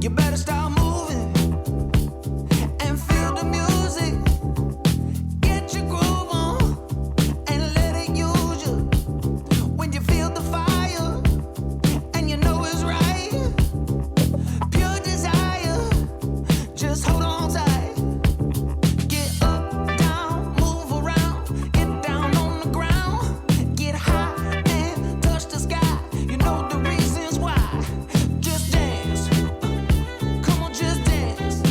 You better start moving and feel the music. Get your groove on and let it use you. When you feel the fire and you know it's right, pure desire, just hold on tight. Get up, down, move around, get down on the ground, get high and touch the sky. You know the reasons why. Just dance. Come on, just dance.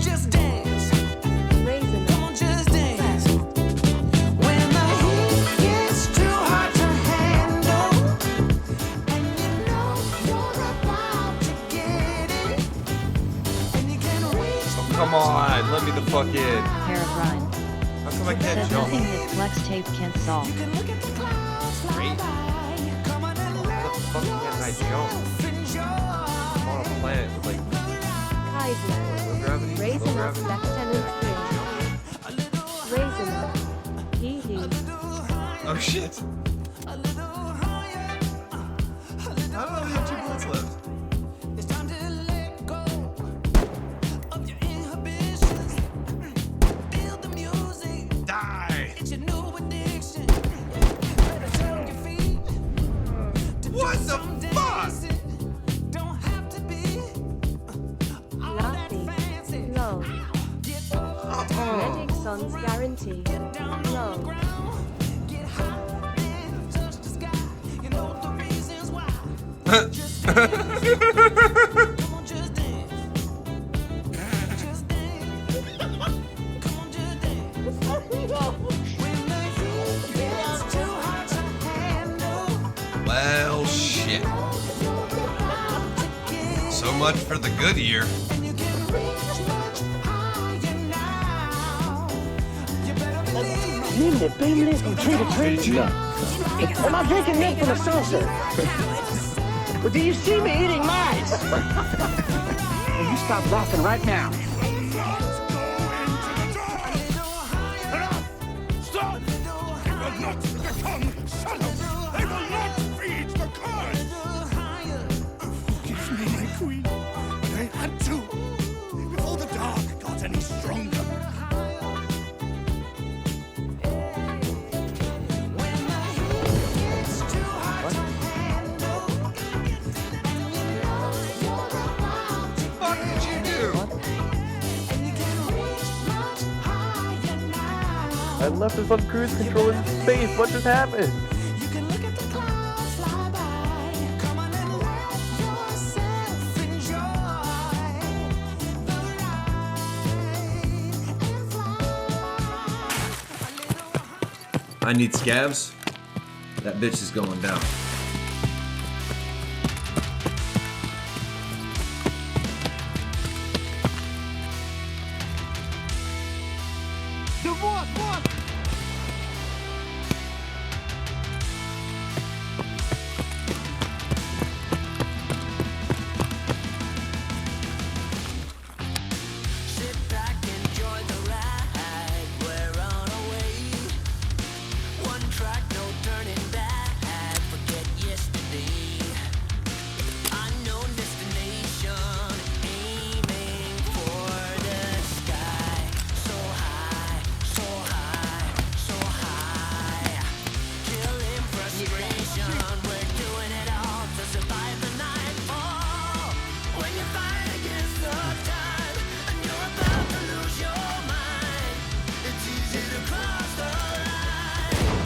Just dance. Come on, just dance. When the heat gets too hot to handle, and you know you're about to get it, and you can reach. Come on, let me the fuck in. Pair of rhyme. How come I can't There's jump? nothing that flex tape can't solve. You can look at the clouds fly by. Come on and let What the fuck can't I jump? yourself enjoy. I'm on a planet with like Kaezlo. low gravity, Raising low up gravity. Lieutenant 3. Raising up. Hee hee. Oh shit. I don't know, we have 2 bullets left. It's time to let go of your inhibitions. Feel the music. Die! It's your new addiction. Better tap your feet to do What the some fuck? dancing. Don't have to be all that Laffy. fancy. Low. Get up, Medic Son's guarantee. down on the Low. ground. Get high and touch the sky. You know the reasons why. Just dance. Come on, just dance. Just dance. Come on, just dance. When the heat gets too hot to handle, Well, shit. So much for the good year. and you can reach much higher now. You better believe. Name the Bimley from Tree to Tree. Am I drinking milk from a saucer? But do you see me eating mice? Well, you stop laughing right now. Stop! They will not become shallow! They will not feed the curse! Forgive me, my queen, but I had to. Before the dark got any stronger. When the heat gets too hot to handle, and you know you're about to What did you do? and you can reach much higher now. I left us on cruise control in space. What just happened? You can look at the clouds fly by. Come on and let yourself enjoy the ride and fly a little higher. I need scavs. That bitch is going down. Divorce, what? Sit back, enjoy the ride. We're on our way. One track, no turning back. Forget yesterday. Unknown destination, aiming for the sky. So high, so high, so high. Killing frustration. We're doing it all to survive the nightfall. When you fight against the time and you're about to lose your mind, it's easy to cross the line.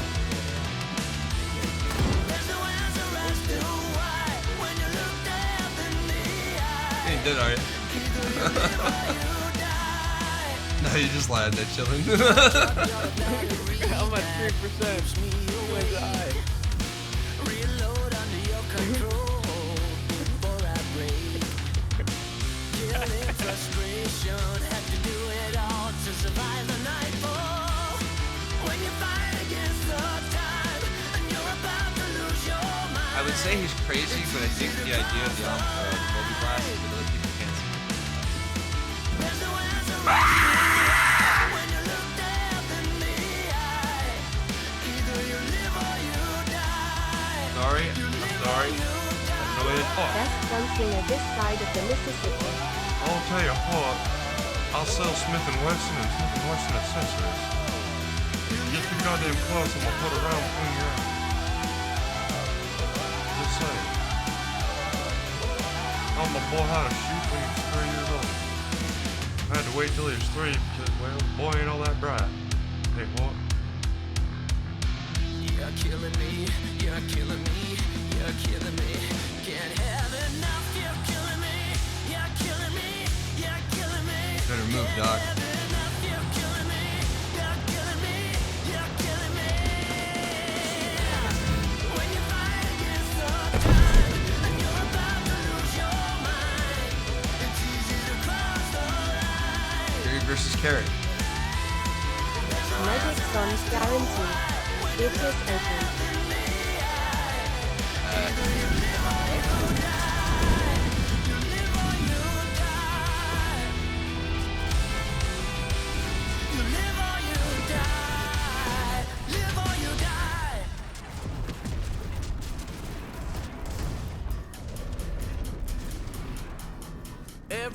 There's no answer as to why when you look death in the eye. You ain't dead, are you? Either you live or you die. No, you just lying there chilling. I'm at 3%. I'm gonna die. Reload under your control before I break. Killing frustration, have to do it all to survive the nightfall. When you fight against the time and you're about to lose your mind. I would say he's crazy, but I think the idea of the Moby Blast is that other people can't see. There's no answer when you look death in the eye. Either you live or you die. Sorry, I'm sorry. I have no way to talk. Best gunslinger this side of the Mississippi. I'll tell you what, I'll sell Smith & Wesson and Smith & Wesson accessories. Get the goddamn clothes and we'll put it around between your eyes. Just saying. Taught my boy how to shoot when he was 3 years old. I had to wait till he was 3 because, well, boy ain't all that bright. Hey, what? You're killing me, you're killing me, you're killing me. Can't have enough, you're killing me, you're killing me, you're killing me. Better move, Doc. You're killing me, you're killing me, you're killing me. When you find yourself time and you're about to lose your mind, it's easy to cross the line. Gary versus Carrot. Magic Songs guaranteed. It is open.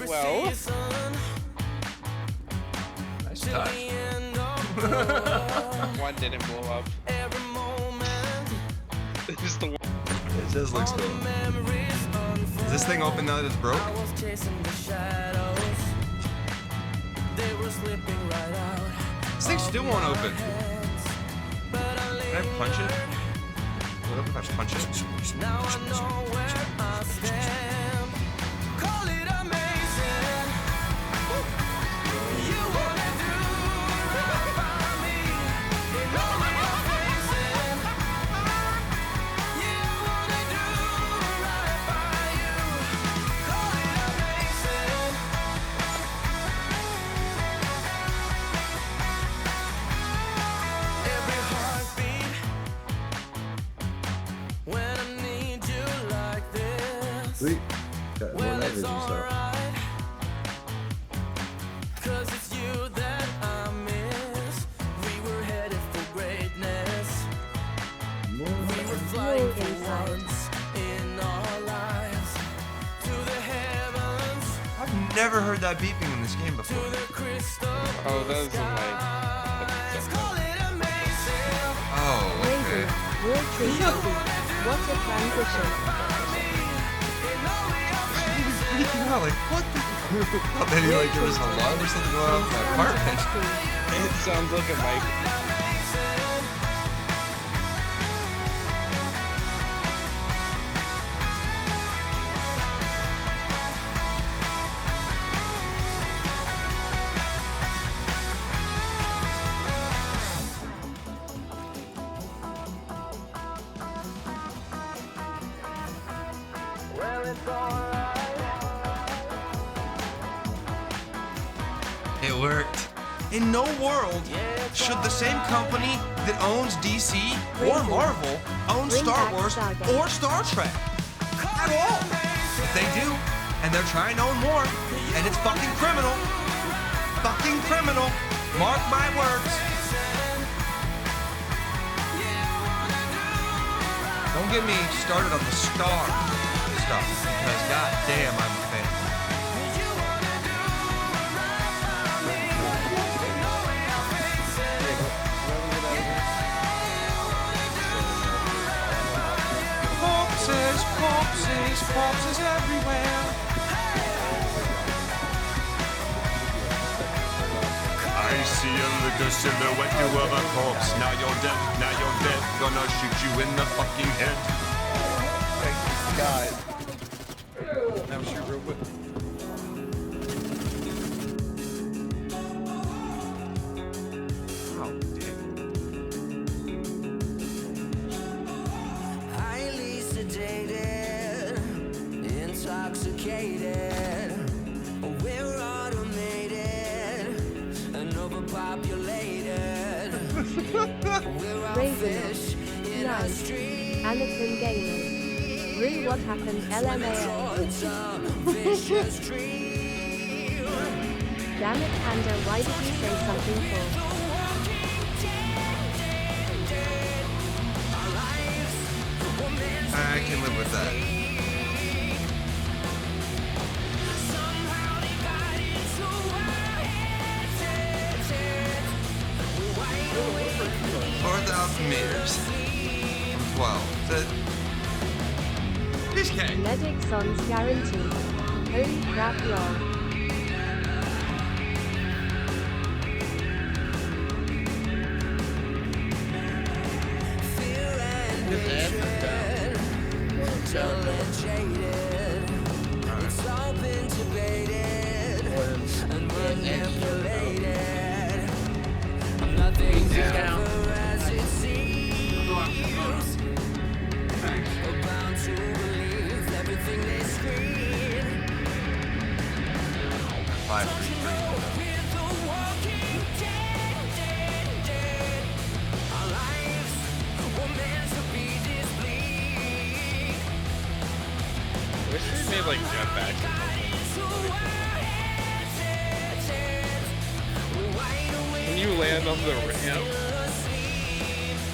Well, Nice touch. one didn't blow up. This is the one. It just looks cool. Is this thing open now that it's broke? This thing still won't open. Can I punch it? What if I punch it? Now I know where I stand. Call it amazing. You wanna do right by me. You know what you're facing. You wanna do right by you. Call it amazing. Every heartbeat. When I need you like this. Sweet. Got more Well, night it's vision stuff. alright. 'Cause it's you that I miss. We were headed for greatness. We were flying for inside. once in our lives. To the heavens, I've never heard that beeping in this game to before. the crystal Oh, those are skies. Call it amazing. Oh, Raven, okay. World Tree City. What a transition. Freaking out, like, what the? Oh, maybe like there was an alarm or something going on in my apartment. It sounds like a mic. Well, it's alright. It worked. In no world should the same company that owns DC or Marvel own Bring Star back Wars Stargate. or Star Trek. At all. But they do. And they're trying to own more. And it's fucking criminal. Fucking criminal. Mark my words. Don't get me started on the Star stuff. Because goddamn, I'm a fan. Corpses, corpses, corpses everywhere. I see a little silhouette of a corpse. Now you're dead, now you're dead. Gonna shoot you in the fucking head. God. Now shoot real quick. Oh, Highly sedated, intoxicated. We're automated and overpopulated. We're all Raven, fish in a nice. stream. Anakin Gaming. Rue what happened LMAO. It's a vicious dream. Damn it Panda, why did you say something for? I can live with that. meters from 12. Is it? Piece of cake. Medic Son's guarantee. Holy crap, y'all. I wish they made like jetpacks or something. Can you land on the ramp?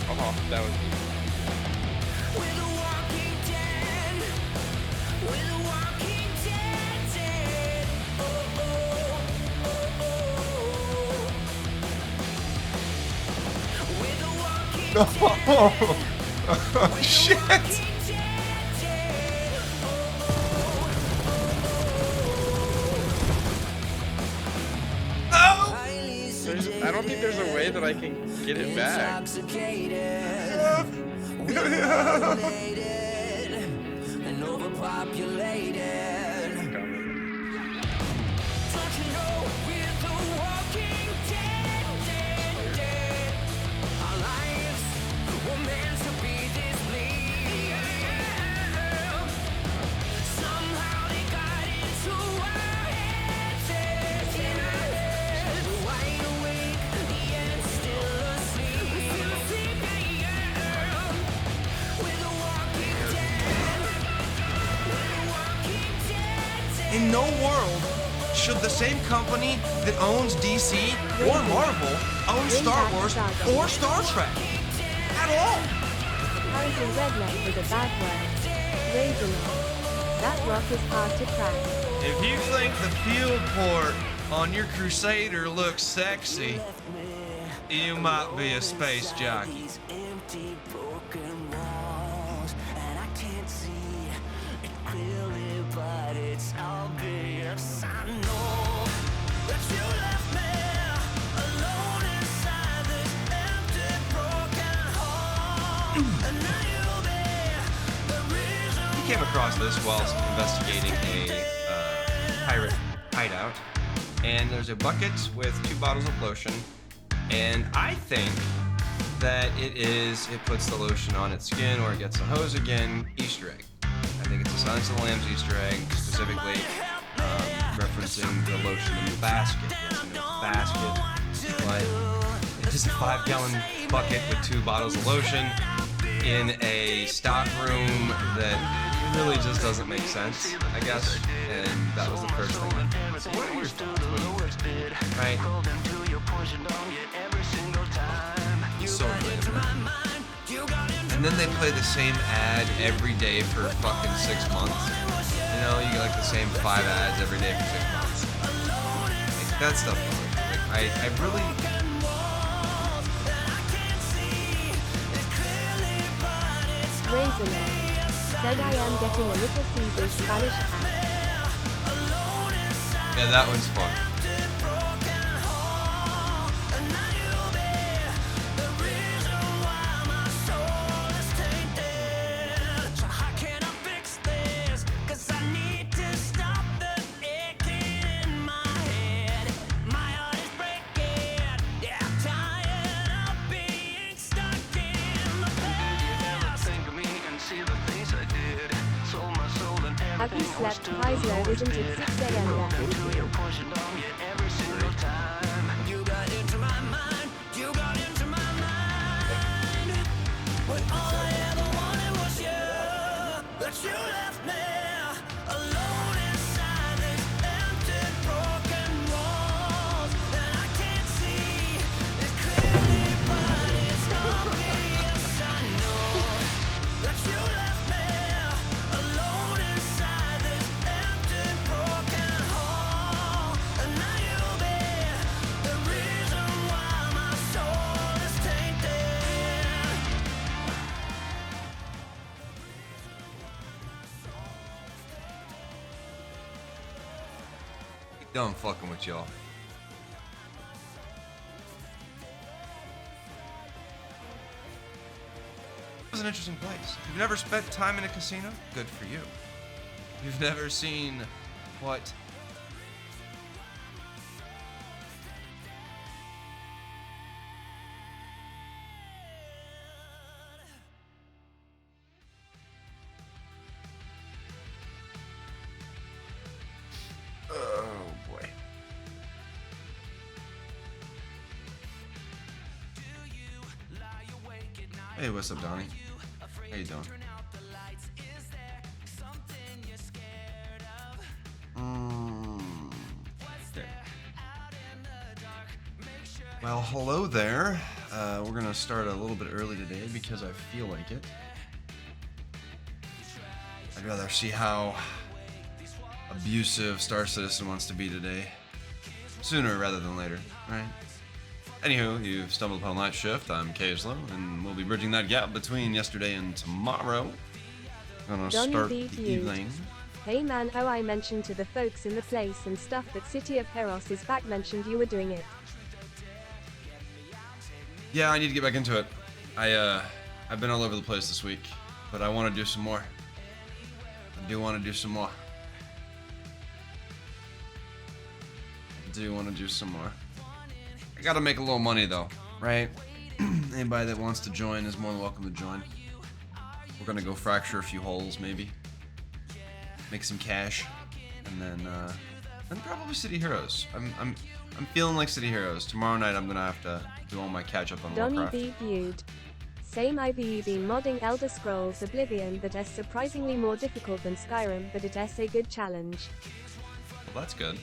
Oh, that was. Oh, shit! I don't think there's a way that I can get it back. In no world should the same company that owns DC or Marvel own Star Wars or Star Trek. At all. Apparently redneck with a bad word. Raisin. That rock is hard to crack. If you think the field port on your Crusader looks sexy, you might be a space jockey. He came across this whilst investigating a pirate hideout, and there's a bucket with 2 bottles of lotion, and I think that it puts the lotion on its skin or it gets the hose again. Easter egg. I think it's a Silence of the Lambs Easter egg, specifically referencing the lotion in the basket. Yes, I know it's a basket, but it is a 5-gallon bucket with 2 bottles of lotion in a stock room that really just doesn't make sense, I guess. And that was the first thing. So what are your thoughts? Right? So random. And then they play the same ad every day for fucking 6 months. You know, you get like the same 5 ads every day for 6 months. Like, that stuff. Like, I really. Raisin. Said I am getting a little Caesar Spanish hat. Yeah, that one's fun. Have you slept? Kaezlo, isn't it 6 a.m. there? Done fucking with y'all. It was an interesting place. If you've never spent time in a casino, good for you. If you've never seen what Hey, what's up, Donnie? How you doing? Okay. Well, hello there. We're gonna start a little bit early today because I feel like it. I'd rather see how abusive Star Citizen wants to be today. Sooner rather than later, right? Anywho, you've stumbled upon Night Shift. I'm Kaezlo, and we'll be bridging that gap between yesterday and tomorrow. Gonna start the evening. Hey man, oh I mentioned to the folks in the place and stuff that City of Heros is back, mentioned you were doing it. Yeah, I need to get back into it. I've been all over the place this week, but I want to do some more. I do want to do some more. I gotta make a little money though, right? Anybody that wants to join is more than welcome to join. We're gonna go fracture a few holes, maybe. Make some cash, and then probably City Heroes. I'm feeling like City Heroes. Tomorrow night I'm gonna have to do all my catch up on Donnie Warcraft. B viewed. Same I've been modding Elder Scrolls Oblivion, that is surprisingly more difficult than Skyrim, but it is a good challenge. Well, that's good.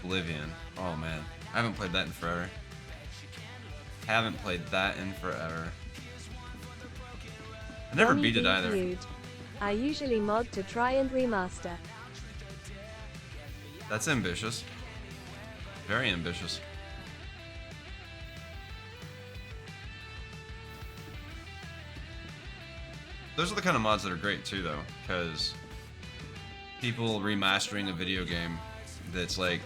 Oblivion. Oh man, I haven't played that in forever. I never Donnie beat it B either. viewed. I usually mod to try and remaster. That's ambitious. Very ambitious. Those are the kind of mods that are great too, though, because people remastering a video game that's like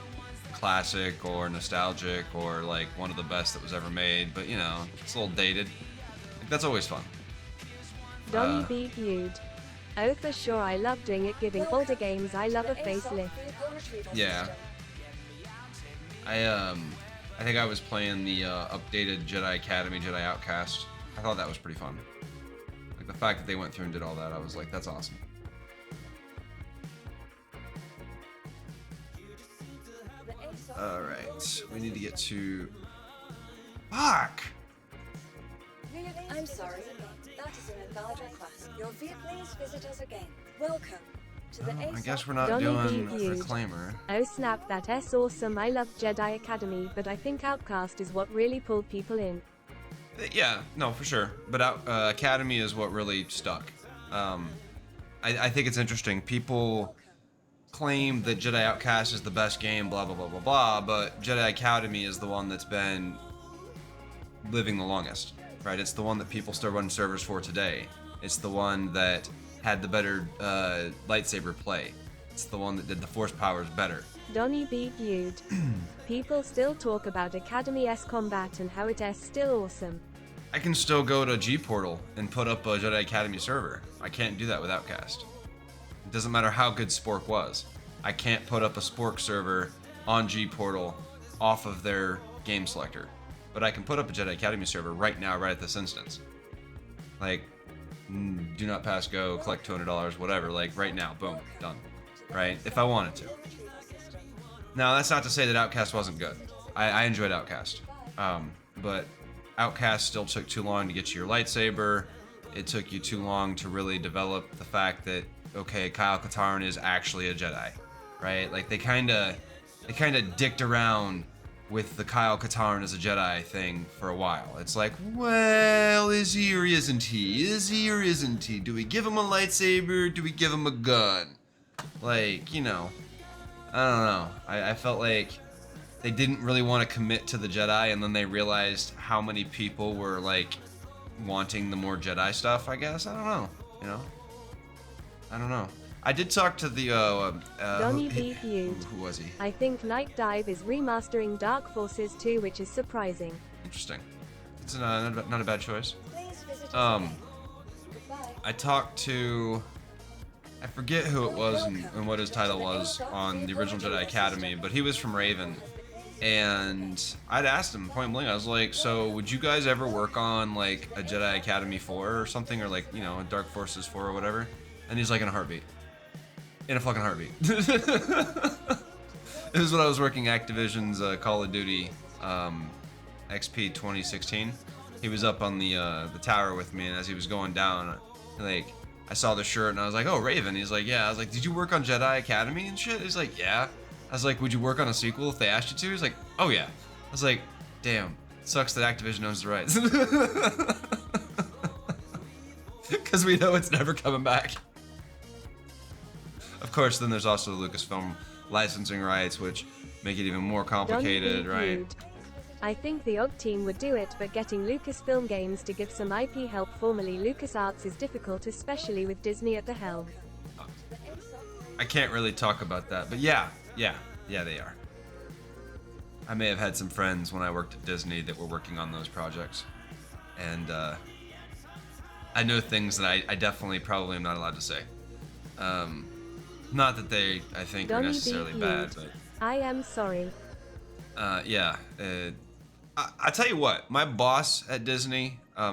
classic or nostalgic or like one of the best that was ever made, but you know, it's a little dated. Like, that's always fun. Donnie B viewed. Oh for sure, I love doing it, giving older games I love a facelift. Yeah. I think I was playing the updated Jedi Academy, Jedi Outcast. I thought that was pretty fun. Like the fact that they went through and did all that, I was like, that's awesome. Alright, we need to get to... Fuck! I'm sorry, that is an invalid request. Your VIllians visit us again. Welcome to the I guess we're not Donnie doing B viewed. Reclaimer. Oh snap, that is awesome. I love Jedi Academy, but I think Outcast is what really pulled people in. Yeah, no, for sure. But Academy is what really stuck. I think it's interesting. People claim that Jedi Outcast is the best game, blah, blah, blah, blah, blah, but Jedi Academy is the one that's been living the longest, right? It's the one that people still run servers for today. It's the one that had the better lightsaber play. It's the one that did the force powers better. Donnie B viewed. People still talk about Academy-S combat and how it is still awesome. I can still go to G-Portal and put up a Jedi Academy server. I can't do that with Outcast. It doesn't matter how good Spork was. I can't put up a Spork server on G-Portal off of their game selector. But I can put up a Jedi Academy server right now, right at this instance. Like, do not pass go, collect $200, whatever. Like, right now, boom, done. Right? If I wanted to. Now, that's not to say that Outcast wasn't good. I enjoyed Outcast. But Outcast still took too long to get you your lightsaber. It took you too long to really develop the fact that, okay, Kyle Katarn is actually a Jedi, right? Like, they kind of dicked around with the Kyle Katarn as a Jedi thing for a while. It's like, well, is he or isn't he? Is he or isn't he? Do we give him a lightsaber? Do we give him a gun? Like, you know, I don't know. I felt like they didn't really want to commit to the Jedi, and then they realized how many people were, like, wanting the more Jedi stuff, I guess. I don't know, you know? I don't know. I did talk to the Donnie B. who was he? I think Night Dive is remastering Dark Forces 2, which is surprising. Interesting. It's not a bad choice. Please visit us Um, again. Goodbye. I talked to, I forget who it was and what his title was on the original Jedi Academy, but he was from Raven. And I'd asked him point blank, I was like, so would you guys ever work on like a Jedi Academy 4 or something, or like, you know, a Dark Forces 4 or whatever? And he's like, in a heartbeat. In a fucking heartbeat. It was when I was working Activision's Call of Duty XP 2016. He was up on the tower with me, and as he was going down, like, I saw the shirt and I was like, oh, Raven. He's like, yeah. I was like, did you work on Jedi Academy and shit? He's like, yeah. I was like, would you work on a sequel if they asked you to? He's like, oh yeah. I was like, damn. Sucks that Activision owns the rights. Because we know it's never coming back. Of course, then there's also the Lucasfilm licensing rights, which make it even more complicated, right? I think the OG team would do it, but getting Lucasfilm Games to give some IP help, formerly LucasArts, is difficult, especially with Disney at the helm. I can't really talk about that, but yeah, they are. I may have had some friends when I worked at Disney that were working on those projects, and I know things that I definitely probably am not allowed to say. Not that they, I think, are necessarily bad, but I am sorry. yeah. I tell you what, my boss at Disney. I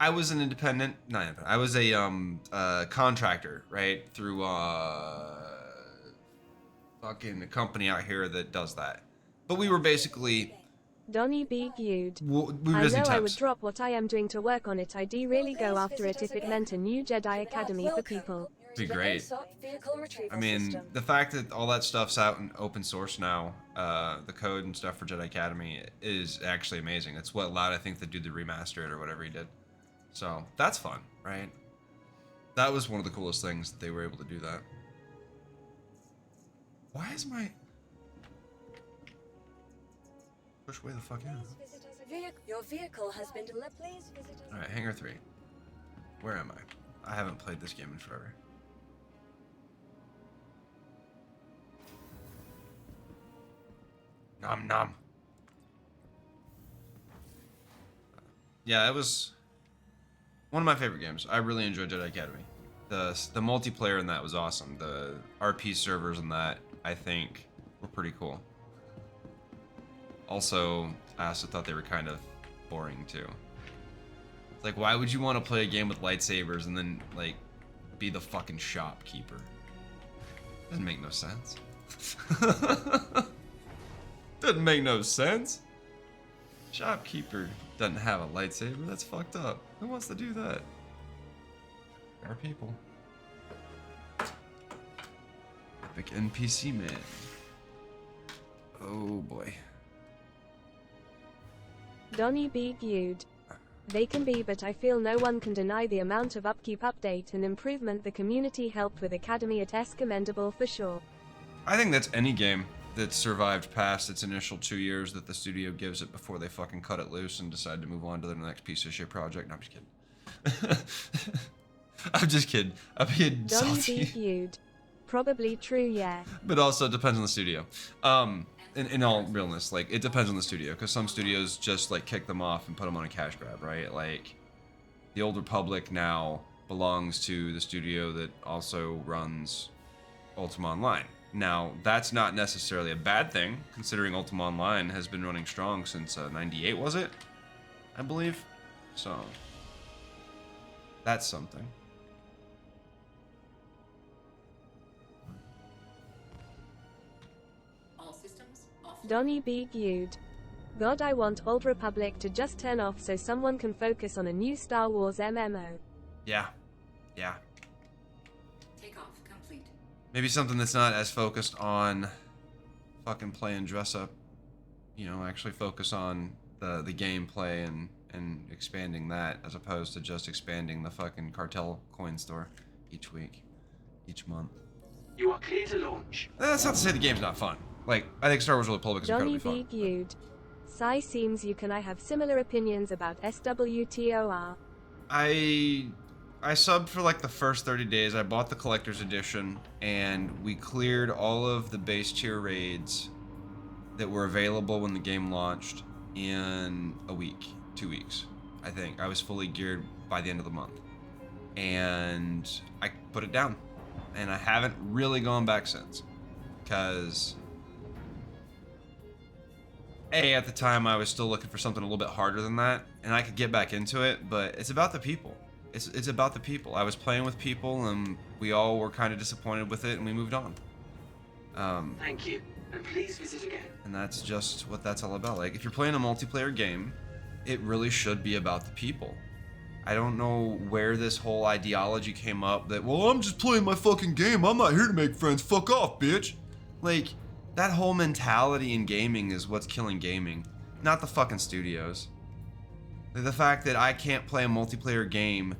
was an independent. Not independent. I was a contractor, right, through fucking a company out here that does that. But we were basically. Donnie B. Gude. We were I busy know I would temps. drop what I am doing to work on it. I'd really go after it if it meant a new Jedi Academy for people. Be great. I mean, the fact that all that stuff's out in open source now, the code and stuff for Jedi Academy, is actually amazing. It's what allowed, I think, the dude to remaster it or whatever he did. So that's fun, right? That was one of the coolest things that they were able to do that. Why is my push way the fuck in? Your vehicle has been delivered. Please visit us. All right, Hangar 3. Where am I? I haven't played this game in forever. Nom nom. Yeah, it was one of my favorite games. I really enjoyed Jedi Academy. The multiplayer in that was awesome. The RP servers in that, I think, were pretty cool. Also, I also thought they were kind of boring too. It's like, why would you want to play a game with lightsabers and then, like, be the fucking shopkeeper? Doesn't make no sense. Doesn't make no sense. Shopkeeper doesn't have a lightsaber. That's fucked up. Who wants to do that? Our people. Epic NPC man. Oh boy. Donnie B. Gude. They can be, but I feel no one can deny the amount of upkeep, update, and improvement the community helped with Academy. It's commendable for sure. I think that's any game that survived past its initial 2 years that the studio gives it before they fucking cut it loose and decide to move on to their next piece of shit project. No, I'm just kidding. I'm just kidding. I'm being Donnie salty. B. Gude. Probably true, yeah. But also it depends on the studio. In all realness, like, it depends on the studio, because some studios just, like, kick them off and put them on a cash grab, right? Like, the Old Republic now belongs to the studio that also runs Ultima Online. Now, that's not necessarily a bad thing, considering Ultima Online has been running strong since 98, was it? I believe. So, that's something. Donnie B. Gude. God, I want Old Republic to just turn off so someone can focus on a new Star Wars MMO. Yeah. Yeah. Takeoff complete. Maybe something that's not as focused on fucking playing dress up. You know, actually focus on the gameplay and expanding that, as opposed to just expanding the fucking cartel coin store each week, each month. You are clear to launch. That's not to say the game's not fun. Like, I think Star Wars Republic is Donnie incredibly B. fun. Gude. Sai seems you can I have similar opinions about SWTOR. I I subbed for like the first 30 days. I bought the collector's edition, and we cleared all of the base tier raids that were available when the game launched in a week, 2 weeks. I think I was fully geared by the end of the month, and I put it down, and I haven't really gone back since, because at the time I was still looking for something a little bit harder than that, and I could get back into it, but it's about the people. It's about the people. I was playing with people, and we all were kind of disappointed with it, and we moved on. Thank you, and please visit again. And that's just what that's all about. Like, if you're playing a multiplayer game, it really should be about the people. I don't know where this whole ideology came up that, well, I'm just playing my fucking game. I'm not here to make friends. Fuck off, bitch. Like, that whole mentality in gaming is what's killing gaming, not the fucking studios. The fact that I can't play a multiplayer game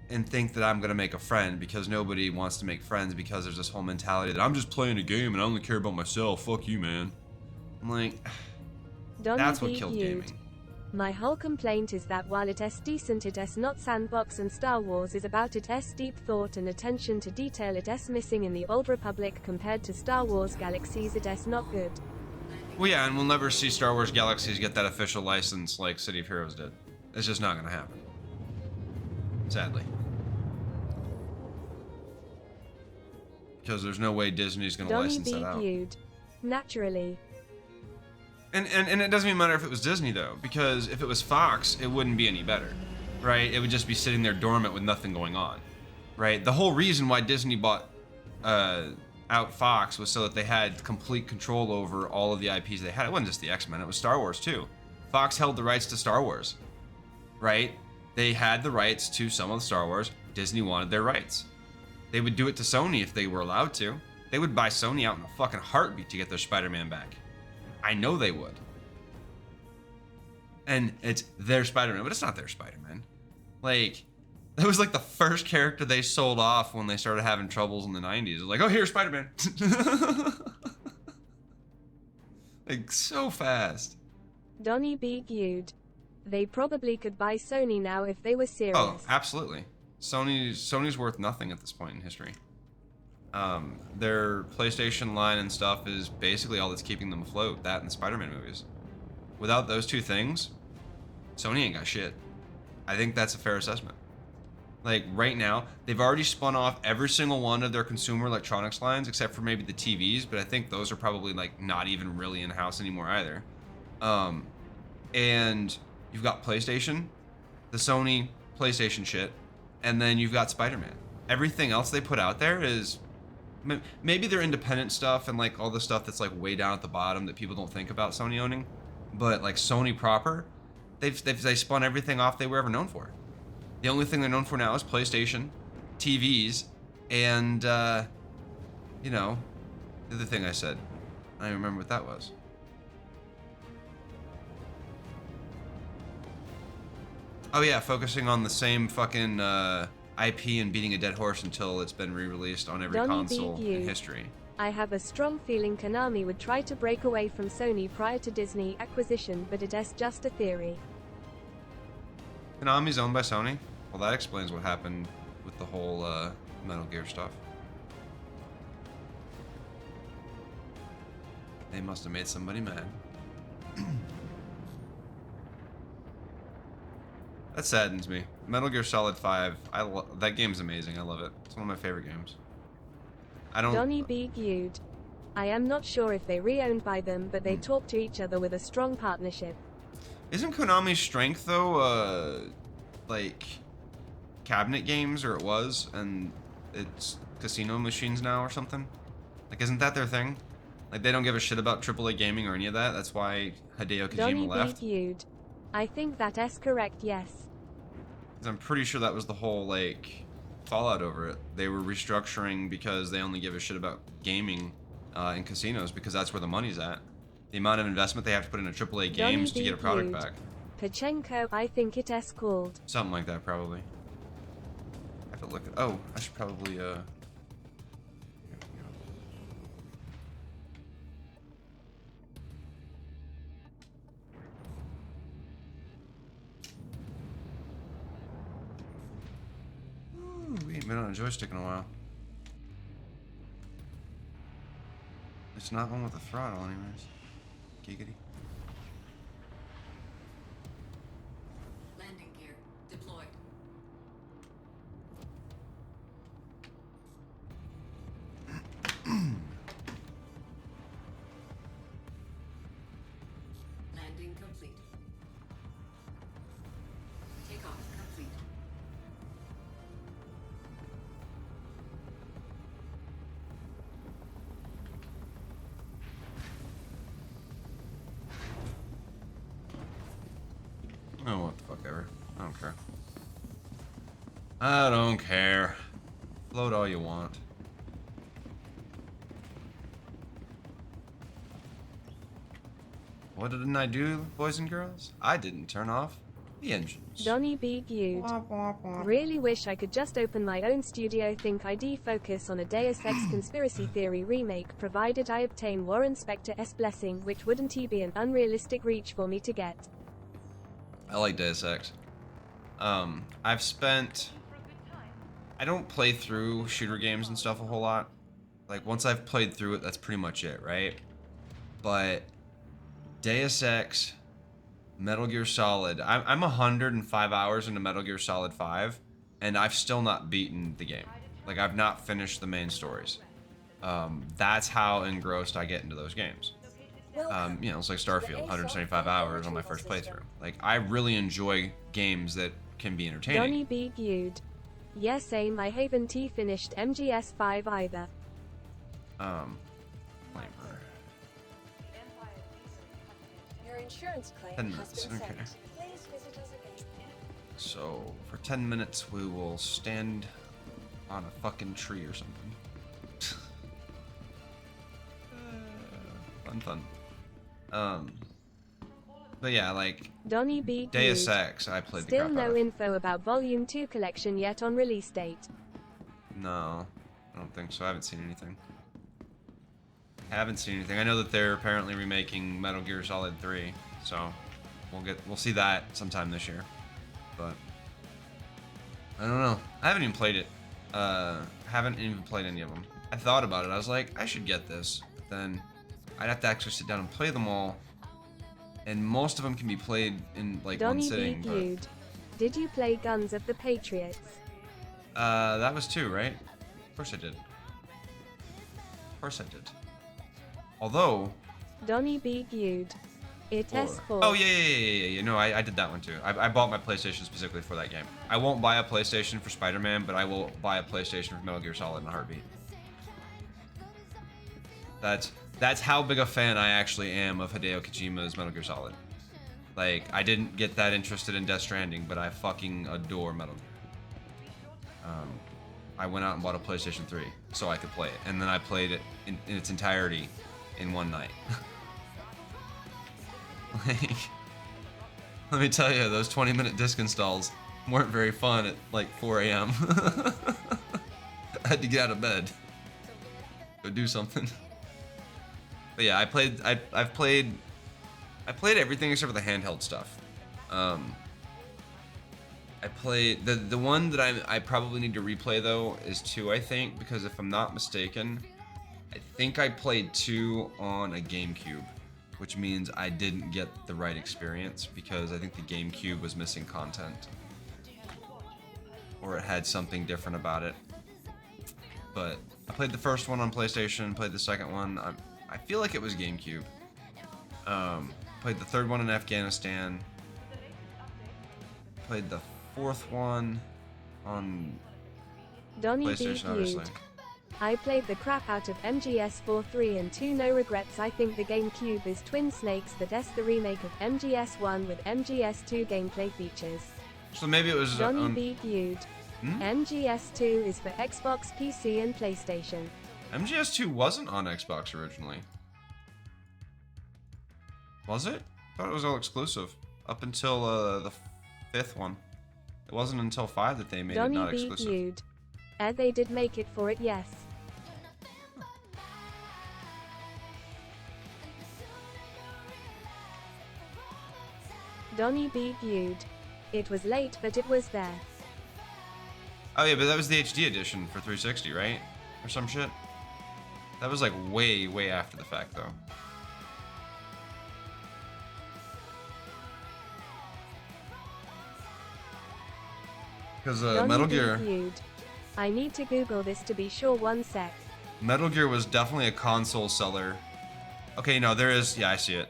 and think that I'm gonna make a friend because nobody wants to make friends because there's this whole mentality that I'm just playing a game and I only care about myself. Fuck you, man. I'm like, that's what killed gaming. My whole complaint is that while it is decent, it is not sandbox, and Star Wars is about it is deep thought and attention to detail it is missing in the Old Republic compared to Star Wars Galaxies. It is not good. Well, yeah, and we'll never see Star Wars Galaxies get that official license like City of Heroes did. It's just not gonna happen. Sadly. Because there's no way Disney's gonna license that out. Naturally. And it doesn't even matter if it was Disney, though, because if it was Fox, it wouldn't be any better, right? It would just be sitting there dormant with nothing going on, right? The whole reason why Disney bought out Fox was so that they had complete control over all of the IPs they had. It wasn't just the X-Men, it was Star Wars, too. Fox held the rights to Star Wars, right? They had the rights to some of the Star Wars. Disney wanted their rights. They would do it to Sony if they were allowed to. They would buy Sony out in a fucking heartbeat to get their Spider-Man back. I know they would. And it's their Spider-Man, but it's not their Spider-Man. Like, that was like the first character they sold off when they started having troubles in the 90s. It was like, oh, here's Spider-Man. Like, so fast. Donnie B. Gude. They probably could buy Sony now if they were serious. Oh, absolutely. Sony's worth nothing at this point in history. Their PlayStation line and stuff is basically all that's keeping them afloat. That and the Spider-Man movies. Without those two things, Sony ain't got shit. I think that's a fair assessment. Like, right now, they've already spun off every single one of their consumer electronics lines, except for maybe the TVs, but I think those are probably, like, not even really in-house anymore either. And you've got PlayStation, the Sony PlayStation shit, and then you've got Spider-Man. Everything else they put out there is... Maybe their independent stuff and, like, all the stuff that's, like, way down at the bottom that people don't think about Sony owning. But, like, Sony proper, they spun everything off they were ever known for. The only thing they're known for now is PlayStation, TVs, and, you know, the other thing I said. I don't remember what that was. Oh yeah, focusing on the same fucking IP and beating a dead horse until it's been re-released on every console in history. I have a strong feeling Konami would try to break away from Sony prior to Disney acquisition, but it is just a theory. Konami's owned by Sony? Well, that explains what happened with the whole Metal Gear stuff. They must have made somebody mad. That saddens me. Metal Gear Solid 5, that game's amazing. I love it. It's one of my favorite games. Donnie B. Gude. I am not sure if they re-owned by them, but they talk to each other with a strong partnership. Isn't Konami's strength, though, like, cabinet games, or it was, and it's casino machines now or something? Like, isn't that their thing? Like, they don't give a shit about AAA gaming or any of that? That's why Hideo Kojima left? Donnie B. Gude. I think that is correct, yes. I'm pretty sure that was the whole, like, fallout over it. They were restructuring because they only give a shit about gaming in casinos because that's where the money's at. The amount of investment they have to put into AAA games to get a product back. Pachenko, I think it is called. Something like that, probably. I have to look at... Oh, I should probably, a joystick in a while. It's not one with a throttle, anyways. Giggity. Landing gear deployed. Landing complete. Takeoff complete. Oh, what the fuck ever. I don't care. I don't care. Float all you want. What didn't I do, boys and girls? I didn't turn off the engines. Donnie B. Gude. Really wish I could just open my own studio. Think I'd focus on a Deus Ex conspiracy theory remake, provided I obtain Warren Spector's blessing, which wouldn't be an unrealistic reach for me to get. I like Deus Ex. I've spent... I don't play through shooter games and stuff a whole lot. Like, once I've played through it, that's pretty much it, right? But Deus Ex, Metal Gear Solid... I'm 105 hours into Metal Gear Solid 5, and I've still not beaten the game. Like, I've not finished the main stories. That's how engrossed I get into those games. You know, it's like Starfield, 175 hours on my first playthrough. Like, I really enjoy games that can be entertaining. Donnie B. Gude. Yes, same. I haven't finished MGS 5 either. Flamer. Your insurance claim 10 has minutes, been sent. okay. Please visit us again. So, for 10 minutes, we will stand on a fucking tree or something. Fun. But yeah, like, Donnie B. Deus Gude. Ex, I played the Still crap out no of. info about Volume 2 collection yet on release date. No, I don't think so. I haven't seen anything. I know that they're apparently remaking Metal Gear Solid 3, so we'll see that sometime this year. But I don't know. I haven't even played it. Haven't even played any of them. I thought about it. I was like, I should get this, but then I'd have to actually sit down and play them all. And most of them can be played in like Donnie one sitting. B. Gude. Did you play Guns of the Patriots? That was 2, right? Of course I did. Although... Donnie B. Gude. It S4. Oh, yeah. No, I did that one too. I bought my PlayStation specifically for that game. I won't buy a PlayStation for Spider-Man, but I will buy a PlayStation for Metal Gear Solid in a heartbeat. That's how big a fan I actually am of Hideo Kojima's Metal Gear Solid. Like, I didn't get that interested in Death Stranding, but I fucking adore Metal Gear. I went out and bought a PlayStation 3 so I could play it, and then I played it in its entirety in one night. Like, let me tell you, those 20-minute disc installs weren't very fun at like 4 a.m. I had to get out of bed, go do something. But yeah, I've played everything except for the handheld stuff. I played the one that I probably need to replay though is 2, I think, because if I'm not mistaken, I think I played 2 on a GameCube, which means I didn't get the right experience because I think the GameCube was missing content, or it had something different about it. But I played the first one on PlayStation, played the second one. I feel like it was GameCube. Played the third one in Afghanistan. Played the fourth one on Donnie B. PlayStation, obviously. Gude. I played the crap out of MGS4 3 and 2, no regrets. I think the GameCube is Twin Snakes, that is the remake of MGS1 with MGS2 gameplay features. So maybe it was Donnie B. Gude. Hmm? MGS2 is for Xbox, PC, and PlayStation. MGS2 wasn't on Xbox originally. Was it? I thought it was all exclusive up until the 5th one. It wasn't until 5 that they made Donnie it not B. exclusive. Gude. They did make it for it, yes. Donnie B. Gude. It was late, but it was there. Oh yeah, but that was the HD edition for 360, right? Or some shit. That was like way, way after the fact, though. Because Metal Gear. Viewed. I need to Google this to be sure. One sec. Metal Gear was definitely a console seller. Okay, no, there is. Yeah, I see it.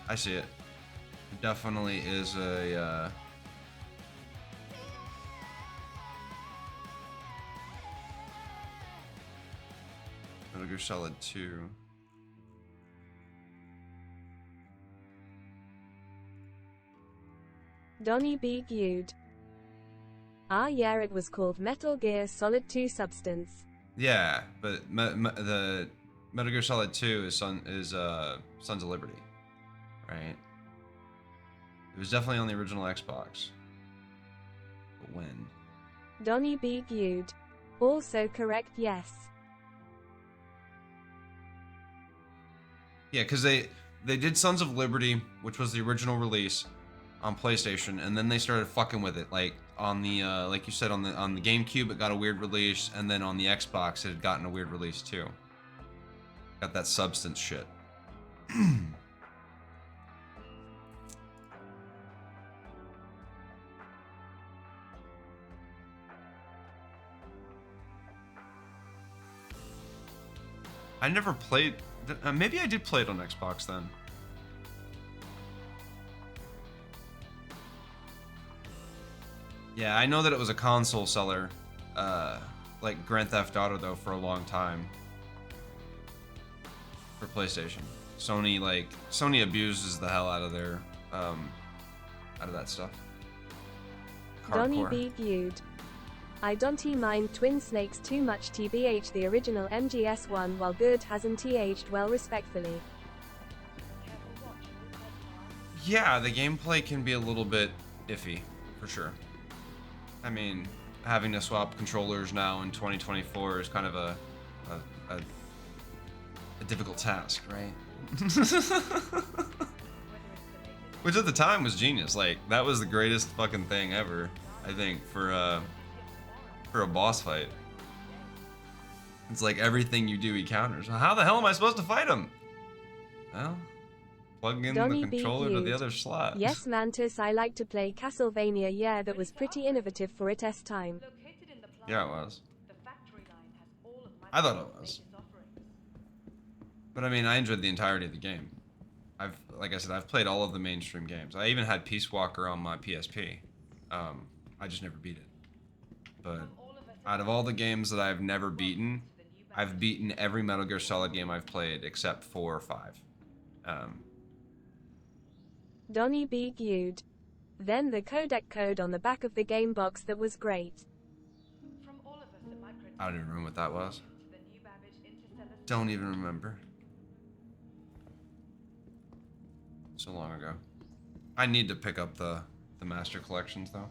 I see it. It definitely is a. Metal Gear Solid 2. Donny B. Viewed. Ah yeah, it was called Metal Gear Solid 2 Substance. Yeah, but the Metal Gear Solid 2 is Sons of Liberty, right? It was definitely on the original Xbox. But when? Donny B. Viewed. Also correct, yes. Yeah, because they did Sons of Liberty, which was the original release on PlayStation, and then they started fucking with it. Like on the like you said on the GameCube, it got a weird release, and then on the Xbox, it had gotten a weird release too. Got that substance shit. I never played. Maybe I did play it on Xbox then. Yeah, I know that it was a console seller, like Grand Theft Auto though, for a long time. For PlayStation, Sony abuses the hell out of their, out of that stuff. Donny Hardcore. B. Viewed. I don't mind Twin Snakes too much tbh. The original MGS one, while good, hasn't aged well, respectfully. Yeah, the gameplay can be a little bit iffy, for sure. I mean, having to swap controllers now in 2024 is kind of a difficult task, right? Which at the time was genius. Like, that was the greatest fucking thing ever, I think, for a boss fight. It's like everything you do he counters. How the hell am I supposed to fight him? Well, plug in Donny the B. controller to the Viewed. other slot. Yes, Mantis, I like to play Castlevania. Yeah, that was pretty innovative for its time. Yeah, it was. I thought it was. But I mean, I enjoyed the entirety of the game. Like I said, I've played all of the mainstream games. I even had Peace Walker on my PSP. I just never beat it. But out of all the games that I've never beaten, I've beaten every Metal Gear Solid game I've played except 4 or 5. Donny B. Viewed. Then the codec code on the back of the game box, that was great. I don't even remember what that was. Don't even remember. So long ago. I need to pick up the Master Collections though.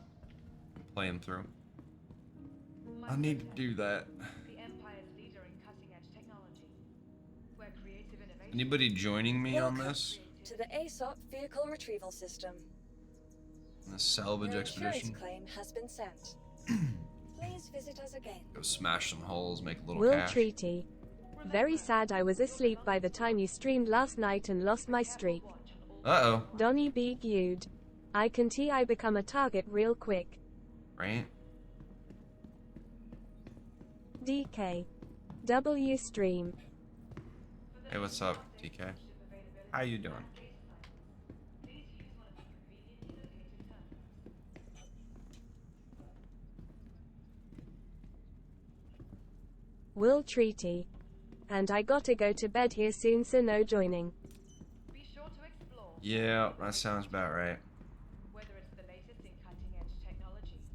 Play them through. I need to do that. Anybody joining me on this? To the ASOP vehicle retrieval system. The salvage Your expedition? insurance claim has been sent. Please visit us again. Go smash some holes, make a little Will cash. Treaty. Very sad I was asleep by the time you streamed last night and lost my streak. Uh-oh. Donny B. Viewed. I can tee I become a target real quick. Right? DK. W stream. Hey, what's up, TK? How you doing? Will Treaty. And I gotta go to bed here soon, so no joining. Yeah, that sounds about right.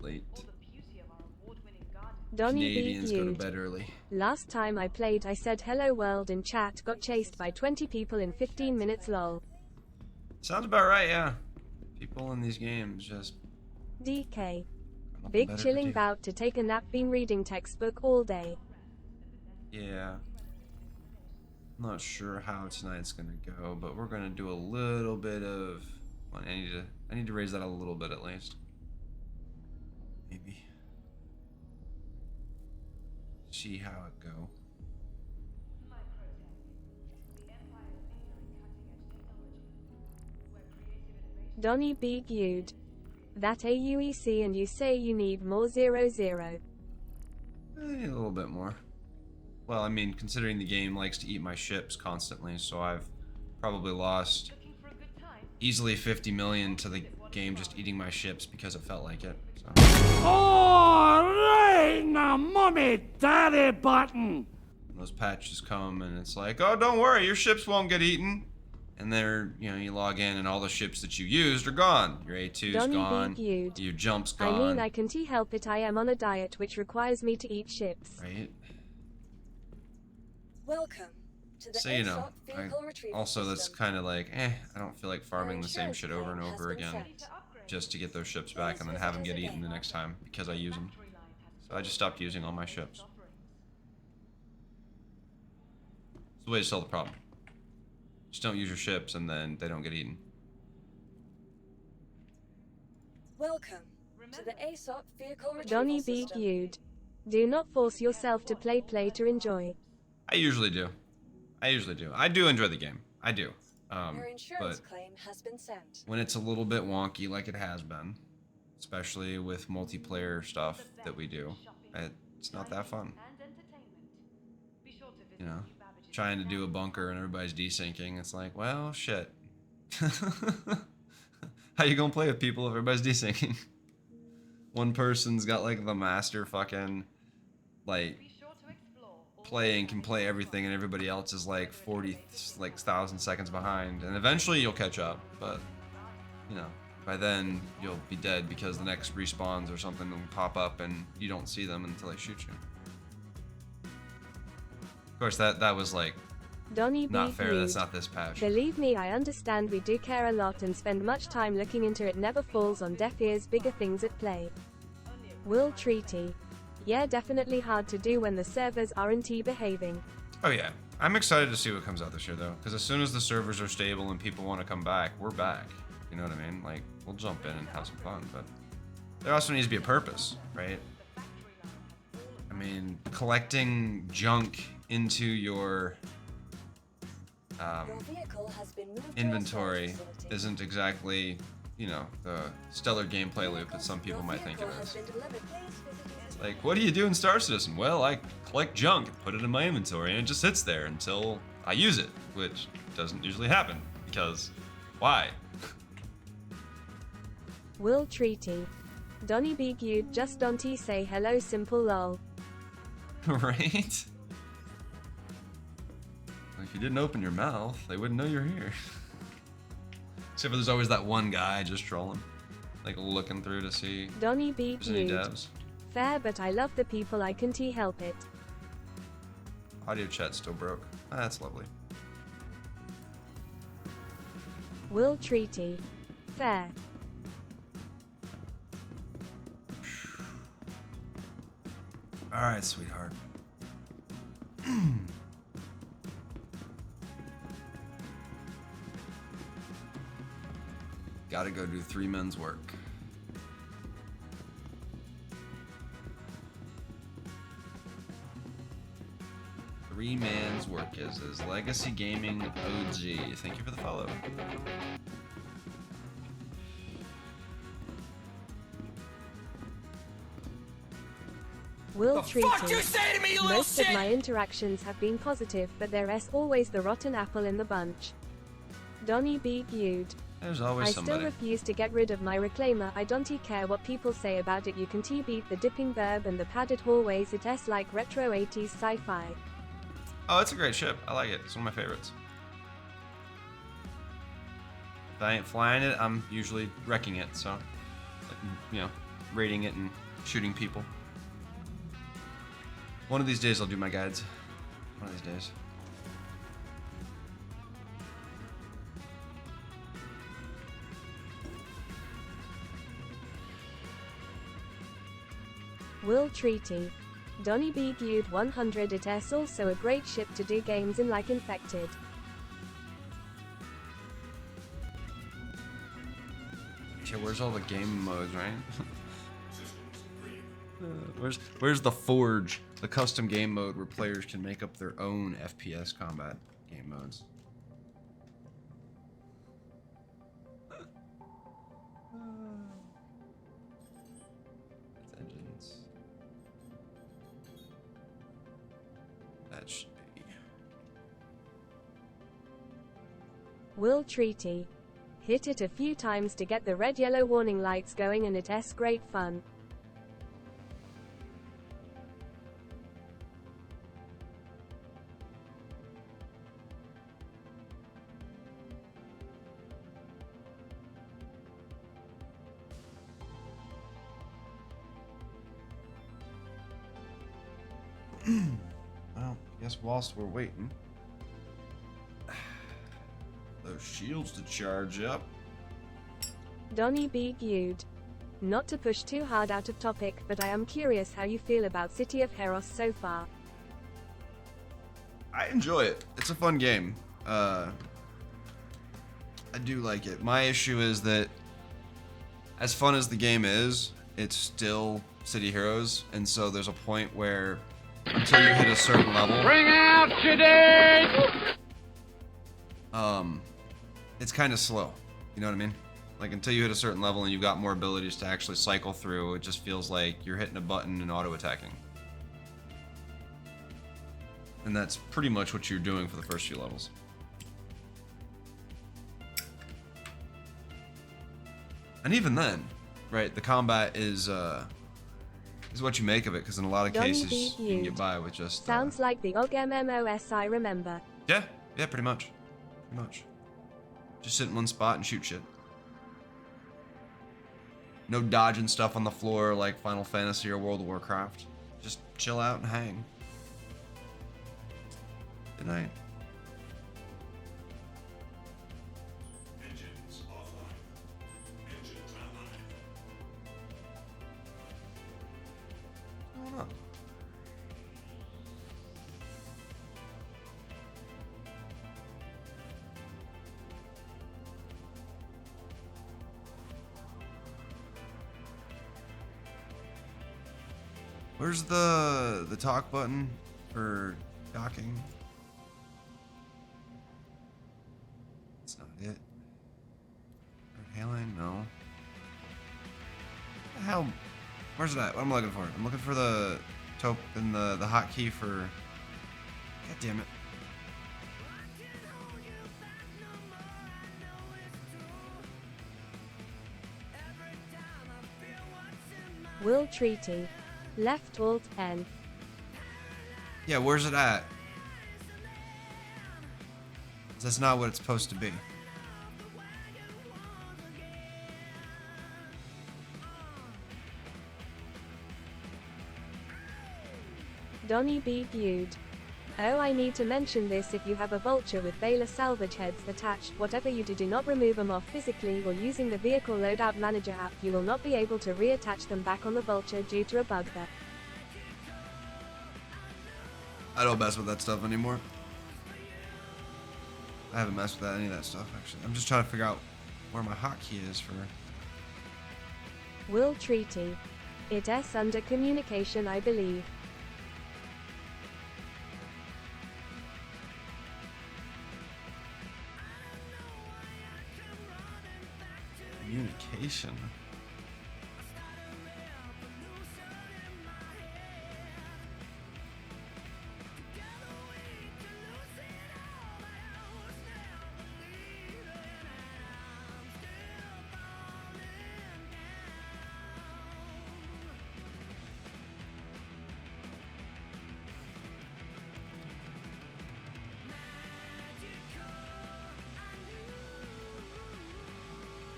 Late. Donny B. Canadians go to Viewed. bed early. Last time I played I said hello world in chat, got chased by 20 people in 15 minutes lol. Sounds about right, yeah. People in these games just... DK. nothing Big better to chilling do. bout to take a nap, been reading textbook all day. Yeah. Not sure how tonight's gonna go, but we're gonna do a little bit of... Well, I need to raise that a little bit at least. Maybe. see how it go. Donny B. Gude. That AUEC and you say you need more 00. A little bit more. Well, I mean, considering the game likes to eat my ships constantly, so I've probably lost easily 50 million to the game just eating my ships because it felt like it. So. Alright, now mommy, daddy button. Those patches come and it's like, oh, don't worry, your ships won't get eaten. And they're, you know, you log in and all the ships that you used are gone. Your A2's Donny gone, B. Gude. your jump's I gone. mean, I can't help it. I am on a diet which requires me to eat ships. Right? Welcome to the So, you know, ASOP vehicle retrieval also that's system. kind of like, I don't feel like farming the same insurance shit over and claim has over been again sent. just to get those ships back and then have them get eaten the next time because I use them. So I just stopped using all my ships. It's the way to solve the problem. Just don't use your ships and then they don't get eaten. Welcome to the ASOP vehicle retrieval Donny B. system. Gude. Do not force yourself to play to enjoy. I usually do. I do enjoy the game. I do. Your insurance But claim has been sent. when it's a little bit wonky like it has been, especially with multiplayer stuff that we do, it's not that fun. You know, trying to do a bunker and everybody's desyncing, it's like, well, shit. How you gonna play with people if everybody's desyncing? One person's got like the master fucking like play and can play everything, and everybody else is like 40,000 seconds behind, and eventually you'll catch up, but you know, by then you'll be dead because the next respawns or something will pop up and you don't see them until they shoot you. Of course, that was like Donny B. not fair. That's Gude. not this patch. Believe me, I understand we do care a lot and spend much time looking into it. Never falls on deaf ears. Bigger things at play. Will Treaty. Yeah, definitely hard to do when the servers aren't behaving. Oh yeah, I'm excited to see what comes out this year though, because as soon as the servers are stable and people want to come back, we're back. You know what I mean? Like, we'll jump in and have some fun, but there also needs to be a purpose, right? I mean, collecting junk into your Your vehicle has been moved to a inventory storage facility. isn't exactly, you know, the stellar gameplay loop that some people might think it is. Like, what do you do in Star Citizen? Well, I collect junk and put it in my inventory, and it just sits there until I use it, which doesn't usually happen, because why? Will Treaty. Donny B. Gude. Just don't say hello simple lol. Right? If you didn't open your mouth, they wouldn't know you're here. Except for there's always that one guy just trolling, like looking through to see Donny B. if there's any Gude. devs. Fair, but I love the people. I can't help it. Audio chat still broke. That's lovely. Will Treaty. Fair. All right, sweetheart. Gotta go do 3 men's work. Three man's work is Legacy Gaming OG. Thank you for the follow. Will The Treaty. fuck you say to me, you little Most of shit? my interactions have been positive, but there's always the rotten apple in the bunch. Donny B. Gude. There's always I somebody. still refuse to get rid of my reclaimer. I don't care what people say about it. You can beat the dipping verb and the padded hallways. It's like retro 80s sci-fi. Oh, it's a great ship. I like it. It's one of my favorites. If I ain't flying it, I'm usually wrecking it. So, like, you know, raiding it and shooting people. One of these days I'll do my guides. One of these days. Will Treaty. Donny B. Gude 100. It's also a great ship to do games in like Infected. Yeah, where's all the game modes, right? Where's the Forge, the custom game mode where players can make up their own FPS combat game modes? Engines. That should be. Will Treaty. Hit it a few times to get the red-yellow warning lights going and it's great fun. Well, I guess whilst we're waiting, those shields to charge up. Donny B. Gude. Not to push too hard out of topic, but I am curious how you feel about City of Heros so far. I enjoy it. It's a fun game. I do like it. My issue is that as fun as the game is, it's still City Heroes, and so there's a point where until you hit a certain level, Bring out today! it's kind of slow. You know what I mean? Like until you hit a certain level and you've got more abilities to actually cycle through, it just feels like you're hitting a button and auto-attacking. And that's pretty much what you're doing for the first few levels. And even then, right, the combat is what you make of it, because in a lot of cases you can get by with just... Sounds like the OG MMOS I remember. Yeah, pretty much. Pretty much. Just sit in one spot and shoot shit. No dodging stuff on the floor like Final Fantasy or World of Warcraft. Just chill out and hang. Good night. Engines offline. Engines online. What's going on? Where's the talk button for docking? That's not it. Hailing? No. What the hell? Where's it at? What am I looking for? I'm looking for the token, the hotkey for... God damn it. Will Treaty. Left Alt N. Yeah, where's it at? That's not what it's supposed to be. Donny B. Gude. Oh, I need to mention this: if you have a vulture with Baylor salvage heads attached, whatever you do not remove them off physically or using the Vehicle Loadout Manager app. You will not be able to reattach them back on the vulture due to a bug there. I don't mess with that stuff anymore. I haven't messed with any of that stuff, actually. I'm just trying to figure out where my hotkey is for... Will Treaty. It's under communication, I believe. Communication?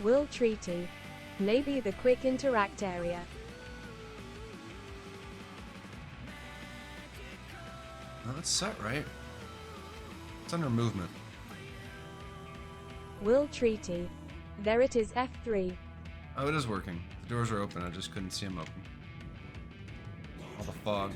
Will Treaty. Maybe the quick interact area. No, it's set right. It's under movement. Will Treaty. There it is, F3. Oh, it is working. The doors are open. I just couldn't see them open. All the fog.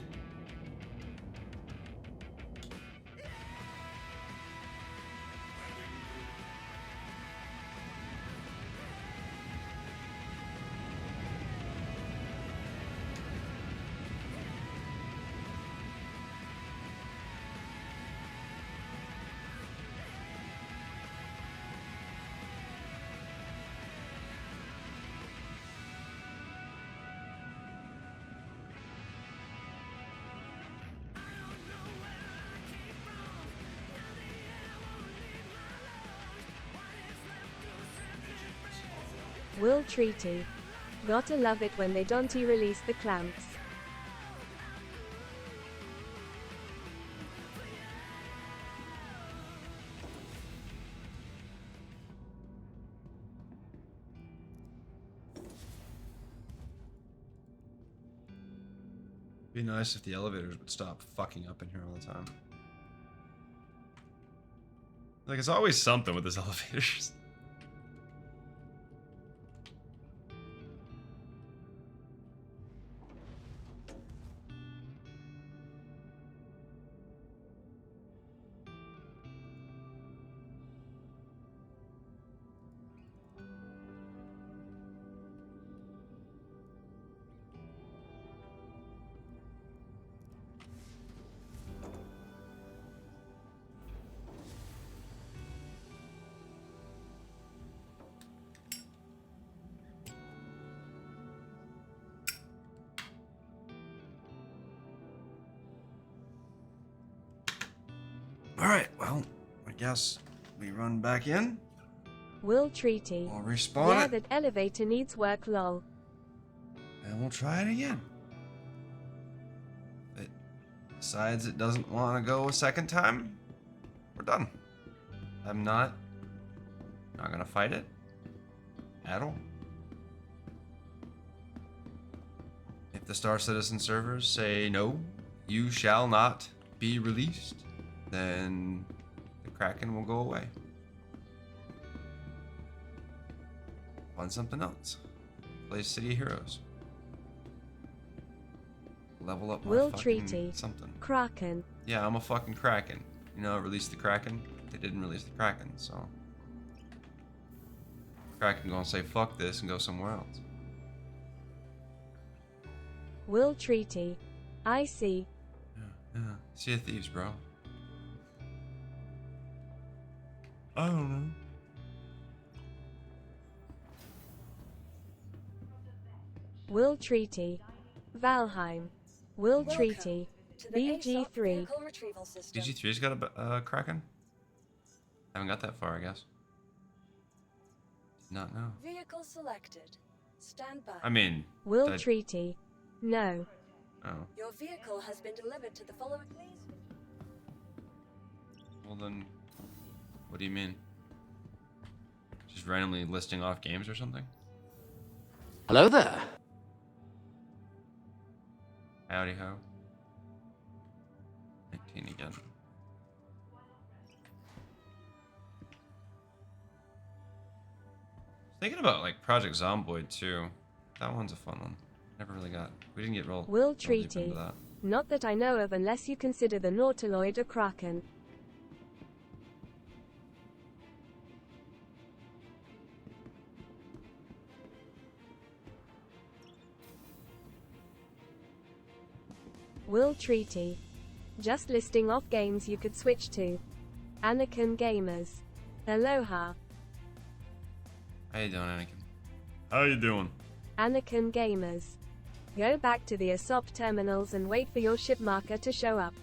Will Treaty. Gotta love it when they don't release the clamps. Be nice if the elevators would stop fucking up in here all the time. Like, it's always something with this elevators. Alright, well, I guess we run back in. Will Treaty. We'll respawn Yeah, it. that elevator needs work, lol. And we'll try it again. If it decides it doesn't want to go a second time, we're done. I'm not gonna fight it at all. If the Star Citizen servers say no, you shall not be released, then the Kraken will go away. Find something else. Play City of Heroes. Level up my Will fucking Treaty. something. Kraken. Yeah, I'm a fucking Kraken. You know, release the Kraken. They didn't release the Kraken, so Kraken gonna say fuck this and go somewhere else. Will Treaty. I see. Yeah. Sea of Thieves, bro. I don't know. Will Treaty. Valheim. Will Welcome Treaty. to the ASOP BG3. vehicle retrieval system. BG3's got a Kraken? Haven't got that far, I guess. Did not know. Vehicle selected. Stand by. I mean, Will I- Treaty. No. Oh. Your vehicle has been delivered to the following. Please. Well then, what do you mean? Just randomly listing off games or something? Hello there. Howdy ho. 19 again. Thinking about like Project Zomboid too. That one's a fun one. Never really got. We didn't get real. Will deep Treaty. into that. Not that I know of, unless you consider the Nautiloid a Kraken. Will Treaty. Just listing off games you could switch to. Anakin Gamers. Aloha. How you doing, Anakin? How you doing? Anakin Gamers. Go back to the ASOP terminals and wait for your ship marker to show up.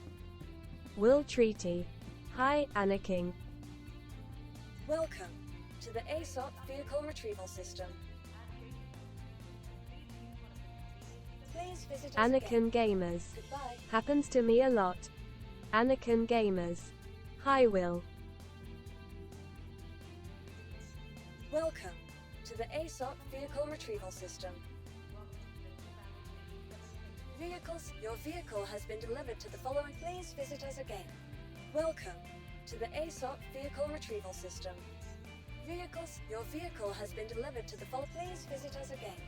Will Treaty. Hi, Anakin. Welcome to the ASOP vehicle retrieval system. Please visit us Anakin again. Gamers. Goodbye. Happens to me a lot. Anakin Gamers. Hi, Will. Welcome to the ASOP vehicle retrieval system. Your vehicle has been delivered to the following. Please visit us again. Welcome to the ASOP vehicle retrieval system. Your vehicle has been delivered to the following. Please visit us again.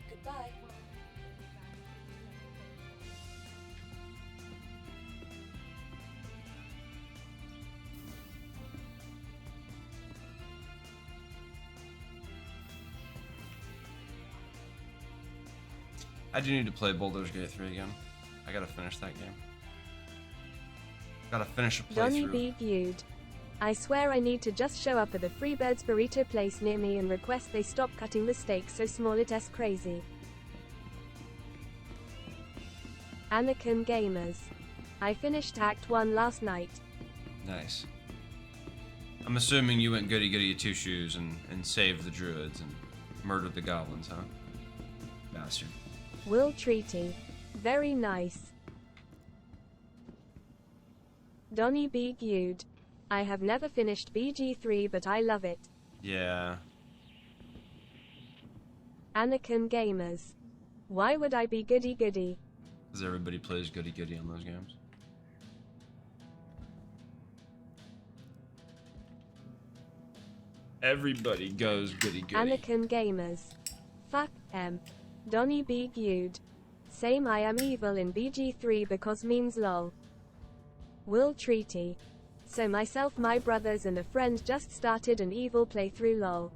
Goodbye. I do need to play Baldur's Gate 3 again. I gotta finish that game. Gotta finish a Donny playthrough. B. Viewed. I swear I need to just show up at the Freebirds burrito place near me and request they stop cutting the steak so small it's crazy. Anakin Gamers. I finished Act 1 last night. Nice. I'm assuming you went goody goody two shoes and saved the druids and murdered the goblins, huh? Bastard. Will Treaty. Very nice. Donny B. Gude. I have never finished BG3 but I love it. Yeah. Anakin Gamers. Why would I be goody goody? Because everybody plays goody goody on those games. Everybody goes goody goody. Anakin Gamers. Fuck M. Donny B. Gude. Same, I am evil in BG3 because means lol. Will Treaty. So myself, my brothers and a friend just started an evil playthrough lol.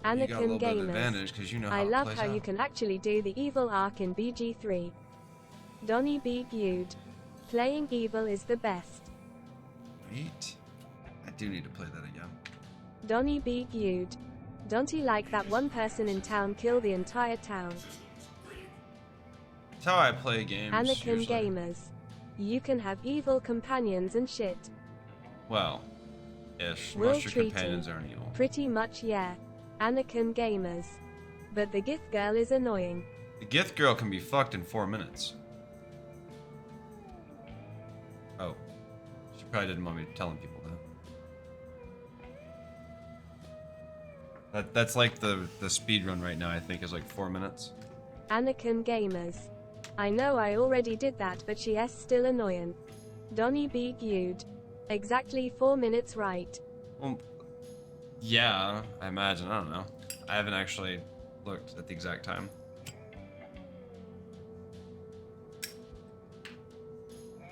You got a little Anakin bit of advantage Gamers. 'cause you know how I it love plays how out. you can actually do the evil arc in BG3. Donny B. Gude. Playing evil is the best. Wait. I do need to play that again. Donny B. Gude. Don't he like that one person in town kill the entire town? That's how I play games. Anakin usually. Gamers. You can have evil companions and shit. Well, ish. Will Most of your Treaty. companions aren't evil. Pretty much, yeah. Anakin Gamers. But the Gith girl is annoying. The Gith girl can be fucked in 4 minutes. Oh. She probably didn't want me telling people that. That's like the speed run right now, I think, is like 4 minutes. Anakin Gamers. I know I already did that, but she is still annoying. Donny B. Gude. Exactly 4 minutes, right? Well, yeah, I imagine. I don't know. I haven't actually looked at the exact time.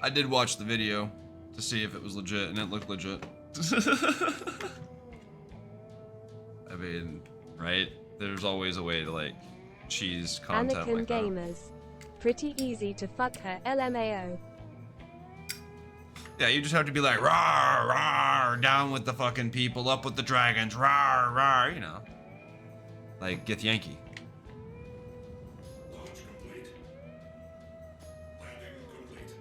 I did watch the video to see if it was legit, and it looked legit. I mean, right? There's always a way to, like, cheese content Anakin like that. Gamers. Pretty easy to fuck her, LMAO. Yeah, you just have to be like, rawr, rawr, down with the fucking people, up with the dragons, rawr, rawr, you know. Like, Gith Yankee. Launch complete. Landing complete.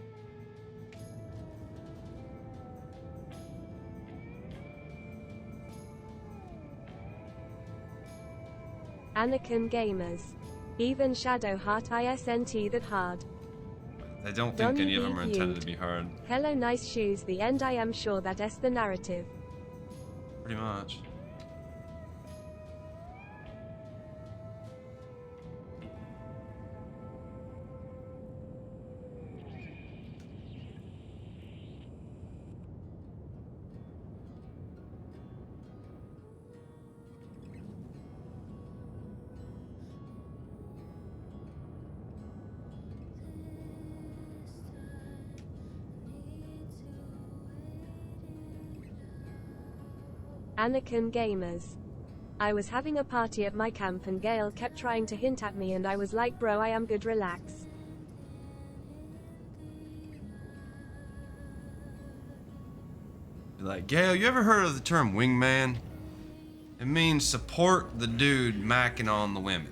Anakin Gamers. Even Shadowheart ISNT that hard. I don't think Donny any of B. them are intended Gude. to be hard. Hello nice shoes, the end, I am sure that is the narrative. Pretty much. Anakin Gamers. I was having a party at my camp and Gale kept trying to hint at me and I was like, bro, I am good, relax. Be like, Gail, you ever heard of the term wingman? It means support the dude macking on the women.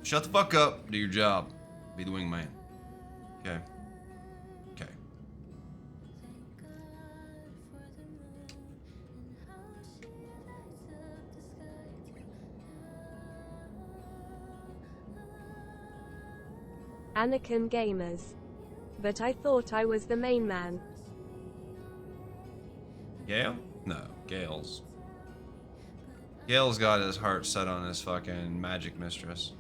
Shut the fuck up, do your job. Be the wingman. Okay. Okay. Anakin Gamers. But I thought I was the main man. Gail? No, Gail's got his heart set on his fucking magic mistress.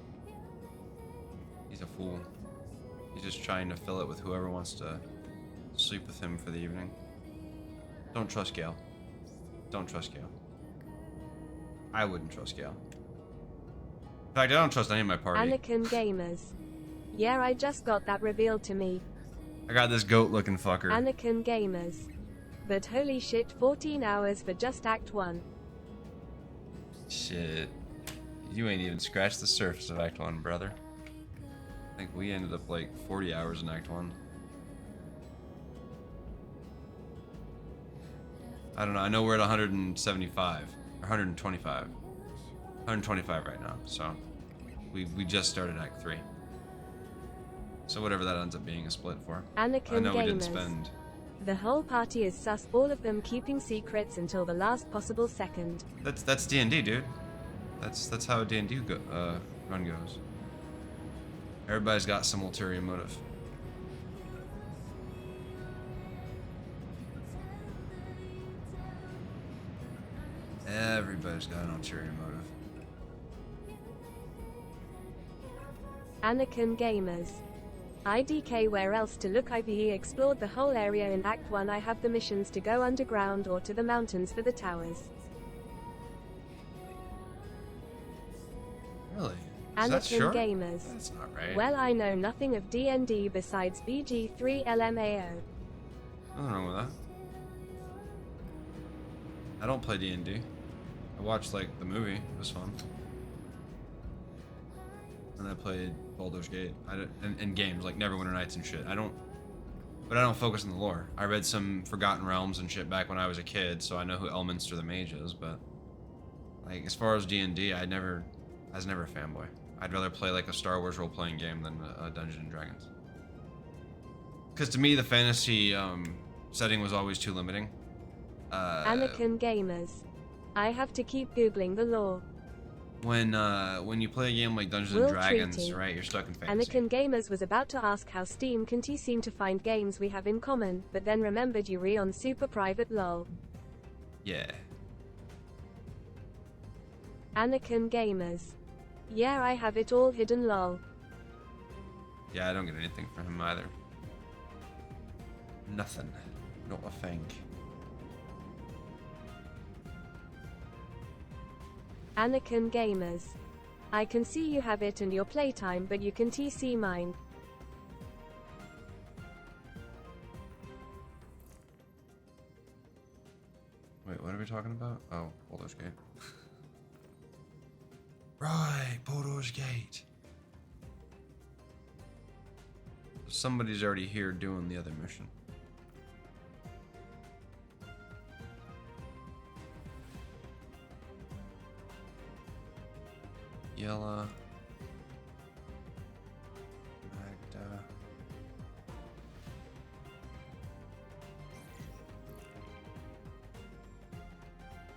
He's a fool. He's just trying to fill it with whoever wants to sleep with him for the evening. Don't trust Gail. Don't trust Gail. I wouldn't trust Gail. In fact, I don't trust any of my party. Anakin Gamers. Yeah, I just got that revealed to me. I got this goat-looking fucker. Anakin Gamers. But holy shit, 14 hours for just Act 1. Shit. You ain't even scratched the surface of Act 1, brother. I think we ended up like 40 hours in Act 1. I don't know, I know we're at 175. Or 125. 125 right now, so we just started Act 3. So whatever that ends up being a split for. Anakin I know we didn't Gamers. spend The whole party is sus, all of them keeping secrets until the last possible second. That's D&D, dude. That's how a D&D run goes. Everybody's got some ulterior motive. Everybody's got an ulterior motive. Anakin Gamers. IDK, where else to look? I've explored the whole area in Act 1. I have the missions to go underground or to the mountains for the towers. Really? Is that Anakin short? Gamers. That's not right. Well, I know nothing of D&D besides BG3 LMAO. Nothing wrong with that. I don't play D&D. I watched like the movie. It was fun. And I played Baldur's Gate. And games like Neverwinter Nights and shit. But I don't focus on the lore. I read some Forgotten Realms and shit back when I was a kid, so I know who Elminster the Mage is. But like as far as D&D, I was never a fanboy. I'd rather play like a Star Wars role-playing game than a Dungeons and Dragons. Because to me, the fantasy setting was always too limiting. Anakin Gamers. I have to keep googling the lore. When you play a game like Dungeons and Dragons, right, you're stuck in fantasy. Anakin Gamers was about to ask how Steam can seem to find games we have in common, but then remembered you re on super private lol. Yeah. Anakin Gamers. Yeah, I have it all hidden lol. Yeah, I don't get anything from him either. Nothing. Not a thing. Anakin Gamers. I can see you have it and your playtime, but you can see mine. Wait, what are we talking about? Oh, Baldur's Gate. Right, Baldur's Gate. Somebody's already here doing the other mission. Yella. Magda.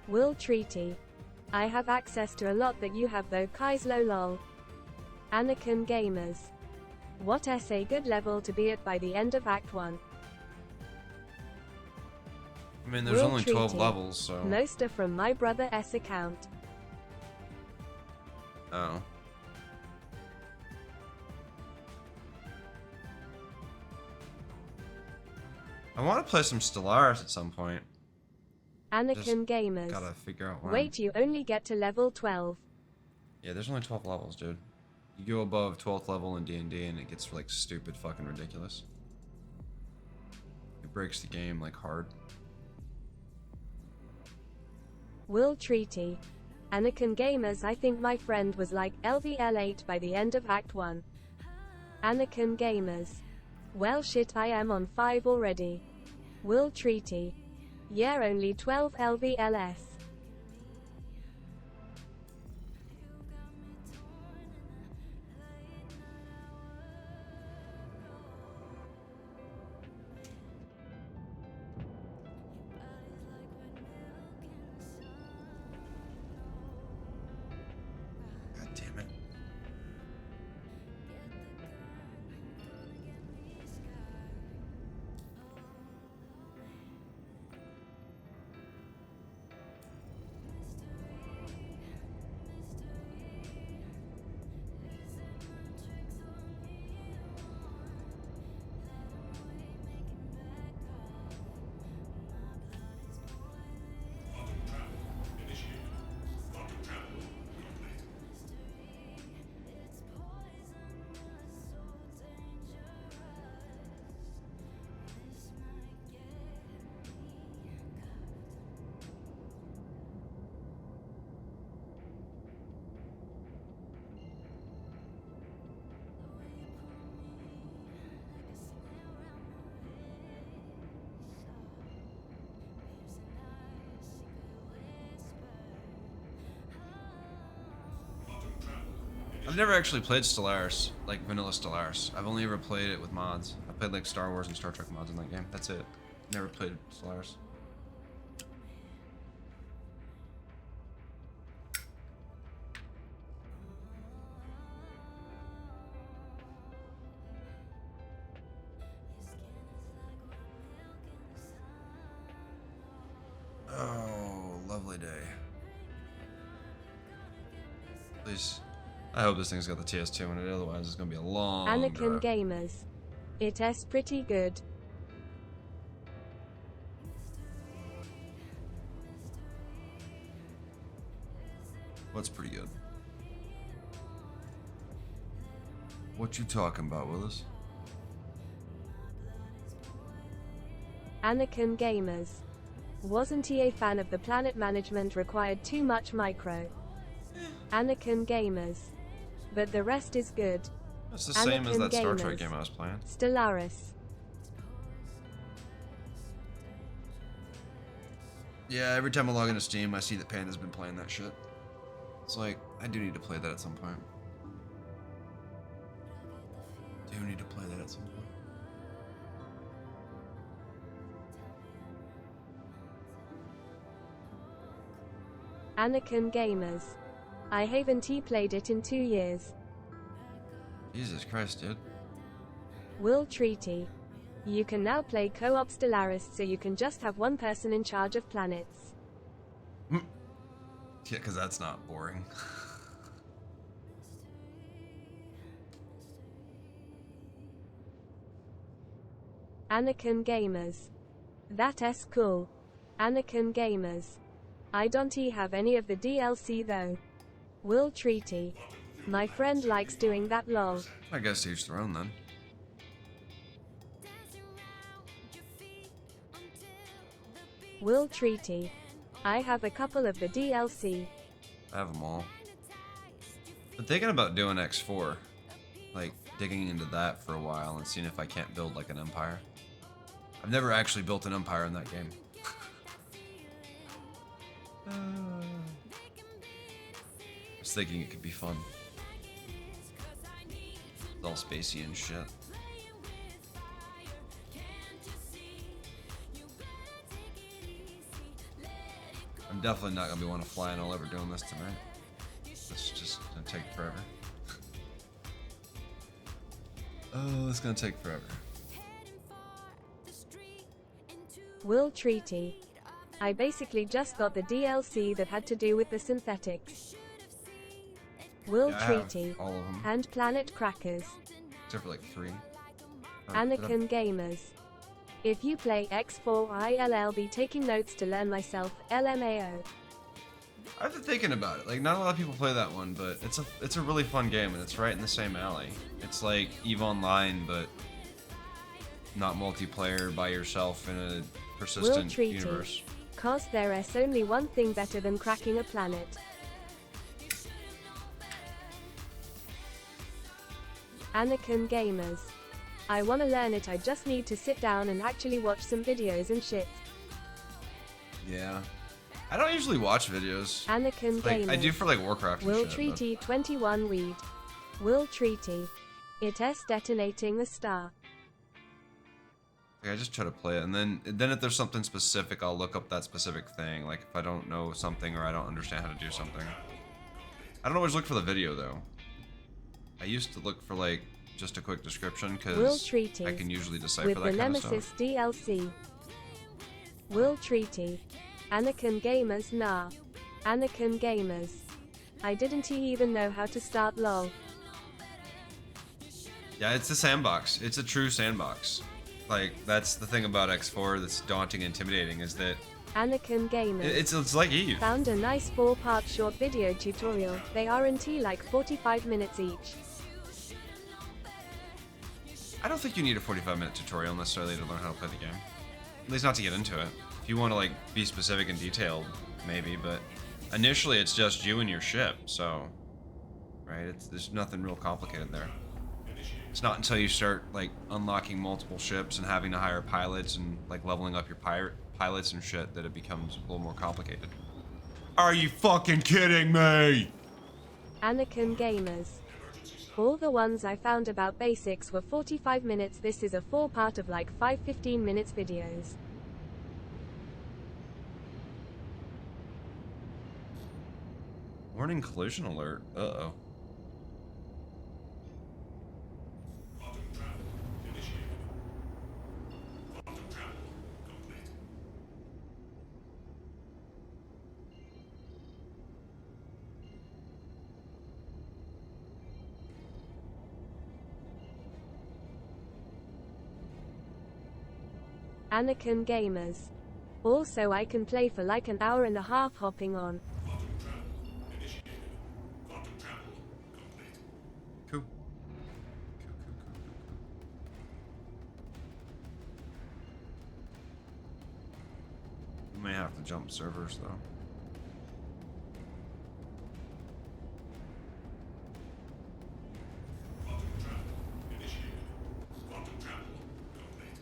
Will Treaty. I have access to a lot that you have though. Kaezlo lol. Anakin Gamers. What a good level to be at by the end of Act 1. I mean, there's Will only 12 Treaty. levels, so... Most are from my brother S account. Oh. I want to play some Stellaris at some point. Anakin Just Gamers. gotta figure out when. Wait, you only get to level 12. Yeah, there's only 12 levels, dude. You go above 12th level in D&D and it gets like stupid fucking ridiculous. It breaks the game like hard. Will Treaty. Anakin Gamers. I think my friend was like LVL8 by the end of Act 1. Anakin Gamers. Well shit, I am on 5 already. Will Treaty. Yeah, only 12 LVLS. God damn it. I've never actually played Stellaris, like vanilla Stellaris. I've only ever played it with mods. I played like Star Wars and Star Trek mods in that game. That's it. Never played Stellaris. Oh, lovely day. Please. I hope this thing's got the TS2 in it, otherwise it's gonna be a long Anakin drive. Gamers. It's pretty good. What's pretty good? What you talking about, Willis? Anakin Gamers. Wasn't he a fan of the planet management required too much micro? Anakin Gamers. But the rest is good. It's the same as Anakin that Star Trek Gamers. game I was playing. Stellaris. Yeah, every time I log into Steam, I see that Panda's been playing that shit. It's like, I do need to play that at some point. Do need to play that at some point. Anakin Gamers. I haven't played it in 2 years. Jesus Christ, dude. Will Treaty. You can now play co-op Stellaris, so you can just have one person in charge of planets. Yeah, because that's not boring. Anakin Gamers. That's cool. Anakin Gamers. I don't have any of the DLC though. Will Treaty. My friend likes doing that lol. I guess each their own then. Will Treaty. I have a couple of the DLC. I have them all. I'm thinking about doing X4. Like, digging into that for a while and seeing if I can't build like an empire. I've never actually built an empire in that game. I was thinking it could be fun. It's all spacey and shit. I'm definitely not gonna be one to fly and all over doing this tonight. It's just gonna take forever. Oh, it's gonna take forever. Will Treaty. I basically just got the DLC that had to do with the synthetics. Will Yeah, I have Treaty. all of them. And Planet Crackers. Except for like 3. Anakin Gamers. If you play X4, I'll be taking notes to learn myself. LMAO. I've been thinking about it. Like, not a lot of people play that one, but it's a really fun game, and it's right in the same alley. It's like EVE Online, but not multiplayer by yourself in a Will persistent Treaty. universe. Cause there is only one thing better than cracking a planet. Anakin Gamers. I wanna learn it, I just need to sit down and actually watch some videos and shit. Yeah. I don't usually watch videos. Anakin Like, Gamers. I do for like Warcraft and Will shit. Treaty 21 weed. Will Treaty. It is detonating the star. Like, I just try to play it, and then if there's something specific, I'll look up that specific thing. Like if I don't know something or I don't understand how to do something. I don't always look for the video though. I used to look for like just a quick description Will because Treaty. I can usually decipher With that the kind of Nemesis stuff. DLC. Will Treaty. Anakin Gamers nah. Anakin Gamers. I didn't even know how to start lol. Yeah, it's a sandbox. It's a true sandbox. Like that's the thing about X4 that's daunting and intimidating is that Anakin Gamers. it's like Eve. Found a nice 4-part short video tutorial. They aren't like 45 minutes each. I don't think you need a 45-minute tutorial necessarily to learn how to play the game. At least not to get into it. If you want to like be specific and detailed, maybe, but initially it's just you and your ship, so right? There's nothing real complicated there. It's not until you start like unlocking multiple ships and having to hire pilots and like leveling up your pilots and shit that it becomes a little more complicated. Are you fucking kidding me? Anakin Gamers. All the ones I found about basics were 45 minutes. This is a 4-part of like 5 15 minutes videos. Warning collision alert. Uh-oh. Quantum travel initiated. Quantum travel complete. Anakin Gamers. Also I can play for like an hour and a half hopping on. Quantum travel initiated. Quantum travel complete. Cool. We may have to jump servers though. Quantum travel initiated. Quantum travel complete.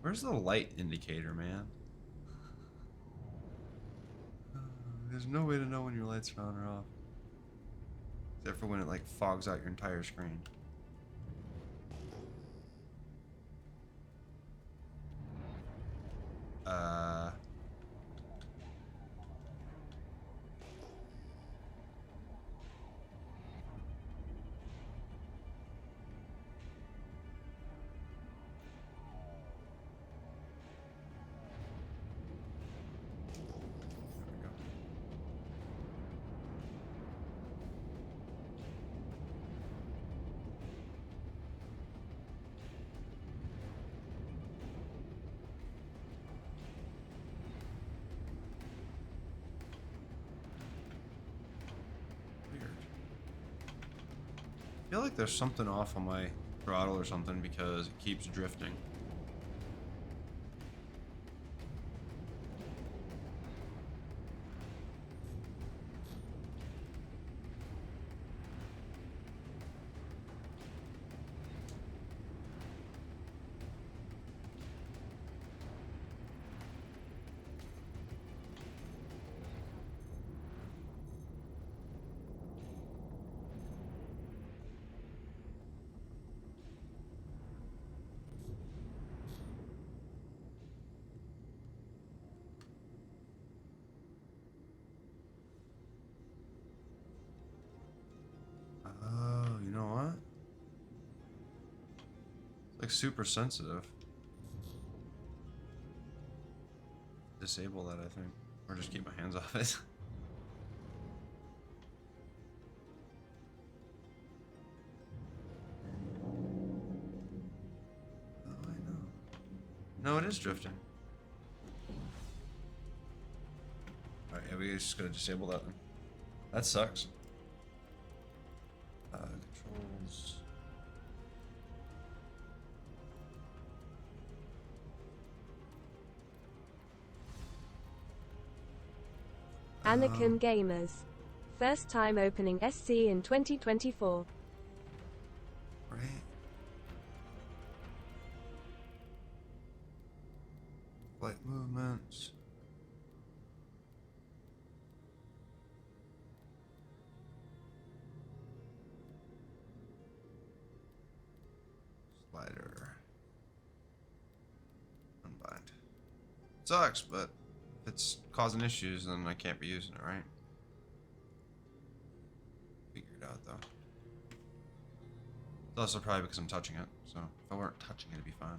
Where's the light indicator, man? There's no way to know when your lights are on or off. Except for when it like fogs out your entire screen. I feel like there's something off on my throttle or something because it keeps drifting. Oh, you know what? It's like super sensitive. Disable that, I think. Or just keep my hands off it. Oh, I know. No, it is drifting. Alright, yeah, we just gotta disable that then. That sucks. Controls. Anakin Gamers. First time opening SC in 2024. Right. Flight movements. Slider. Unbind. Sucks, but if it's causing issues, then I can't be using it, right? Figure it out, though. It's also probably because I'm touching it, so if I weren't touching it, it'd be fine.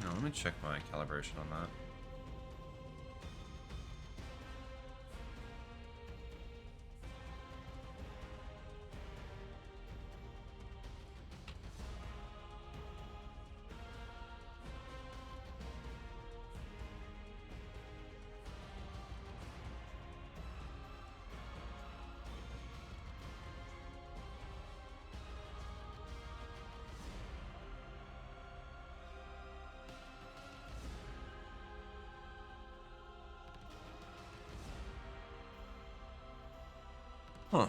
Now, let me check my calibration on that. Huh.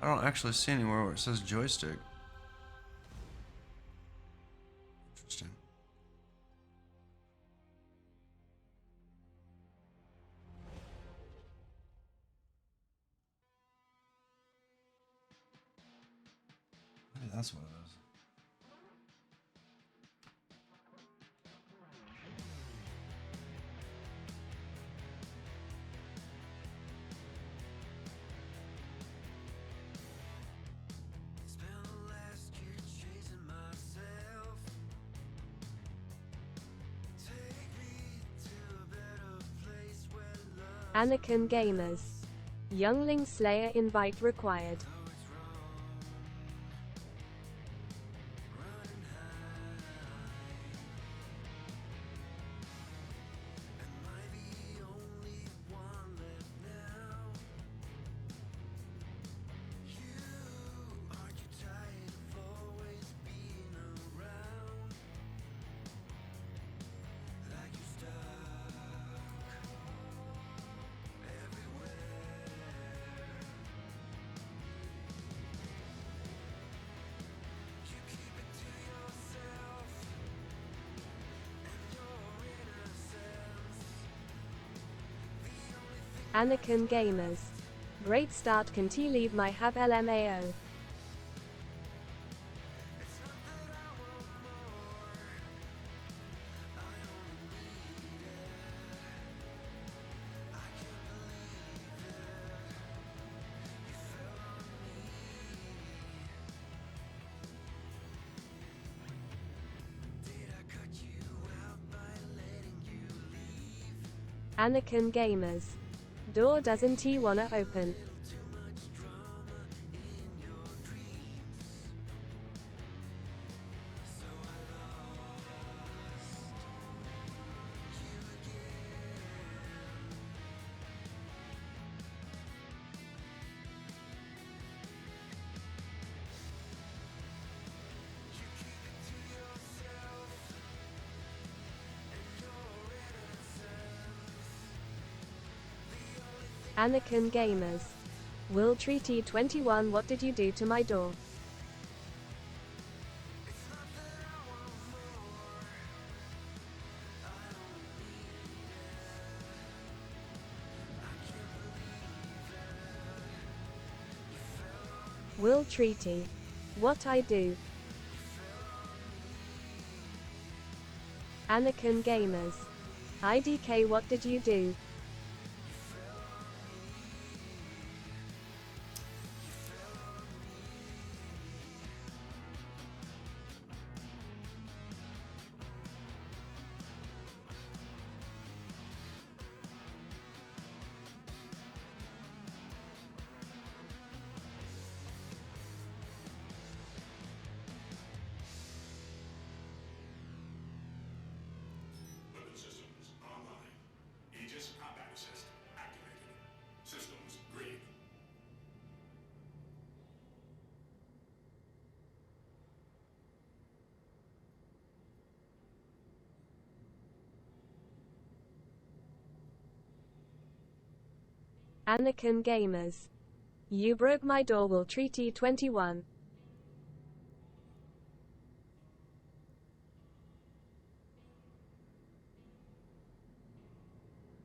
I don't actually see anywhere where it says joystick. Interesting. Maybe that's what it is. Anakin Gamers. Youngling Slayer invite required. Anakin Gamers. Great start, can T leave my have LMAO. Anakin Gamers. Door doesn't he wanna open? Anakin Gamers. Will Treaty 21, what did you do to my door? Will Treaty. What I do? Anakin Gamers. IDK, what did you do? Weapon systems online. Aegis combat assist activated. Systems green. Anakin Gamers. You broke my door, will Treaty 21.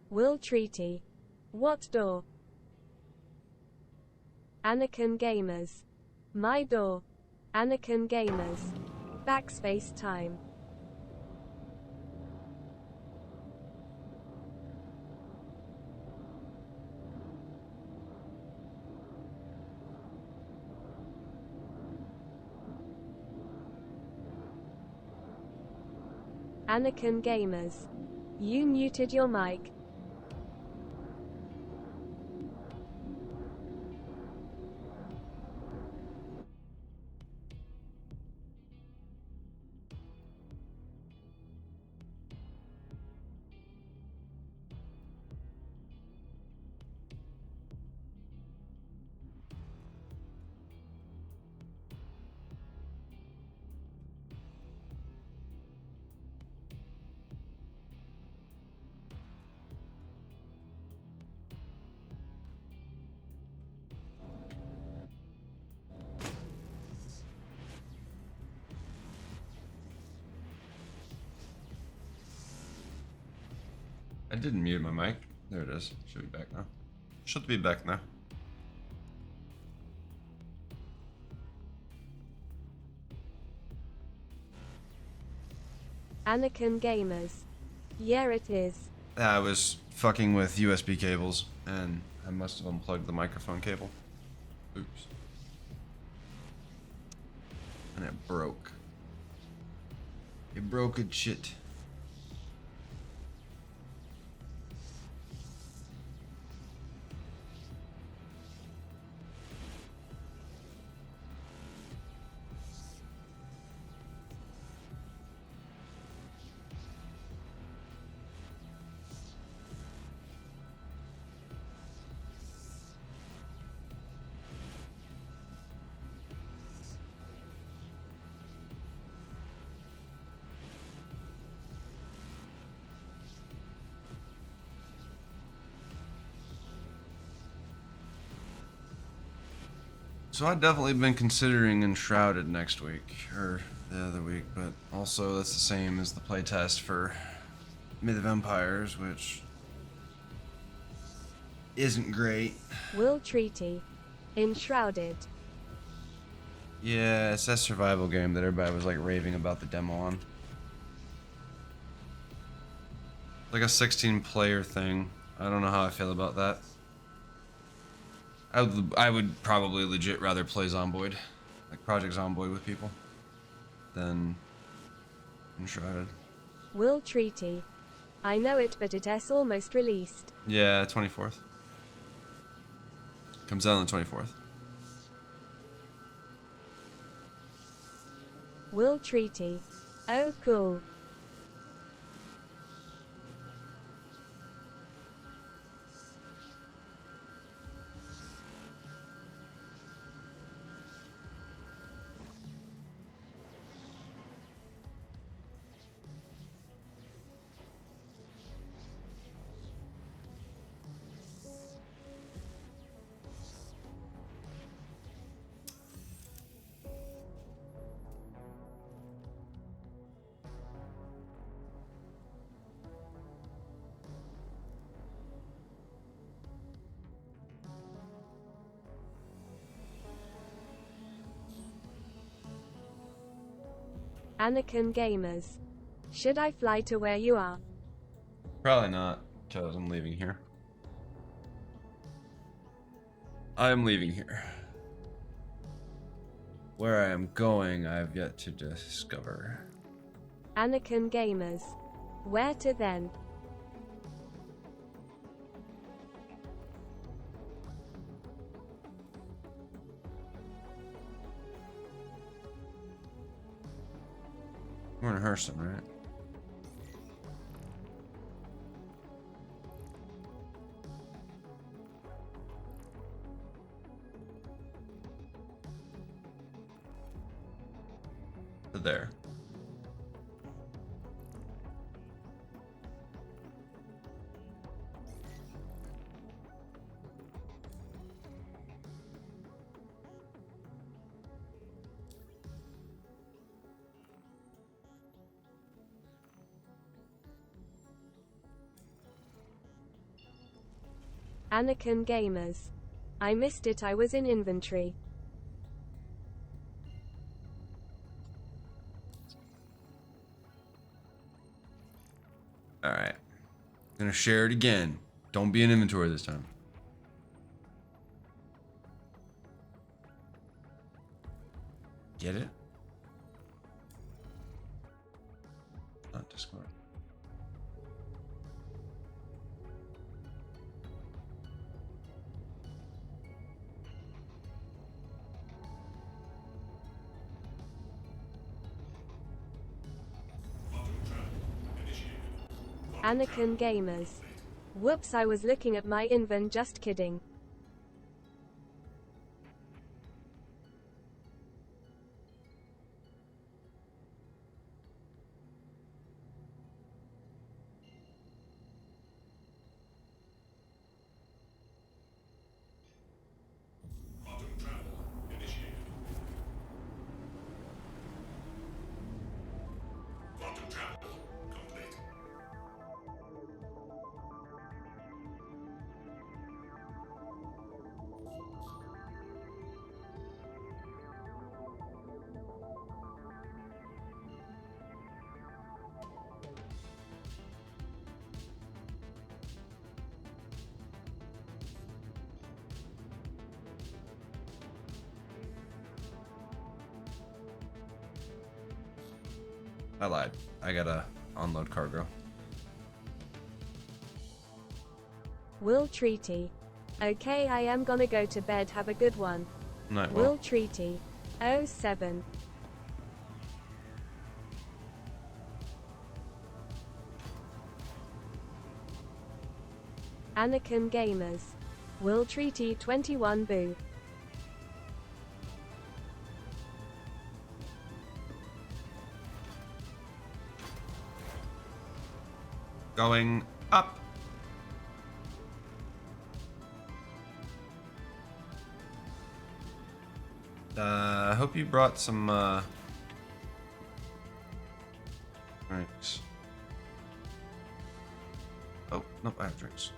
Will Treaty. What door? Anakin Gamers. My door. Anakin Gamers. Backspace time. Anakin Gamers. You muted your mic. I didn't mute my mic. There it is. Should be back now. Should be back now. Anakin Gamers. Yeah, it is. I was fucking with USB cables, and I must have unplugged the microphone cable. Oops. And it broke. It broke it shit. So I've definitely been considering Enshrouded next week, or the other week, but also that's the same as the playtest for Myth of Empires, which isn't great. Will Treaty. Enshrouded. Yeah, it's that survival game that everybody was like raving about the demo on. Like a 16 player thing. I don't know how I feel about that. I would probably legit rather play Zomboid, like Project Zomboid with people, than Enshrouded. Will Treaty. I know it, but it's almost released. Yeah, 24th. Comes out on the 24th. Will Treaty. Oh, cool. Anakin Gamers. Should I fly to where you are? Probably not, because I'm leaving here. I'm leaving here. Where I am going, I have yet to discover. Anakin Gamers. Where to then? We're in Hurston, right? There. Anakin Gamers. I missed it, I was in inventory. Alright. Gonna share it again. Don't be in inventory this time. Get it? not Discord. Anakin Gamers. Whoops, I was looking at my Inven, just kidding. I lied. I gotta unload cargo. Will Treaty. Okay, I am gonna go to bed, have a good one. Night, Will Treaty. 07. Anakin Gamers. Will Treaty 21 Boo. Going up. I hope you brought some drinks. Oh, nope, I have drinks.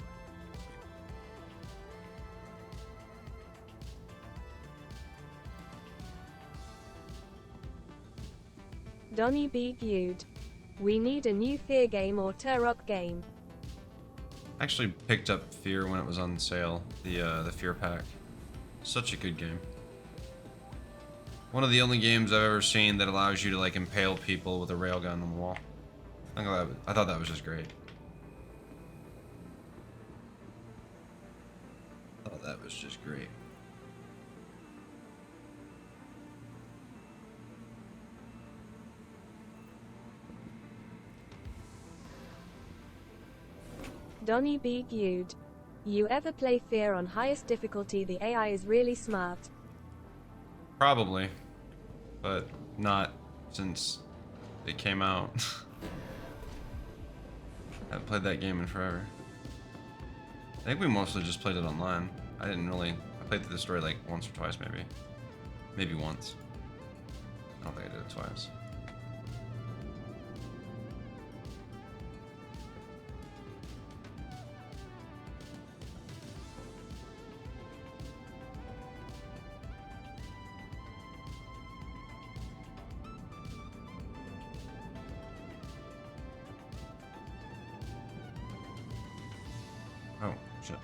Donny B. Gude. We need a new Fear game or Turok game. I actually picked up Fear when it was on sale, the Fear pack. Such a good game. One of the only games I've ever seen that allows you to like impale people with a railgun on the wall. I thought that was just great. I thought that was just great. Donny B. Gude. You ever play Fear on highest difficulty? The AI is really smart. Probably, but not since it came out. I haven't played that game in forever. I think we mostly just played it online. I played through the story like once or twice maybe. Maybe once. I don't think I did it twice. Oh, shit.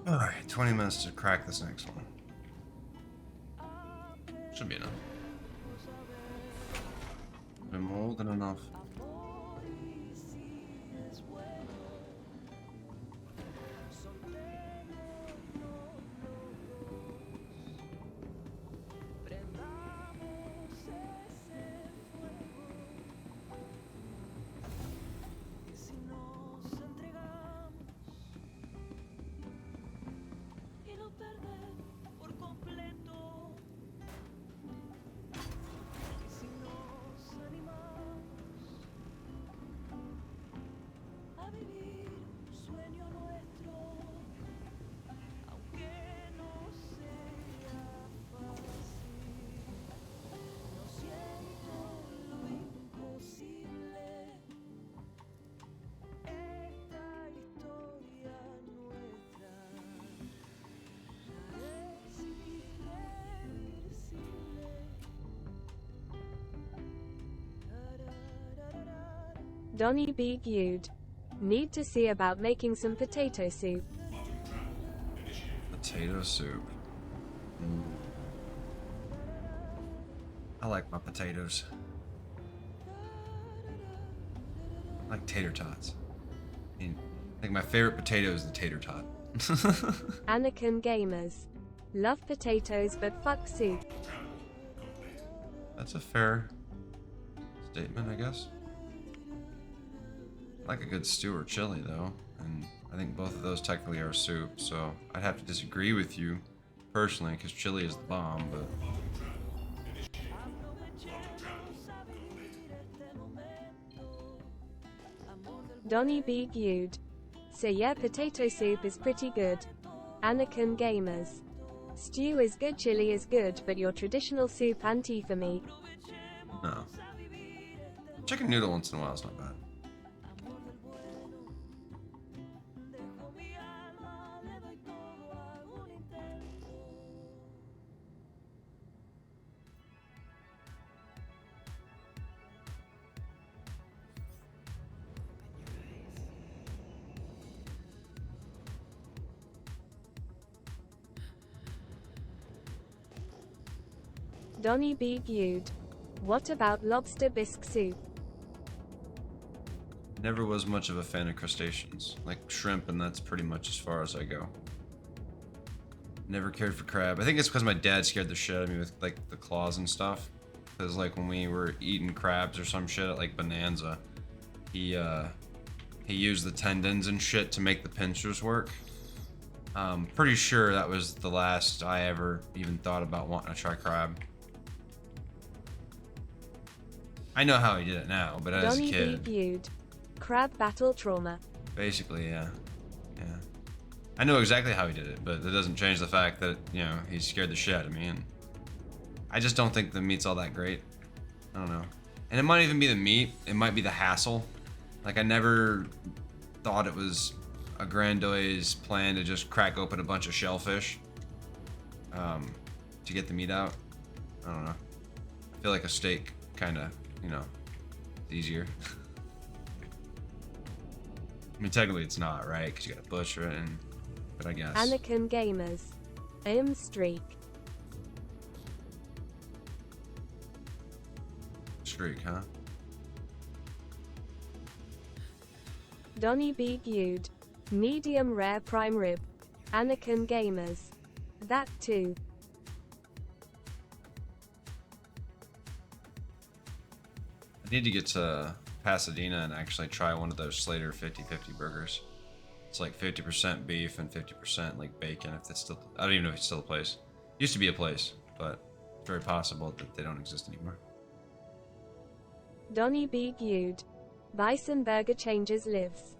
Alright, 20 minutes to crack this next one. Should be enough. Been more than enough. Donny B. Gude. Need to see about making some potato soup. Potato soup. I like my potatoes. I like tater tots. I think my favorite potato is the tater tot. Anakin Gamers. Love potatoes but fuck soup. That's a fair statement, I guess. I like a good stew or chili, though, and I think both of those technically are soup, so I'd have to disagree with you personally, because chili is the bomb, but... Donny B. Gude. So yeah, potato soup is pretty good. Anakin Gamers. Stew is good, chili is good, but your traditional soup anti for me. No. Chicken noodle once in a while is not bad. Donny B. Gude. What about lobster bisque soup? Never was much of a fan of crustaceans. Like shrimp, and that's pretty much as far as I go. Never cared for crab. I think it's because my dad scared the shit out of me with like the claws and stuff. Because like when we were eating crabs or some shit at like Bonanza, he used the tendons and shit to make the pincers work. Pretty sure that was the last I ever even thought about wanting to try crab. I know how he did it now, but as a kid... Viewed. Crab battle trauma. Basically, yeah. Yeah. I know exactly how he did it, but that doesn't change the fact that, you know, he scared the shit out of me, and... I just don't think the meat's all that great. I don't know. And it might even be the meat, it might be the hassle. Like, I never thought it was a grandiose plan to just crack open a bunch of shellfish to get the meat out. I don't know. I feel like a steak kind of, you know, easier. I mean, technically it's not, right? Because you gotta butcher it, but I guess. Anakin Gamers. Streak. Streak, huh? Donny B. Gude. Medium rare prime rib. Anakin Gamers. That too. I need to get to Pasadena and actually try one of those Slater 50-50 burgers. It's like 50% beef and 50% like bacon, if it's still... I don't even know if it's still a place. Used to be a place, but it's very possible that they don't exist anymore. Donny B. Gude. Bison burger changes lives.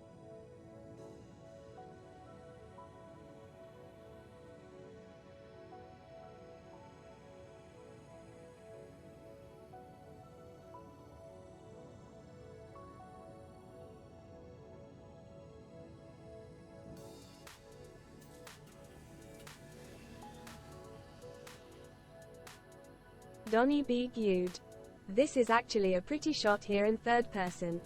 Donny B. Gude. This is actually a pretty shot here in third person.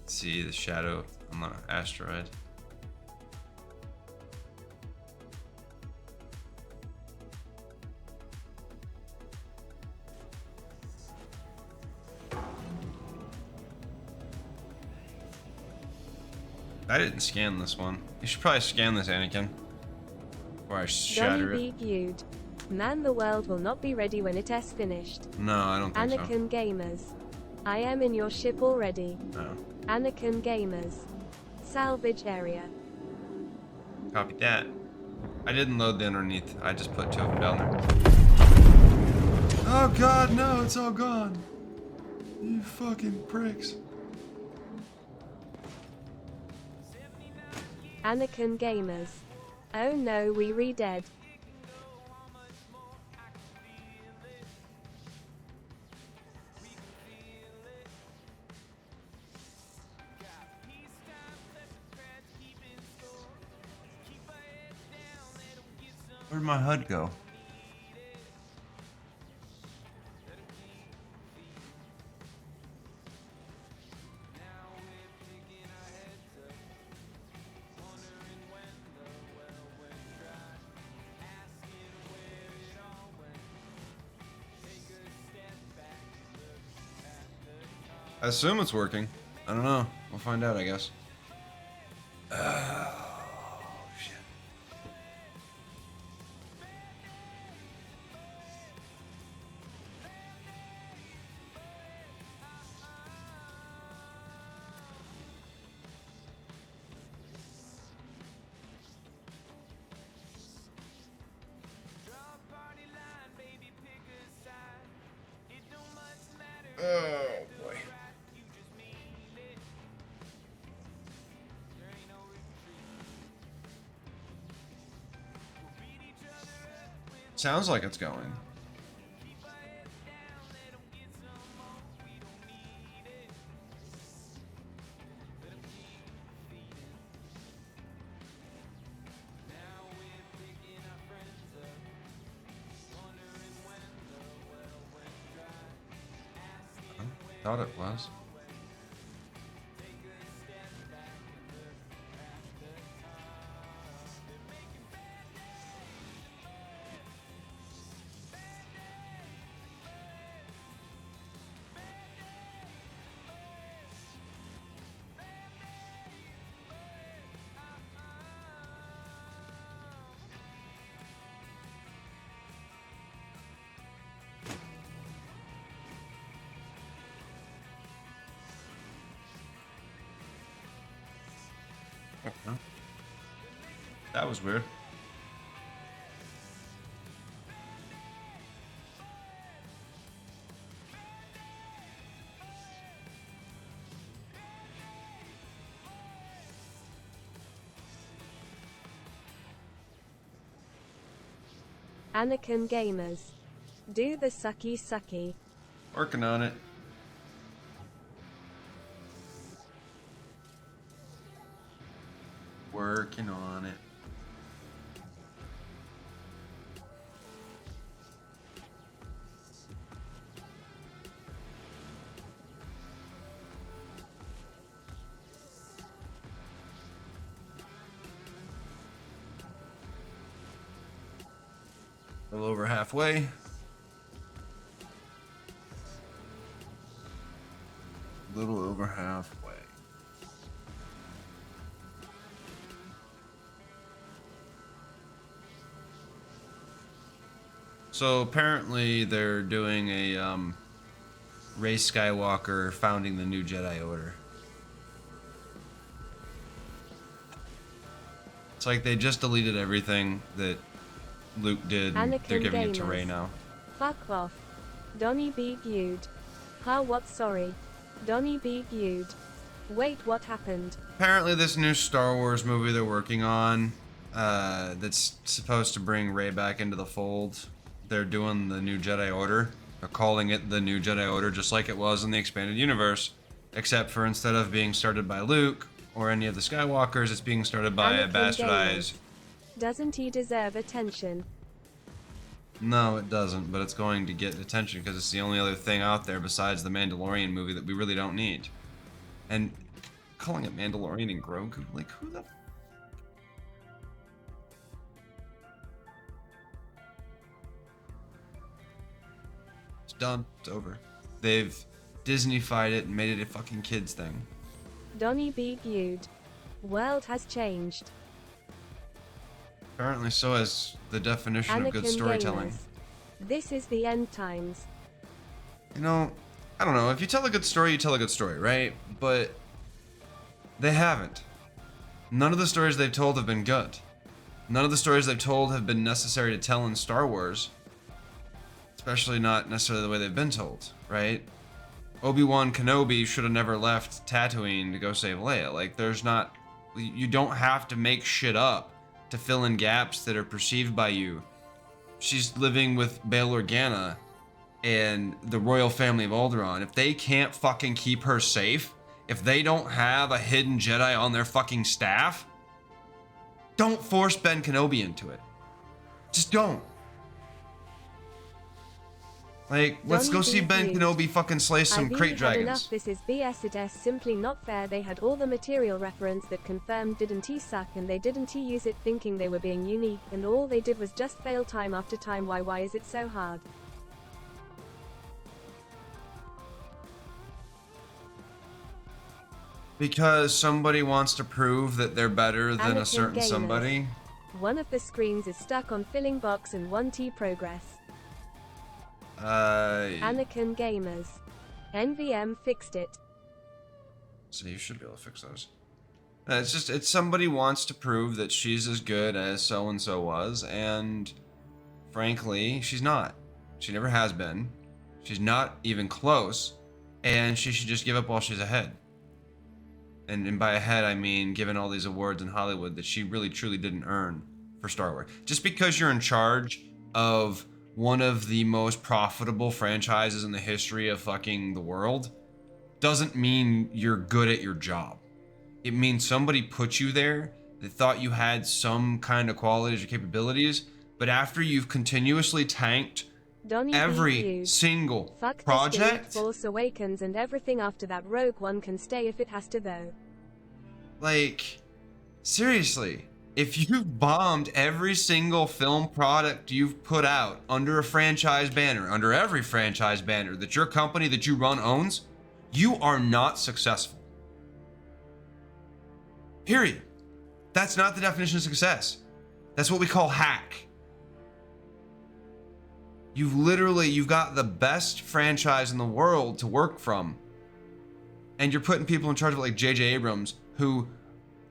See the shadow on the asteroid. I didn't scan this one. You should probably scan this, Anakin. Before I shatter Donny it. B. viewed. Man, the world will not be ready when it is finished. No, I don't think Anakin Gamers. I am in your ship already. so. No. Anakin Gamers. Salvage area. Copy that. I didn't load the underneath. I just put 2 of them down there. Oh god, no, it's all gone. You fucking pricks. Anakin Gamers. Oh no, we re-dead. Where'd my HUD go? I assume it's working. I don't know. We'll find out, I guess. Oh, shit. Oh, boy. Sounds like it's going. Thought it was. That was weird. Anakin Gamers. Do the sucky sucky. Working on it. Working on it. A little over halfway. A little over halfway. So apparently they're doing a Rey Skywalker founding the new Jedi Order. It's like they just deleted everything that Luke did, and they're Anakin giving it to Gamers. Rey now. Fuck off. Donny B. viewed. Ha, what? Sorry. Donny B. viewed. Wait, what happened? Apparently this new Star Wars movie they're working on, that's supposed to bring Rey back into the fold, they're doing the new Jedi Order. They're calling it the new Jedi Order, just like it was in the expanded universe, except for instead of being started by Luke or any of the Skywalkers, it's being started by a Anakin bastardized. Doesn't he deserve attention? No, it doesn't, but it's going to get attention because it's the only other thing out there besides the Mandalorian movie that we really don't need. And calling it Mandalorian and Grogu. Like, who the... It's done. It's over. They've Disney-fied it and made it a fucking kids thing. Donnie B. viewed. World has changed. Apparently so has the definition of good Anakin storytelling. Gamers. This is the end times. You know, I don't know. If you tell a good story, you tell a good story, right? But they haven't. None of the stories they've told have been good. None of the stories they've told have been necessary to tell in Star Wars. Especially not necessarily the way they've been told, right? Obi-Wan Kenobi should have never left Tatooine to go save Leia. Like, there's not... You don't have to make shit up to fill in gaps that are perceived by you. She's living with Bail Organa and the royal family of Alderaan. If they can't fucking keep her safe, if they don't have a hidden Jedi on their fucking staff, don't force Ben Kenobi into it. Just don't. Like, let's go see Ben Kenobi fucking slay some crate dragons. Enough. This is BS. It is simply not fair. They had all the material reference that confirmed didn't he suck, and they didn't he use it thinking they were being unique, and all they did was just fail time after time. Why is it so hard? Because somebody wants to prove that they're better than a Anakin certain Gamers. somebody. One of the screens is stuck on filling box and 1T progress. Anakin Gamers. NVM fixed it. So you should be able to fix those. It's somebody wants to prove that she's as good as so-and-so was, and frankly, she's not. She never has been. She's not even close, and she should just give up while she's ahead. And by ahead, I mean given all these awards in Hollywood that she really truly didn't earn for Star Wars. Just because you're in charge of one of the most profitable franchises in the history of fucking the world doesn't mean you're good at your job. It means somebody put you there that thought you had some kind of qualities or capabilities, but after you've continuously tanked Donnie every views. single Fuck project, Force Awakens and everything after that. Rogue One can stay if it has to though. like, seriously, if you've bombed every single film product you've put out under a franchise banner, under every franchise banner that your company that you run owns, you are not successful. Period. That's not the definition of success. That's what we call hack. You've got the best franchise in the world to work from, and you're putting people in charge of it like J.J. Abrams, who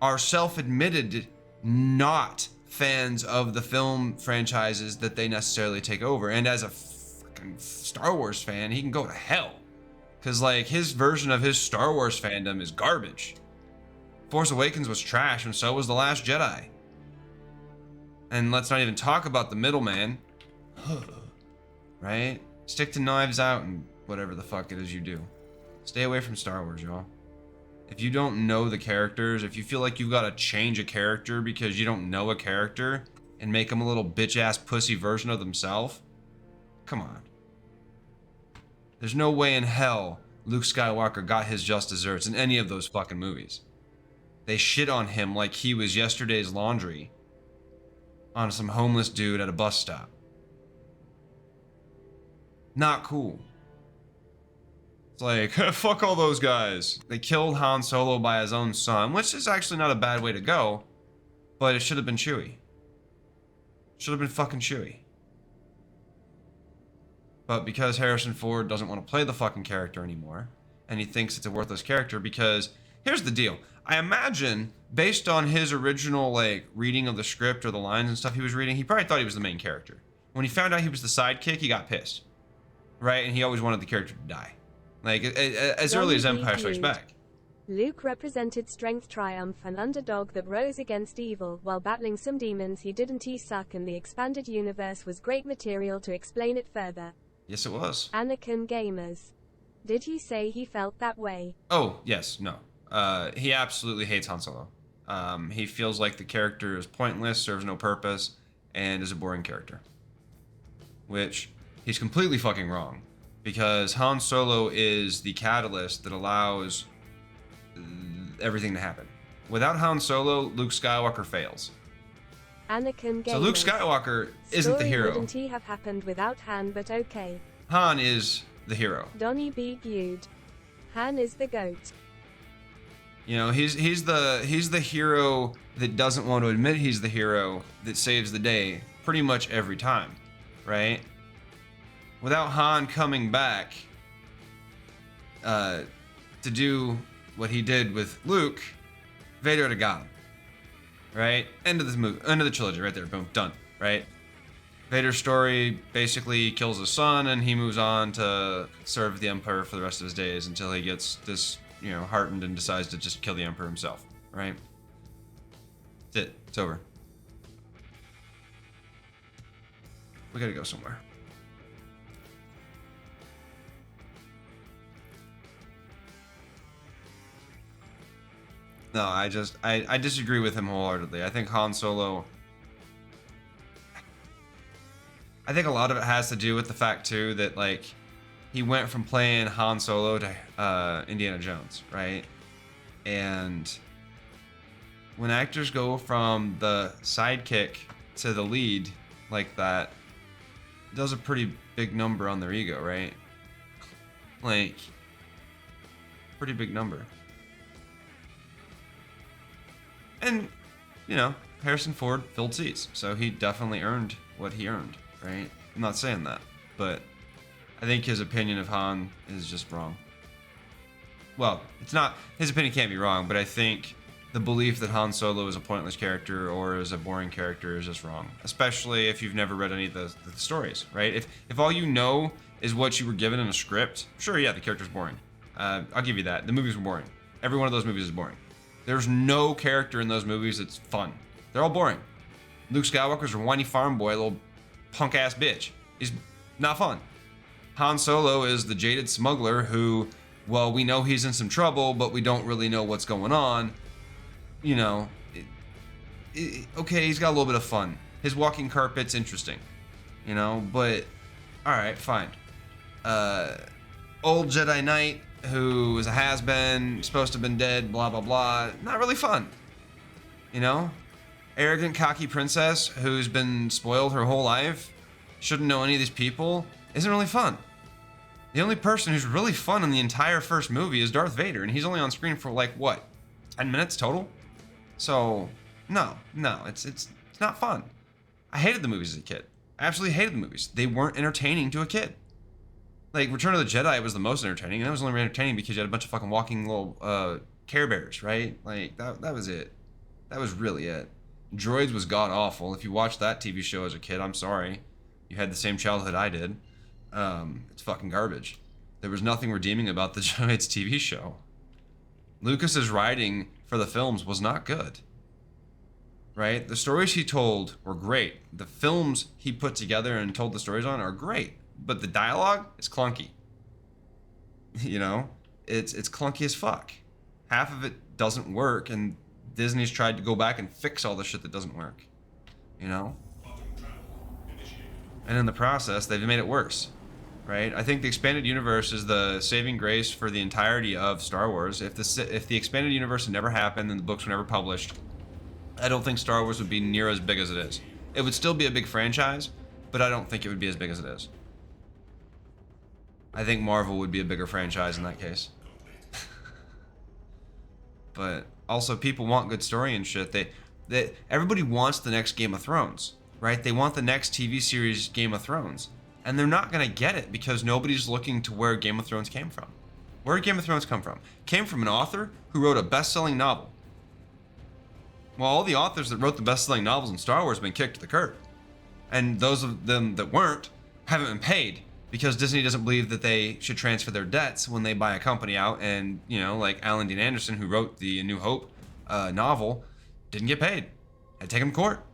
are self-admitted not fans of the film franchises that they necessarily take over. And as a fucking Star Wars fan, he can go to hell. Because, like, his version of his Star Wars fandom is garbage. Force Awakens was trash, and so was The Last Jedi. And let's not even talk about the middleman. Right? Stick to Knives Out and whatever the fuck it is you do. Stay away from Star Wars, y'all. If you don't know the characters, if you feel like you've got to change a character because you don't know a character and make them a little bitch-ass pussy version of themselves, come on. There's no way in hell Luke Skywalker got his just desserts in any of those fucking movies. They shit on him like he was yesterday's laundry on some homeless dude at a bus stop. Not cool. It's like, fuck all those guys. They killed Han Solo by his own son, which is actually not a bad way to go, but it should have been Chewie. Should have been fucking Chewie. But because Harrison Ford doesn't want to play the fucking character anymore, and he thinks it's a worthless character because, here's the deal. I imagine, based on his original, like, reading of the script or the lines and stuff he was reading, he probably thought he was the main character. When he found out he was the sidekick, he got pissed. Right? And he always wanted the character to die. Like, as early as Empire Strikes Back. Luke represented strength, triumph, an underdog that rose against evil while battling some demons he didn't he suck, and the expanded universe was great material to explain it further. Yes, it was. Anakin Gamers. Did he say he felt that way? Oh, yes, no. He absolutely hates Han Solo. He feels like the character is pointless, serves no purpose, and is a boring character. Which, he's completely fucking wrong. Because Han Solo is the catalyst that allows everything to happen. Without Han Solo, Luke Skywalker fails. Anakin Gamers. So Luke Skywalker isn't the Story hero. Wouldn't he have happened without Han, but okay. Han is the hero. Donnie B. Bude. Han is the GOAT. You know, he's the hero that doesn't want to admit he's the hero that saves the day pretty much every time, right? Without Han coming back to do what he did with Luke, Vader would have got him, right? End of this movie, end of the trilogy, right there, boom, done, right? Vader's story basically kills his son, and he moves on to serve the Empire for the rest of his days until he gets this, you know, heartened and decides to just kill the Emperor himself, right? That's it. It's over. We gotta go somewhere. No, I disagree with him wholeheartedly. I think Han Solo... I think a lot of it has to do with the fact, too, that, like, he went from playing Han Solo to Indiana Jones, right? And when actors go from the sidekick to the lead like that, it does a pretty big number on their ego, right? Like, pretty big number. And, you know, Harrison Ford filled seats, so he definitely earned what he earned, right? I'm not saying that, but I think his opinion of Han is just wrong. Well, it's not, his opinion can't be wrong, but I think the belief that Han Solo is a pointless character or is a boring character is just wrong. Especially if you've never read any of the stories, right? If all you know is what you were given in a script, sure, yeah, the character's boring. I'll give you that. The movies were boring. Every one of those movies is boring. There's no character in those movies that's fun. They're all boring. Luke Skywalker's a whiny farm boy, little punk-ass bitch. He's not fun. Han Solo is the jaded smuggler who, well, we know he's in some trouble, but we don't really know what's going on. You know, okay, he's got a little bit of fun. His walking carpet's interesting, you know, but all right, fine. Old Jedi Knight who is a has-been, supposed to have been dead, blah, blah, blah. Not really fun, you know? Arrogant, cocky princess who's been spoiled her whole life, shouldn't know any of these people, isn't really fun. The only person who's really fun in the entire first movie is Darth Vader, and he's only on screen for like, what, 10 minutes total? So, no, it's not fun. I hated the movies as a kid. I absolutely hated the movies. They weren't entertaining to a kid. Like, Return of the Jedi was the most entertaining, and that was only entertaining because you had a bunch of fucking walking little Care Bears, right? Like, that was it. That was really it. Droids was god-awful. If you watched that TV show as a kid, I'm sorry. You had the same childhood I did. It's fucking garbage. There was nothing redeeming about the Droids TV show. Lucas's writing for the films was not good. Right? The stories he told were great. The films he put together and told the stories on are great. But the dialogue is clunky. You know? It's clunky as fuck. Half of it doesn't work, and Disney's tried to go back and fix all the shit that doesn't work. You know? And in the process, they've made it worse. Right? I think the expanded universe is the saving grace for the entirety of Star Wars. If the expanded universe had never happened and the books were never published, I don't think Star Wars would be near as big as it is. It would still be a big franchise, but I don't think it would be as big as it is. I think Marvel would be a bigger franchise in that case. But also, people want good story and shit. Everybody wants the next Game of Thrones, right? They want the next TV series Game of Thrones. And they're not going to get it because nobody's looking to where Game of Thrones came from. Where did Game of Thrones come from? It came from an author who wrote a best-selling novel. Well, all the authors that wrote the best-selling novels in Star Wars have been kicked to the curb. And those of them that weren't haven't been paid because Disney doesn't believe that they should transfer their debts when they buy a company out. And, you know, like Alan Dean Anderson, who wrote the A New Hope novel, didn't get paid. Had to take him to court.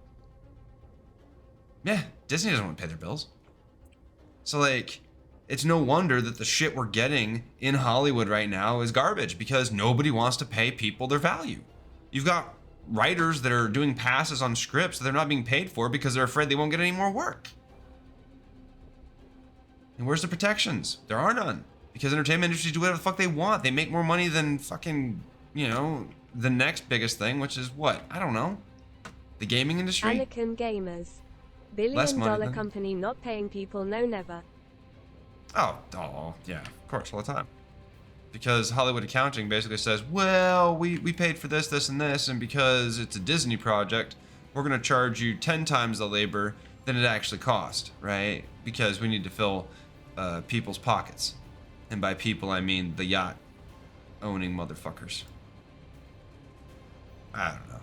Yeah, Disney doesn't want to pay their bills. So, like, it's no wonder that the shit we're getting in Hollywood right now is garbage because nobody wants to pay people their value. You've got writers that are doing passes on scripts that they're not being paid for because they're afraid they won't get any more work. And where's the protections? There are none. Because entertainment industries do whatever the fuck they want. They make more money than fucking you know, the next biggest thing, which is what? I don't know. The gaming industry? Anakin Gamers. Less Billion money dollar than- company not paying people, no never. Oh, yeah, of course, all the time. Because Hollywood accounting basically says, well, we paid for this, this, and this, and because it's a Disney project, we're going to charge you 10 times the labor than it actually cost, right? Because we need to fill people's pockets. And by people, I mean the yacht owning motherfuckers. I don't know.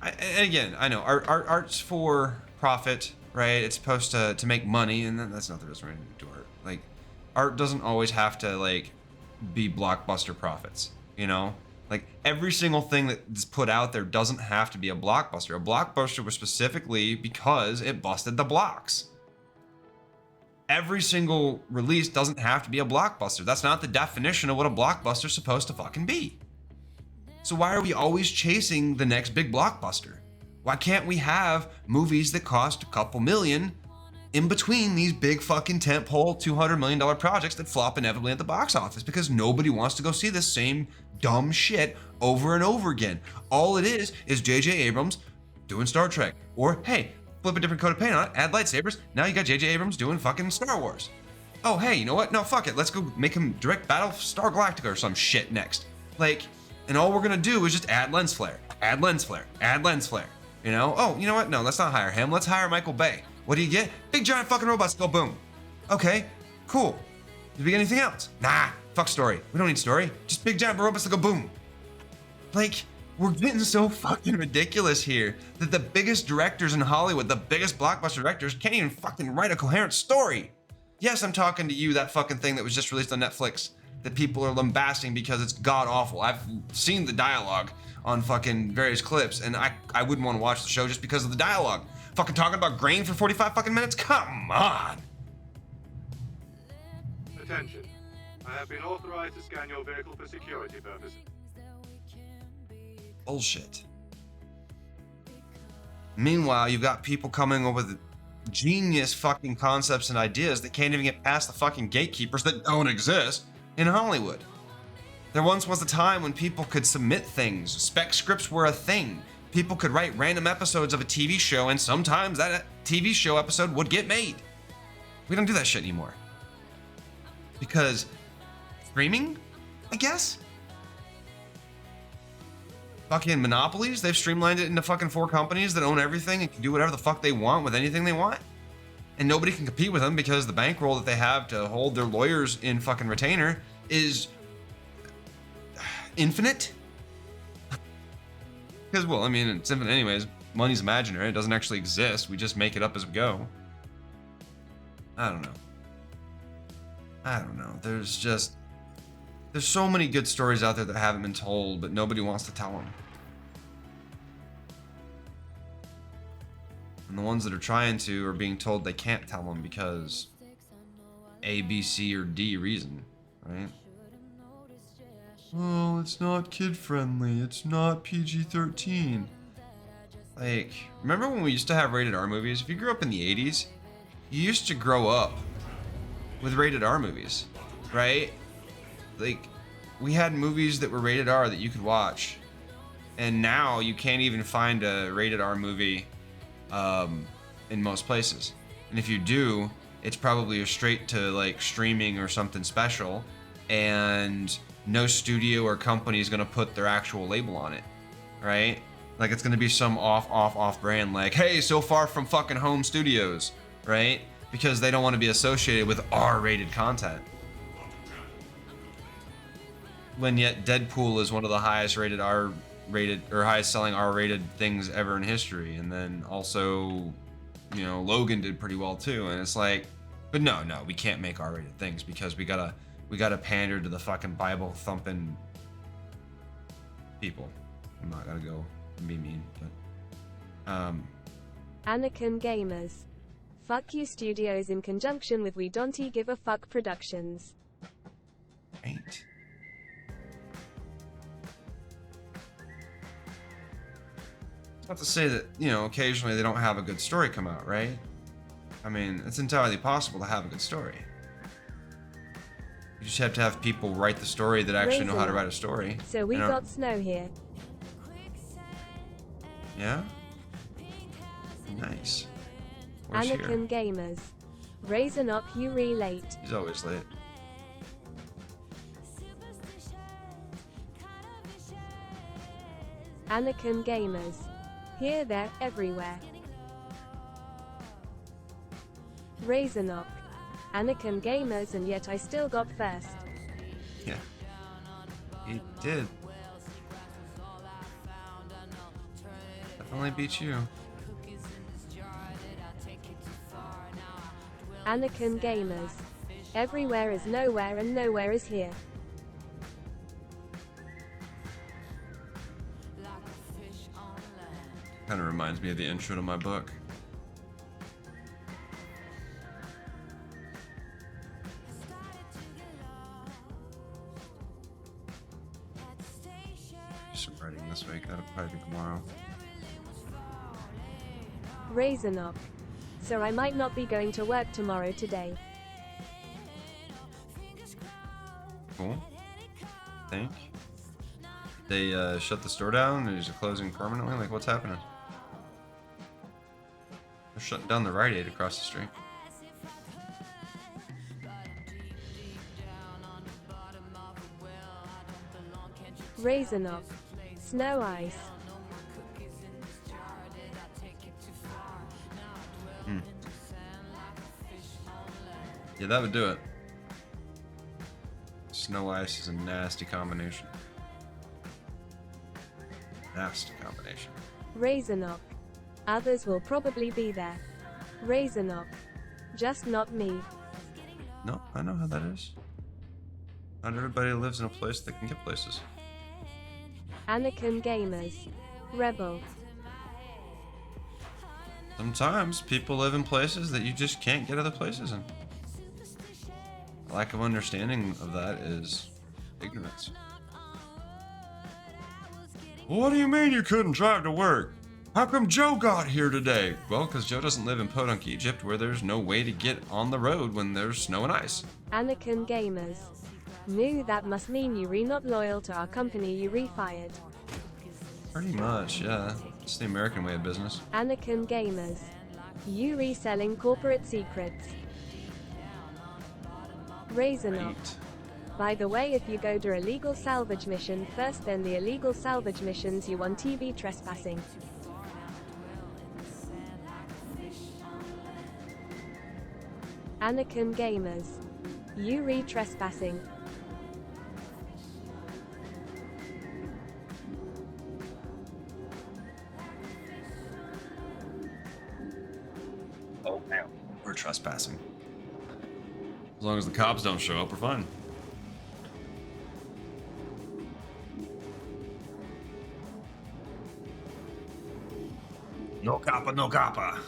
And again, I know art's for profit, right? It's supposed to make money, and that's not the reason we're into art. Like, art doesn't always have to like be blockbuster profits, you know? Like, every single thing that's put out there doesn't have to be a blockbuster. A blockbuster was specifically because it busted the blocks. Every single release doesn't have to be a blockbuster. That's not the definition of what a blockbuster's supposed to fucking be. So why are we always chasing the next big blockbuster? Why can't we have movies that cost a couple million in between these big fucking tentpole $200 million projects that flop inevitably at the box office? Because nobody wants to go see this same dumb shit over and over again. All it is J.J. Abrams doing Star Trek. Or, hey, flip a different coat of paint on it, add lightsabers, now you got J.J. Abrams doing fucking Star Wars. Oh, hey, you know what? No, fuck it. Let's go make him direct Battlestar Galactica or some shit next. Like, and all we're gonna do is just add lens flare, add lens flare, add lens flare. You know? Oh, you know what? No, let's not hire him. Let's hire Michael Bay. What do you get? Big giant fucking robots go boom. Okay, cool. Did we get anything else? Nah, fuck story. We don't need story. Just big giant robots that go boom. Like, we're getting so fucking ridiculous here that the biggest directors in Hollywood, the biggest blockbuster directors, can't even fucking write a coherent story. Yes, I'm talking to you, that fucking thing that was just released on Netflix that people are lambasting because it's god awful. I've seen the dialogue on fucking various clips, and I wouldn't want to watch the show just because of the dialogue. Fucking talking about grain for 45 fucking minutes? Come on! Attention. I have been authorized to scan your vehicle for security purposes. Bullshit. Meanwhile, you've got people coming up with genius fucking concepts and ideas that can't even get past the fucking gatekeepers that don't exist in Hollywood. There once was a time when people could submit things. Spec scripts were a thing. People could write random episodes of a TV show, and sometimes that TV show episode would get made. We don't do that shit anymore. Because streaming, I guess? Fucking monopolies, they've streamlined it into fucking 4 companies that own everything and can do whatever the fuck they want with anything they want. And nobody can compete with them because the bankroll that they have to hold their lawyers in fucking retainer is infinite. Because, well, I mean, it's infinite anyways. Money's imaginary. It doesn't actually exist. We just make it up as we go. I don't know. There's so many good stories out there that haven't been told, but nobody wants to tell them. And the ones that are trying to are being told they can't tell them because A, B, C, or D reason, right? Oh, it's not kid-friendly. It's not PG-13. Like, remember when we used to have rated R movies? If you grew up in the 80s, you used to grow up with rated R movies, right? Like, we had movies that were rated R that you could watch. And now you can't even find a rated R movie in most places. And if you do, it's probably a straight to like streaming or something special, and no studio or company is gonna put their actual label on it, right? Like it's gonna be some off brand, like, hey, so far from fucking home studios, right? Because they don't want to be associated with R-rated content. When yet Deadpool is one of the highest rated R-rated or highest selling R-rated things ever in history, and then also, you know, Logan did pretty well too. And it's like, but no, we can't make R-rated things because we gotta pander to the fucking Bible thumping people. I'm not gonna go and be mean, but Anakin Gamers. Fuck you studios in conjunction with We Don't Give a Fuck Productions. Ain't. Not to say that, you know, occasionally they don't have a good story come out, right? I mean, it's entirely possible to have a good story. You You just have to have people write the story that actually know how to write a story. So we You know? got snow here. Yeah? Nice. Where's here? Anakin Gamers. Raisin up, you late. He's always late. Anakin Gamers. Here, there, everywhere. Raisin up. Anakin Gamers, and yet I still got first. Yeah. He did. Definitely beat you. Anakin Gamers. Everywhere is nowhere and nowhere is here. Kind of reminds me of the intro to my book. Some writing this week. That'll probably be tomorrow. Raisin up. So I might not be going to work tomorrow today. Cool. Think. They shut the store down and is it closing permanently? Like, what's happening? They're shutting down the Rite Aid across the street. Raisin up. Snow ice. Yeah, that would do it. Snow ice is a nasty combination. Nasty combination. Raisin up. Others will probably be there. Raisin up. Just not me. No, I know how that is. Not everybody lives in a place that can get places. Anakin Gamers. Rebel. Sometimes people live in places that you just can't get other places in. Lack of understanding of that is ignorance. What do you mean you couldn't drive to work? How come Joe got here today? Well, because Joe doesn't live in Podunk, Egypt, where there's no way to get on the road when there's snow and ice. Anakin Gamers. Knew that must mean you re not loyal to our company, you re-fired. Pretty much, yeah. It's the American way of business. Anakin Gamers. You reselling corporate secrets. Raisin up. Right. By the way, if you go to illegal salvage mission first, then the illegal salvage missions you on TV trespassing. Anakin Gamers. You re-trespassing. Oh, damn. We're trespassing. As long as the cops don't show up, we're fine. No coppa, no coppa.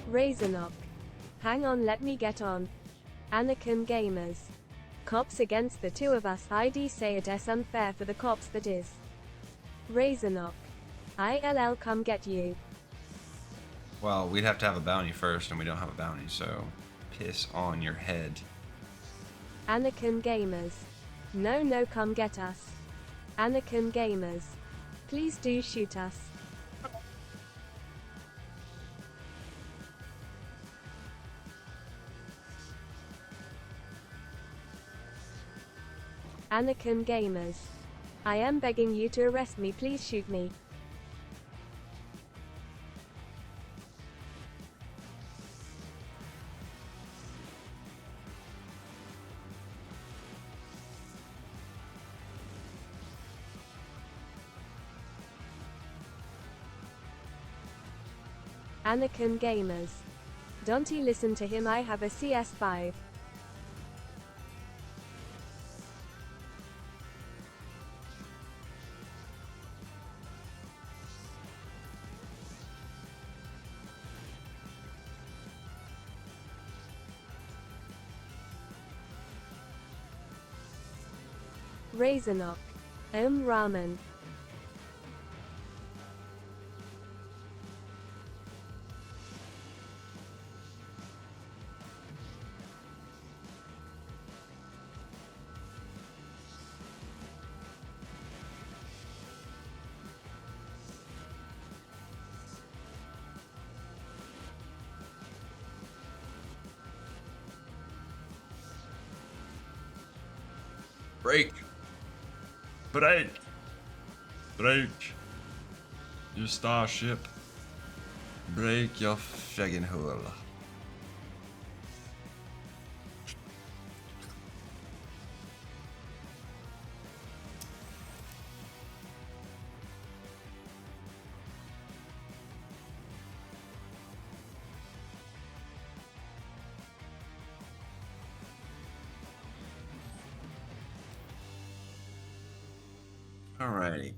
Raisin up. Hang on, let me get on. Anakin Gamers. Cops against the two of us. ID say it is unfair for the cops that is. Raisin up. ILL come get you. Well, we'd have to have a bounty first, and we don't have a bounty, so piss on your head. Anakin Gamers. No, no, come get us. Anakin Gamers. Please do shoot us. Anakin Gamers. I am begging you to arrest me, please shoot me. Anakin Gamers. Don't you listen to him, I have a CS5. Raisin up. Ramen. Break. Break. Break. Your starship. Break your friggin' hull. Alrighty.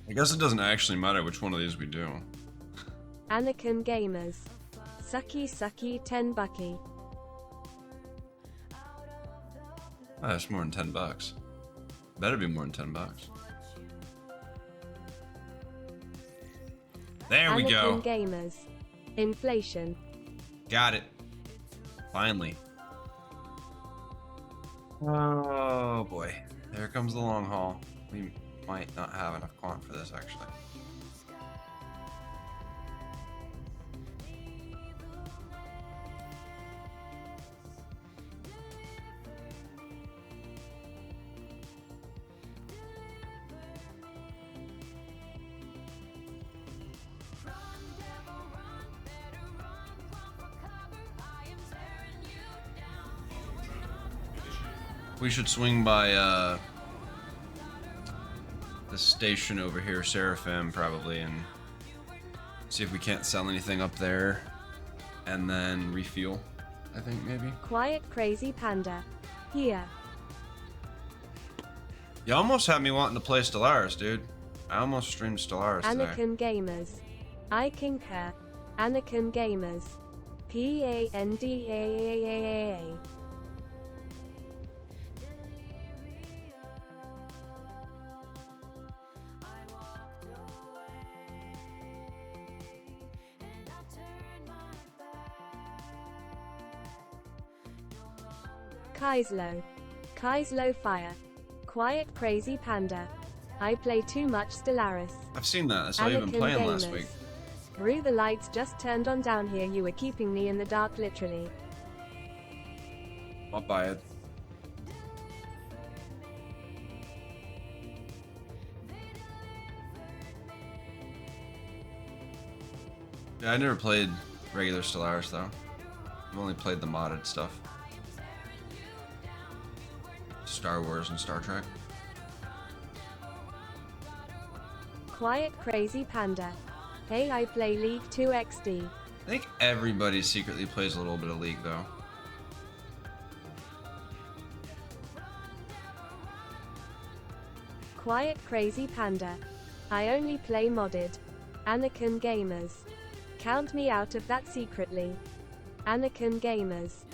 I guess it doesn't actually matter which one of these we do. Anakin Gamers. Sucky sucky 10 bucky. Oh, that's more than $10. Better be more than $10. There we go. Anakin Gamers. Inflation. Got it. Finally. Oh boy. There comes the long haul. We might not have enough quant for this actually. We should swing by the station over here, Seraphim, probably, and see if we can't sell anything up there, and then refuel, I think, maybe. Quiet Crazy Panda. Here. You almost had me wanting to play Stellaris, dude. I almost streamed Stellaris today. Anakin Gamers. I concur. Anakin Gamers. PANDAAAA. Kaezlo. Kaezlo Fire. Quiet Crazy Panda. I play too much Stellaris. I've seen that. That's all you've been playing last week. Rue, the lights just turned on down here. You were keeping me in the dark, literally. I'll buy it. Yeah, I never played regular Stellaris though. I've only played the modded stuff. Star Wars and Star Trek. Quiet Crazy Panda. Hey, I play League 2 XD. I think everybody secretly plays a little bit of League though. Quiet Crazy Panda. I only play modded. Anakin Gamers. Count me out of that secretly. Anakin Gamers.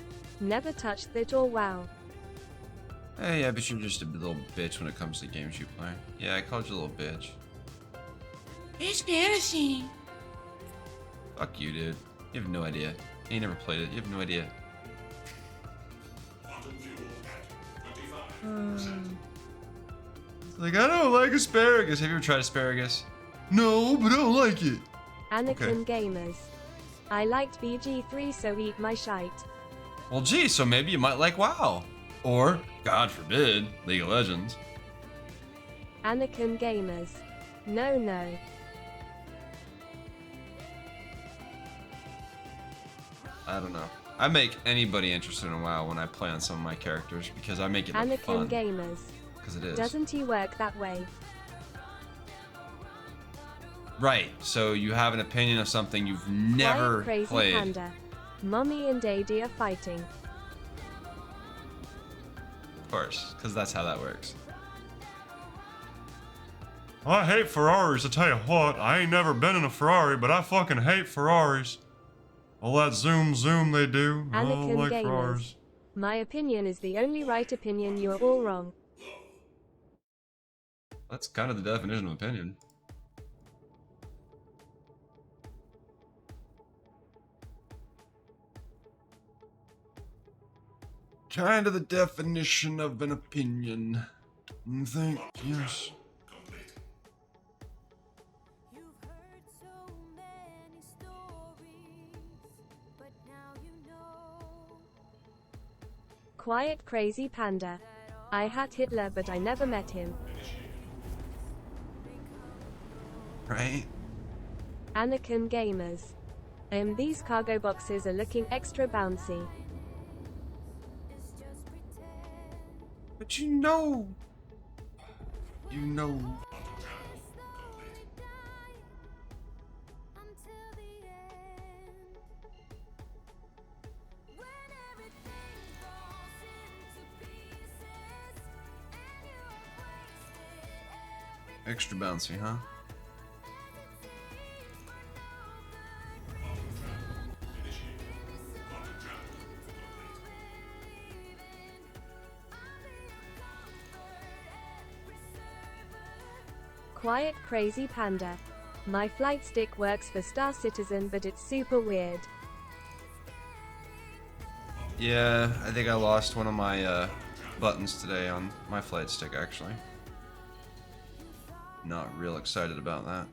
Never touched that or wow. Hey, yeah, but you're just a little bitch when it comes to games you play. Yeah, I called you a little bitch. It's fantasy. Fuck you, dude. You have no idea. You never played it. You have no idea. It's like, I don't like asparagus. Have you ever tried asparagus? No, but I don't like it. Anakin Gamers. I liked BG3, so eat my shite. Well, gee, so maybe you might like WoW. Or, God forbid, League of Legends. Anakin Gamers. No, no. I don't know. I make anybody interested in WoW when I play on some of my characters because I make it look Anakin fun. Gamers. Because it is. Doesn't he work that way? Right. So you have an opinion of something you've never Crazy played. Panda. Mommy and Daddy are fighting. Of course, because that's how that works. I hate Ferraris, I tell you what. I ain't never been in a Ferrari, but I fucking hate Ferraris. All that zoom they do. I don't Anakin like Gamers. Ferraris. My opinion is the only right opinion. You are all wrong. That's kind of the definition of opinion. Kind of the definition of an opinion. You think? Yes. Quiet crazy panda. I had Hitler but I never met him. Right? Anakin Gamers. These cargo boxes are looking extra bouncy. But you know. Extra bouncy, huh? Quiet crazy panda. My flight stick works for Star Citizen but it's super weird. Yeah, I think I lost one of my buttons today on my flight stick, actually. Not real excited about that.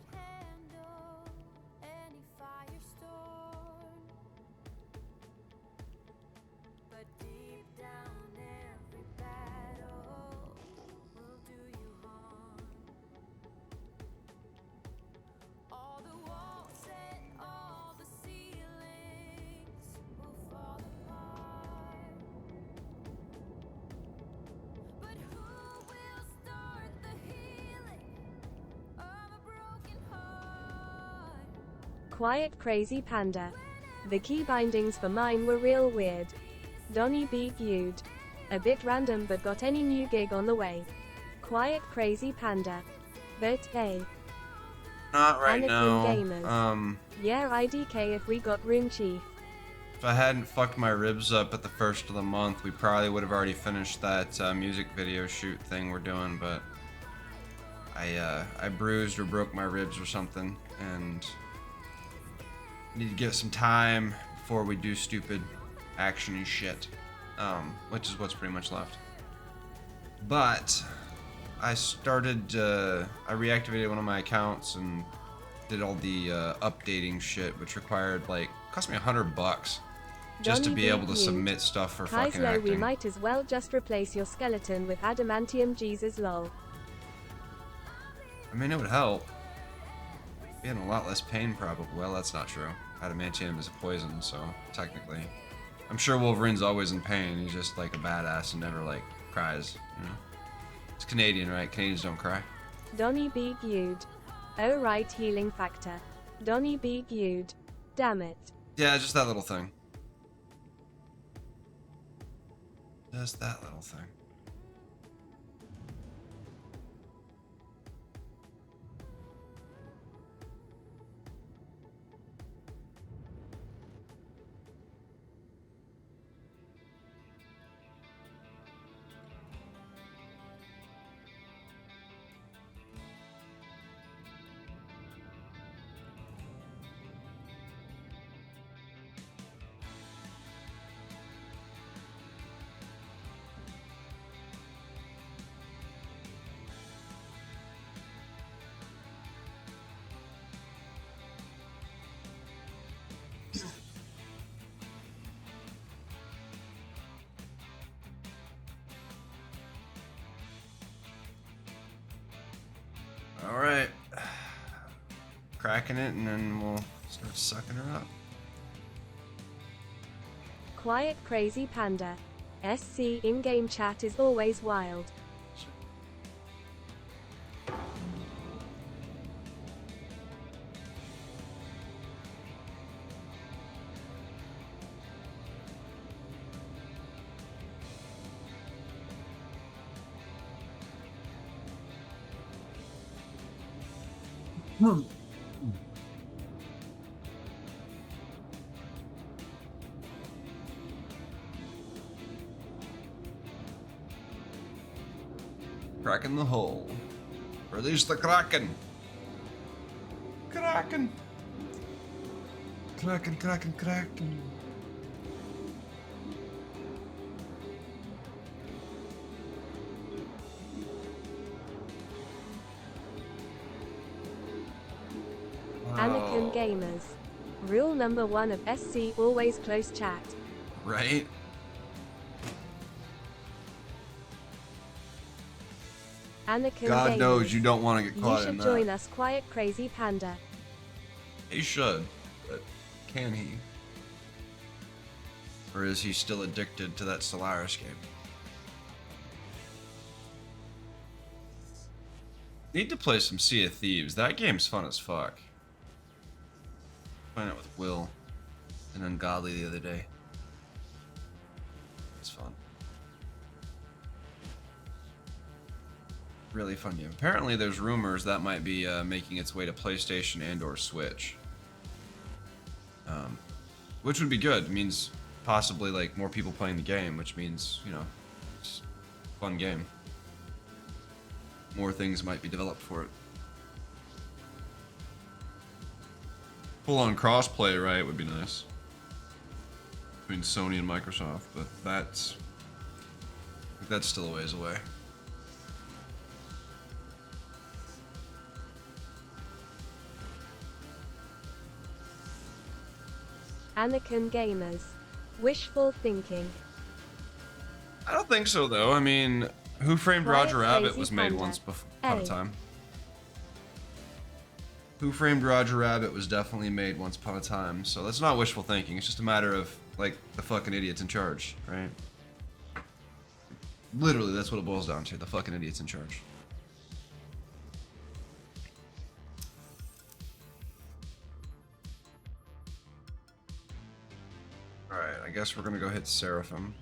Quiet crazy panda. The key bindings for mine were real weird. Donnie B viewed. A bit random but got any new gig on the way. Quiet crazy panda. But hey. Not right Anakin now. Gamers. Yeah, IDK if we got Room Chief. If I hadn't fucked my ribs up at the first of the month, we probably would have already finished that music video shoot thing we're doing, but I bruised or broke my ribs or something, and need to give it some time before we do stupid action and shit, which is what's pretty much left. But I started, I reactivated one of my accounts and did all the updating shit, which required, like, cost me $100 just to be able to submit stuff for fucking Kaezlo, acting. we might as well just replace your skeleton with adamantium Jesus lol. I mean, it would help. Be in a lot less pain, probably. Well, that's not true. Adamantium is a poison, so technically. I'm sure Wolverine's always in pain. He's just like a badass and never, like, cries, you know? It's Canadian, right? Canadians don't cry. Donnie B viewed. Oh right, healing factor. Donnie B viewed. Damn it. Yeah, just that little thing. Just that little thing. Alright. Cracking it, and then we'll start sucking her up. Quiet crazy panda. SC in-game chat is always wild. Cracking the hole. Release the Kraken. Kraken. Kraken, Kraken, Kraken. Anakin Gamers. Rule number 1 of SC: always close chat. Right? Anakin God Gamers. knows you don't want to get You caught in should that. join us, Quiet Crazy Panda. He should, but can he? Or is he still addicted to that Stellaris game? Need to play some Sea of Thieves. That game's fun as fuck. Playing it with Will and Ungodly the other day. It's fun. Really fun game. Apparently there's rumors that might be making its way to PlayStation and or Switch. Which would be good. It means possibly like more people playing the game, which means, you know, it's a fun game. More things might be developed for it. Full-on cross-play, right, would be nice. Between Sony and Microsoft, but that's... I think that's still a ways away. Anakin Gamers. Wishful thinking. I don't think so, though. I mean, Who Framed Quiet Roger Rabbit Crazy was made Panda. once upon a Hey. time. Who Framed Roger Rabbit was definitely made once upon a time, so that's not wishful thinking. It's just a matter of, like, the fucking idiots in charge, right? Literally, that's what it boils down to. The fucking idiots in charge. Alright, I guess we're gonna go hit Seraphim.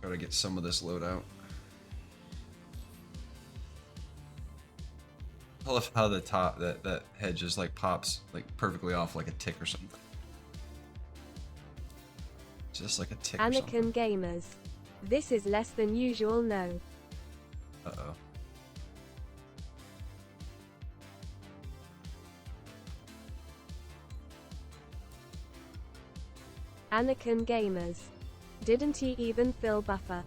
Gotta get some of this loadout. I love how the top, that head just like pops like perfectly off like a tick or something. Just like a tick or something. Anakin Gamers. This is less than usual, no. Uh-oh. Anakin Gamers. Didn't he even fill buffer?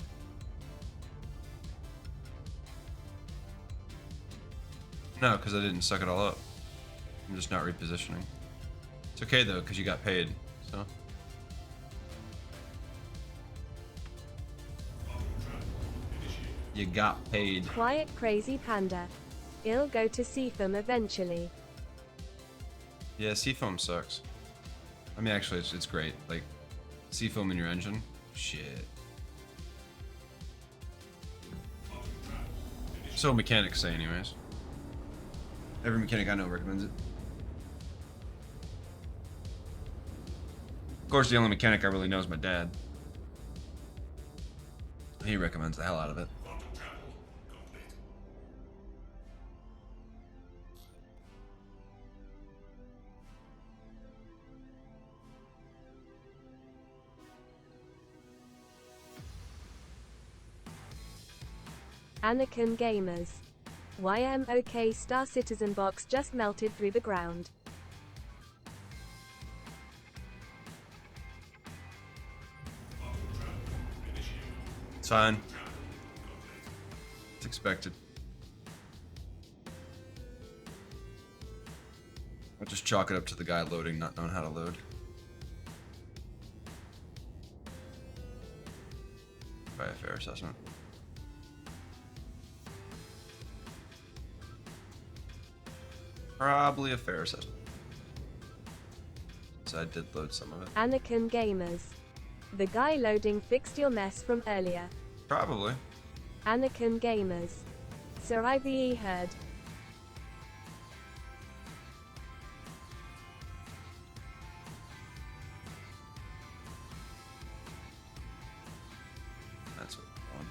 No, because I didn't suck it all up. I'm just not repositioning. It's okay though, because you got paid, so. You got paid. Quiet Crazy Panda. I'll go to Seafoam eventually. Yeah, Seafoam sucks. I mean, actually, it's great. Like, Seafoam in your engine? Shit. So mechanics say anyways. Every mechanic I know recommends it. Of course, the only mechanic I really know is my dad. He recommends the hell out of it. Anakin Gamers. YMOK Star Citizen box just melted through the ground. It's fine. It's expected. I'll just chalk it up to the guy loading, not knowing how to load. By a fair assessment. Probably a fair assessment. So I did load some of it. Anakin Gamers. The guy loading fixed your mess from earlier. Probably. Anakin Gamers. Sir Ive heard. That's what I want.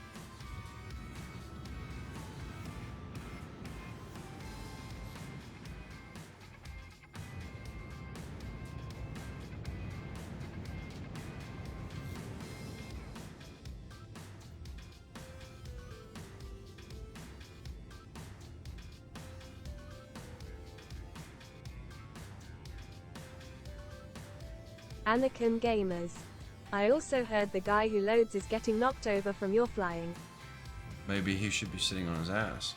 Anakin Gamers. I also heard the guy who loads is getting knocked over from your flying. Maybe he should be sitting on his ass.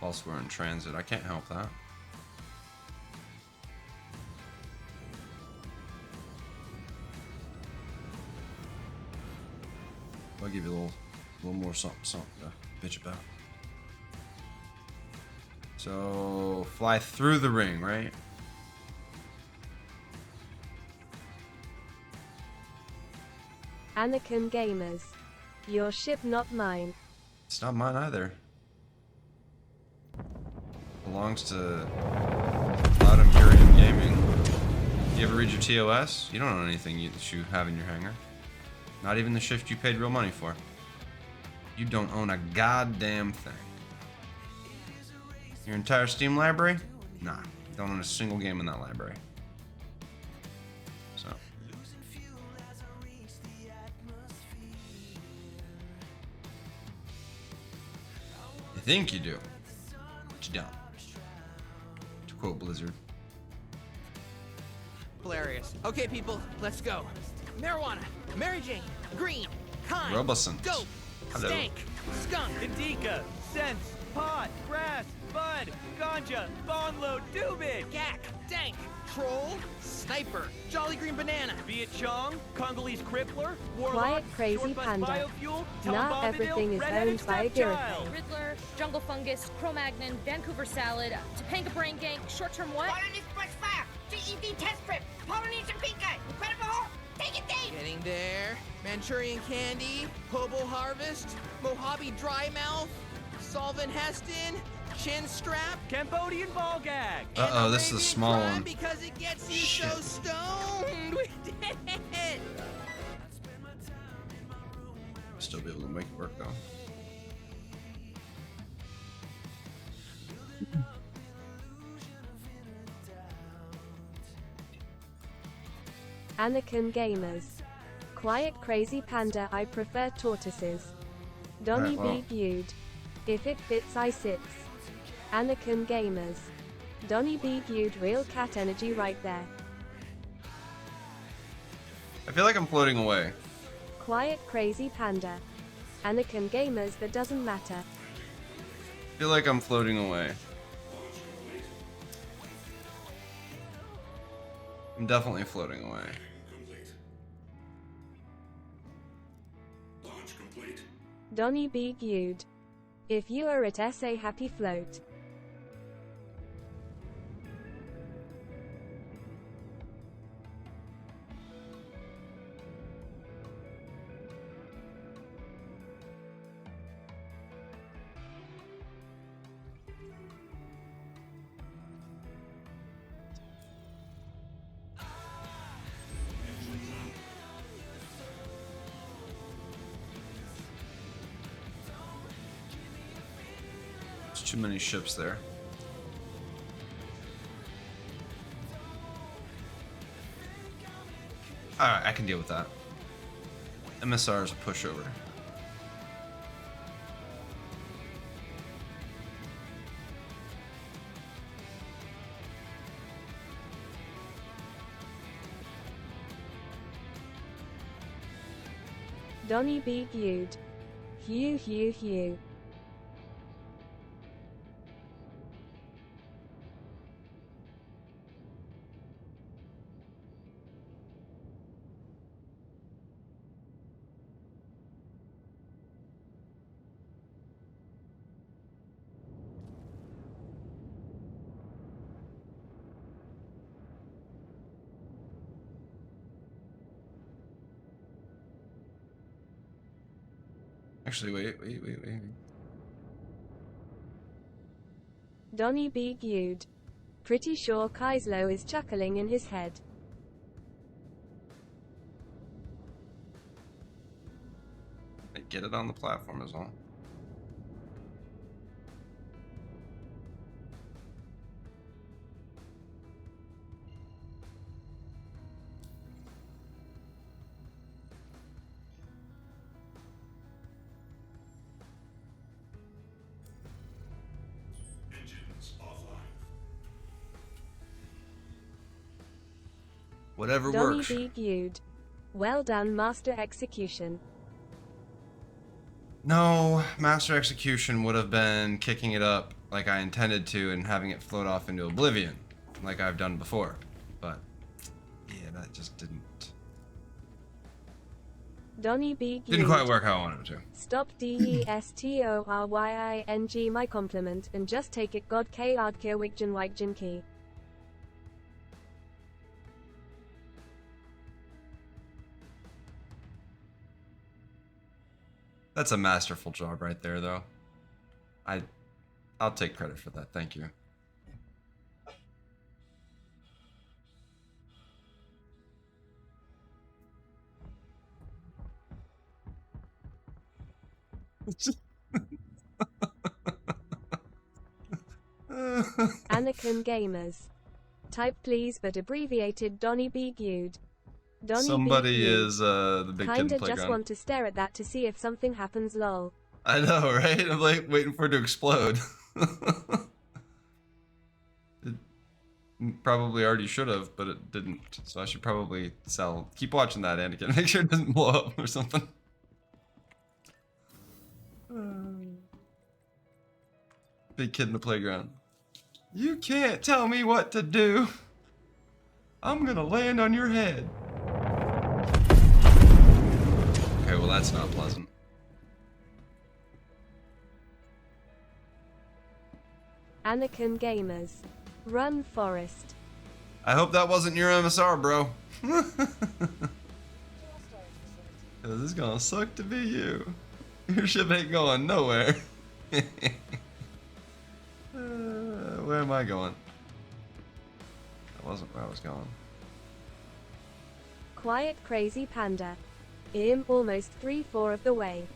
whilst we're in transit. I can't help that. I'll give you a little more something to bitch about. So fly through the ring, right? Anakin Gamers. Your ship, not mine. It's not mine either. Belongs to Cloud Imperium Gaming. You ever read your TOS? You don't own anything that you have in your hangar. Not even the shift you paid real money for. You don't own a goddamn thing. Your entire Steam library? Nah. Don't own a single game in that library. So. You think you do, but you don't. To quote Blizzard. Hilarious. Okay, people, let's go. Marijuana, Mary Jane, green, kind, Robinson. dope, Hello. stank, skunk, Indica, sense, pot, grass, bud, ganja, bonglo, doobie, gack, dank, troll, sniper, jolly green banana, Viet Chong, Congolese crippler, Quiet warlock, Crazy short bus Panda. biofuel, Not Tom everything is redheaded owned by a stepchild. Giraffes. Riddler, Jungle Fungus, Cro-Magnon, Vancouver Salad, Topanga Brain Gang, Short-Term What? Colonies Brush Fire, GED Test Strip, Polynesian Pink Eye, Incredible Hulk, take it deep! getting there, Manchurian Candy, Hobo Harvest, Mojave Dry Mouth, Solvent Heston, Chin Strap, Cambodian Ball Gag. Uh-oh, this is a small Crime one. because it gets you so stoned. We did it! Still be able to make it work though. Anakin Gamers. Quiet Crazy Panda. I prefer tortoises. Donny Right, well. B. Viewed. If it fits, I sits. Anakin Gamers. Donny B. Viewed. Real cat energy right there. I feel like I'm floating away. Quiet Crazy Panda. Anakin Gamers. That doesn't matter. I feel like I'm floating away. I'm definitely floating away. Donny B. Viewed. If you are at SA, happy float. There's too many ships there. Alright, I can deal with that. MSR is a pushover. Donny B. Viewed. Hugh. Actually, wait. Donny B. Viewed. Pretty sure Kaezlo is chuckling in his head. Get it on the platform is all. Whatever Donny works. B. Viewed. Well done, Master Execution. No, Master Execution would have been kicking it up like I intended to and having it float off into oblivion, like I've done before. But, yeah, that just didn't Donny B. didn't quite work how I wanted it to. Stop DESTORYING my compliment and just take it. God K Ardkir Wigjan Wigjan Key. That's a masterful job right there, though. I'll take credit for that. Thank you. Anakin Gamers. Type please, but abbreviated Donny B. Gude. Donny Somebody B. Gude. is the big kid in Kinda the just playground. want to stare at that to see if something happens. Lol. I know, right? I'm like waiting for it to explode. It probably already should have, but it didn't. So I should probably sell. Keep watching that, Anakin. Make sure it doesn't blow up or something. Big kid in the playground. You can't tell me what to do. I'm gonna land on your head. Okay, well that's not pleasant. Anakin Gamers. Run Forest. I hope that wasn't your MSR, bro. Cause it's gonna suck to be you. Your ship ain't going nowhere. Where am I going? That wasn't where I was going. Quiet Crazy Panda. Almost 3/4 of the way.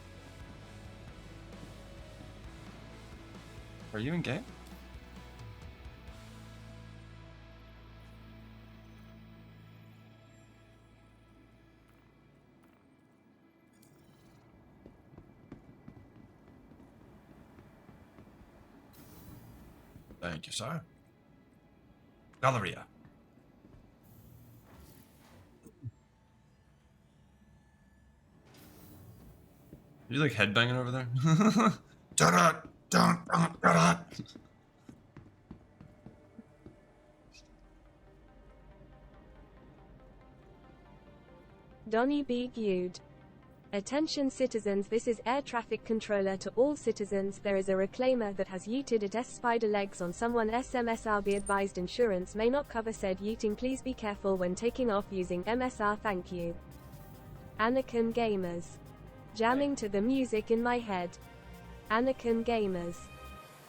Are you in game? Thank you, sir. Galleria. You like headbanging over there? Donny B. Gude. Attention citizens, this is air traffic controller to all citizens. There is a reclaimer that has yeeted it spider legs on someone. MSR be advised, insurance may not cover said yeeting. Please be careful when taking off using MSR. Thank you. Anakin Gamers. Jamming to the music in my head. Anakin Gamers.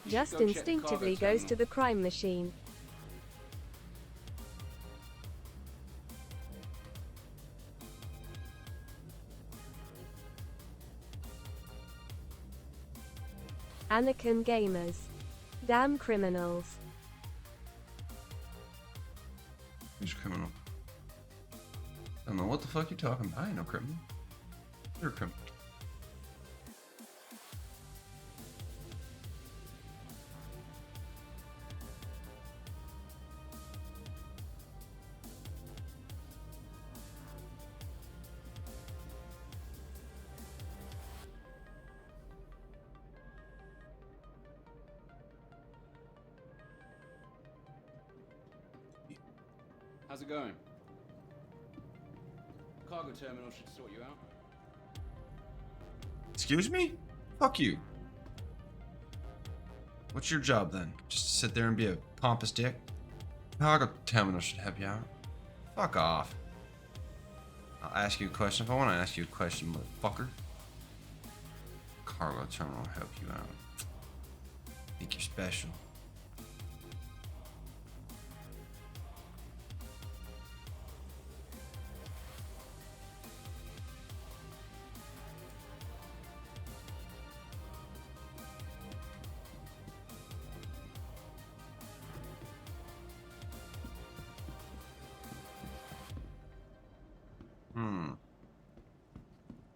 Just Go check the instinctively cargo goes to the crime machine. Anakin Gamers. Damn criminals. Who's a criminal? I don't know what the fuck you're talking about. I ain't no criminal. You're a criminal. How's it going? Cargo terminal should sort you out. Excuse me? Fuck you. What's your job then? Just to sit there and be a pompous dick? Cargo terminal should help you out. Fuck off. I'll ask you a question if I want to ask you a question, motherfucker. Cargo terminal will help you out. Think you're special.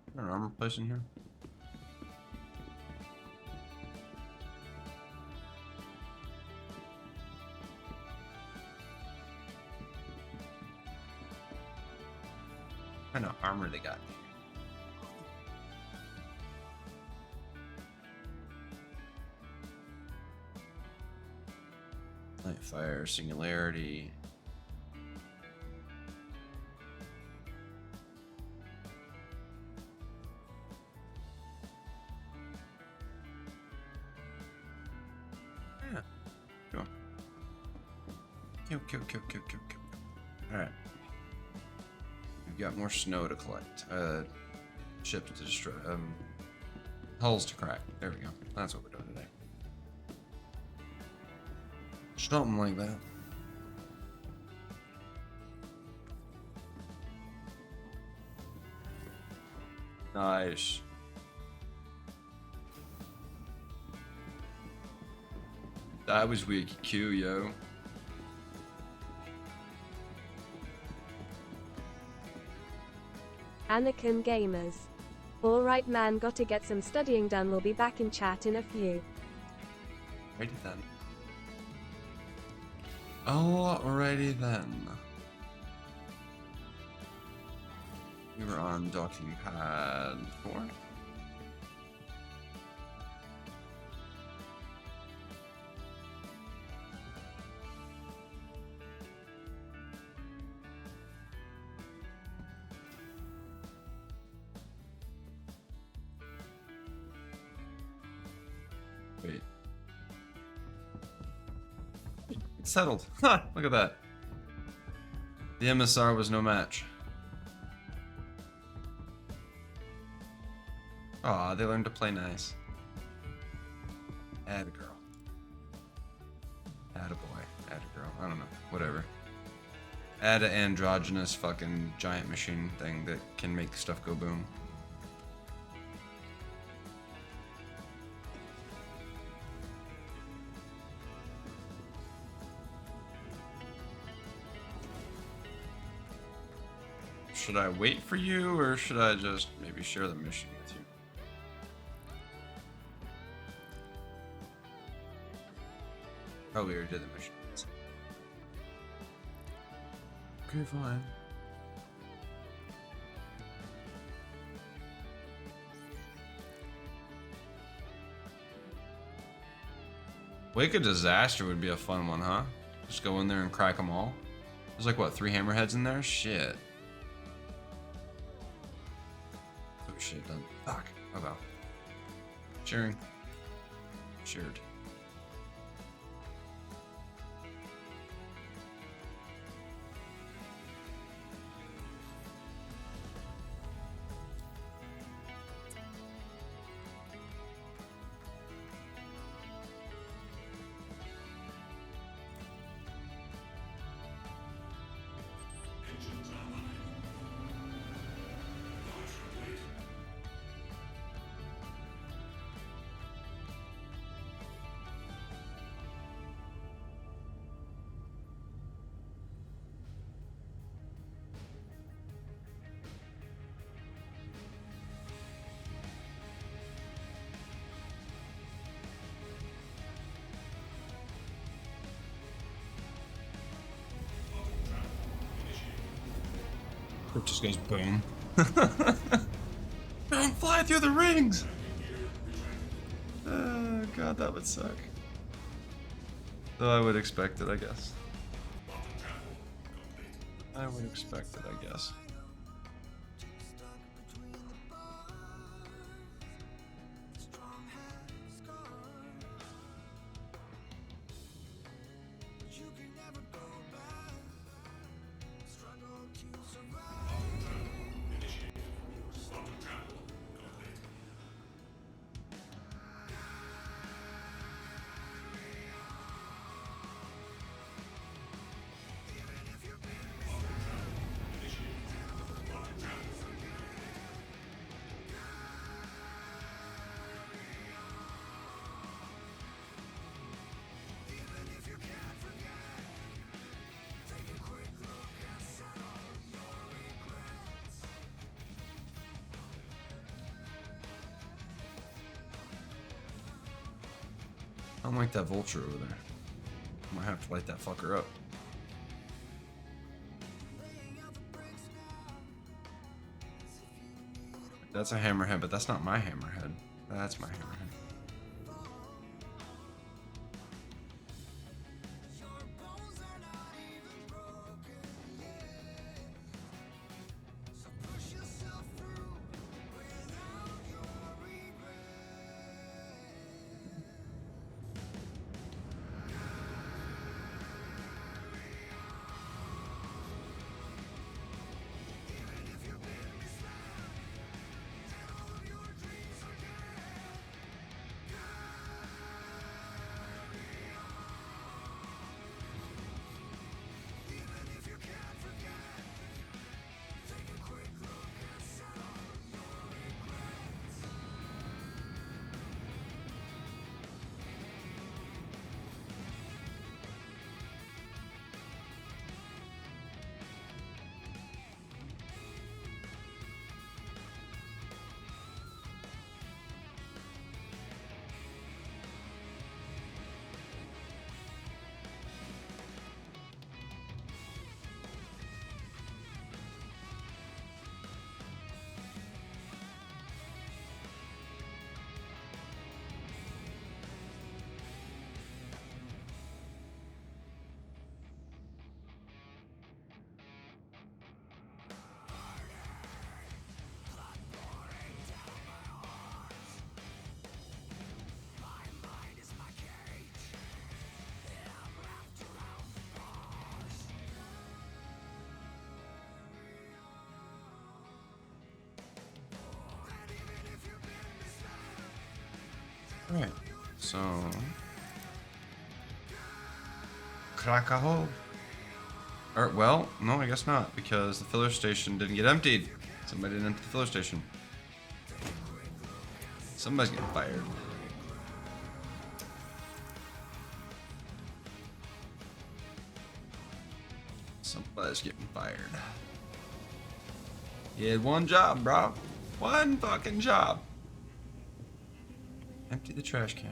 Is there an armor place in here? What kind of armor they got? Nightfire, Singularity. Yeah. Cool. Cool. Alright. We've got more snow to collect. Ships to destroy. Hulls to crack. There we go. That's what we're doing today. Something like that. Nice. That was wiki Q, yo. Anakin Gamers. Alright man, gotta get some studying done, we'll be back in chat in a few. Alrighty then. Alrighty then. We were on docking pad 4. Wait. It's settled. Ha! Look at that. The MSR was no match. Aw, they learned to play nice. Add a girl. Add a boy. Add a girl. I don't know. Whatever. Add an androgynous fucking giant machine thing that can make stuff go boom. Should I wait for you, or should I just maybe share the mission with you? Probably already did the mission. Okay, fine. Wake of Disaster would be a fun one, huh? Just go in there and crack them all. There's like, what, 3 hammerheads in there? Shit. Oh shit, done. Fuck. Oh well. Sharing. Shared. It just goes boom. Don't fly through the rings! Oh god, that would suck. Though I would expect it, I guess. I would expect it, I guess. I don't like that vulture over there. I might have to light that fucker up. That's a hammerhead, but that's not my hammerhead. That's my hammerhead. Right. So crack a hole. Or well, no, I guess not, because the filler station didn't get emptied. Somebody didn't empty the filler station. Somebody's getting fired. Somebody's getting fired. He had one job, bro. One fucking job. Empty the trash can.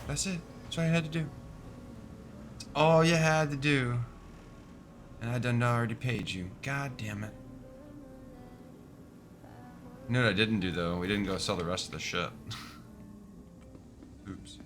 That's it. That's all you had to do. That's all you had to do. And I done already paid you. God damn it. You know what I didn't do though? We didn't go sell the rest of the shit. Oops.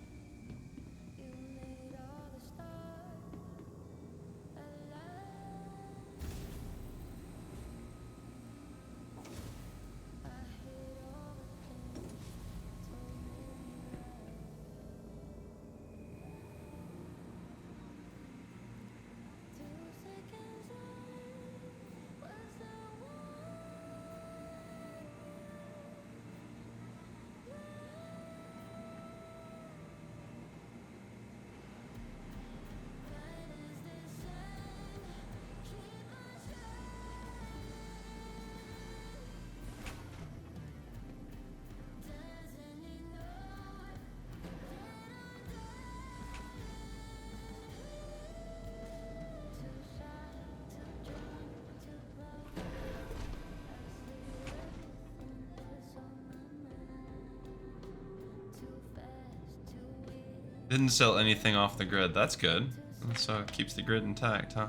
Didn't sell anything off the grid. That's good. So it keeps the grid intact, huh?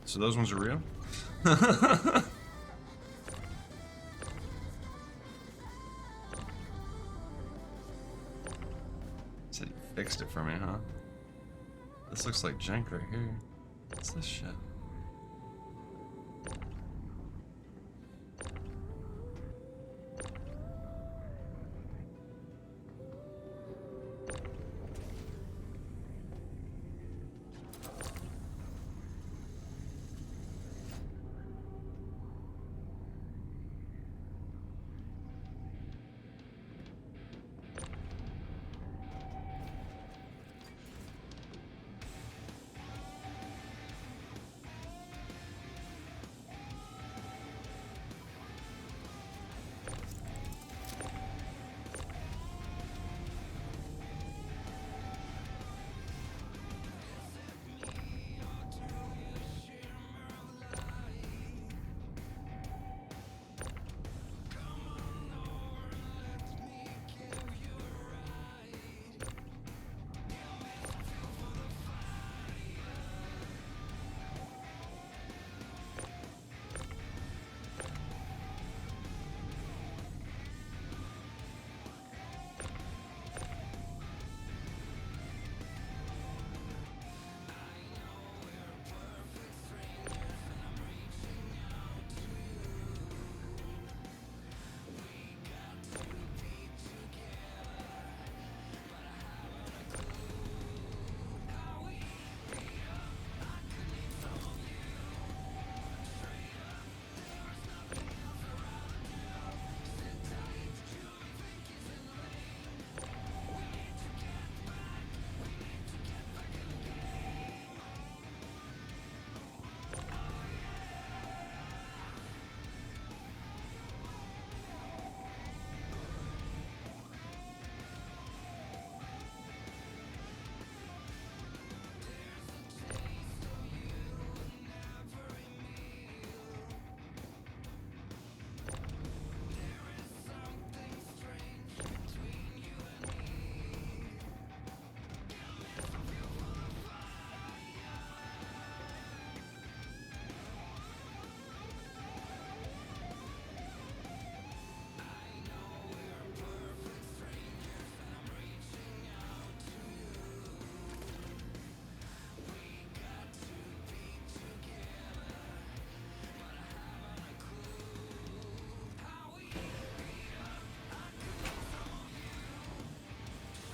So those ones are real? Said he fixed it for me, huh? This looks like jank right here. What's this shit?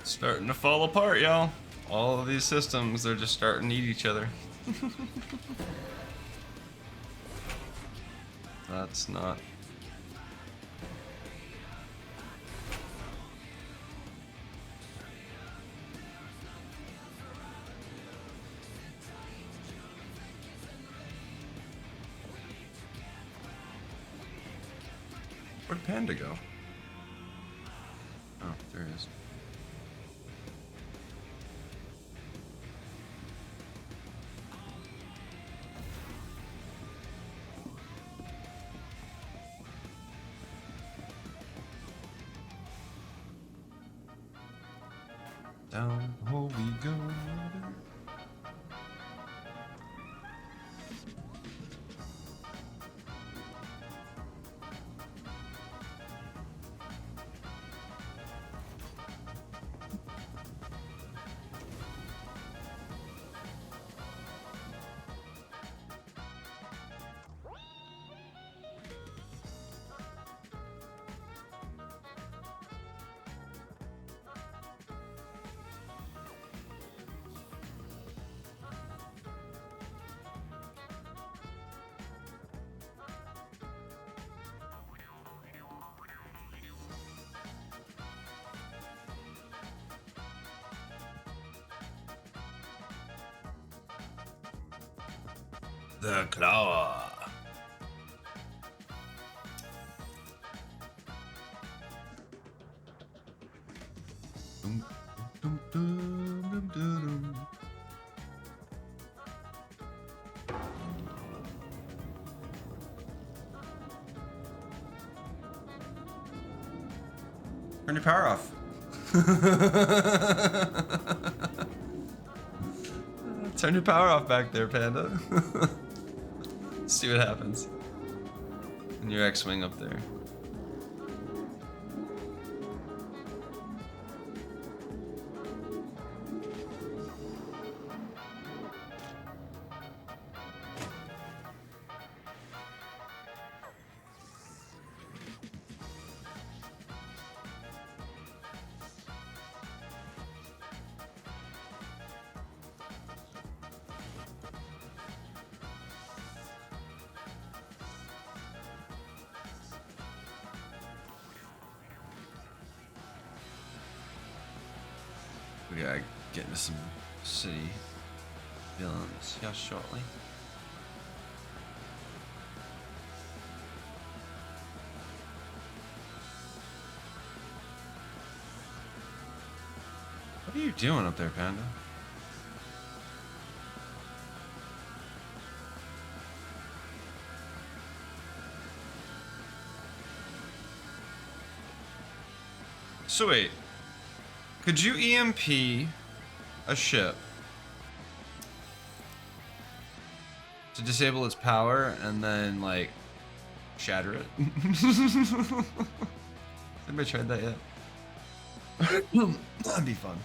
Starting to fall apart, y'all. All of these systems, they're just starting to eat each other. That's not... Where'd Panda go? Oh, there he is. Down the hole we go. The claw. Dum, dum, dum, dum, dum, dum. Turn your power off. Turn your power off back there, Panda. See what happens. And your X-Wing up there. We gotta get into some city villains here shortly. What are you doing up there, Panda? So wait. Could you EMP a ship to disable its power and then, like, shatter it? Anybody tried that yet? That'd be fun.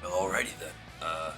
Alrighty then. Ugh.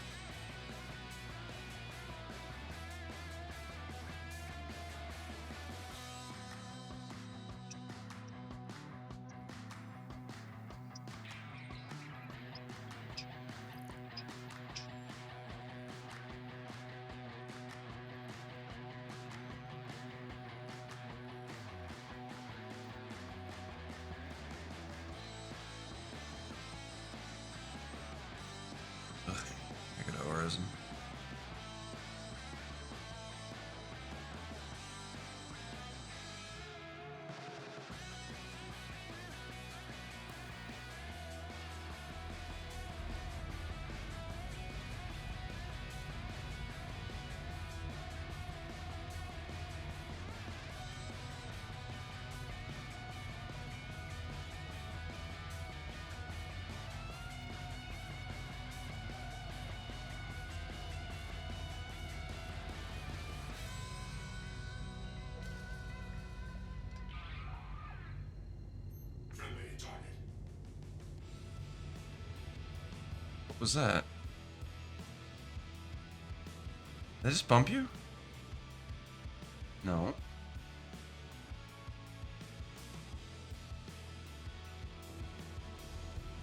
Was that? Did I just bump you? No.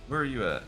Where are you at?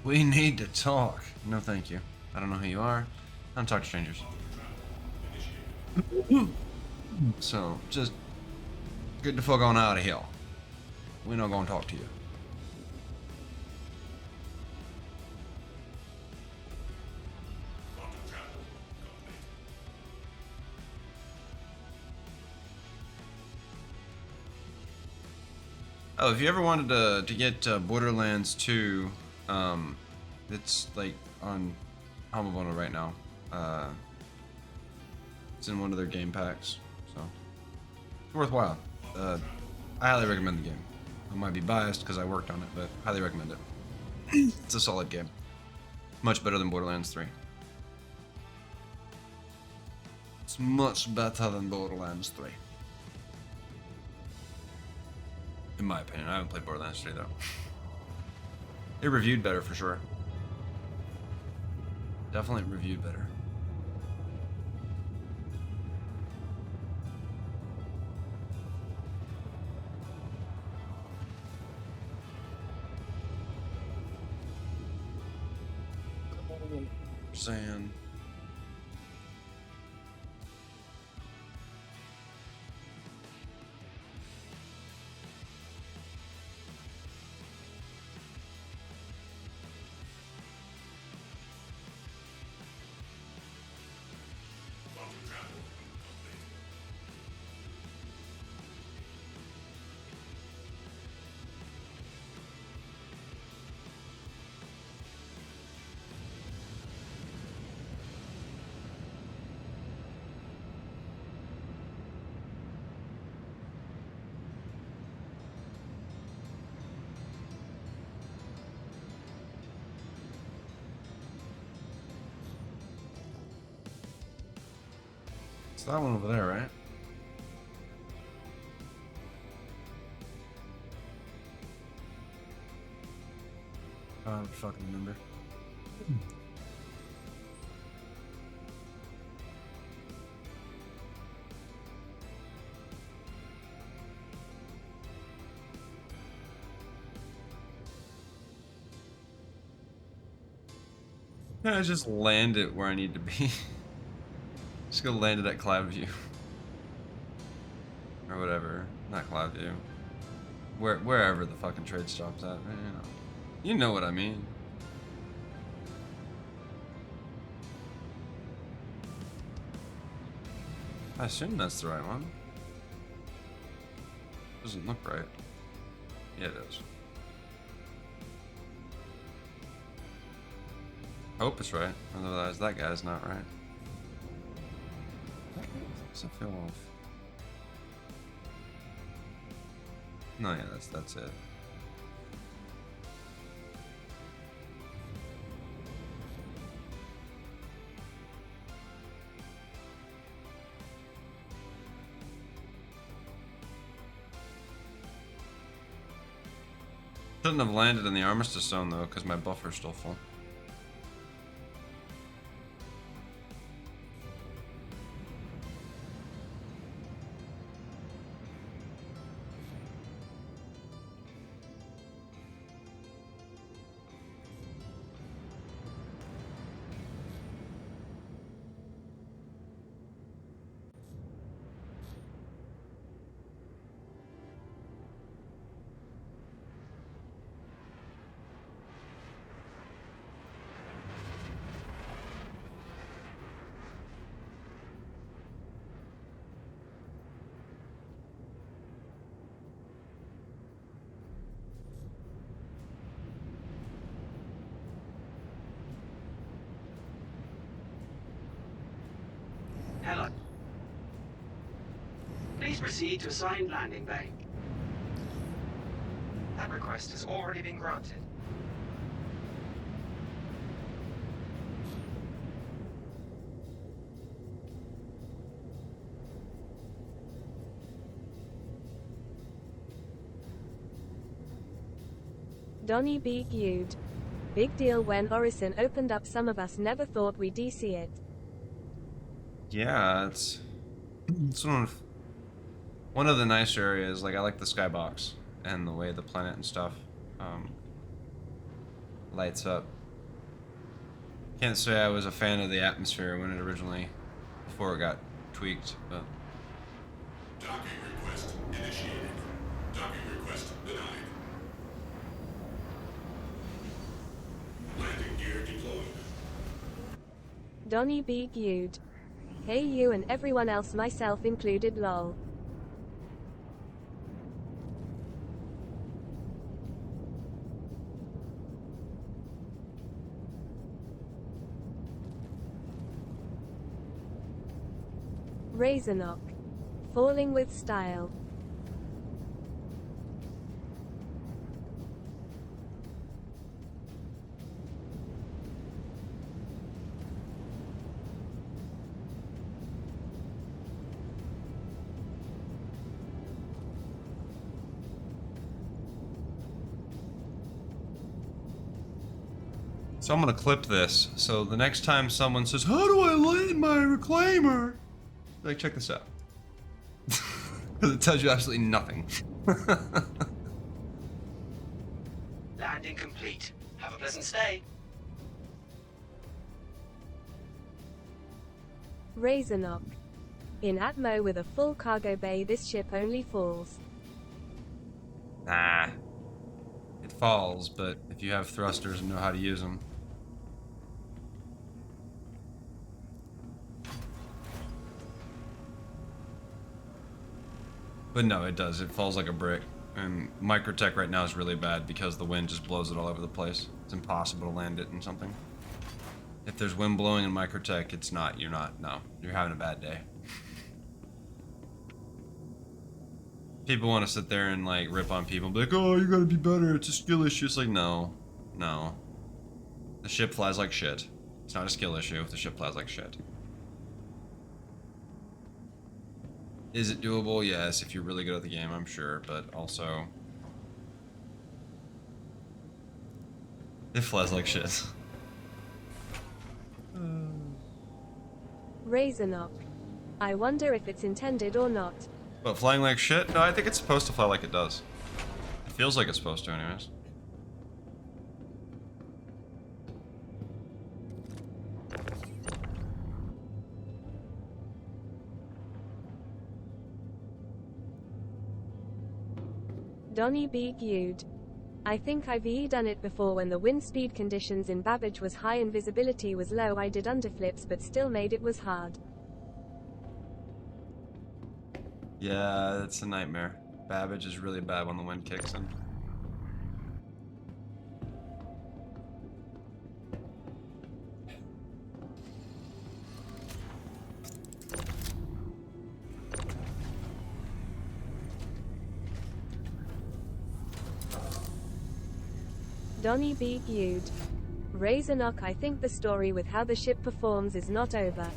We need to talk. No, thank you. I don't know who you are. I don't talk to strangers. So, just get the fuck on out of here. We're not gonna talk to you. Oh, if you ever wanted to get Borderlands 2, it's like on Humble Bundle right now. It's in one of their game packs, so it's worthwhile. I highly recommend the game. I might be biased because I worked on it, but highly recommend it. It's a solid game. Much better than Borderlands 3. It's much better than Borderlands 3. In my opinion, I haven't played Borderlands 3 though. It reviewed better for sure. Definitely reviewed better. Saying. It's that one over there, right? I don't fucking remember. I just land it where I need to be. Just go land it at Cloudview. Or whatever. Not Cloudview. Wherever the fucking trade stop's at. You know what I mean. I assume that's the right one. Doesn't look right. Yeah, it is. Hope it's right. Otherwise, that guy's not right. Does it feel off? No, yeah, that's it. Shouldn't have landed in the Armistice Zone though, because my buffer's still full. Proceed to assigned landing bay. That request has already been granted. Donnie B. Gude. Big deal when Orison opened up, some of us never thought we'd see it. Yeah, it's one of the nicer areas. Like, I like the skybox and the way the planet and stuff lights up. Can't say I was a fan of the atmosphere when it originally, before it got tweaked, but. Docking request initiated. Docking request denied. Landing gear deployed. Donnie B. Gude. Hey you and everyone else, myself included, lol. Razorknock. Falling with style. So I'm gonna clip this, so the next time someone says, "How do I land my reclaimer?" Like, check this out. Because it tells you absolutely nothing. Landing complete. Have a pleasant stay. Razorknock. In Atmo with a full cargo bay, this ship only falls. Nah. It falls, but if you have thrusters and know how to use them. But no, it does. It falls like a brick. And Microtech right now is really bad because the wind just blows it all over the place. It's impossible to land it in something. If there's wind blowing in Microtech, it's not. You're not. No. You're having a bad day. People want to sit there and like rip on people and be like, "Oh, you gotta be better. It's a skill issue." It's like, no. No. The ship flies like shit. It's not a skill issue if the ship flies like shit. Is it doable? Yes, if you're really good at the game, I'm sure, but also it flies like shit. Razorknock. I wonder if it's intended or not. But flying like shit? No, I think it's supposed to fly like it does. It feels like it's supposed to anyways. Donnie B. Gude. I think I've done it before when the wind speed conditions in Babbage was high and visibility was low. I did underflips but still made it was hard. Yeah, it's a nightmare. Babbage is really bad when the wind kicks in. Donnie B. Gude. Razorknock. I think the story with how the ship performs is not over.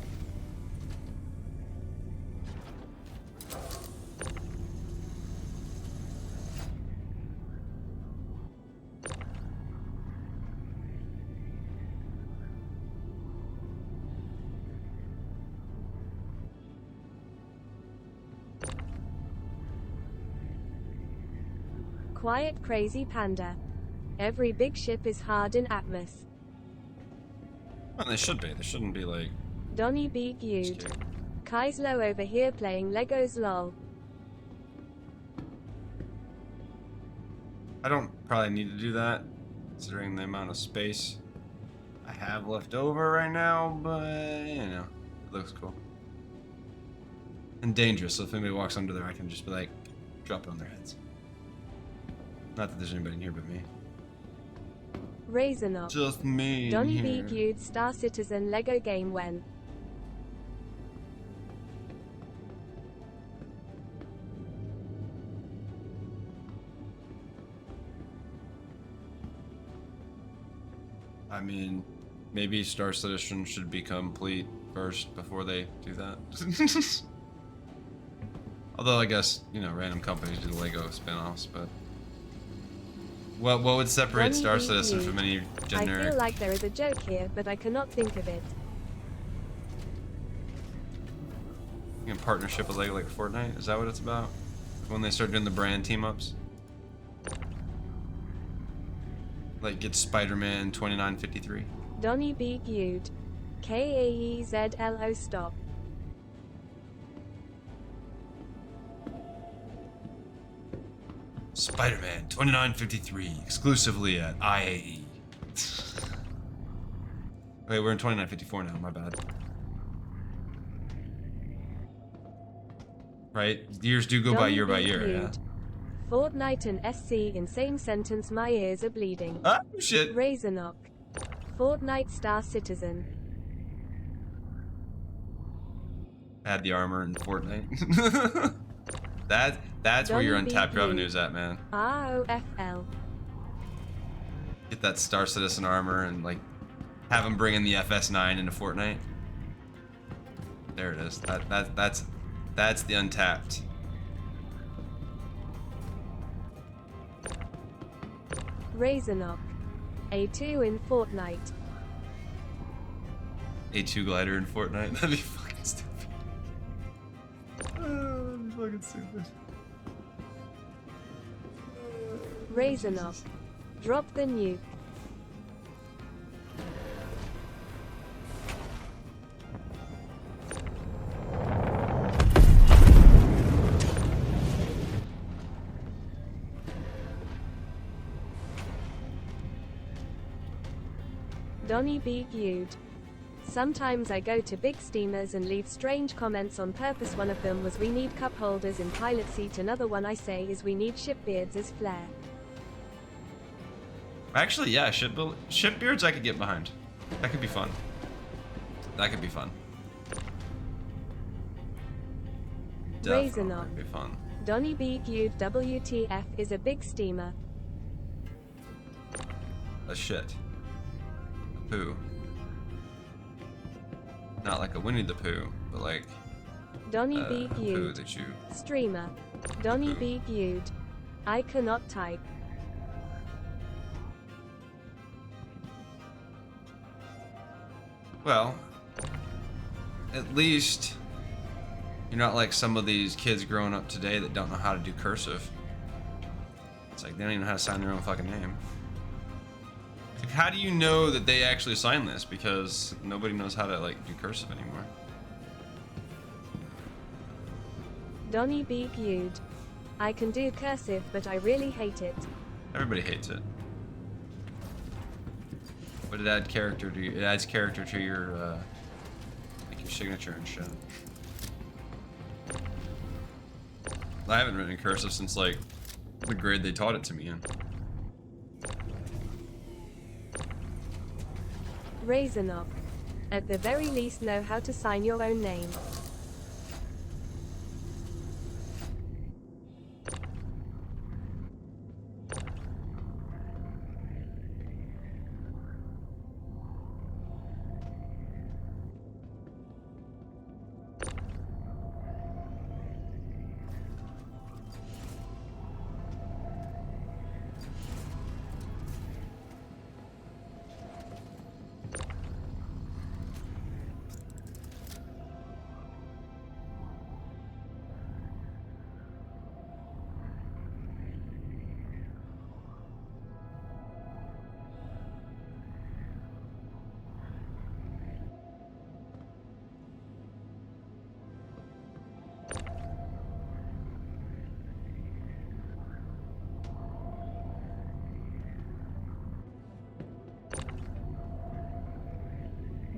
Quiet crazy panda. Every big ship is hard in Atmos. Well, they should be. They shouldn't be like... Donnie B. Gude. Kaezlo over here playing Legos lol. I don't probably need to do that, considering the amount of space I have left over right now, but, you know, it looks cool. And dangerous, so if anybody walks under there, I can just be like, drop it on their heads. Not that there's anybody in here but me. Razorknock. Just me. Donnie B. Gude. Star Citizen Lego game when? I mean, maybe Star Citizen should be complete first before they do that. Although I guess, you know, random companies do the Lego spin-offs, but what would separate Star Citizen from any generic? I feel like there is a joke here, but I cannot think of it. In partnership with Lego, like Fortnite? Is that what it's about? When they start doing the brand team-ups? Like, get Spider-Man 2953. Donny B. Gude. Kaezlo stop. Spider-Man 2953, exclusively at IAE. Wait, we're in 2954 now, my bad. Right? Years do go by year, yeah. Fortnite and SC in same sentence, my ears are bleeding. Ah, shit. Razorknock. Fortnite Star Citizen. Add the armor in Fortnite. That's where your untapped revenue's at, man. ROFL. Get that Star Citizen armor and like have them bring in the FS9 into Fortnite. There it is. That's the untapped. Razorknock. A2 in Fortnite. A2 glider in Fortnite. That'd be fucking stupid. That'd be fucking stupid. Razorknock. Drop the nuke. Donny B. Gude. Sometimes I go to big steamers and leave strange comments on purpose. One of them was we need cup holders in pilot seat. Another one I say is we need shipbeards as flair. Actually, yeah, shipbeards I could get behind. That could be fun. That could be fun. Razorknock. That'd be fun. Donny B. Gude. WTF is a big steamer. A shit. A poo. Not like a Winnie the Pooh, but like Donny B. a poo Gude. that you... Streamer. Donny B. Gude. I cannot type. Well, at least you're not like some of these kids growing up today that don't know how to do cursive. It's like they don't even know how to sign their own fucking name. Like, how do you know that they actually signed this? Because nobody knows how to like do cursive anymore. Donny B. Gude. I can do cursive, but I really hate it. Everybody hates it. But it adds character to it adds character to your like your signature and shit. I haven't written in cursive since like the grade they taught it to me in. Razorknock. At the very least know how to sign your own name.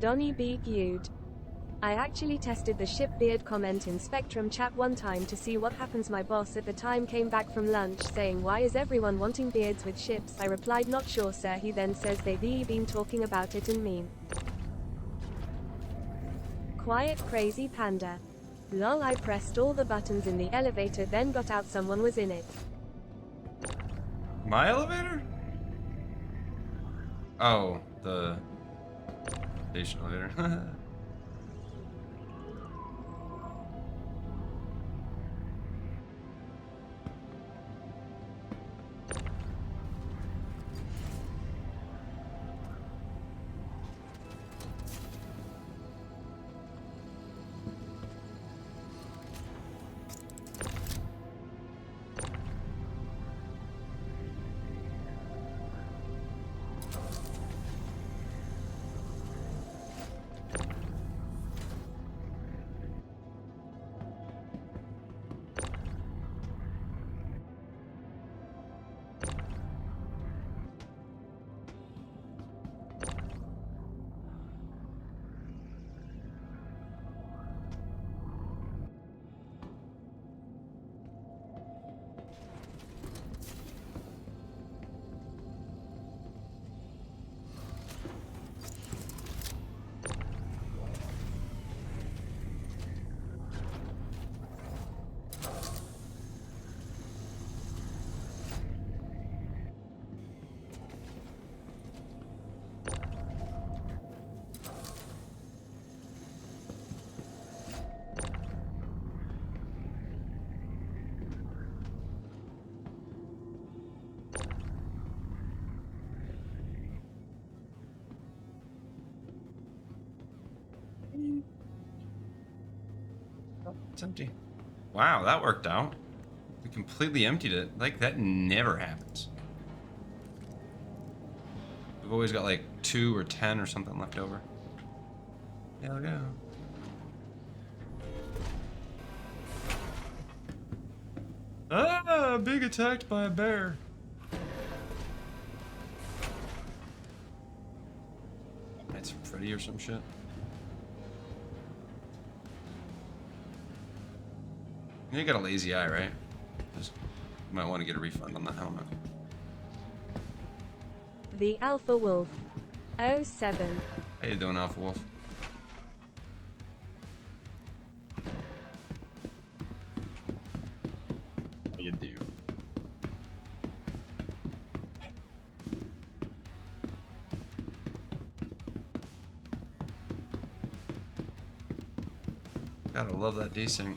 Donny B. Gude. I actually tested the shipbeard comment in Spectrum chat one time to see what happens. My boss at the time came back from lunch saying, "Why is everyone wanting beards with ships?" I replied, "Not sure, sir." He then says, "They've been talking about it and meme." Quiet crazy panda. Lol, I pressed all the buttons in the elevator, then got out, someone was in it. My elevator? Oh, the station elevator. It's empty. Wow, that worked out. We completely emptied it. Like, that never happens. We've always got like 2 or 10 or something left over. Hell yeah. Ah, big attacked by a bear. That's Freddy or some shit. You got a lazy eye, right? Just might want to get a refund on that helmet. The Alpha Wolf. 07. How you doing, Alpha Wolf? How you do? Gotta love that desync.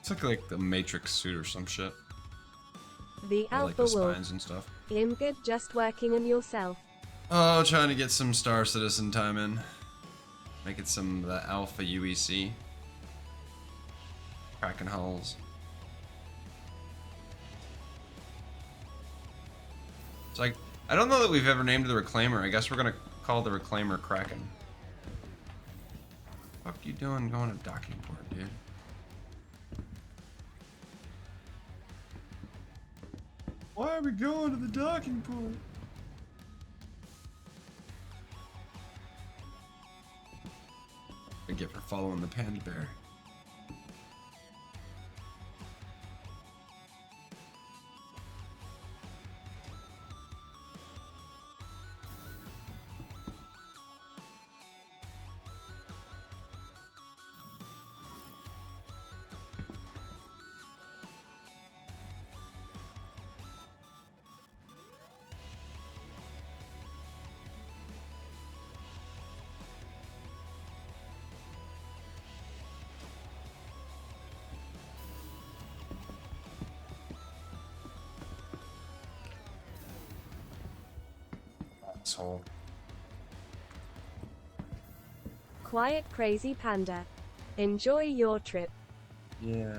It's like the Matrix suit or some shit. The Or like Alpha the Wolf. spines and stuff. I'm good, just working on yourself. Oh, trying to get some Star Citizen time in. Making some of the Alpha UEC. Cracking hulls. It's like, I don't know that we've ever named the Reclaimer. I guess we're gonna call the Reclaimer Kraken. What the fuck you doing going to docking port, dude? Why are we going to the docking port? I get for following the panda bear. Asshole. Quiet Crazy Panda. Enjoy your trip. Yeah.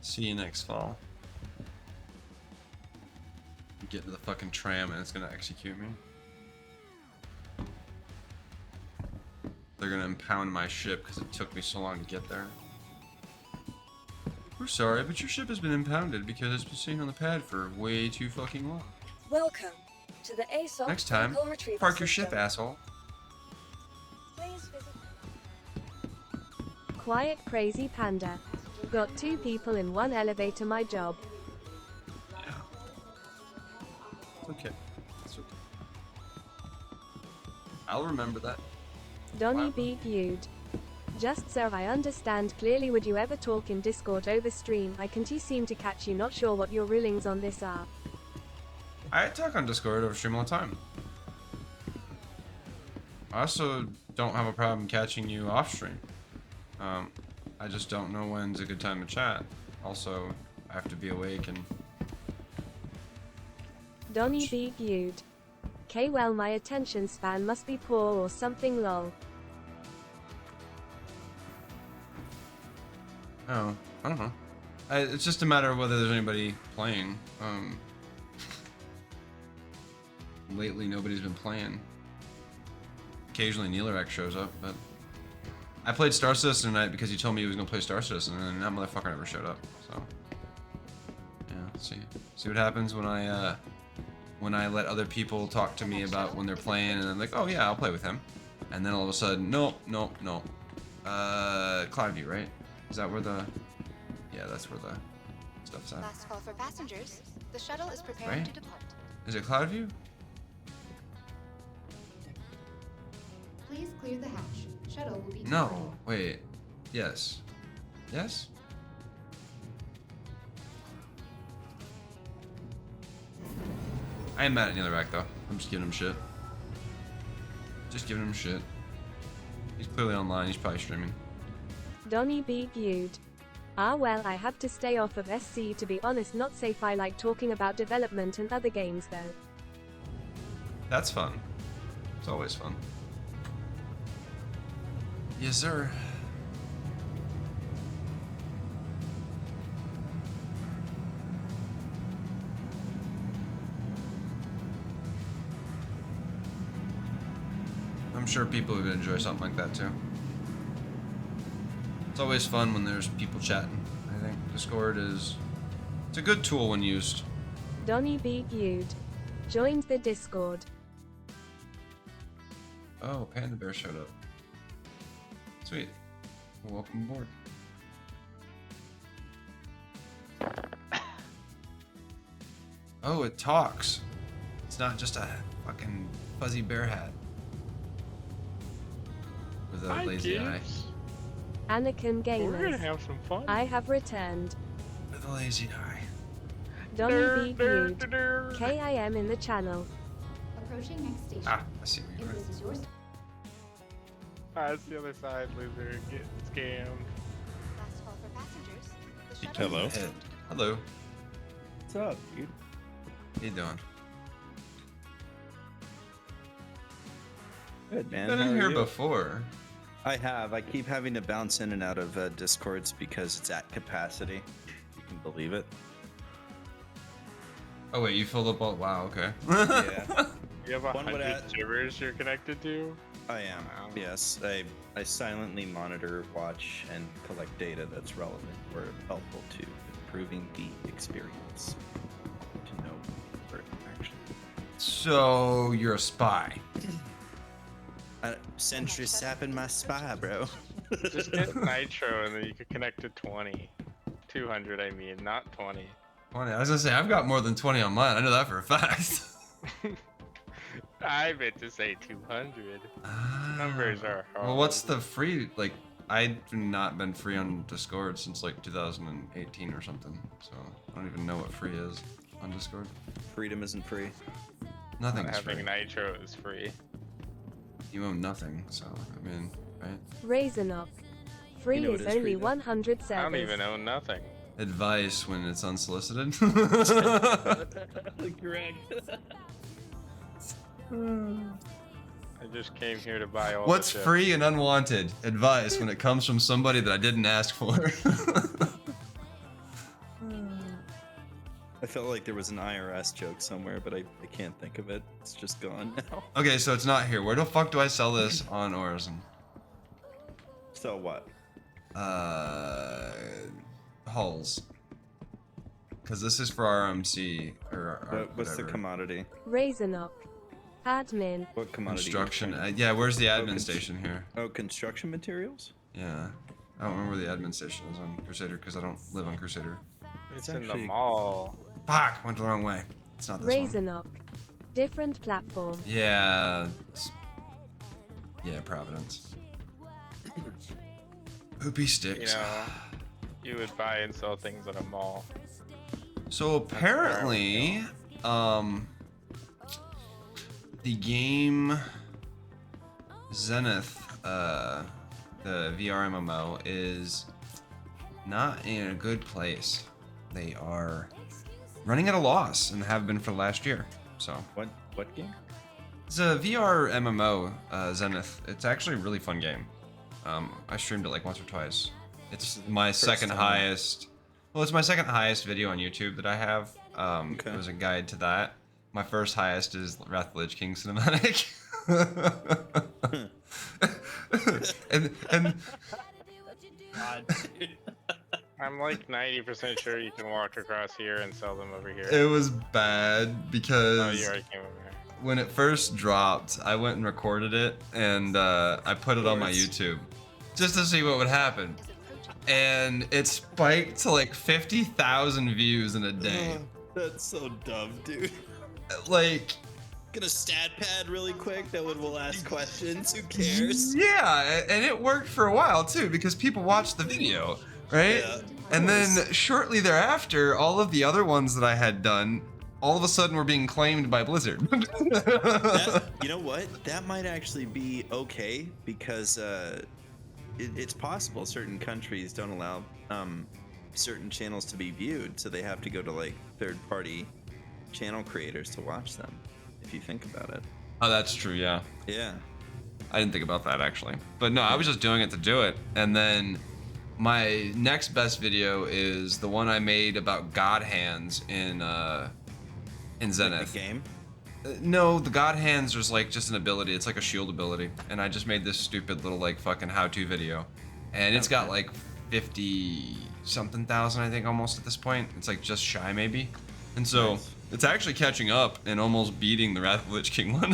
See you next fall. Get to the fucking tram and it's gonna execute me. They're gonna impound my ship because it took me so long to get there. We're sorry, but your ship has been impounded because it's been sitting on the pad for way too fucking long. Welcome to the ASOP Next time, Vehicle Retrieval park your System. ship, asshole. Please visit. Quiet Crazy Panda. got 2 people in 1 elevator, my job. It's okay. It's okay. I'll remember that. Donny B. Viewed. Just so I understand clearly, would you ever talk in Discord over stream? I can't seem to catch you, not sure what your rulings on this are. I talk on Discord over stream all the time. I also don't have a problem catching you off stream. I just don't know when's a good time to chat. Also, I have to be awake and... Donny B. Viewed. K, well, my attention span must be poor or something, lol. Oh, I don't know. It's just a matter of whether there's anybody playing. Lately, nobody's been playing. Occasionally, Neelarak shows up, but I played Star Citizen tonight because he told me he was gonna play Star Citizen, and that motherfucker never showed up. So, yeah, see what happens when I let other people talk to me about when they're playing, and I'm like, oh yeah, I'll play with him, and then all of a sudden, nope. Cloudview, right? Is that where the... Yeah, that's where the stuff's at. Last call for passengers. The shuttle is preparing Right? to depart. Is it Cloudview? Please clear the hatch. Shuttle will be No. Wait. Yes. Yes? I am mad at Neelarak though. I'm just giving him shit. Just giving him shit. He's clearly online. He's probably streaming. Donny B. Viewed. Ah well, I had to stay off of SC, to be honest, not safe. I like talking about development and other games though. That's fun. It's always fun. Yes, sir. I'm sure people would enjoy something like that too. It's always fun when there's people chatting. I think Discord it's a good tool when used. Donny B. Viewed. Joined the Discord. Oh, Panda Bear showed up. Sweet. Well, welcome aboard. Oh, it talks. It's not just a fucking fuzzy bear hat. With a Hi, lazy eye. kids. Anakin Gamers. We're gonna have some fun. I have returned. With a lazy eye. Donny B. Viewed. KIM in the channel. Approaching next station. Ah, I see what you're If doing. this is yours. That's the other side, loser. Get scammed. Last call for passengers. The shuttle Hello. is Hello. What's up, dude? How you doing? Good, man. Been How in are here you? before. I have. I keep having to bounce in and out of Discords because it's at capacity. You can believe it. Oh wait, you filled up all... Wow, okay. Yeah. You have One would 100 servers you're connected to? I am. Yes. I silently monitor, watch, and collect data that's relevant or helpful to improving the experience. To know for action. So you're a spy. Sentry sapping my spy, bro. Just get Nitro and then you could connect to 20. 200, I mean, not 20. 20. I was gonna say, I've got more than 20 on mine. I know that for a fact. I meant to say 200. Numbers are hard. Well, what's the free, like, I've not been free on Discord since like 2018 or something, so I don't even know what free is on Discord. Freedom isn't free. Nothing's Not having free. Nitro is free. You own nothing, so, I mean, right? Razornock. Free You know is it is only free, though. 100 servers. I don't even own nothing. Advice when it's unsolicited. Correct. I just came here to buy all What's the shit. free and unwanted? Advice when it comes from somebody that I didn't ask for. I felt like there was an IRS joke somewhere, but I can't think of it. It's just gone now. Okay, so it's not here. Where the fuck do I sell this on Orison? So what? Hulls. Because this is for RMC or What's the whatever. commodity? Razornock. Admin. What commodity? Construction. Yeah, where's the admin station here? Oh, construction materials? Yeah. I don't remember where the admin station is on Crusader because I don't live on Crusader. It's in the mall. Fuck, went the wrong way. It's not this one. Razornock. Different platform. Yeah. Yeah, Providence. Poopy sticks. You know, you would buy and sell things at a mall. So apparently, the game Zenith, the VR MMO, is not in a good place. They are running at a loss and have been for the last year. So what game? It's a VR MMO, Zenith. It's actually a really fun game. I streamed it like once or twice. It's my second highest. Well, it's my second highest video on YouTube that I have. It was a guide to that. My first highest is Wrath of the Lich King cinematic. and I'm like 90% sure you can walk across here and sell them over here. it was bad because Oh, you already came over here. when it first dropped, I went and recorded it and I put it on my YouTube just to see what would happen. And it spiked to like 50,000 views in a day. That's so dumb, dude. Like, gonna stat pad really quick that one will ask questions. Who cares? yeah, and it worked for a while too because people watched the video, right? Yeah, and then shortly thereafter, all of the other ones that I had done, all of a sudden were being claimed by Blizzard. You know what? That might actually be okay because it's possible certain countries don't allow certain channels to be viewed, so they have to go to like third-party channel creators to watch them. If you think about it. Oh, that's true. Yeah. Yeah. I didn't think about that actually, but no, I was just doing it to do it, and then my next best video is the one I made about God Hands in Zenith. Like the game? No, the God Hands was like just an ability. It's like a shield ability, and I just made this stupid little like fucking how-to video, and it's got like 50-something thousand, I think, almost at this point. It's like just shy maybe, and so it's actually catching up and almost beating the Wrath of the Lich King one,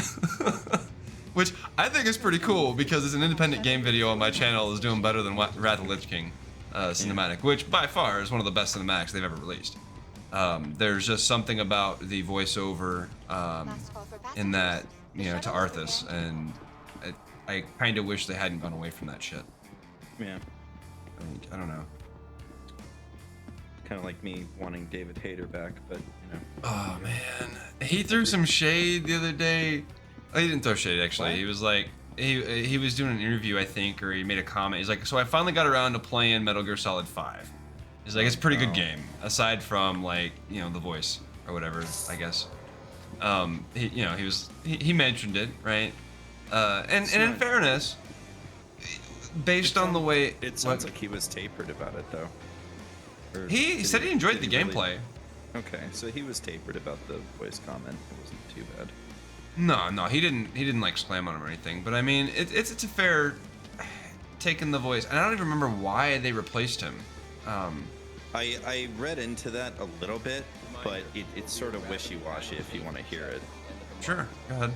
which I think is pretty cool because it's an independent game video on my channel is doing better than Wrath of the Lich King cinematic, which by far is one of the best cinematics they've ever released. There's just something about the voiceover in that, you know, to Arthas, and I kind of wish they hadn't gone away from that shit. Yeah. I don't know. Kind of like me wanting David Hayter back, but you know. Oh man, he threw some shade the other day. Oh, he didn't throw shade actually. What? He was like, he was doing an interview, I think, or he made a comment. He's like, so I finally got around to playing Metal Gear Solid 5. He's like, it's a pretty good game, aside from like, you know, the voice or whatever, I guess. He mentioned it, right? And in fairness, based on the way it sounds like he was tapered about it though. Or he said he enjoyed the gameplay. Okay, so he was tapered about the voice comment. It wasn't too bad. No, he didn't like slam on him or anything. But I mean, it's a fair taking the voice, and I don't even remember why they replaced him. I read into that a little bit, but it's sort of wishy-washy if you want to hear it. Sure, go ahead.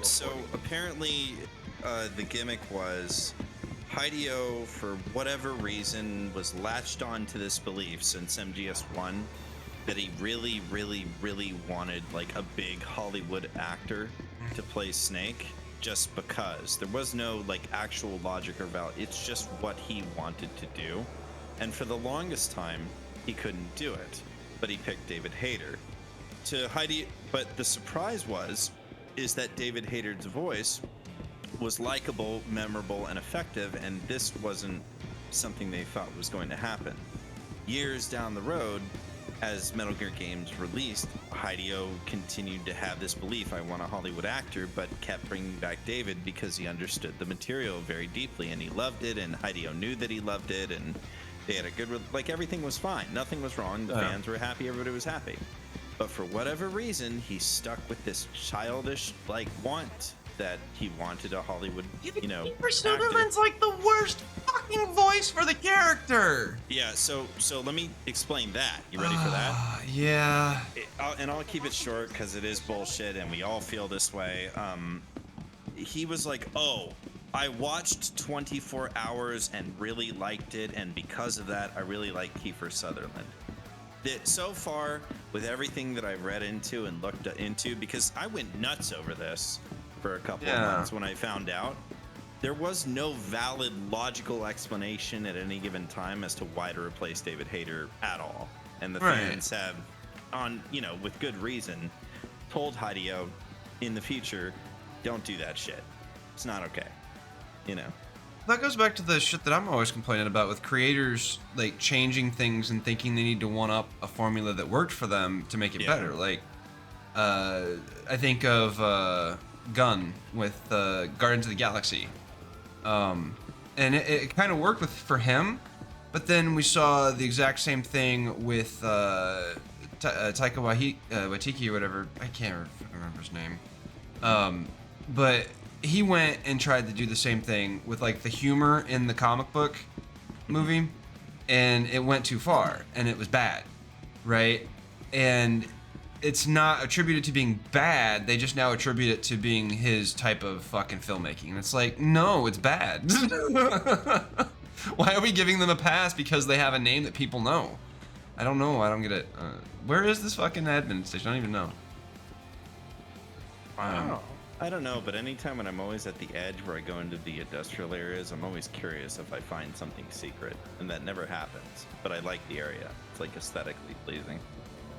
So apparently, the gimmick was Hideo, for whatever reason, was latched on to this belief since MGS1 that he really, really, really wanted like a big Hollywood actor to play Snake, just because there was no like actual logic or value. It's just what he wanted to do, and for the longest time he couldn't do it. But he picked David Hayter to Hideo. But the surprise is that David Hayter's voice was likable, memorable, and effective, and this wasn't something they thought was going to happen. Years down the road, as Metal Gear games released, Hideo continued to have this belief, I want a Hollywood actor, but kept bringing back David because he understood the material very deeply, and he loved it, and Hideo knew that he loved it, and they had a good, like, everything was fine. Nothing was wrong. The fans were happy. Everybody was happy. But for whatever reason, he stuck with this childish, like, want that he wanted a Hollywood, you know, Kiefer Sutherland's like the worst fucking voice for the character. Yeah, so let me explain that. You ready for that? Yeah. And I'll keep it short because it is bullshit and we all feel this way. He was like, oh, I watched 24 Hours and really liked it, and because of that, I really like Kiefer Sutherland. So far, with everything that I've read into and looked into, because I went nuts over this for a couple of months when I found out, there was no valid, logical explanation at any given time as to why to replace David Hayter at all. And the fans have, with good reason, told Hideo in the future, don't do that shit. It's not okay. That goes back to the shit that I'm always complaining about with creators like changing things and thinking they need to one up a formula that worked for them to make it better. Like, I think of Gunn with Guardians of the Galaxy, and it kind of worked for him, but then we saw the exact same thing with Taika Waititi or whatever. I can't remember his name, but he went and tried to do the same thing with like the humor in the comic book movie, and it went too far and it was bad, right? And it's not attributed to being bad, they just now attribute it to being his type of fucking filmmaking. And it's like, no, it's bad. Why are we giving them a pass because they have a name that people know? I don't know, I don't get it. Where is this fucking admin station? I don't even know. I don't know, but anytime when I'm always at the edge where I go into the industrial areas, I'm always curious if I find something secret, and that never happens. But I like the area; it's like aesthetically pleasing.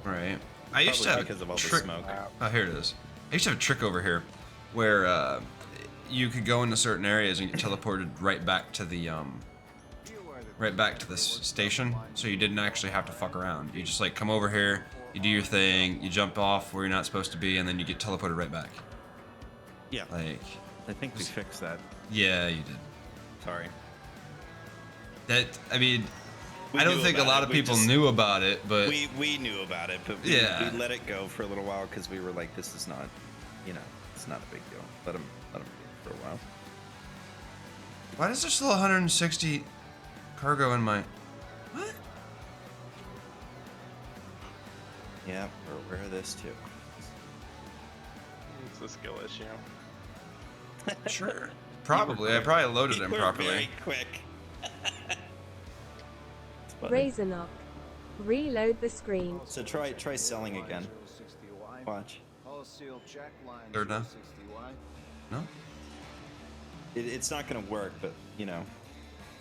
Right. I used to have because of all trick. the smoke. Oh, here it is. I used to have a trick over here, where you could go into certain areas and get teleported right back to the station, so you didn't actually have to fuck around. You just like come over here, you do your thing, you jump off where you're not supposed to be, and then you get teleported right back. Yeah. Like, I think we fixed that. Yeah, you did. Sorry. I don't knew think a about lot it. of We people just- knew about it, but we knew about it, but we let it go for a little while because we were like, this is not, it's not a big deal. Let him do it for a while. why is there still 160 cargo in my? What? Yeah, we're aware of this too. It's a skill issue. Sure. Probably. I probably loaded him properly. Very quick. Razorknock. Reload the screen. So try selling again. Watch. Third now? No? It's not gonna work, but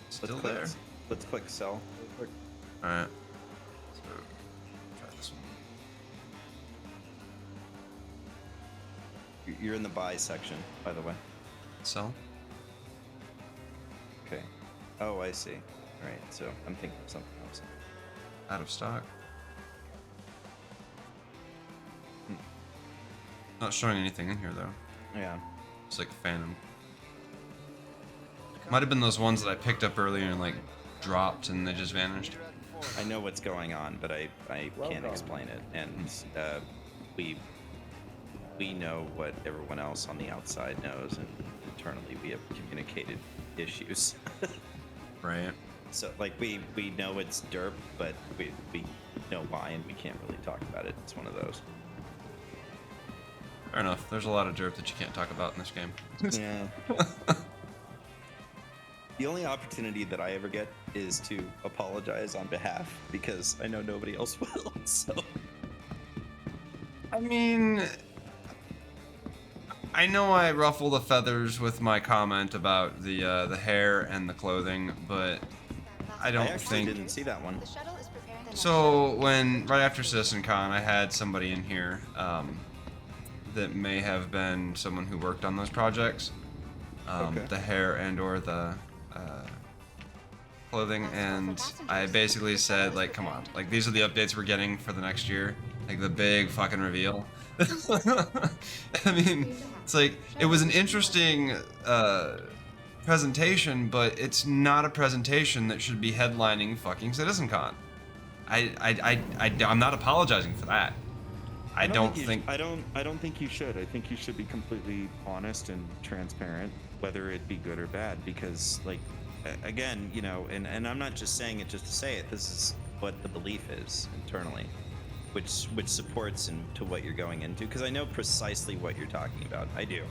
Still there. Let's click sell. Alright. So try this one. You're in the buy section, by the way. Sell? Okay. Oh, I see. Alright, so I'm thinking of something else. Out of stock. Not showing anything in here though. Yeah. It's like Phantom. Might have been those ones that I picked up earlier and like dropped and they just vanished. I know what's going on, but I can't explain it. And we know what everyone else on the outside knows, and internally we have communicated issues. Right. So like we know it's derp, but we know why, and we can't really talk about it. It's one of those. Fair enough. There's a lot of derp that you can't talk about in this game. Yeah. The only opportunity that I ever get is to apologize on behalf, because I know nobody else will. So. I mean, I know I ruffle the feathers with my comment about the hair and the clothing, but I don't think. Didn't see that one. So right after CitizenCon, I had somebody in here that may have been someone who worked on those projects, the hair and/or the clothing, and I basically said, like, come on, like, these are the updates we're getting for the next year, like the big fucking reveal. I mean, it's like, it was an interesting presentation, but it's not a presentation that should be headlining fucking CitizenCon. I'm not apologizing for that. I don't think you should. I think you should be completely honest and transparent, whether it be good or bad, because, like, again, and I'm not just saying it just to say it. This is what the belief is internally, which supports into what you're going into, because I know precisely what you're talking about. I do.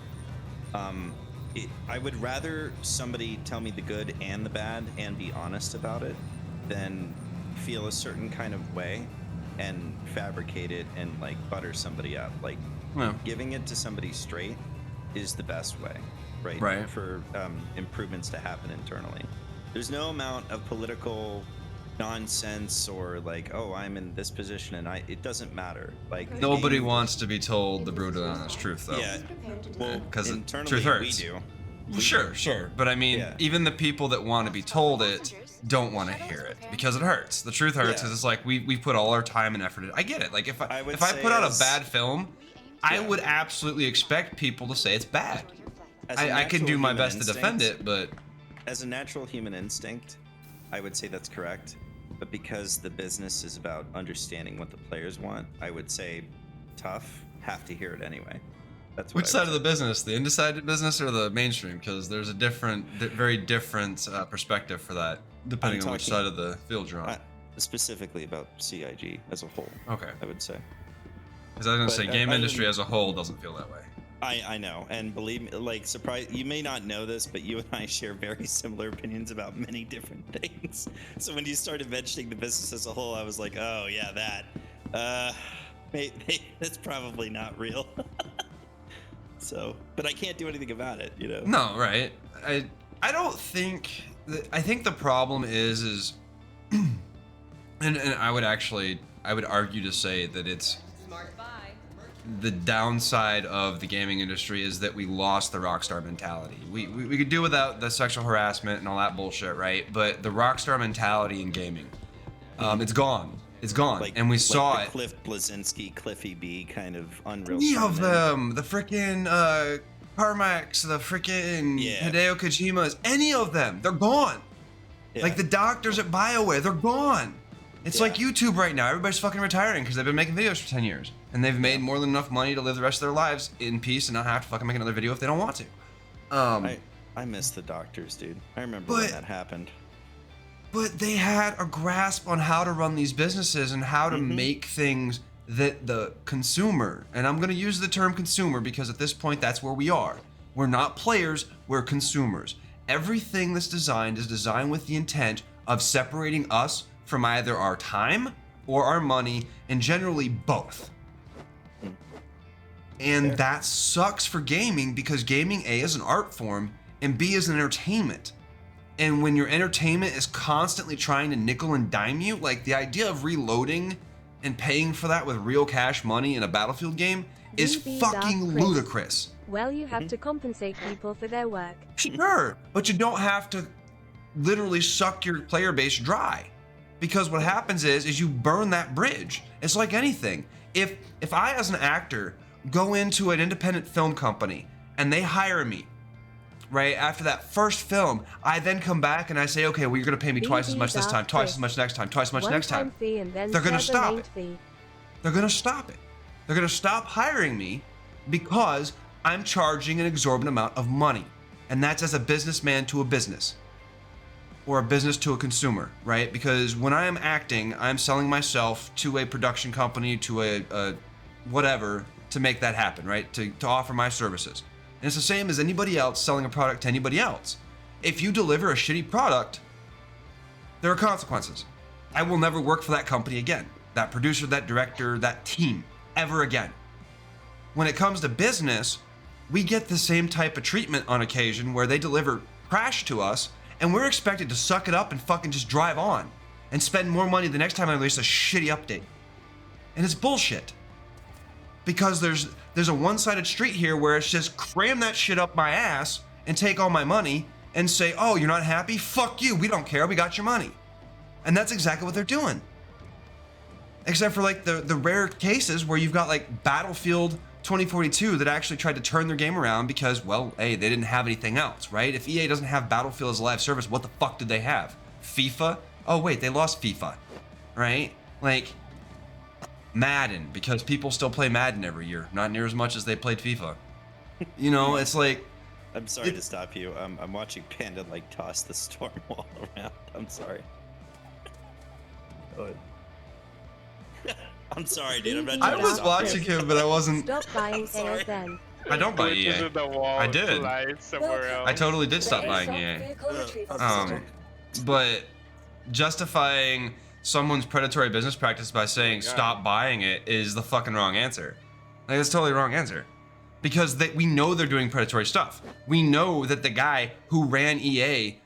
I would rather somebody tell me the good and the bad and be honest about it than feel a certain kind of way and fabricate it and like butter somebody up. Like giving it to somebody straight is the best way, right? Right. For improvements to happen internally. There's no amount of political nonsense or like, oh, I'm in this position and it doesn't matter. Like Nobody wants to be told the brutal honest truth, though. Yeah. Well, because internally truth hurts. we do. Sure. But I mean, even the people that want to be told it don't want to hear it because it hurts. The truth hurts because it's like we put all our time and effort in. I get it. Like if I put out a bad film, I would absolutely expect people to say it's bad. I can do my best to defend it, but as a natural human instinct, I would say that's correct. But because the business is about understanding what the players want, I would say tough, have to hear it anyway. That's what which side of the business, the indie business or the mainstream? Because there's a very different perspective for that, depending on which side of the field you're on. Specifically about CIG as a whole. Okay. I would say. Because I was gonna say, game industry as a whole doesn't feel that way. I know, and believe me, like, you may not know this, but you and I share very similar opinions about many different things. So when you started mentioning the business as a whole, I was like, oh yeah, that. That's probably not real. So, but I can't do anything about it, you know. No, right? I don't think. I think the problem is, and I would argue to say that it's. The downside of the gaming industry is that we lost the rockstar mentality. We could do without the sexual harassment and all that bullshit, right? But the rockstar mentality in gaming, it's gone. It's gone, and we saw it. Cliff Blazinski, Cliffy B, kind of unreal. Any of them, the freaking Carmax, the freaking Hideo Kojimas, any of them, they're gone. Yeah. Like the doctors at BioWare, they're gone. It's like YouTube right now. Everybody's fucking retiring because they've been making videos for 10 years. And they've made more than enough money to live the rest of their lives in peace and not have to fucking make another video if they don't want to. I miss the doctors, dude. I remember when that happened. But they had a grasp on how to run these businesses and how to make things that the consumer, and I'm going to use the term consumer because at this point that's where we are. We're not players, we're consumers. Everything that's designed is designed with the intent of separating us from either our time or our money, and generally both. And that sucks for gaming because gaming, A, is an art form, and B, is an entertainment. And when your entertainment is constantly trying to nickel and dime you, like the idea of reloading and paying for that with real cash money in a Battlefield game is fucking ludicrous. Well, you have to compensate people for their work. Sure, but you don't have to literally suck your player base dry. Because what happens is you burn that bridge. It's like anything. If I, as an actor, go into an independent film company and they hire me, right, after that first film, I then come back and I say, okay, well, you're going to pay me twice as much this time, twice as much next time, twice as much next time. They're going to stop it. They're going to stop it. They're going to stop hiring me because I'm charging an exorbitant amount of money. And that's as a businessman to a business. Or a business to a consumer, right? Because when I am acting, I'm selling myself to a production company, to a whatever, to make that happen, right? To offer my services. And it's the same as anybody else selling a product to anybody else. If you deliver a shitty product, there are consequences. I will never work for that company again. That producer, that director, that team, ever again. When it comes to business, we get the same type of treatment on occasion where they deliver trash to us and we're expected to suck it up and fucking just drive on and spend more money the next time I release a shitty update. And it's bullshit. Because there's a one-sided street here where it's just cram that shit up my ass and take all my money and say, oh, you're not happy? Fuck you, we don't care, we got your money. And that's exactly what they're doing. Except for like the rare cases where you've got like Battlefield 2042 that actually tried to turn their game around because, well, hey, they didn't have anything else, right? If EA doesn't have Battlefield as a live service, what the fuck did they have? FIFA? Oh, wait, they lost FIFA, right? Like, Madden, because people still play Madden every year, not near as much as they played FIFA. You know, it's like... I'm sorry to stop you. I'm watching Panda, like, toss the storm wall around. I'm sorry. Go ahead. I'm sorry, dude. I'm not trying I was watching him, but I wasn't. Stop buying ASN. I don't buy Glitches EA. in the wall, I did. slides somewhere else. I totally did stop buying EA. But justifying someone's predatory business practice by saying stop buying it is the fucking wrong answer. Like, it's totally the wrong answer. Because we know they're doing predatory stuff. We know that the guy who ran EA,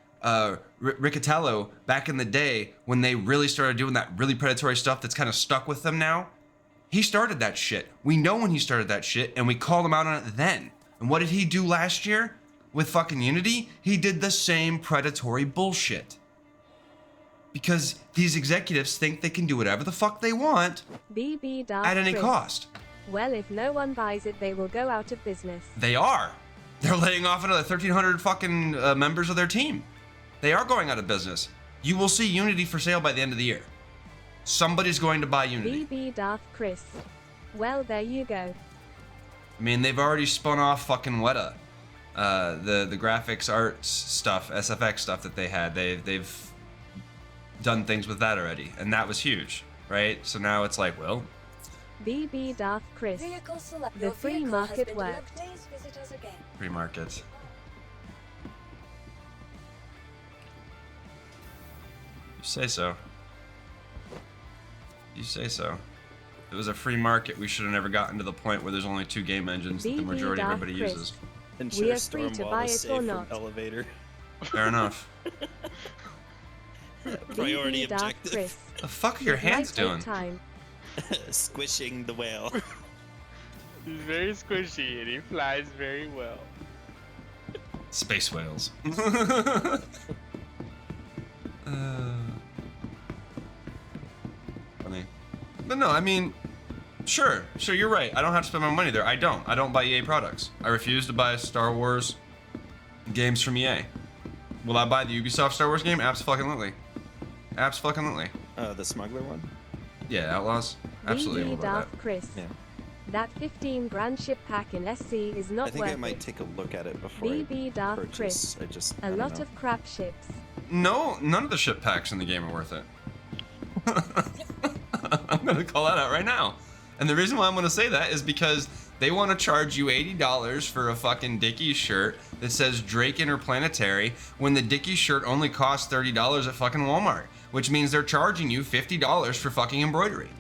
Riccatello, back in the day, when they really started doing that really predatory stuff that's kind of stuck with them now, he started that shit. We know when he started that shit, and we called him out on it then. And what did he do last year with fucking Unity? He did the same predatory bullshit. Because these executives think they can do whatever the fuck they want BB at any cost. Well, if no one buys it, they will go out of business. They are. They're laying off another 1,300 fucking members of their team. They are going out of business. You will see Unity for sale by the end of the year. Somebody's going to buy Unity. BB Darth Chris. Well, there you go. I mean, they've already spun off fucking Weta. The graphics arts stuff, SFX stuff that they had. They've done things with that already, and that was huge, right? So now it's like, well, BB Darth Chris. The free market worked. free market. You say so. You say so. If it was a free market, we should have never gotten to the point where there's only 2 game engines that the majority of everybody uses. We are free to buy it or not. Elevator. Fair enough. Priority BB Darth objective. Chris. The fuck are your It might hands take doing? time. Squishing the whale. He's very squishy and he flies very well. Space whales. Funny. But no, I mean, sure, you're right. I don't have to spend my money there. I don't buy EA products. I refuse to buy Star Wars games from EA. Will I buy the Ubisoft Star Wars game? Absolutely. Absolutely. The smuggler one? Yeah, Outlaws. Absolutely. BB will buy Darth that. Chris. Yeah. That 15 grand ship pack in SC is not I think worth I might it. take a look at it before BB I Darth purchase. Chris. I A don't lot know. of crap ships. No, none of the ship packs in the game are worth it. I'm gonna call that out right now. And the reason why I'm gonna say that is because they want to charge you $80 for a fucking Dickies shirt that says Drake Interplanetary when the Dickies shirt only costs $30 at fucking Walmart, which means they're charging you $50 for fucking embroidery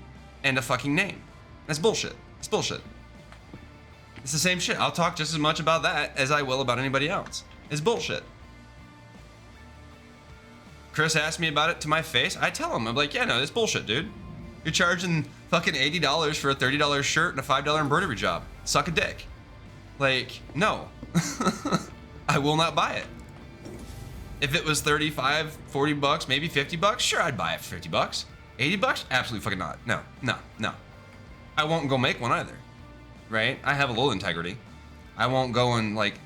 and a fucking name. That's bullshit. It's bullshit. It's the same shit. I'll talk just as much about that as I will about anybody else. It's bullshit. Chris asked me about it to my face. I tell him, I'm like, yeah, no, it's bullshit, dude. You're charging fucking $80 for a $30 shirt and a $5 embroidery job. Suck a dick. Like, no. I will not buy it. If it was 35, 40 bucks, maybe 50 bucks, sure, I'd buy it for 50 bucks. 80 bucks? Absolutely fucking not. No. I won't go make one either. Right? I have a little integrity. I won't go and like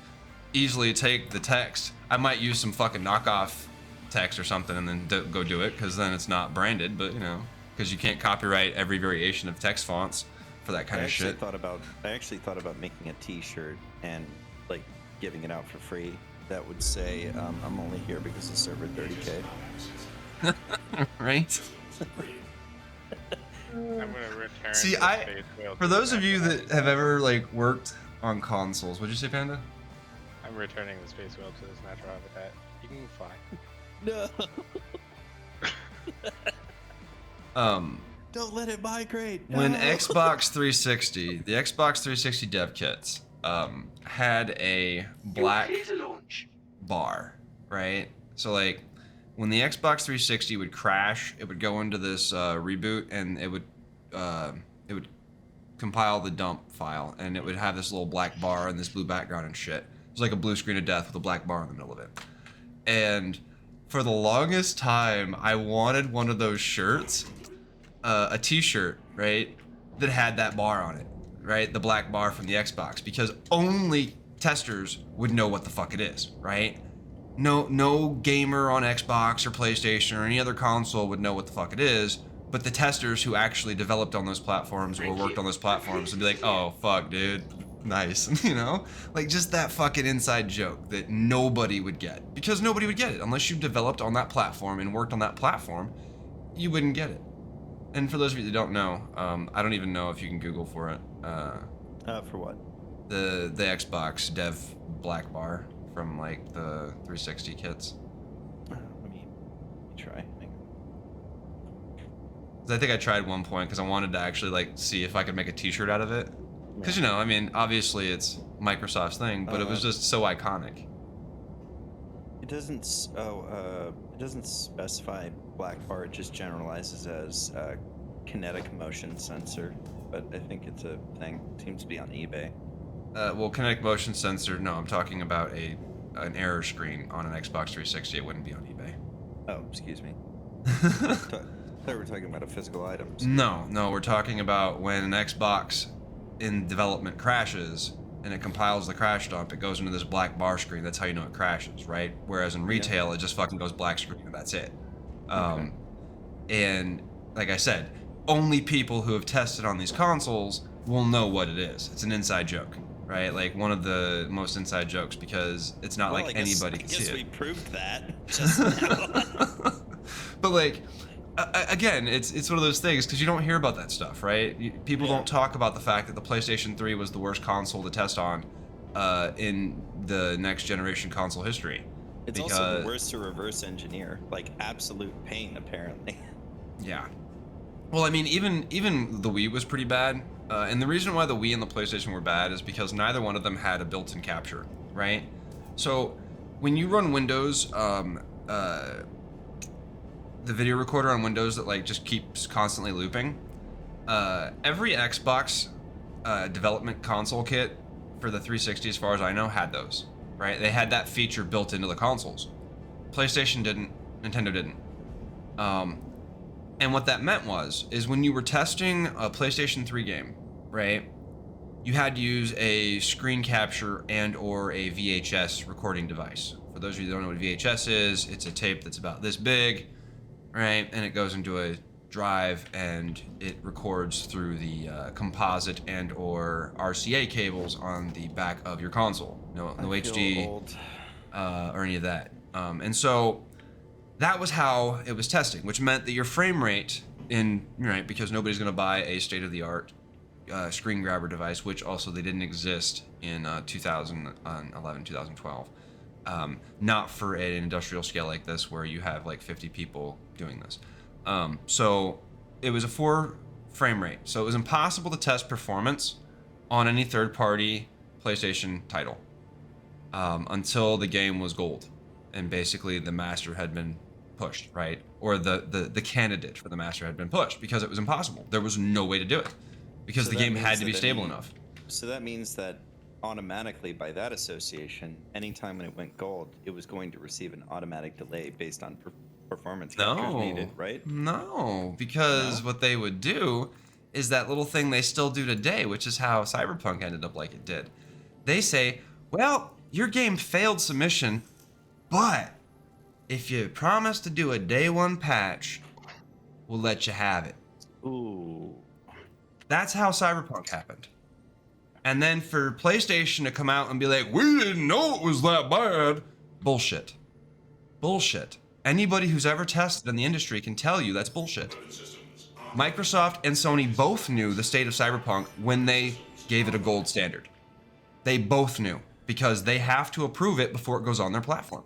easily take the text. I might use some fucking knockoff text or something and then go do it, because then it's not branded, but you know, because you can't copyright every variation of text fonts for that kind of shit. I actually thought about making a T-shirt and like giving it out for free. That would say, "I'm only here because the server 30K." Right? I'm gonna return. See, the space whale for to those the of you natural that have ever like worked on consoles, what'd you say, Panda? I'm returning the space whale to its natural habitat. You can fly. No. Don't let it migrate. When No. Xbox 360, the Xbox 360 dev kits, had a black bar, right? So like, when the Xbox 360 would crash, it would go into this reboot, and it would compile the dump file, and it would have this little black bar and this blue background and shit. It was like a blue screen of death with a black bar in the middle of it. And for the longest time, I wanted one of those shirts, a t-shirt, right, that had that bar on it, right? The black bar from the Xbox, because only testers would know what the fuck it is, right? No gamer on Xbox or PlayStation or any other console would know what the fuck it is, but the testers who actually developed on those platforms or worked on those platforms would be like, oh, fuck, dude, nice, you know? Like, just that fucking inside joke that nobody would get, because nobody would get it. Unless you developed on that platform and worked on that platform, you wouldn't get it. And for those of you that don't know, I don't even know if you can Google for it. For what? the Xbox dev black bar from like the 360 kits. Let me try. I think I tried one point because I wanted to actually like see if I could make a T-shirt out of it. Because you know, I mean, obviously it's Microsoft's thing, but it was just so iconic. It doesn't. It doesn't specify black bar. It just generalizes as kinetic motion sensor. But I think it's a thing. It seems to be on eBay. Well, kinetic motion sensor. No, I'm talking about an error screen on an Xbox 360. It wouldn't be on eBay. Oh, excuse me. I thought we were talking about a physical item. No, we're talking about when an Xbox in development crashes and it compiles the crash dump, it goes into this black bar screen. That's how you know it crashes, right? Whereas in retail, it just fucking goes black screen and that's it. And like I said, only people who have tested on these consoles will know what it is. It's an inside joke, right? Like one of the most inside jokes because it's not like anybody can see it. I guess we proved that just now. But like, again, it's one of those things because you don't hear about that stuff, right? People don't talk about the fact that the PlayStation 3 was the worst console to test on in the next generation console history. It's also the worst to reverse engineer, like absolute pain, apparently. Yeah. Well, I mean, even the Wii was pretty bad, and the reason why the Wii and the PlayStation were bad is because neither one of them had a built-in capture, right? So when you run Windows, the video recorder on Windows that like just keeps constantly looping. Every Xbox development console kit for the 360, as far as I know, had those. Right? They had that feature built into the consoles. PlayStation didn't. Nintendo didn't. And what that meant is when you were testing a PlayStation 3 game, right? You had to use a screen capture and/or a VHS recording device. For those of you who don't know what VHS is, it's a tape that's about this big. Right, and it goes into a drive and it records through the composite and/or RCA cables on the back of your console. No HD or any of that. And so that was how it was testing, which meant that your frame rate because nobody's going to buy a state-of-the-art screen grabber device, which also they didn't exist in 2011, 2012. Not for an industrial scale like this where you have like 50 people doing this. So it was a 4 frame rate. So it was impossible to test performance on any third-party PlayStation title until the game was gold. And basically the master had been pushed, right? Or the candidate for the master had been pushed because it was impossible. There was no way to do it because So the that game means had to be that stable enough. So that means that automatically, by that association, anytime when it went gold, it was going to receive an automatic delay based on performance captures needed, right? No, because what they would do is that little thing they still do today, which is how Cyberpunk ended up like it did. They say, well, your game failed submission, but if you promise to do a day 1 patch, we'll let you have it. Ooh. That's how Cyberpunk happened. And then for PlayStation to come out and be like, we didn't know it was that bad. Bullshit. Bullshit. Anybody who's ever tested in the industry can tell you that's bullshit. Microsoft and Sony both knew the state of Cyberpunk when they gave it a gold standard. They both knew because they have to approve it before it goes on their platform.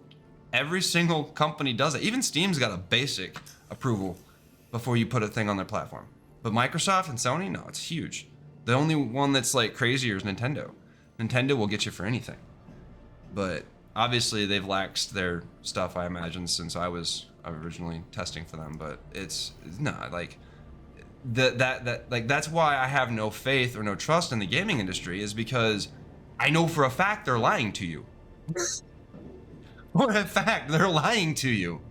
Every single company does it. Even Steam's got a basic approval before you put a thing on their platform. But Microsoft and Sony, no, it's huge. The only one that's like crazier is Nintendo. Nintendo will get you for anything. But obviously they've laxed their stuff, I imagine, since I was originally testing for them. But it's not like that's why I have no faith or no trust in the gaming industry, is because I know for a fact they're lying to you. For a fact, they're lying to you.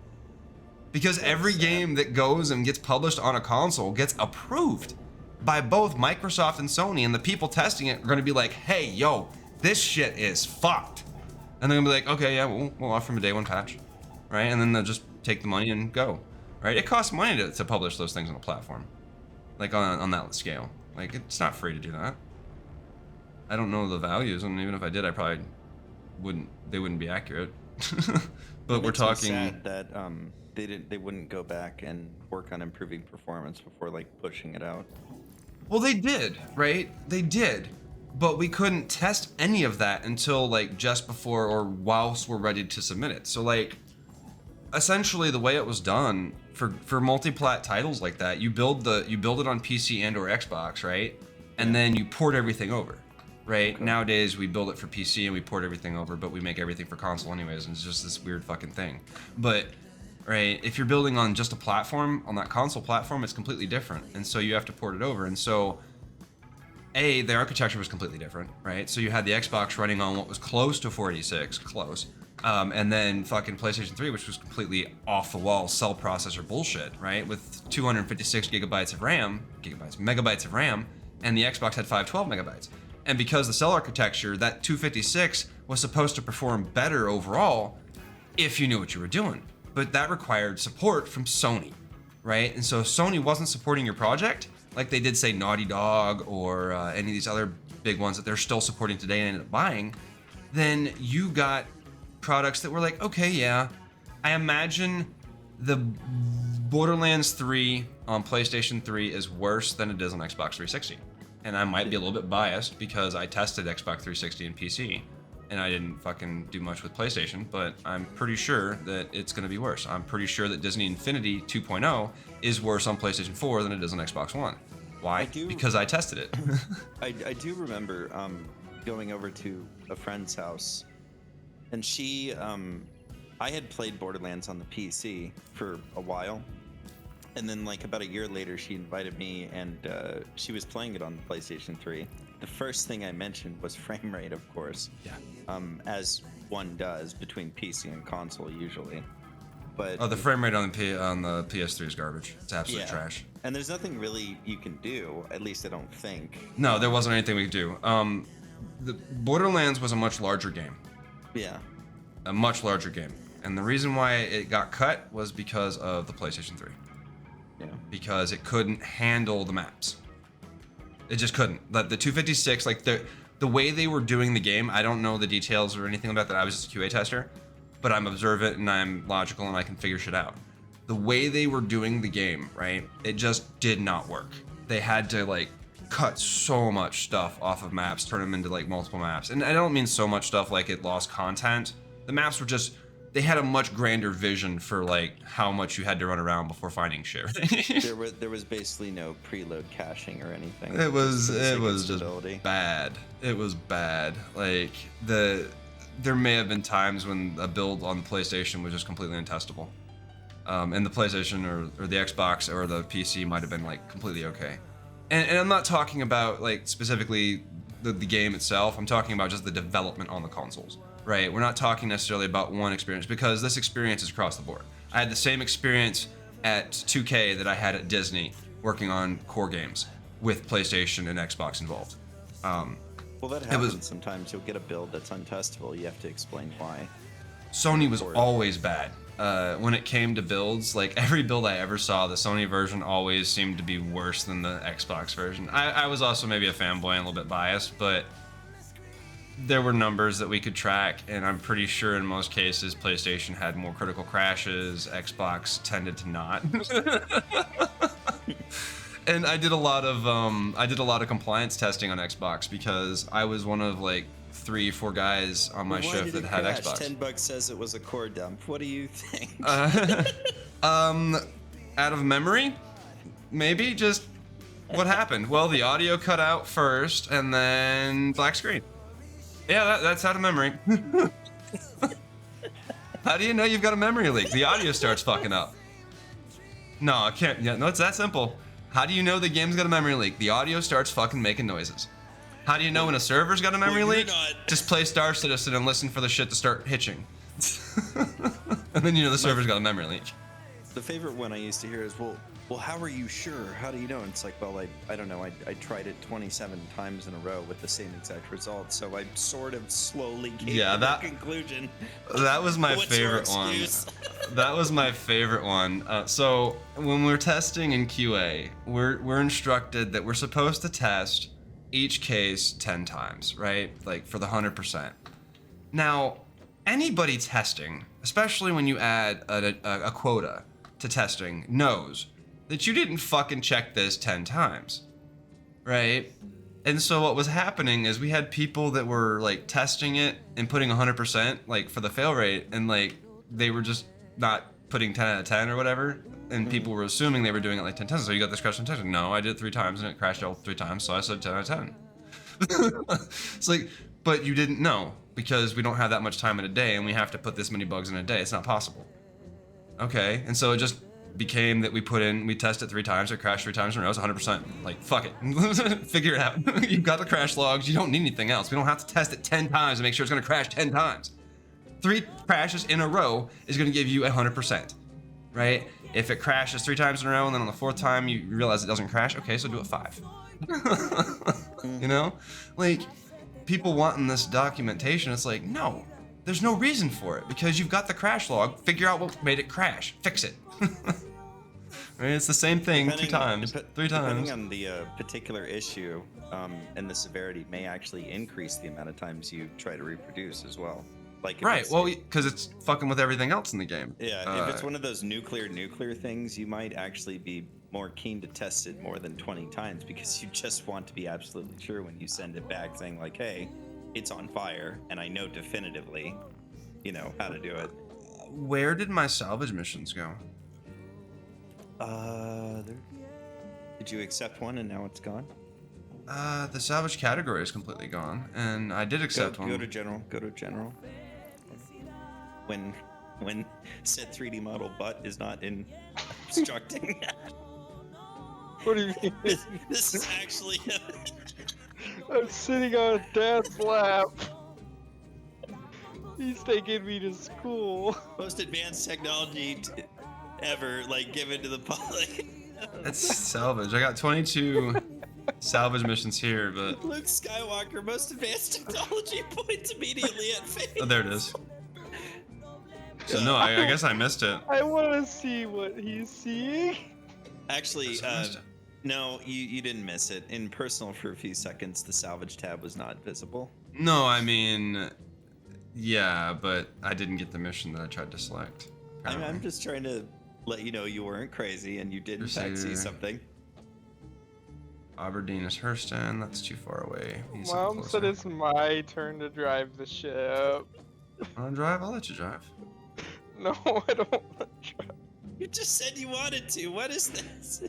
Because every game that goes and gets published on a console gets approved by both Microsoft and Sony, and the people testing it are going to be like, hey, yo, this shit is fucked. And they're going to be like, okay, yeah, we'll offer them a day 1 patch, right? And then they'll just take the money and go, right? It costs money to publish those things on a platform, like on that scale. Like, it's not free to do that. I don't know the values, and even if I did, I probably they wouldn't be accurate. But we're talking... Sad that they wouldn't go back and work on improving performance before like pushing it out. Well, they did, right? They did. but we couldn't test any of that until like just before or whilst we're ready to submit it. So like, essentially the way it was done for multi-plat titles like that, you build it on PC and or Xbox, right? And then you port everything over, right? Okay. Nowadays we build it for PC and we port everything over, but we make everything for console anyways, and it's just this weird fucking thing. But right, if you're building on just a platform, on that console platform, it's completely different, and so you have to port it over. And so the architecture was completely different, right? So you had the Xbox running on what was close to 486, close. And then fucking PlayStation 3, which was completely off the wall cell processor bullshit, right? With 256 megabytes of RAM, and the Xbox had 512 megabytes. And because the cell architecture, that 256 was supposed to perform better overall if you knew what you were doing. But that required support from Sony, right? And so if Sony wasn't supporting your project, like they did say Naughty Dog or any of these other big ones that they're still supporting today and ended up buying, then you got products that were like, okay, yeah, I imagine the Borderlands 3 on PlayStation 3 is worse than it is on Xbox 360. And I might be a little bit biased because I tested Xbox 360 and PC, and I didn't fucking do much with PlayStation, but I'm pretty sure that it's going to be worse. I'm pretty sure that Disney Infinity 2.0 is worse on PlayStation 4 than it is on Xbox One. Why? Because I tested it. I do remember going over to a friend's house, and she, I had played Borderlands on the PC for a while, and then like about a year later, she invited me, and she was playing it on the PlayStation 3. The first thing I mentioned was frame rate, of course. Yeah. As one does between PC and console usually. But the frame rate on the PS3 is garbage. It's absolute trash. And there's nothing really you can do, at least I don't think. No, there wasn't anything we could do. The Borderlands was a much larger game. Yeah. A much larger game. And the reason why it got cut was because of the PlayStation 3. Yeah. Because it couldn't handle the maps. It just couldn't. The 256, like the way they were doing the game, I don't know the details or anything about that. I was just a QA tester, but I'm observant and I'm logical and I can figure shit out. The way they were doing the game, right? It just did not work. They had to like cut so much stuff off of maps, turn them into like multiple maps. And I don't mean so much stuff like it lost content. The maps were just, they had a much grander vision for like how much you had to run around before finding shit. there was basically no preload caching or anything. It was just bad. It was bad. Like there may have been times when a build on the PlayStation was just completely untestable. And the PlayStation or the Xbox or the PC might have been like completely okay. And I'm not talking about like specifically the game itself. I'm talking about just the development on the consoles. Right, we're not talking necessarily about one experience, because this experience is across the board. I had the same experience at 2K that I had at Disney working on core games with PlayStation and Xbox involved. Well, that happens sometimes. You'll get a build that's untestable. You have to explain why. Sony was always bad. When it came to builds, like every build I ever saw, the Sony version always seemed to be worse than the Xbox version. I was also maybe a fanboy and a little bit biased, but there were numbers that we could track, and I'm pretty sure in most cases PlayStation had more critical crashes, Xbox tended to not. And I did a lot of compliance testing on Xbox because I was one of like 3-4 guys on my shift that had Xbox. $10 says it was a core dump. What do you think? Out of memory, maybe just what happened? Well, the audio cut out first, and then black screen. Yeah, that's out of memory. How do you know you've got a memory leak? The audio starts fucking up. No, I can't. Yeah, no, it's that simple. How do you know the game's got a memory leak? The audio starts fucking making noises. How do you know when a server's got a memory leak? Just play Star Citizen and listen for the shit to start hitching. And then you know the server's got a memory leak. The favorite one I used to hear is, well, how are you sure? How do you know? And it's like, well, I don't know. I tried it 27 times in a row with the same exact result, so I sort of slowly came to that conclusion. That was my favorite one. That was my favorite one. So when we're testing in QA, we're instructed that we're supposed to test each case 10 times, right? Like for the 100%. Now, anybody testing, especially when you add a quota to testing, knows that you didn't fucking check this 10 times, right? And so what was happening is we had people that were like testing it and putting 100% like for the fail rate, and like they were just not putting 10 out of 10 or whatever, and people were assuming they were doing it like 10 times. So you got this crash 10 times. No, I did it 3 times and it crashed all 3 times, so I said 10 out of 10. It's like, but you didn't know because we don't have that much time in a day and we have to put this many bugs in a day. It's not possible. Okay, and so it just became that we test it 3 times, it crashed 3 times in a row, it's 100%. Like, fuck it. Figure it out. You've got the crash logs, you don't need anything else. We don't have to test it 10 times to make sure it's gonna crash 10 times. 3 crashes in a row is gonna give you 100%, right? If it crashes 3 times in a row and then on the 4th time you realize it doesn't crash, okay, so do it 5. You know? Like, people wanting this documentation, it's like, no, there's no reason for it because you've got the crash log, figure out what made it crash, fix it. Right? It's the same thing 2 times, 3 times. Depending on the particular issue and the severity may actually increase the amount of times you try to reproduce as well. Like right, well, because it's fucking with everything else in the game. Yeah, if it's one of those nuclear things, you might actually be more keen to test it more than 20 times because you just want to be absolutely sure when you send it back saying like, hey, it's on fire and I know definitively, you know, how to do it. Where did my salvage missions go? Did you accept one and now it's gone? The salvage category is completely gone, and I did accept one. Go to general. When set 3D model butt is not in obstructing. What do you mean? This is actually. I'm sitting on Dad's lap. He's taking me to school. Most advanced technology ever, like, given to the public. That's salvage. I got 22 salvage missions here, but Luke Skywalker, most advanced technology points immediately at face. oh, there it is. So no, I guess I missed it. I want to see what he's seeing. Actually, no, you didn't miss it. In personal, for a few seconds, the salvage tab was not visible. No, I mean, yeah, but I didn't get the mission that I tried to select. I'm just trying to let you know you weren't crazy and you did in fact see something. Aberdeen is Hurston. That's too far away. Mom said it's my turn to drive the ship. Wanna drive? I'll let you drive. No, I don't want to drive. You just said you wanted to. What is this?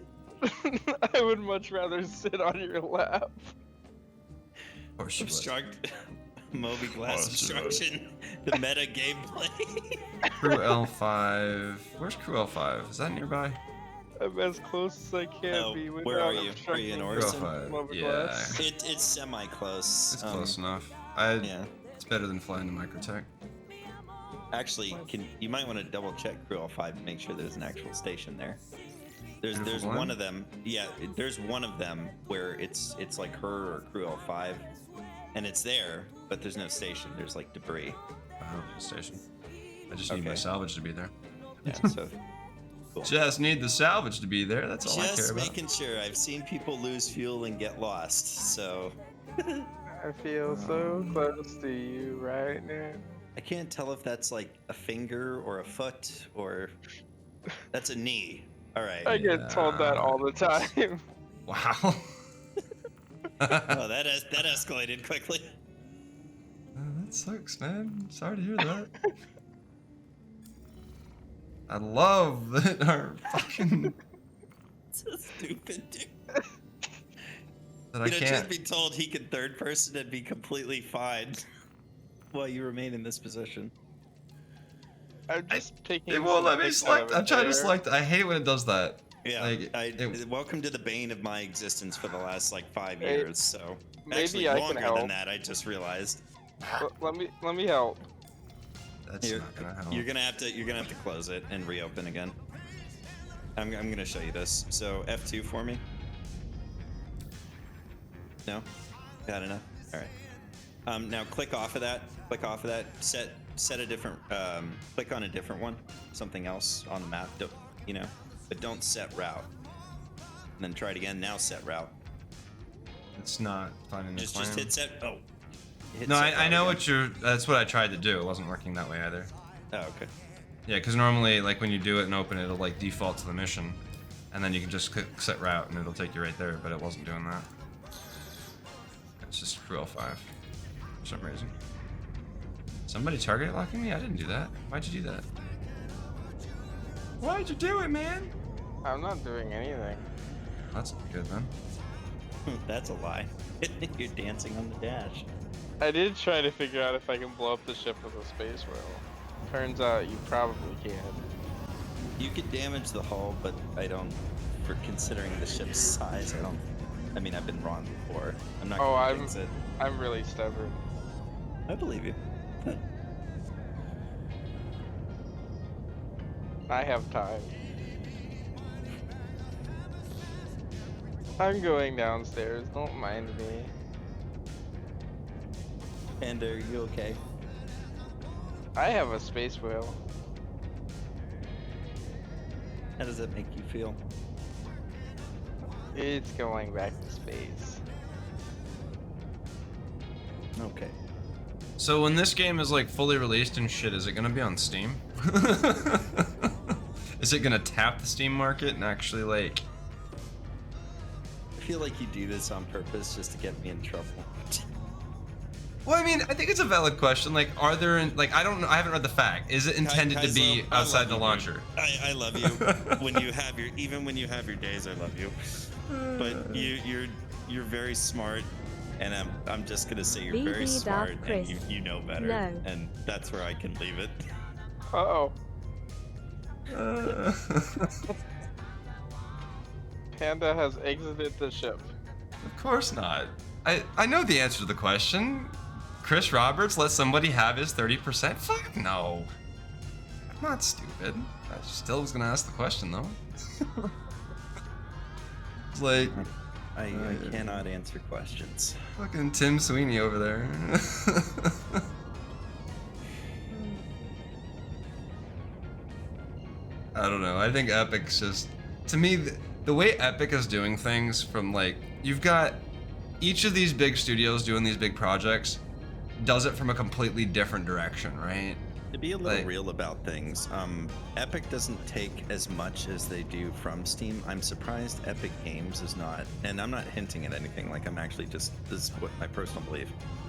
I would much rather sit on your lap. Of course you Obstruct. Moby Glass obstruction. The meta gameplay. Crew L5. Where's Crew L5? Is that nearby? I'm as close as I can be. Where are you? Are you in Orson? Yeah. It's semi-close. It's close enough. Yeah. It's better than flying to Microtech. Actually, you might want to double check Crew L5 to make sure there's an actual station there. There's one of them. Yeah, there's one of them where it's like her or Crew L5, and it's there, but there's no station. There's like debris. Oh, station. I just need my salvage to be there. Yeah, so. Cool. Just need the salvage to be there. That's all I care Just about. making sure. I've seen people lose fuel and get lost, so. I feel so close to you right now. I can't tell if that's like a finger or a foot or that's a knee. All right. I get told that all the time. Wow. Oh, that escalated quickly. That sucks, man. Sorry to hear that. I love that our fucking. So stupid, dude. That I can't. Truth be told, he can third person and be completely fine while you remain in this position. I'm just taking. It won't let me select. I'm trying to select. I hate when it does that. Yeah. Like, welcome to the bane of my existence for the last like 5 years. So maybe actually I longer can help. than that. I just realized. Let me help. That's not gonna help. You're gonna have to close it and reopen again. I'm gonna show you this. So F2 for me. No, got enough. All right. Now click off of that. Click off of that. Set a different. Click on a different one. Something else on the map. You know, but don't set route. And then try it again. Now set route. It's not finding the Just hit set. Oh. No, I know what you're. That's what I tried to do. It wasn't working that way either. Oh, okay. Yeah, because normally, like when you do it and open it, it'll like default to the mission, and then you can just click set route and it'll take you right there. But it wasn't doing that. It's just Referral 5 for some reason. Somebody target locking me? I didn't do that. Why'd you do that? Why'd you do it, man? I'm not doing anything. That's good, man. That's a lie. You're dancing on the dash. I did try to figure out if I can blow up the ship with a space rail. Turns out you probably can. You could damage the hull, but I don't. For considering the ship's size, I don't. I mean, I've been wrong before. I'm not gonna jinx it. I'm really stubborn. I believe you. I have time. I'm going downstairs. Don't mind me. And are you okay? I have a space whale. How does that make you feel? It's going back to space. Okay. So when this game is like fully released and shit, is it gonna be on Steam? Is it gonna tap the Steam market and actually like? I feel like you do this on purpose just to get me in trouble. Well, I mean, I think it's a valid question. Like, are there like I don't know. I haven't read the fact. Is it intended to be Kaezlo, outside the launcher? I love you. When you have your days, I love you. But you're very smart, and I'm just gonna say you're very smart, and you know better, No. and that's where I can leave it. Uh-oh. Panda has exited the ship. Of course not. I know the answer to the question. Chris Roberts let somebody have his 30%? Fuck no. I'm not stupid. I still was gonna ask the question though. It's like I cannot answer questions. Fucking Tim Sweeney over there. I don't know. I think Epic's just, to me, the way Epic is doing things from like, you've got each of these big studios doing these big projects does it from a completely different direction, right? To be a little real about things, Epic doesn't take as much as they do from Steam. I'm surprised Epic Games is not, and I'm not hinting at anything, like I'm actually just, this is what my personal belief.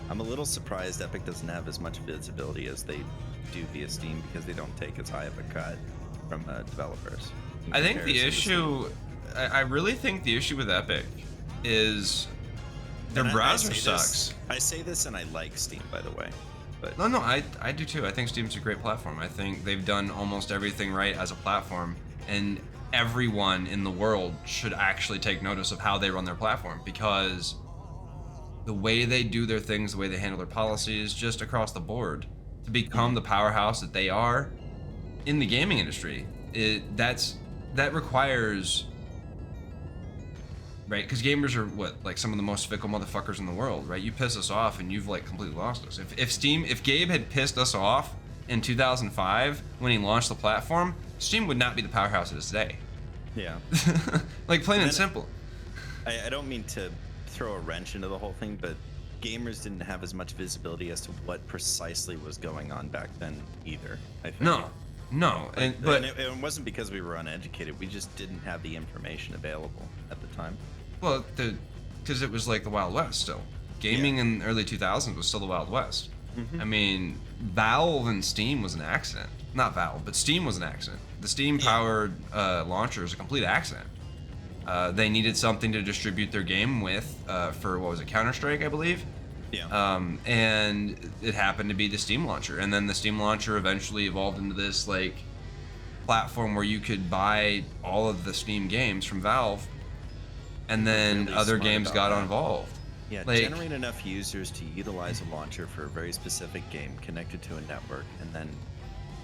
I'm a little surprised Epic doesn't have as much visibility as they do via Steam because they don't take as high of a cut from developers. I think the issue, I really think the issue with Epic is their browser sucks. I say this and I like Steam, by the way. But No, I do too. I think Steam's a great platform. I think they've done almost everything right as a platform, and everyone in the world should actually take notice of how they run their platform, because the way they do their things, the way they handle their policies, just across the board, to become the powerhouse that they are in the gaming industry, that requires, right? Because gamers are like some of the most fickle motherfuckers in the world, right? You piss us off and you've like completely lost us. If Gabe had pissed us off in 2005 when he launched the platform, Steam would not be the powerhouse it is today. Yeah. Like plain and simple. I don't mean to throw a wrench into the whole thing, but gamers didn't have as much visibility as to what precisely was going on back then either, I think. No, but it wasn't because we were uneducated. We just didn't have the information available at the time. Well, because it was like the Wild West still. Gaming in the early 2000s was still the Wild West. I mean, Valve and Steam was an accident. Not Valve, but Steam was an accident. The Steam-powered launcher is a complete accident. They needed something to distribute their game with for, what was it, Counter-Strike, I believe? Yeah. And it happened to be the Steam launcher. And then the Steam launcher eventually evolved into this, like, platform where you could buy all of the Steam games from Valve, and then Really other smart games about got that. involved. Yeah, Like, generate enough users to utilize a launcher for a very specific game, connect it to a network, and then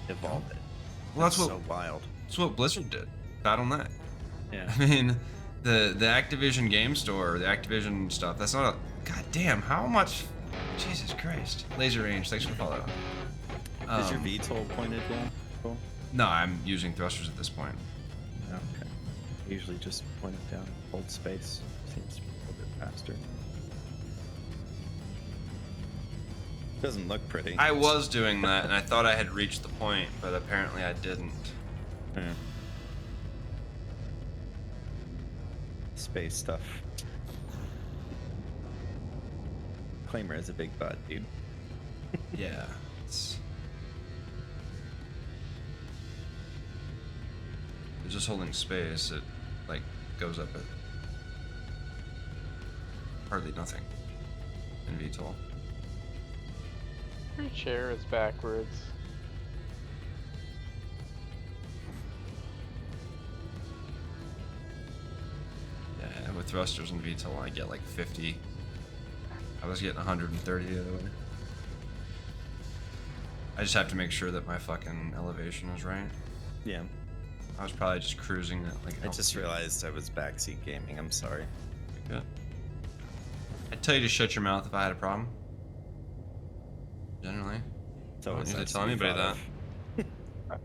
evolve it. well, that's so wild. That's what Blizzard did. Battle.net. Yeah. I mean, the Activision game store, the Activision stuff, that's not a... God damn, how much... Jesus Christ. Laser range, thanks for the follow. Is your VTOL pointed down? Cool. No, I'm using thrusters at this point. Okay. Usually just point it down, hold space. Seems to be a little bit faster. Doesn't look pretty. I was doing that, and I thought I had reached the point, but apparently I didn't. Yeah. Space stuff. Reclaimer is a big butt, dude. Yeah. It's just holding space. It like goes up at hardly nothing in VTOL. Your chair is backwards. Yeah, with thrusters in VTOL, I get like 50. I was getting 130 the other way. I just have to make sure that my fucking elevation is right. Yeah. I was probably just cruising at like. I just realized I was backseat gaming. I'm sorry. Good. I'd tell you to shut your mouth if I had a problem. Generally. So I don't it's usually nice tell to be anybody thought that.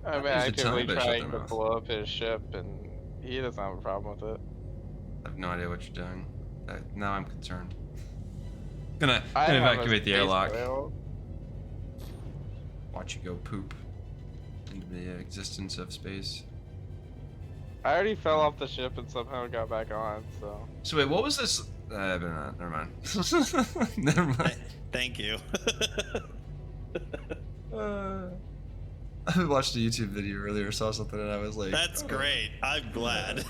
I'm usually tell actively anybody to shut trying their to mouth. blow up his ship, and he doesn't have a problem with it. I have no idea what you're doing. Now I'm concerned. Gonna I am a evacuate the space airlock. whale. Watch you go poop into the existence of space. I already fell off the ship and somehow got back on, so. So wait, what was this? Better not. Never mind. Never mind. Thank you. I watched a YouTube video earlier, saw something, and I was like, That's great. I'm glad.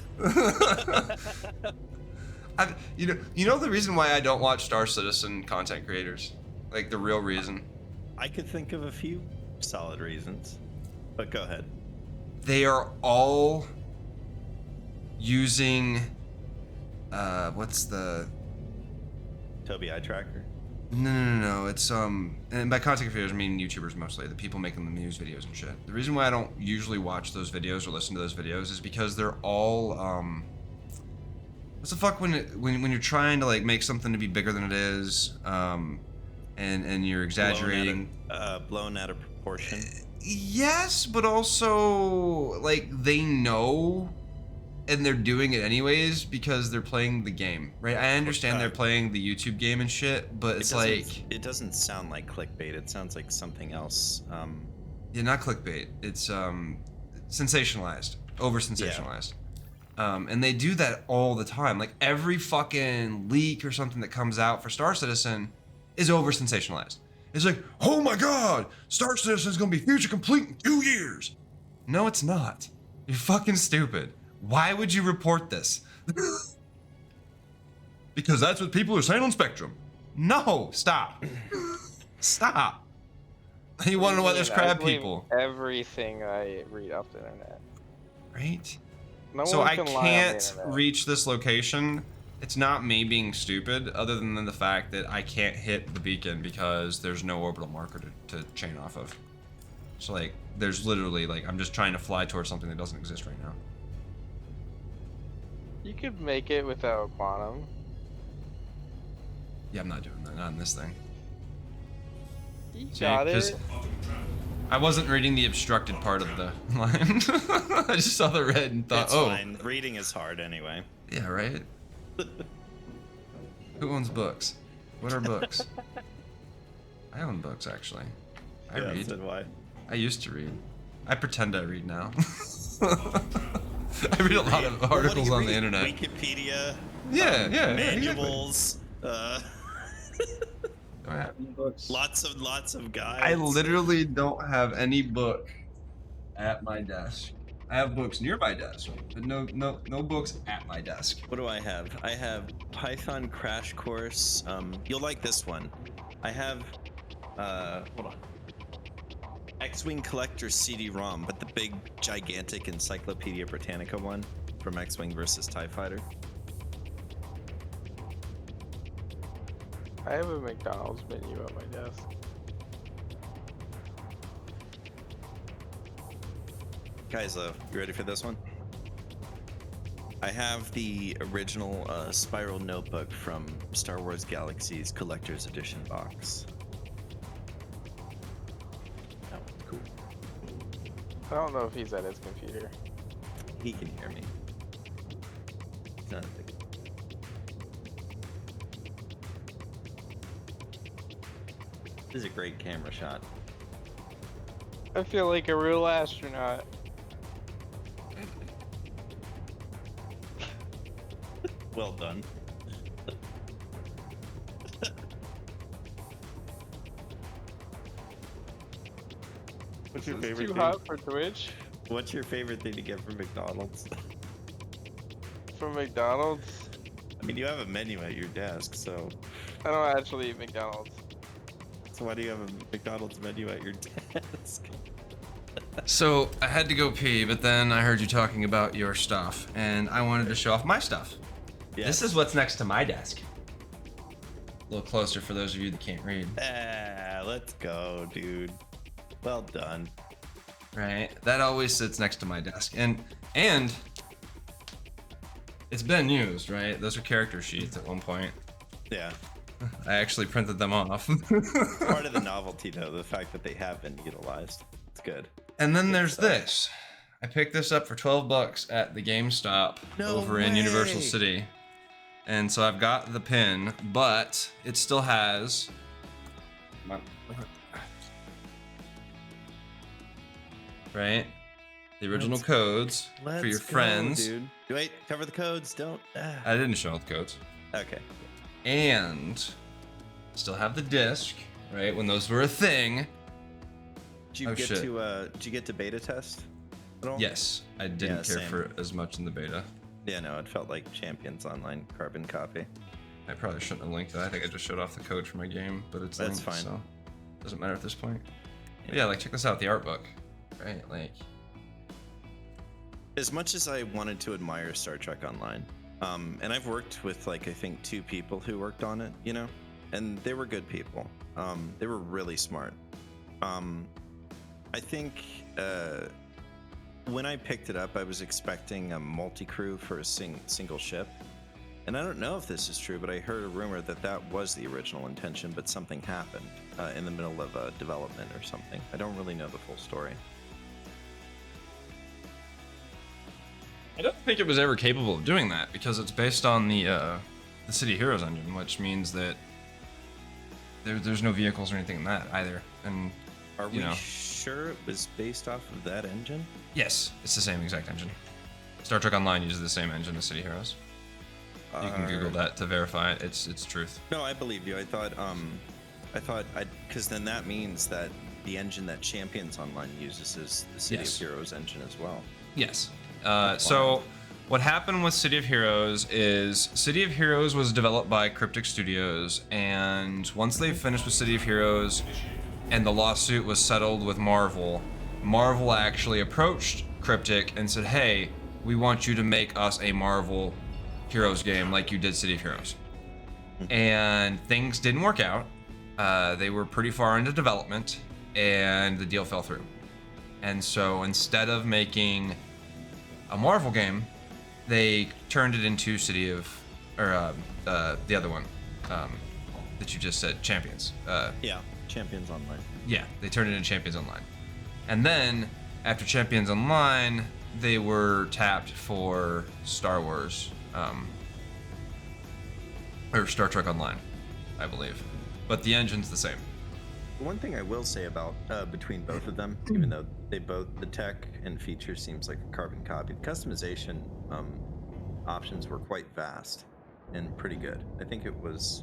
You know the reason why I don't watch Star Citizen content creators, like the real reason. I could think of a few solid reasons, but go ahead. They are all using, what's the? Toby Eye Tracker. No. It's and by content creators I mean YouTubers mostly, the people making the news videos and shit. The reason why I don't usually watch those videos or listen to those videos is because they're all what's the fuck when you're trying to like make something to be bigger than it is, and you're exaggerating. Blown out of proportion. Yes, but also like they know, and they're doing it anyways because they're playing the game, right? I understand they're playing the YouTube game and shit, but it's like it doesn't sound like clickbait. It sounds like something else. Yeah, not clickbait. It's sensationalized, over sensationalized. And they do that all the time. Like every fucking leak or something that comes out for Star Citizen is over sensationalized. It's like, oh my god, Star Citizen is gonna be future complete in 2 years. No, it's not. You're fucking stupid. Why would you report this? Because that's what people are saying on Spectrum. No, stop. Stop. You want to know why there's crab believe people? Everything I read off the internet. Right? No So one I can lie on the can't internet. reach this location. It's not me being stupid, other than the fact that I can't hit the beacon because there's no orbital marker to chain off of. So like, there's literally like, I'm just trying to fly towards something that doesn't exist right now. You could make it without quantum. Yeah, I'm not doing that. Not in this thing. You See, got 'cause it. I wasn't reading the obstructed part of the line. I just saw the red and thought, It's oh. fine. Reading is hard anyway. Yeah, right? Who owns books? What are books? I own books, actually. I read. So do I. I used to read. I pretend I read now. I read a lot of articles on the internet. Wikipedia. Yeah, manuals. Don't have any books. Lots of guides. I literally don't have any book at my desk. I have books near my desk, but no books at my desk. What do I have? I have Python Crash Course. You'll like this one. I have hold on. X-Wing Collector CD-ROM, but the big, gigantic Encyclopedia Britannica one from X-Wing versus TIE Fighter. I have a McDonald's menu at my desk. Kaezlo, you ready for this one? I have the original Spiral Notebook from Star Wars Galaxy's Collector's Edition box. That one's cool. I don't know if he's at his computer. He can hear me. It's not a big- This is a great camera shot. I feel like a real astronaut. Well done. What's your It's favorite too thing? hot for Twitch. What's your favorite thing to get from McDonald's? From McDonald's? I mean, you have a menu at your desk, so. I don't actually eat McDonald's. So why do you have a McDonald's menu at your desk? So I had to go pee, but then I heard you talking about your stuff, and I wanted to show off my stuff. Yes. This is what's next to my desk. A little closer for those of you that can't read. Let's go, dude. Well done. Right, that always sits next to my desk, and it's been used, right? Those are character sheets at one point. Yeah. I actually printed them off. Part of the novelty, though, the fact that they have been utilized. It's good. And then there's this. I picked this up for $12 at the GameStop over in Universal City. And so I've got the pin, but it still has right? The original codes for your friends. Dude. Wait, cover the codes. Don't. I didn't show all the codes. Okay. And still have the disc, right? When those were a thing. Did you get to beta test at all? Yes, I didn't care same. for it as much in the beta. Yeah, no, it felt like Champions Online carbon copy. I probably shouldn't have linked that. I think I just showed off the code for my game, but it's That's linked, fine. so doesn't matter at this point. But yeah, like check this out, the art book, right? Like, as much as I wanted to admire Star Trek Online, and I've worked with like I think 2 people who worked on it, you know, and they were good people. They were really smart. I think when I picked it up, I was expecting a multi-crew for a single ship. And I don't know if this is true, but I heard a rumor that that was the original intention, but something happened in the middle of development or something. I don't really know the full story. I don't think it was ever capable of doing that because it's based on the City of Heroes engine, which means that there's no vehicles or anything in that either. And Are we sure it was based off of that engine? Yes, it's the same exact engine. Star Trek Online uses the same engine as City of Heroes. You can Google that to verify it. It's truth. No, I believe you. I thought because then that means that the engine that Champions Online uses is the City of Heroes engine as well. Yes. So what happened with City of Heroes is City of Heroes was developed by Cryptic Studios, and once they finished with City of Heroes and the lawsuit was settled with Marvel, Marvel actually approached Cryptic and said, hey, we want you to make us a Marvel Heroes game like you did City of Heroes. And things didn't work out. They were pretty far into development and the deal fell through. And so instead of making a Marvel game, they turned it into the other one that you just said, Champions. Yeah, Champions Online. Yeah, they turned it into Champions Online. And then after Champions Online, they were tapped for Star Wars, or Star Trek Online, I believe. But the engine's the same. One thing I will say about between both of them, even though they both, the tech and feature seems like a carbon copy, the customization options were quite vast and pretty good. I think it was...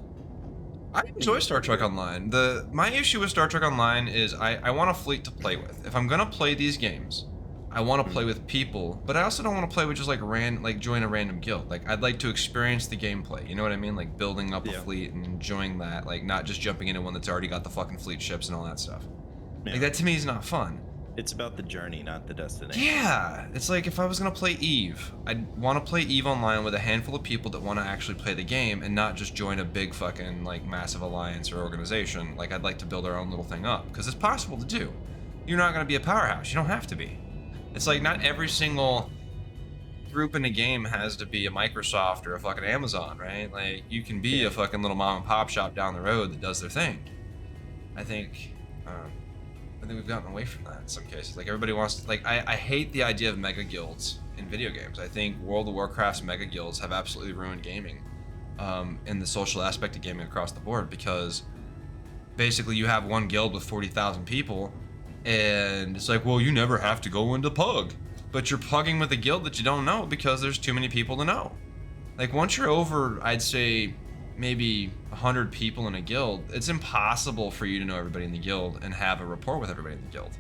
I enjoy Star Trek Online. My issue with Star Trek Online is I want a fleet to play with. If I'm gonna play these games, I want to play with people, but I also don't want to play with just like join a random guild. Like I'd like to experience the gameplay. You know what I mean? Like building up a fleet and enjoying that. Like not just jumping into one that's already got the fucking fleet ships and all that stuff. Yeah. Like that to me is not fun. It's about the journey, not the destination. Yeah, it's like if I was gonna play Eve, I'd want to play Eve online with a handful of people that want to actually play the game and not just join a big fucking like massive alliance or organization. Like I'd like to build our own little thing up because it's possible to do. You're not gonna be a powerhouse. You don't have to be. It's like not every single group in a game has to be a Microsoft or a fucking Amazon, right? Like you can be a fucking little mom and pop shop down the road that does their thing. I think we've gotten away from that in some cases. Like everybody wants to, like I hate the idea of mega guilds in video games. I think World of Warcraft's mega guilds have absolutely ruined gaming, and the social aspect of gaming across the board, because basically you have one guild with 40,000 people and it's like, well, you never have to go into pug, but you're pugging with a guild that you don't know because there's too many people to know. Like once you're over, I'd say maybe 100 people in a guild, it's impossible for you to know everybody in the guild and have a rapport with everybody in the guild.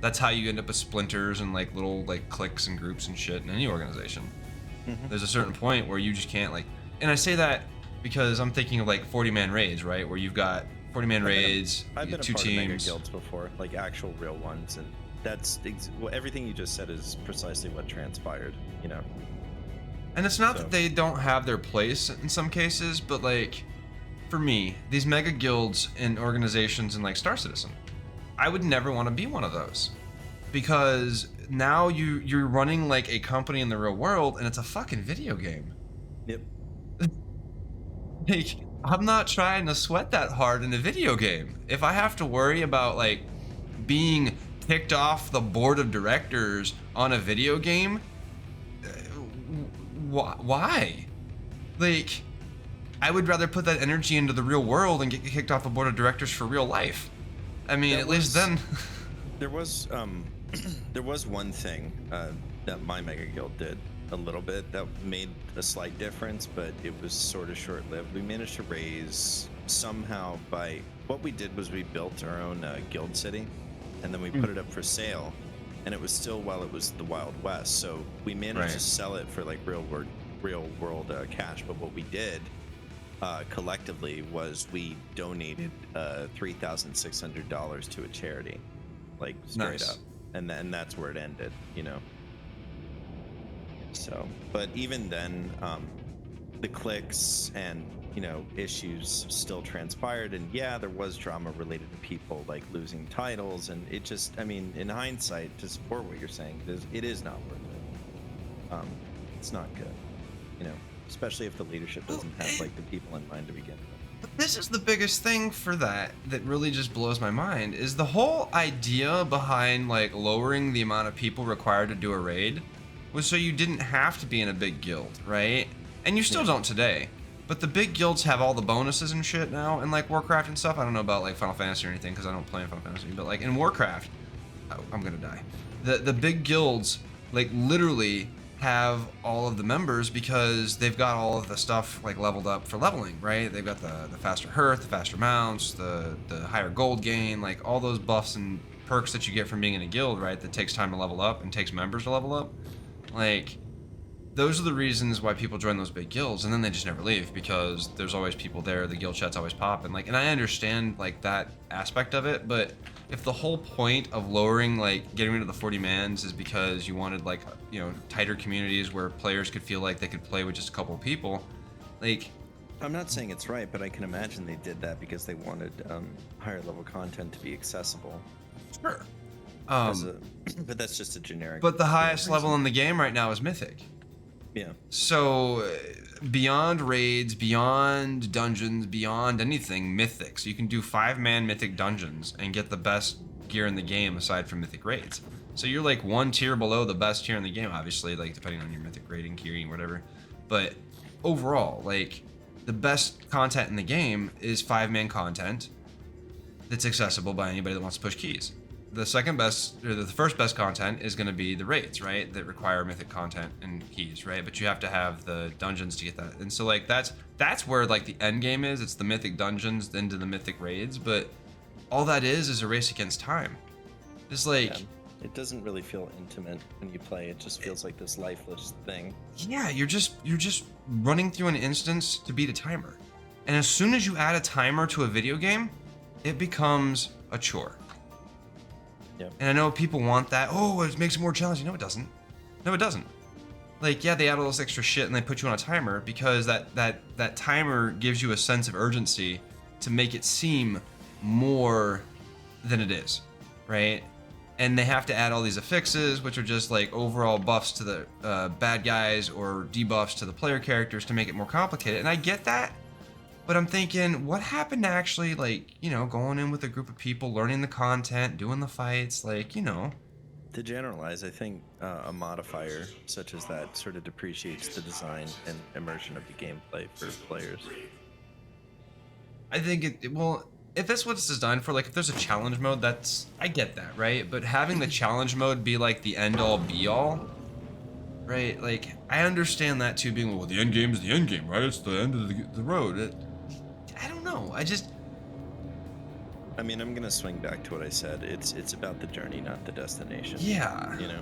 That's how you end up with splinters and like little like cliques and groups and shit in any organization. There's a certain point where you just can't like, and I say that because I'm thinking of like 40-man raids, right? Where you've got 40-man raids, I've been two a part of mega teams. guilds before, like actual real ones, and that's well, everything you just said is precisely what transpired, you know. And it's not that they don't have their place in some cases, but like, for me, these mega guilds and organizations in like Star Citizen, I would never want to be one of those, because now you're running like a company in the real world, and it's a fucking video game. Yep. Like, I'm not trying to sweat that hard in a video game. If I have to worry about like being kicked off the board of directors on a video game, why? Like, I would rather put that energy into the real world and get kicked off a board of directors for real life. I mean, at least then. There was one thing that my mega guild did a little bit that made a slight difference, but it was sort of short-lived. We managed to raise somehow by what we did was we built our own guild city, and then we put it up for sale, and it was still while it was the Wild West, so we managed to sell it for like real world cash. But what we did collectively was we donated $3,600 to a charity, like straight up, and then that's where it ended, you know. So, but even then, the cliques and, you know, issues still transpired, and yeah, there was drama related to people like losing titles, and it just, I mean, in hindsight, to support what you're saying, it is not worth it. It's not good, you know, especially if the leadership doesn't have like the people in mind to begin with. But this is the biggest thing for that really just blows my mind, is the whole idea behind like lowering the amount of people required to do a raid was so you didn't have to be in a big guild, right? And you still don't today. But the big guilds have all the bonuses and shit now, and like Warcraft and stuff. I don't know about like Final Fantasy or anything because I don't play in Final Fantasy, but like in Warcraft, I'm gonna die. The big guilds like literally have all of the members because they've got all of the stuff like leveled up for leveling, right? They've got the faster hearth, the faster mounts, the higher gold gain, like all those buffs and perks that you get from being in a guild, right? That takes time to level up and takes members to level up. Like, those are the reasons why people join those big guilds, and then they just never leave because there's always people there. The guild chat's always popping. Like, and I understand like that aspect of it, but if the whole point of lowering, like, getting rid of the 40 mans is because you wanted like, you know, tighter communities where players could feel like they could play with just a couple of people, like. I'm not saying it's right, but I can imagine they did that because they wanted higher level content to be accessible. Sure. But that's just a generic. But the highest level in the game right now is Mythic. Yeah. So beyond raids, beyond dungeons, beyond anything, Mythic. So you can do 5-man Mythic dungeons and get the best gear in the game aside from Mythic raids. So you're like one tier below the best tier in the game, obviously, like depending on your Mythic rating, keying, whatever. But overall, like the best content in the game is 5-man content that's accessible by anybody that wants to push keys. The second best, or the first best content is going to be the raids, right? That require Mythic content and keys, right? But you have to have the dungeons to get that. And so like that's where like the end game is. It's the Mythic dungeons, then to the Mythic raids. But all that is a race against time. It's like, yeah, it doesn't really feel intimate when you play. It just feels like this lifeless thing. Yeah, you're just running through an instance to beat a timer. And as soon as you add a timer to a video game, it becomes a chore. Yep. And I know people want that. Oh, it makes it more challenging. No, it doesn't. No, it doesn't. Like, yeah, they add all this extra shit and they put you on a timer because that timer gives you a sense of urgency to make it seem more than it is, right? And they have to add all these affixes, which are just like overall buffs to the bad guys or debuffs to the player characters to make it more complicated. And I get that. But I'm thinking, what happened to actually, like, you know, going in with a group of people, learning the content, doing the fights, like, you know. To generalize, I think a modifier such as that sort of depreciates the design and immersion of the gameplay for players. I think well, if that's what it's designed for, like, if there's a challenge mode, I get that, right? But having the challenge mode be, like, the end-all, be-all, right? Like, I understand that, too, being, well, the end game is the end game, right? It's the end of the road. I don't know. I mean, I'm gonna swing back to what I said. It's about the journey, not the destination. Yeah. You know.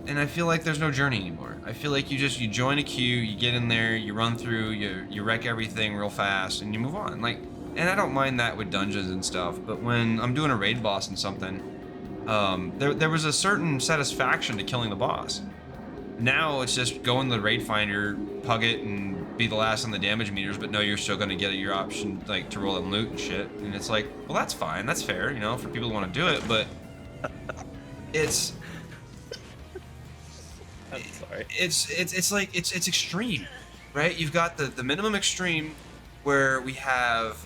And I feel like there's no journey anymore. I feel like you join a queue, you get in there, you run through, you wreck everything real fast, and you move on. Like, and I don't mind that with dungeons and stuff, but when I'm doing a raid boss and something, there was a certain satisfaction to killing the boss. Now it's just go in the raid finder, pug it, and be the last on the damage meters, but no, you're still gonna get your option like to roll and loot and shit. And it's like, well, that's fine, that's fair, you know, for people who want to do it, but it's I'm sorry. It's extreme, right? You've got the minimum extreme where we have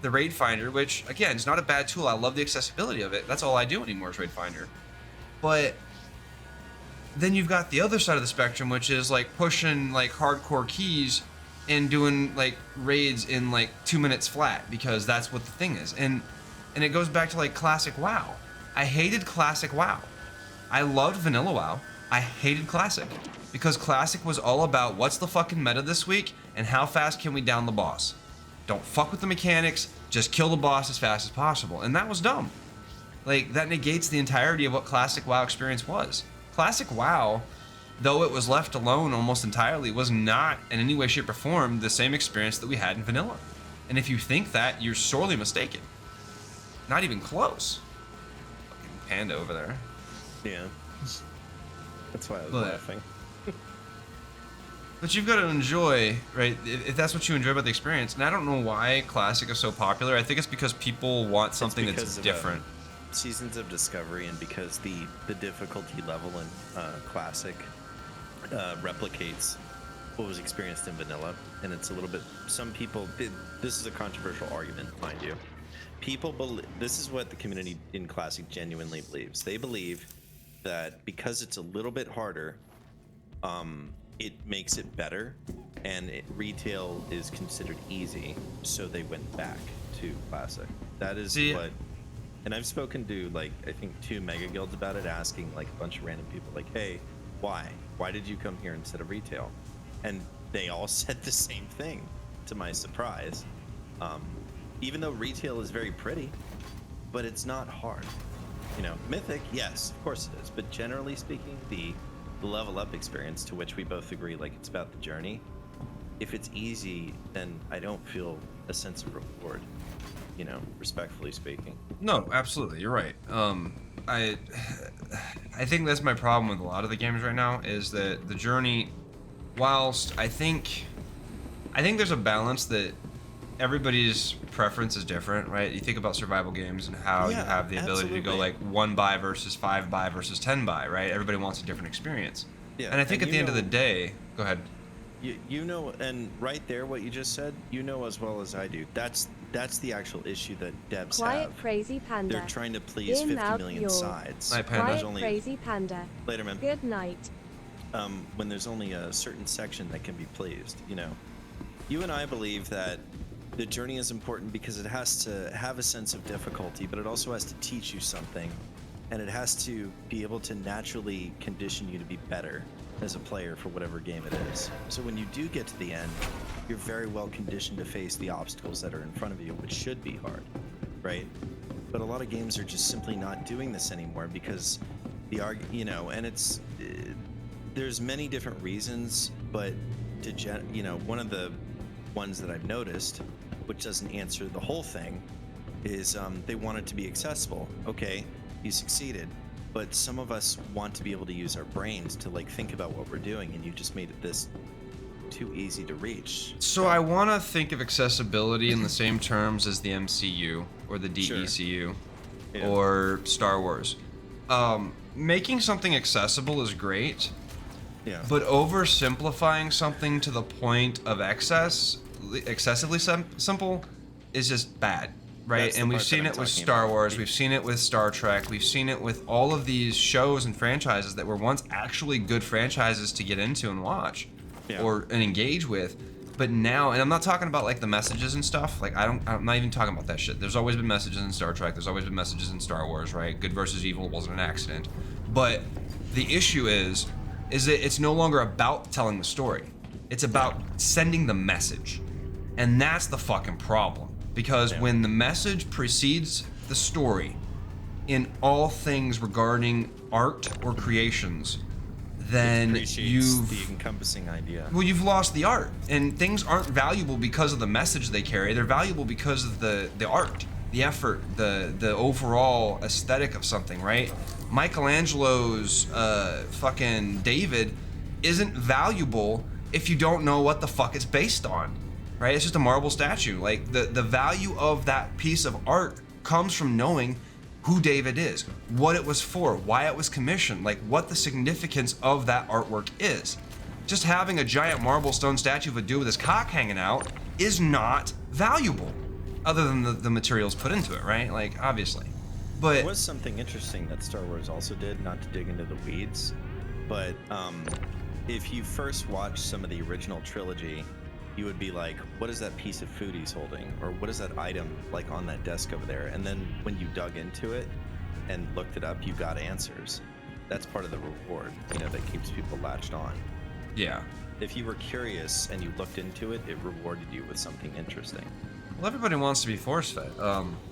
the raid finder, which again is not a bad tool. I love the accessibility of it. That's all I do anymore is raid finder. But then you've got the other side of the spectrum, which is like pushing like hardcore keys and doing like raids in like 2 minutes flat because that's what the thing is. And it goes back to like classic WoW. I hated classic WoW. I loved vanilla WoW. I hated classic because classic was all about what's the fucking meta this week and how fast can we down the boss. Don't fuck with the mechanics, just kill the boss as fast as possible. And that was dumb. Like, that negates the entirety of what classic WoW experience was. Classic WoW, though it was left alone almost entirely, was not in any way, shape, or form the same experience that we had in vanilla. And if you think that, you're sorely mistaken. Not even close. Fucking panda over there. Yeah. That's why I was But- laughing. But you've got to enjoy, right? If that's what you enjoy about the experience. And I don't know why Classic is so popular. I think it's because people want something It's that's because of, different. Seasons of Discovery, and because the difficulty level in Classic replicates what was experienced in vanilla, and it's a little bit. Some people. This is a controversial argument, mind you. People believe this is what the community in Classic genuinely believes. They believe that because it's a little bit harder, it makes it better, and retail is considered easy, so they went back to Classic. That is what. And I've spoken to like I think 2 mega guilds about it, asking like a bunch of random people like, hey, why did you come here instead of retail? And they all said the same thing, to my surprise. Even though retail is very pretty, but it's not hard. You know, Mythic, yes, of course it is, but generally speaking, the level up experience, to which we both agree, like it's about the journey. If it's easy, then I don't feel a sense of reward. You know, respectfully speaking. No, absolutely, you're right. I think that's my problem with a lot of the games right now is that the journey, whilst I think there's a balance that everybody's preference is different, right? You think about survival games and how you have the ability to go like 1 buy versus 5 buy versus 10 buy, right? Everybody wants a different experience. Yeah. And I think at the end of the day, go ahead. You know, and right there, what you just said, you know as well as I do. That's the actual issue that devs Quiet, have. Crazy Panda. They're trying to please In 50 out million your- sides. Night, Panda. Quiet, Only, Crazy Panda. later, man. Good night. When there's only a certain section that can be pleased, you know. You and I believe that the journey is important because it has to have a sense of difficulty, but it also has to teach you something, and it has to be able to naturally condition you to be better as a player for whatever game it is. So when you do get to the end, you're very well conditioned to face the obstacles that are in front of you, which should be hard, right? But a lot of games are just simply not doing this anymore because you know, and it's there's many different reasons, but you know, one of the ones that I've noticed, which doesn't answer the whole thing, is they want it to be accessible. Okay, you succeeded, but some of us want to be able to use our brains to like think about what we're doing, and you just made it this too easy to reach. So I want to think of accessibility in the same terms as the MCU or the DECU or Star Wars. Making something accessible is great, but oversimplifying something to the point of excessively simple is just bad. Right, and we've seen it with Star Wars, we've seen it with Star Trek, we've seen it with all of these shows and franchises that were once actually good franchises to get into and watch, and engage with. But now, and I'm not talking about like the messages and stuff. Like I'm not even talking about that shit. There's always been messages in Star Trek. There's always been messages in Star Wars, right? Good versus evil wasn't an accident. But the issue is that it's no longer about telling the story. It's about sending the message, and that's the fucking problem. because when the message precedes the story in all things regarding art or creations, then you've the encompassing idea. Well, you've lost the art, and things aren't valuable because of the message they carry. They're valuable because of the art, the effort, the overall aesthetic of something, right? Michelangelo's fucking David isn't valuable if you don't know what the fuck it's based on, right? It's just a marble statue. Like the value of that piece of art comes from knowing who David is, what it was for, why it was commissioned, like what the significance of that artwork is. Just having a giant marble stone statue of a dude with his cock hanging out is not valuable, other than the materials put into it, right? Like, obviously. But there was something interesting that Star Wars also did, not to dig into the weeds, but if you first watched some of the original trilogy, you would be like, what is that piece of food he's holding? Or what is that item like on that desk over there? And then when you dug into it and looked it up, you got answers. That's part of the reward, that keeps people latched on. Yeah. If you were curious and you looked into it, it rewarded you with something interesting. Well, everybody wants to be force-fed.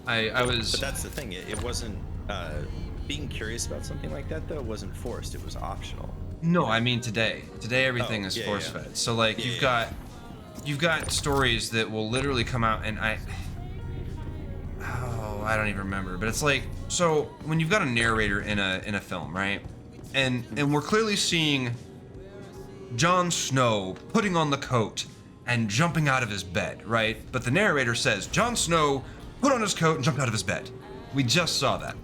I was... But that's the thing, it wasn't... being curious about something like that, though, wasn't forced, it was optional. No, I mean today. Today everything is force-fed. So, like, you've got stories that will literally come out, and I don't even remember, but it's like, so when you've got a narrator in a film, right, and we're clearly seeing Jon Snow putting on the coat and jumping out of his bed, right, but the narrator says Jon Snow put on his coat and jumped out of his bed. We just saw that.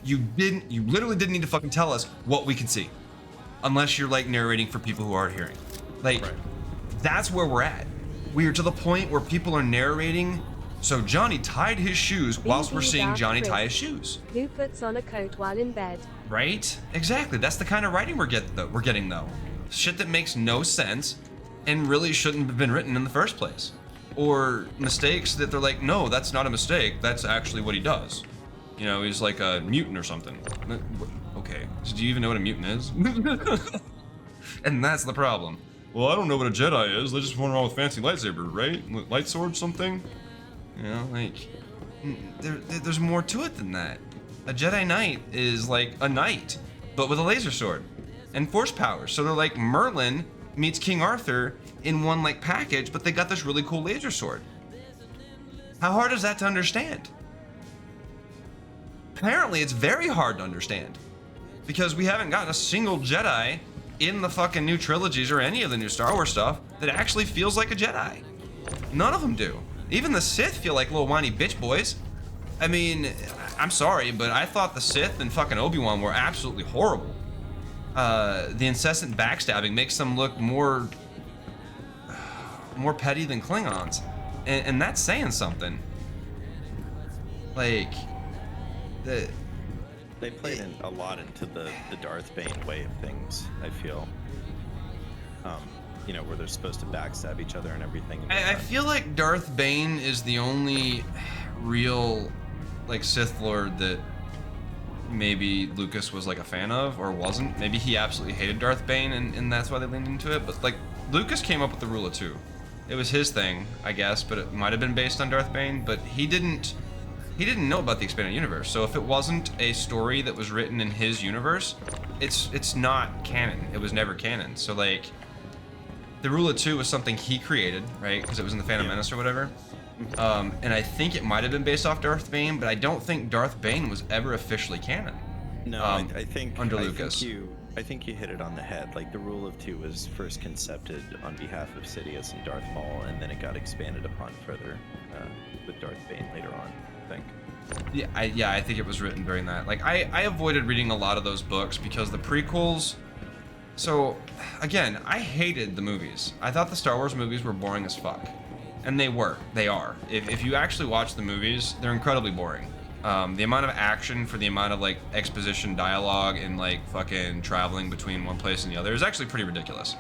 You literally didn't need to fucking tell us what we can see, unless you're like narrating for people who aren't hearing. Like, that's where we're at. We are to the point where people are narrating, so Johnny tied his shoes whilst we're seeing Johnny tie his shoes. Who puts on a coat while in bed? Right? Exactly. That's the kind of writing we're getting though. Shit that makes no sense and really shouldn't have been written in the first place. Or mistakes that they're like, no, that's not a mistake. That's actually what he does. He's like a mutant or something. Okay. So do you even know what a mutant is? And that's the problem. Well, I don't know what a Jedi is. They just run around with fancy lightsaber, right? Light sword, something? There's more to it than that. A Jedi Knight is like a knight, but with a laser sword and force powers. So they're like Merlin meets King Arthur in one like package, but they got this really cool laser sword. How hard is that to understand? Apparently, it's very hard to understand because we haven't gotten a single Jedi in the fucking new trilogies or any of the new Star Wars stuff that actually feels like a Jedi. None of them do. Even the Sith feel like little whiny bitch boys. I mean, I'm sorry, but I thought the Sith and fucking Obi-Wan were absolutely horrible. The incessant backstabbing makes them look more petty than Klingons. And that's saying something. Like, they played in a lot into the Darth Bane way of things, I feel. Where they're supposed to backstab each other and everything. I feel like Darth Bane is the only real, like, Sith Lord that maybe Lucas was, like, a fan of, or wasn't. Maybe he absolutely hated Darth Bane, and that's why they leaned into it. But, like, Lucas came up with the rule of two. It was his thing, I guess, but it might have been based on Darth Bane, but he didn't know about the expanded universe. So if it wasn't a story that was written in his universe, it's not canon. It was never canon. So, like, the rule of two was something he created, right? Because it was in the Phantom Menace or whatever. And I think it might have been based off Darth Bane, but I don't think Darth Bane was ever officially canon. No, I think under Lucas. I think you hit it on the head. Like, the rule of two was first concepted on behalf of Sidious and Darth Maul, and then it got expanded upon further with Darth Bane later on, I think. Yeah, I think it was written during that. Like, I avoided reading a lot of those books because the prequels. So, again, I hated the movies. I thought the Star Wars movies were boring as fuck. And they were. They are. If you actually watch the movies, they're incredibly boring. The amount of action for the amount of, like, exposition dialogue and, like, fucking traveling between one place and the other is actually pretty ridiculous.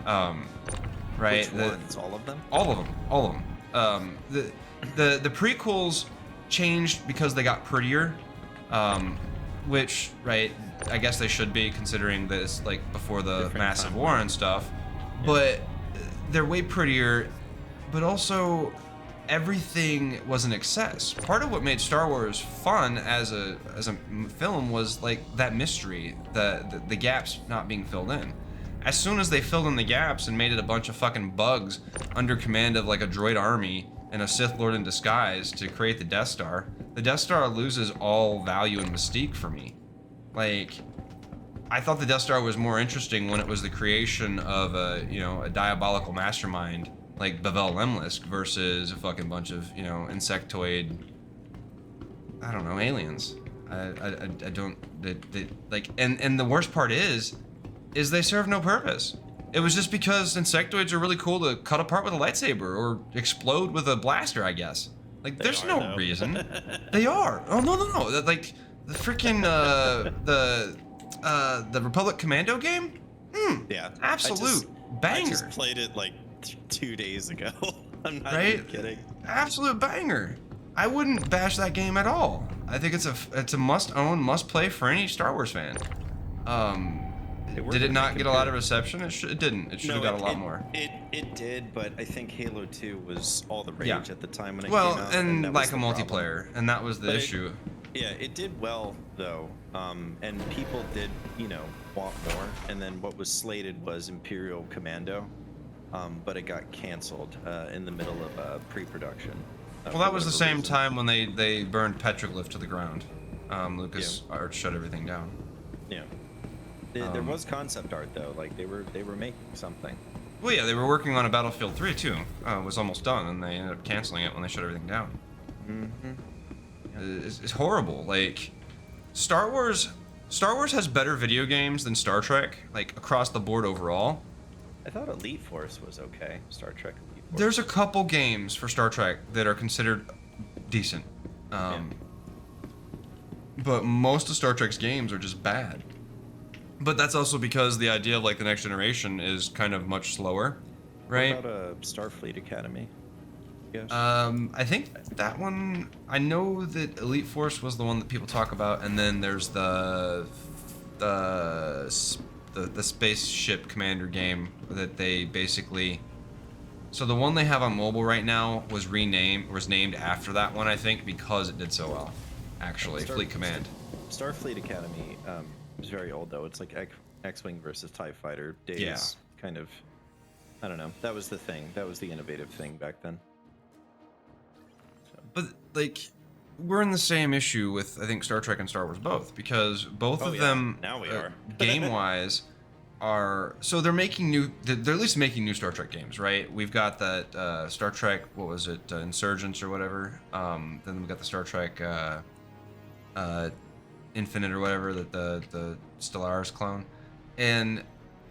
Right? Which ones? All of them? All of them. The prequels changed because they got prettier. Which, right, I guess they should be, considering this, like, before the massive war and stuff. Yeah. But they're way prettier, but also everything was an excess. Part of what made Star Wars fun as a film was like that mystery, the gaps not being filled in. As soon as they filled in the gaps and made it a bunch of fucking bugs under command of like a droid army and a Sith Lord in disguise to create the Death Star loses all value and mystique for me. Like, I thought the Death Star was more interesting when it was the creation of a diabolical mastermind like Bavel Lemlisk versus a fucking bunch of, insectoid, I don't know, aliens. I don't, and the worst part is they serve no purpose. It was just because insectoids are really cool to cut apart with a lightsaber or explode with a blaster, I guess. Like, there's no reason. They are. Oh, no. Like, the freaking, the Republic Commando game? Yeah. Absolute banger. I just played it like 2 days ago. I'm not Right? even kidding. Absolute banger. I wouldn't bash that game at all. I think it's a must-own, must-play for any Star Wars fan. Did it not get a lot of reception? It didn't. It should have got a lot more. It did, but I think Halo 2 was all the rage at the time when it came Well, out. and that like was a the multiplayer, and that was the issue. It did well though, and people did, want more. And then what was slated was Imperial Commando, but it got canceled in the middle of pre-production. Well, that was the same time when they burned Petroglyph to the ground. Lucas Arts shut everything down. Yeah. There was concept art though, like they were making something. Well, yeah, they were working on a Battlefield 3 too. It was almost done, and they ended up canceling it when they shut everything down. It's horrible. Like, Star Wars has better video games than Star Trek, like across the board overall. I thought Elite Force was okay. Star Trek Elite Force. There's a couple games for Star Trek that are considered decent, but most of Star Trek's games are just bad. But that's also because the idea of like the next generation is kind of much slower, right? What about Starfleet Academy? Yes. I think that one. I know that Elite Force was the one that people talk about, and then there's the spaceship commander game that they basically. So the one they have on mobile right now was named after that one, I think, because it did so well. Actually, Fleet Command. Starfleet Academy is very old though. It's like X-wing versus TIE Fighter days. Yeah. Kind of. I don't know. That was the thing. That was the innovative thing back then. But like, we're in the same issue with I think Star Trek and Star Wars both, because both of them now we are game-wise are they're making they're at least making new Star Trek games, right? We've got that Star Trek, what was it, Insurgents or whatever. Then we got the Star Trek Infinite or whatever, that the Stellaris clone. And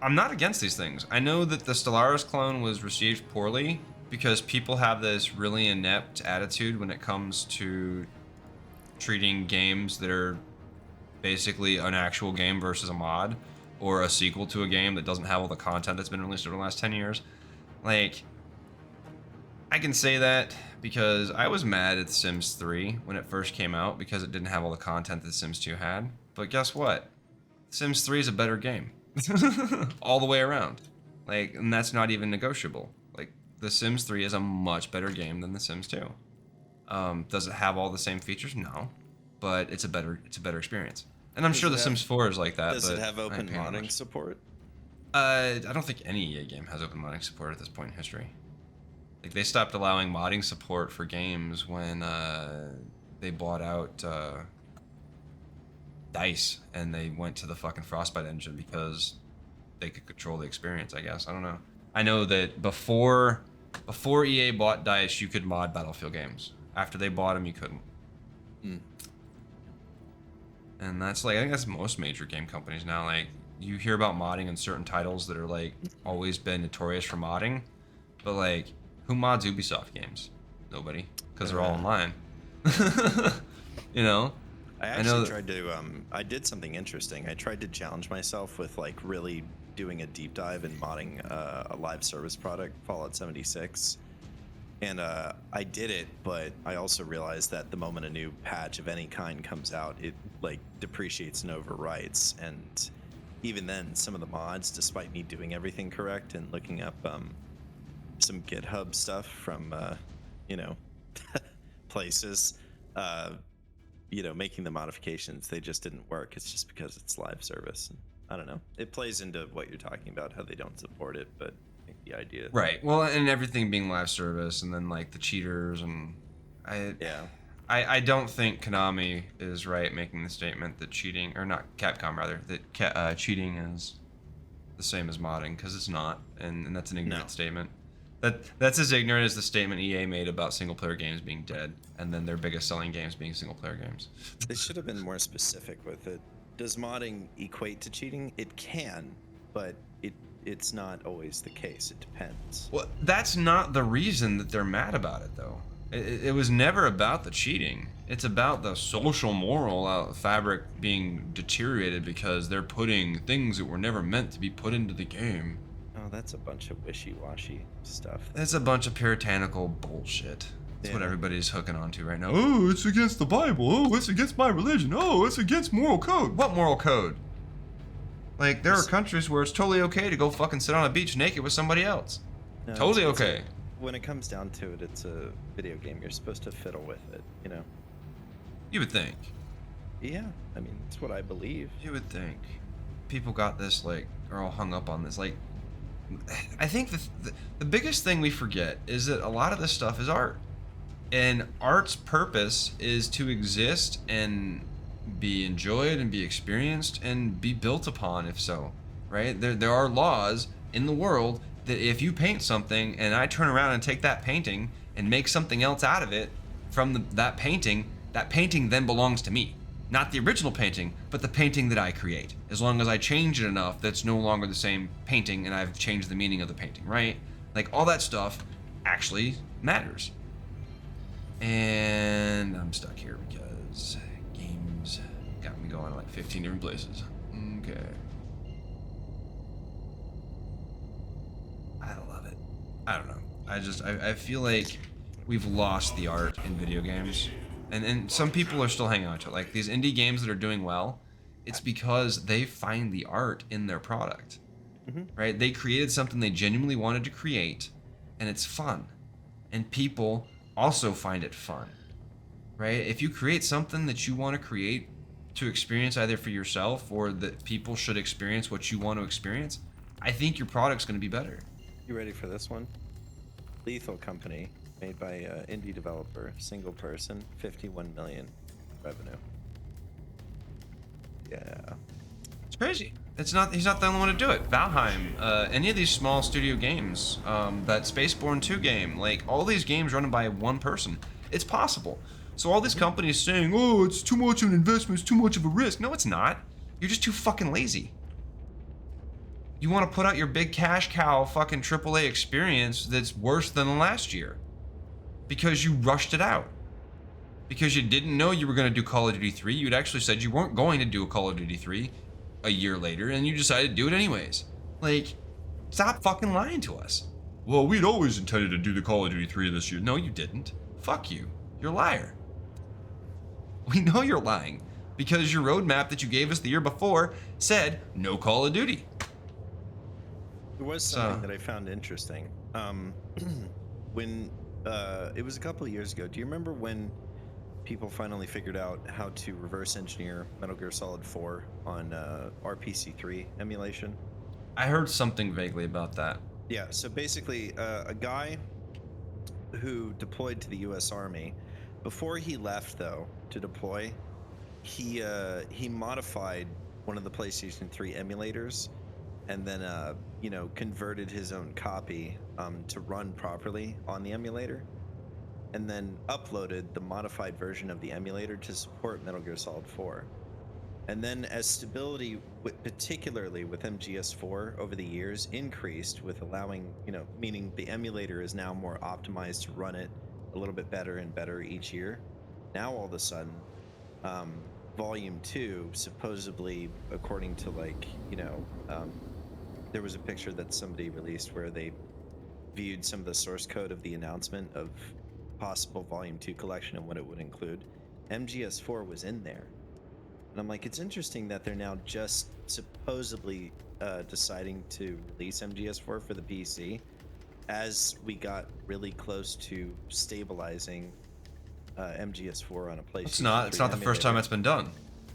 I'm not against these things. I know that the Stellaris clone was received poorly because people have this really inept attitude when it comes to treating games that are basically an actual game versus a mod, or a sequel to a game that doesn't have all the content that's been released over the last 10 years. Like, I can say that because I was mad at The Sims 3 when it first came out because it didn't have all the content that Sims 2 had. But guess what? Sims 3 is a better game. All the way around. Like, and that's not even negotiable. Like, The Sims 3 is a much better game than The Sims 2. Does it have all the same features? No. But it's a better experience. And I'm sure The Sims 4 is like that. Does it have open modding support? I don't think any EA game has open modding support at this point in history. Like, they stopped allowing modding support for games when they bought out DICE and they went to the fucking Frostbite engine because they could control the experience, I guess. I don't know. I know that before EA bought DICE, you could mod Battlefield games. After they bought them, you couldn't. And that's like, I think that's most major game companies now. Like, you hear about modding in certain titles that are like always been notorious for modding, but like, who mods Ubisoft games? Nobody, because they're all online. You know? I actually tried to, I did something interesting. I tried to challenge myself with like really doing a deep dive in modding a live service product, Fallout 76. And I did it, but I also realized that the moment a new patch of any kind comes out, it like depreciates and overwrites. And even then, some of the mods, despite me doing everything correct and looking up some GitHub stuff from you know, places, making the modifications, they just didn't work. It's just because it's live service. And I don't know. It plays into what you're talking about, how they don't support it, but I think the idea. Right. Well, and everything being live service, and then like the cheaters, and I don't think Konami is right making the statement that cheating, or not Capcom rather, that cheating is the same as modding, because it's not, and that's an ignorant statement. That's as ignorant as the statement EA made about single player games being dead, and then their biggest selling games being single player games. They should have been more specific with it. Does modding equate to cheating? It can, but it's not always the case. It depends. Well, that's not the reason that they're mad about it, though. It was never about the cheating. It's about the social moral fabric being deteriorated because they're putting things that were never meant to be put into the game. Oh, that's a bunch of wishy-washy stuff. It's a bunch of puritanical bullshit. That's what everybody's hooking onto right now. Oh, it's against the Bible. Oh, it's against my religion. Oh, it's against moral code. What moral code? Like, there are countries where it's totally okay to go fucking sit on a beach naked with somebody else. No, totally okay. When it comes down to it, it's a video game. You're supposed to fiddle with it, you know? You would think. Yeah, I mean, it's what I believe. You would think. People got this, like, are all hung up on this. Like, I think the biggest thing we forget is that a lot of this stuff is art. And art's purpose is to exist and be enjoyed and be experienced and be built upon, if so, right? There are laws in the world that if you paint something and I turn around and take that painting and make something else out of it from that painting then belongs to me. Not the original painting, but the painting that I create. As long as I change it enough that's no longer the same painting and I've changed the meaning of the painting, right? Like, all that stuff actually matters. And I'm stuck here because games got me going like 15 different places. Okay. I love it. I don't know. I feel like we've lost the art in video games. And some people are still hanging on to it. Like, these indie games that are doing well, it's because they find the art in their product. Right? They created something they genuinely wanted to create, and it's fun. And people also find it fun. Right? If you create something that you want to create to experience either for yourself or that people should experience what you want to experience, I think your product's going to be better. You ready for this one? Lethal Company, made by indie developer, single person, 51 million revenue. Yeah. It's crazy. He's not the only one to do it. Valheim, any of these small studio games, that Spaceborne 2 game, like, all these games run by one person. It's possible. So all these companies saying, oh, it's too much of an investment, it's too much of a risk. No, it's not. You're just too fucking lazy. You want to put out your big cash cow fucking AAA experience that's worse than the last year. Because you rushed it out. Because you didn't know you were going to do Call of Duty 3. You'd actually said you weren't going to do a Call of Duty 3 a year later, and you decided to do it anyways. Like, stop fucking lying to us. Well, we'd always intended to do the Call of Duty 3 this year. No, you didn't. Fuck you. You're a liar. We know you're lying. Because your roadmap that you gave us the year before said no Call of Duty. There was something that I found interesting. When it was a couple of years ago, do you remember when people finally figured out how to reverse engineer Metal Gear Solid 4 on RPC3 emulation? I heard something vaguely about that. Yeah, so basically a guy who deployed to the US Army, before he left though to deploy, he modified one of the PlayStation 3 emulators and then converted his own copy to run properly on the emulator, and then uploaded the modified version of the emulator to support Metal Gear Solid 4. And then as stability, particularly with MGS4 over the years, increased with allowing, meaning the emulator is now more optimized to run it a little bit better and better each year. Now all of a sudden, Volume 2, supposedly, according to there was a picture that somebody released where they viewed some of the source code of the announcement of possible Volume 2 collection and what it would include. MGS4 was in there. And I'm like, it's interesting that they're now just supposedly deciding to release MGS4 for the PC as we got really close to stabilizing MGS4 on a PlayStation. It's not. It's not the first time it's been done.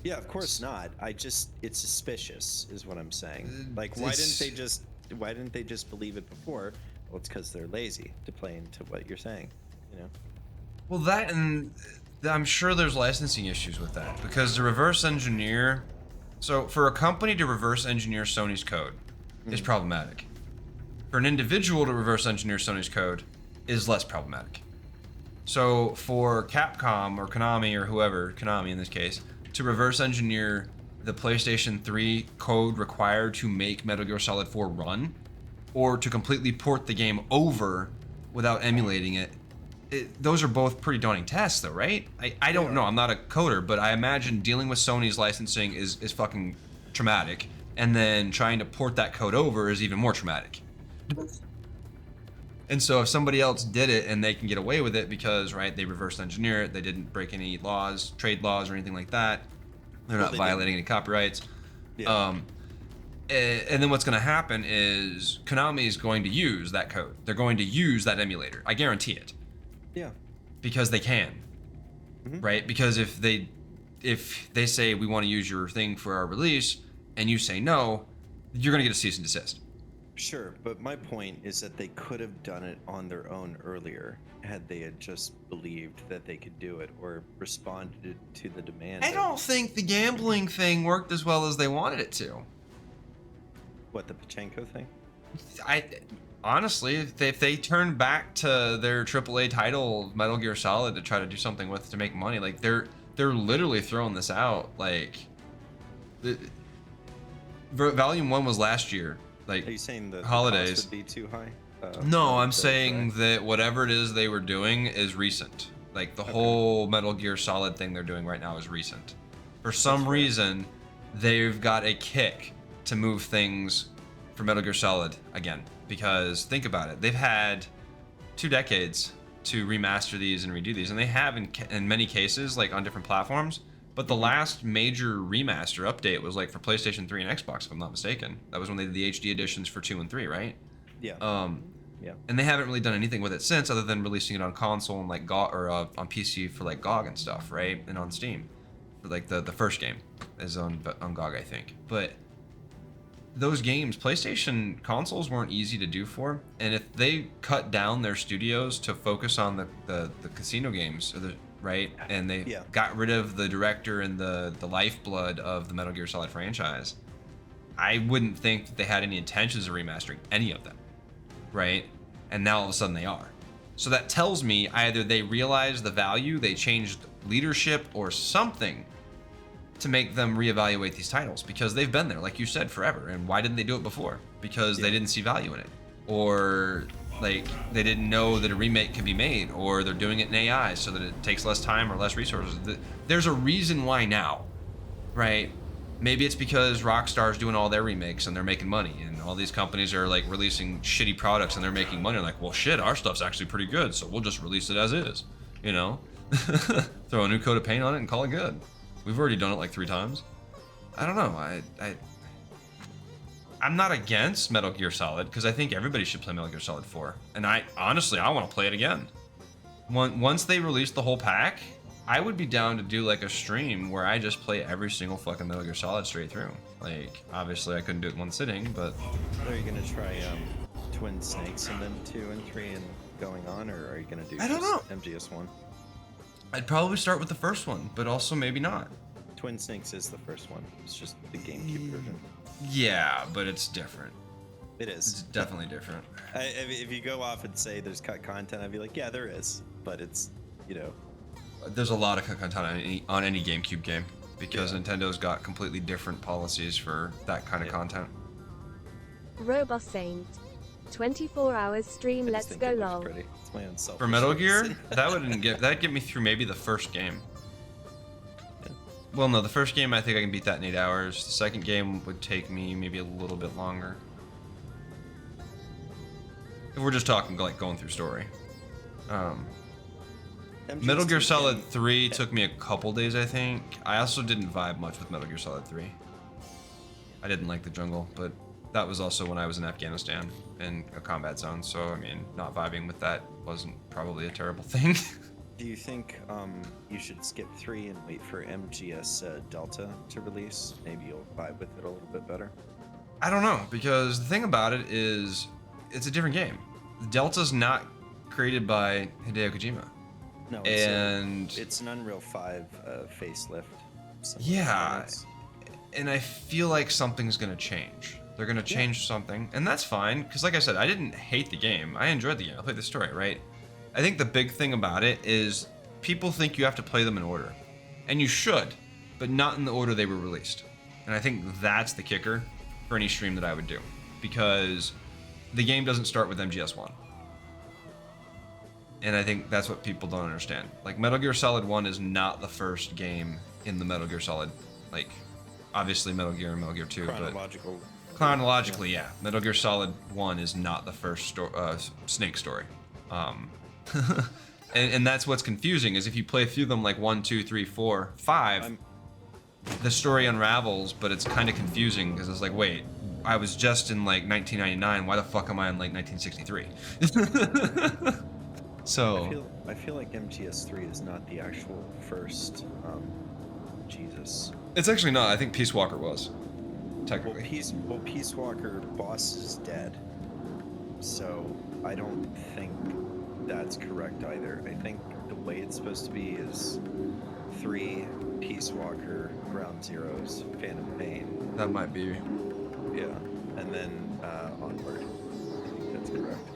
Yeah, of course not. It's suspicious, is what I'm saying. Like, why didn't they just believe it before? Well, it's because they're lazy, to play into what you're saying, you know. Well, that, and I'm sure there's licensing issues with that, because to reverse engineer, so for a company to reverse engineer Sony's code is problematic. For an individual to reverse engineer Sony's code is less problematic. So for Capcom or Konami or whoever, Konami in this case, to reverse engineer the PlayStation 3 code required to make Metal Gear Solid 4 run, or to completely port the game over without emulating it, those are both pretty daunting tasks though, right? I don't know, I'm not a coder, but I imagine dealing with Sony's licensing is fucking traumatic, and then trying to port that code over is even more traumatic. And so if somebody else did it and they can get away with it because, right, they reverse engineer it, they didn't break any laws, trade laws or anything like that, they're not violating any copyrights. Yeah. And then what's going to happen is Konami is going to use that code. They're going to use that emulator. I guarantee it. Yeah. Because they can. Right? Because if they say we want to use your thing for our release and you say no, you're going to get a cease and desist. Sure, but my point is that they could have done it on their own earlier had they had just believed that they could do it or responded to the demand. I don't think the gambling thing worked as well as they wanted it to. What, the Pachenko thing? Honestly, if they turn back to their AAA title, Metal Gear Solid, to try to do something with to make money, like they're literally throwing this out. Like, Volume 1 was last year. Like, are you saying the holidays cost would be too high? No, I'm saying that whatever it is they were doing is recent. Like the whole Metal Gear Solid thing they're doing right now is recent. For some reason, they've got a kick to move things for Metal Gear Solid again. Because think about it, they've had 2 decades to remaster these and redo these, and they have in many cases, like on different platforms. But the last major remaster update was like for PlayStation 3 and Xbox, if I'm not mistaken. That was when they did the HD editions for 2 and 3, right? Yeah. Yeah. And they haven't really done anything with it since, other than releasing it on console and like GOG, or on PC for like GOG and stuff, right? And on Steam, for like the first game is on GOG, I think. But those games, PlayStation consoles weren't easy to do for, and if they cut down their studios to focus on the casino games, or right, and they got rid of the director and the lifeblood of the Metal Gear Solid franchise, I wouldn't think that they had any intentions of remastering any of them, right? And now all of a sudden they are. So that tells me either they realized the value, they changed leadership or something to make them reevaluate these titles, because they've been there, like you said, forever. And why didn't they do it before? Because they didn't see value in it, or like they didn't know that a remake could be made, or they're doing it in AI so that it takes less time or less resources. There's a reason why now, right? Maybe it's because Rockstar's doing all their remakes and they're making money, and all these companies are like releasing shitty products and they're making money. Like, well, shit, our stuff's actually pretty good, so we'll just release it as is, you know? Throw a new coat of paint on it and call it good. We've already done it like 3 times. I don't know. I'm not against Metal Gear Solid, because I think everybody should play Metal Gear Solid 4. And honestly, I want to play it again. Once they release the whole pack, I would be down to do like a stream where I just play every single fucking Metal Gear Solid straight through. Like, obviously I couldn't do it in one sitting, but... Are you gonna try Twin Snakes and then 2 and 3 and going on, or are you gonna do MGS1? I'd probably start with the first one, but also maybe not. Twin Snakes is the first one. It's just the GameCube version. Yeah, but it's different. It is. It's definitely different. If you go off and say there's cut content, I'd be like, yeah, there is. But it's, you know... There's a lot of cut content on any GameCube game, because Nintendo's got completely different policies for that kind of content. Robot Saint. 24 hours stream, let's go lol. It's my own self. For Metal Gear, that'd get me through maybe the first game. Well, no, the first game I think I can beat that in 8 hours. The second game would take me maybe a little bit longer. If we're just talking like going through story. Metal Gear Solid 3 took me a couple days, I think. I also didn't vibe much with Metal Gear Solid 3. I didn't like the jungle, but that was also when I was in Afghanistan in a combat zone. So I mean, not vibing with that wasn't probably a terrible thing. Do you think you should skip 3 and wait for MGS Delta to release? Maybe you'll vibe with it a little bit better. I don't know, because the thing about it is, it's a different game. Delta's not created by Hideo Kojima. No, it's an Unreal 5 facelift. Yeah, and I feel like something's gonna change. They're gonna change something, and that's fine. Because like I said, I didn't hate the game. I enjoyed the game. I played the story, right? I think the big thing about it is people think you have to play them in order, and you should, but not in the order they were released. And I think that's the kicker for any stream that I would do, because the game doesn't start with MGS1. And I think that's what people don't understand. Like, Metal Gear Solid 1 is not the first game in the Metal Gear Solid, like, obviously Metal Gear and Metal Gear 2, Chronological. but chronologically, yeah. Metal Gear Solid 1 is not the first Snake story. And that's what's confusing, is if you play through them like 1, 2, 3, 4, 5, the story unravels, but it's kind of confusing because it's like, wait, I was just in like 1999. Why the fuck am I in like 1963? So I feel like MGS3 is not the actual first. Jesus. It's actually not. I think Peace Walker was, technically. Well, Peace Walker boss is dead, so I don't think that's correct either. I think the way it's supposed to be is 3, Peace Walker, Ground Zeroes, Phantom Pain. That might be. Yeah, and then onward. I think that's correct.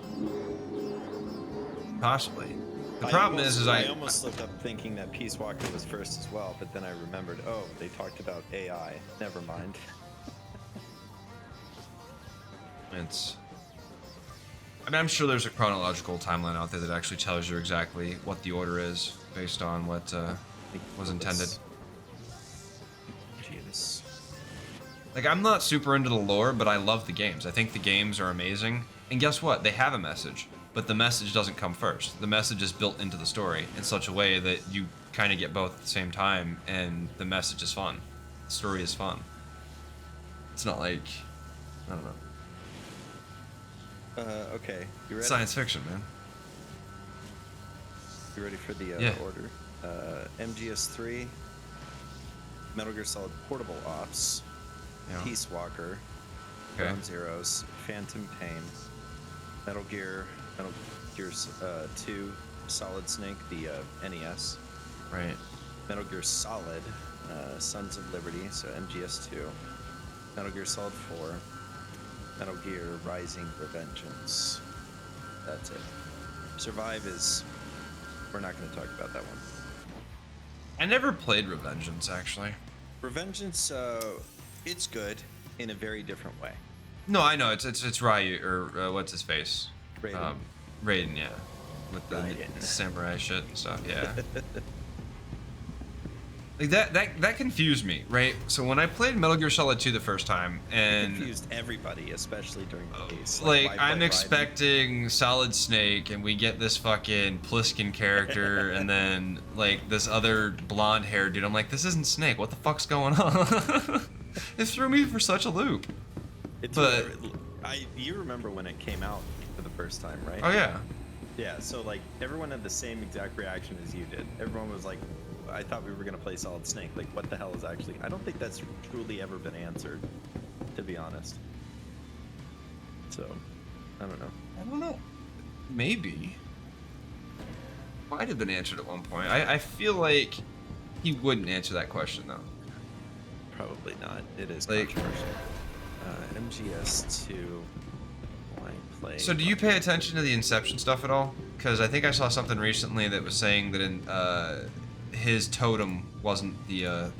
Possibly. The problem is I almost slipped up thinking that Peace Walker was first as well, but then I remembered, oh, they talked about AI. Never mind. I mean, I'm sure there's a chronological timeline out there that actually tells you exactly what the order is based on what was intended. Jesus. Like, I'm not super into the lore, but I love the games. I think the games are amazing. And guess what? They have a message, but the message doesn't come first. The message is built into the story in such a way that you kind of get both at the same time, and the message is fun. The story is fun. It's not like, I don't know. Okay. You ready? Science fiction, man. You ready for the order? MGS3, Metal Gear Solid Portable Ops, Peace Walker, Ground Zeroes, Phantom Pain, Metal Gear 2, Solid Snake, the NES. Right. Metal Gear Solid, Sons of Liberty, so MGS2. Metal Gear Solid 4. Metal Gear Rising Revengeance. That's it. Survive is... We're not going to talk about that one. I never played Revengeance, actually. Revengeance, it's good in a very different way. No, I know. It's Ryu, or what's his face? Raiden. Raiden, yeah. With the samurai shit and stuff, yeah. Like that confused me, right? So when I played Metal Gear Solid 2 the first time, and it confused everybody, especially during the release. Like I'm expecting Solid Snake, and we get this fucking Pliskin character, and then like this other blonde-haired dude. I'm like, this isn't Snake. What the fuck's going on? It threw me for such a loop. You remember when it came out for the first time, right? Oh yeah. Yeah. So like everyone had the same exact reaction as you did. Everyone was like, I thought we were going to play Solid Snake. Like, what the hell is actually... I don't think that's truly ever been answered, to be honest. So, I don't know. Maybe. Might have been answered at one point. I feel like he wouldn't answer that question, though. Probably not. It is controversial. MGS2... Play. So do you pay attention to the Inception stuff at all? Because I think I saw something recently that was saying that in... his totem wasn't the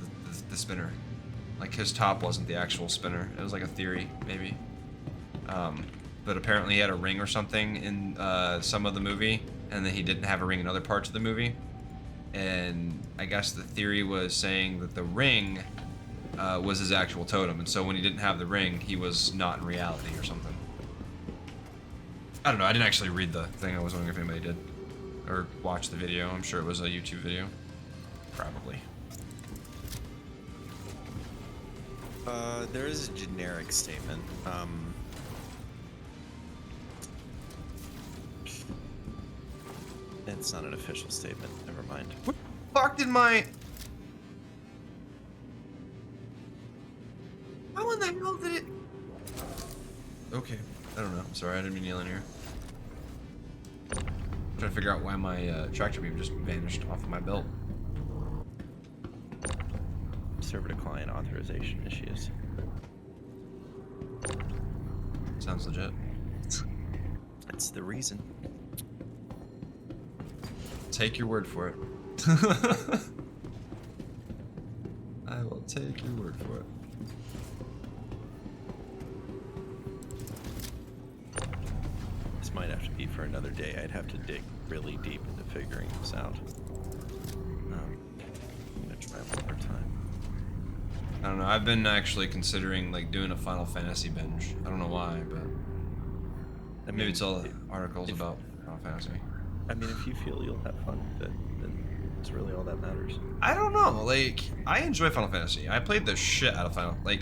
spinner. Like his top wasn't the actual spinner. It was like a theory, maybe. But apparently he had a ring or something in some of the movie, and then he didn't have a ring in other parts of the movie. And I guess the theory was saying that the ring was his actual totem, and so when he didn't have the ring, he was not in reality or something. I don't know. I didn't actually read the thing. I was wondering if anybody did. Or watch the video. I'm sure it was a YouTube video. Probably. There is a generic statement. It's not an official statement. Never mind. What the fuck did my... How in the hell did it... Okay, I don't know. I'm sorry, I didn't mean to yell in here. I'm trying to figure out why my tractor beam just vanished off of my belt. Server to client authorization issues. Sounds legit. That's the reason. Take your word for it. I will take your word for it. This might have to be for another day. I'd have to dig really deep into figuring this out. I'm gonna try one more time. I don't know. I've been actually considering like doing a Final Fantasy binge. I don't know why, but maybe it's all the articles about Final Fantasy. I mean, if you feel you'll have fun with it, then it's really all that matters. I don't know. Like, I enjoy Final Fantasy. I played the shit out of Final. Like,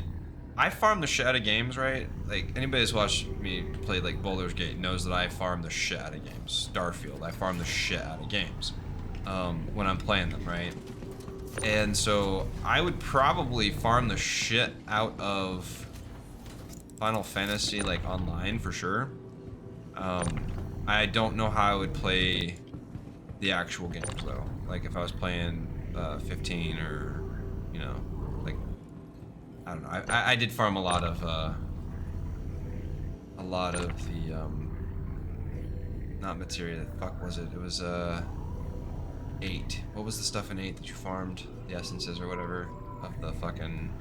I farm the shit out of games, right? Like, anybody that's watched me play like Baldur's Gate knows that I farm the shit out of games. Starfield, I farm the shit out of games when I'm playing them, right? And so I would probably farm the shit out of Final Fantasy like online for sure. I don't know how I would play the actual games though. Like if I was playing 15 or, you know, like I don't know. I did farm a lot of the not materia. The fuck was it? It was 8. What was the stuff in 8 that you farmed? The essences or whatever of the fucking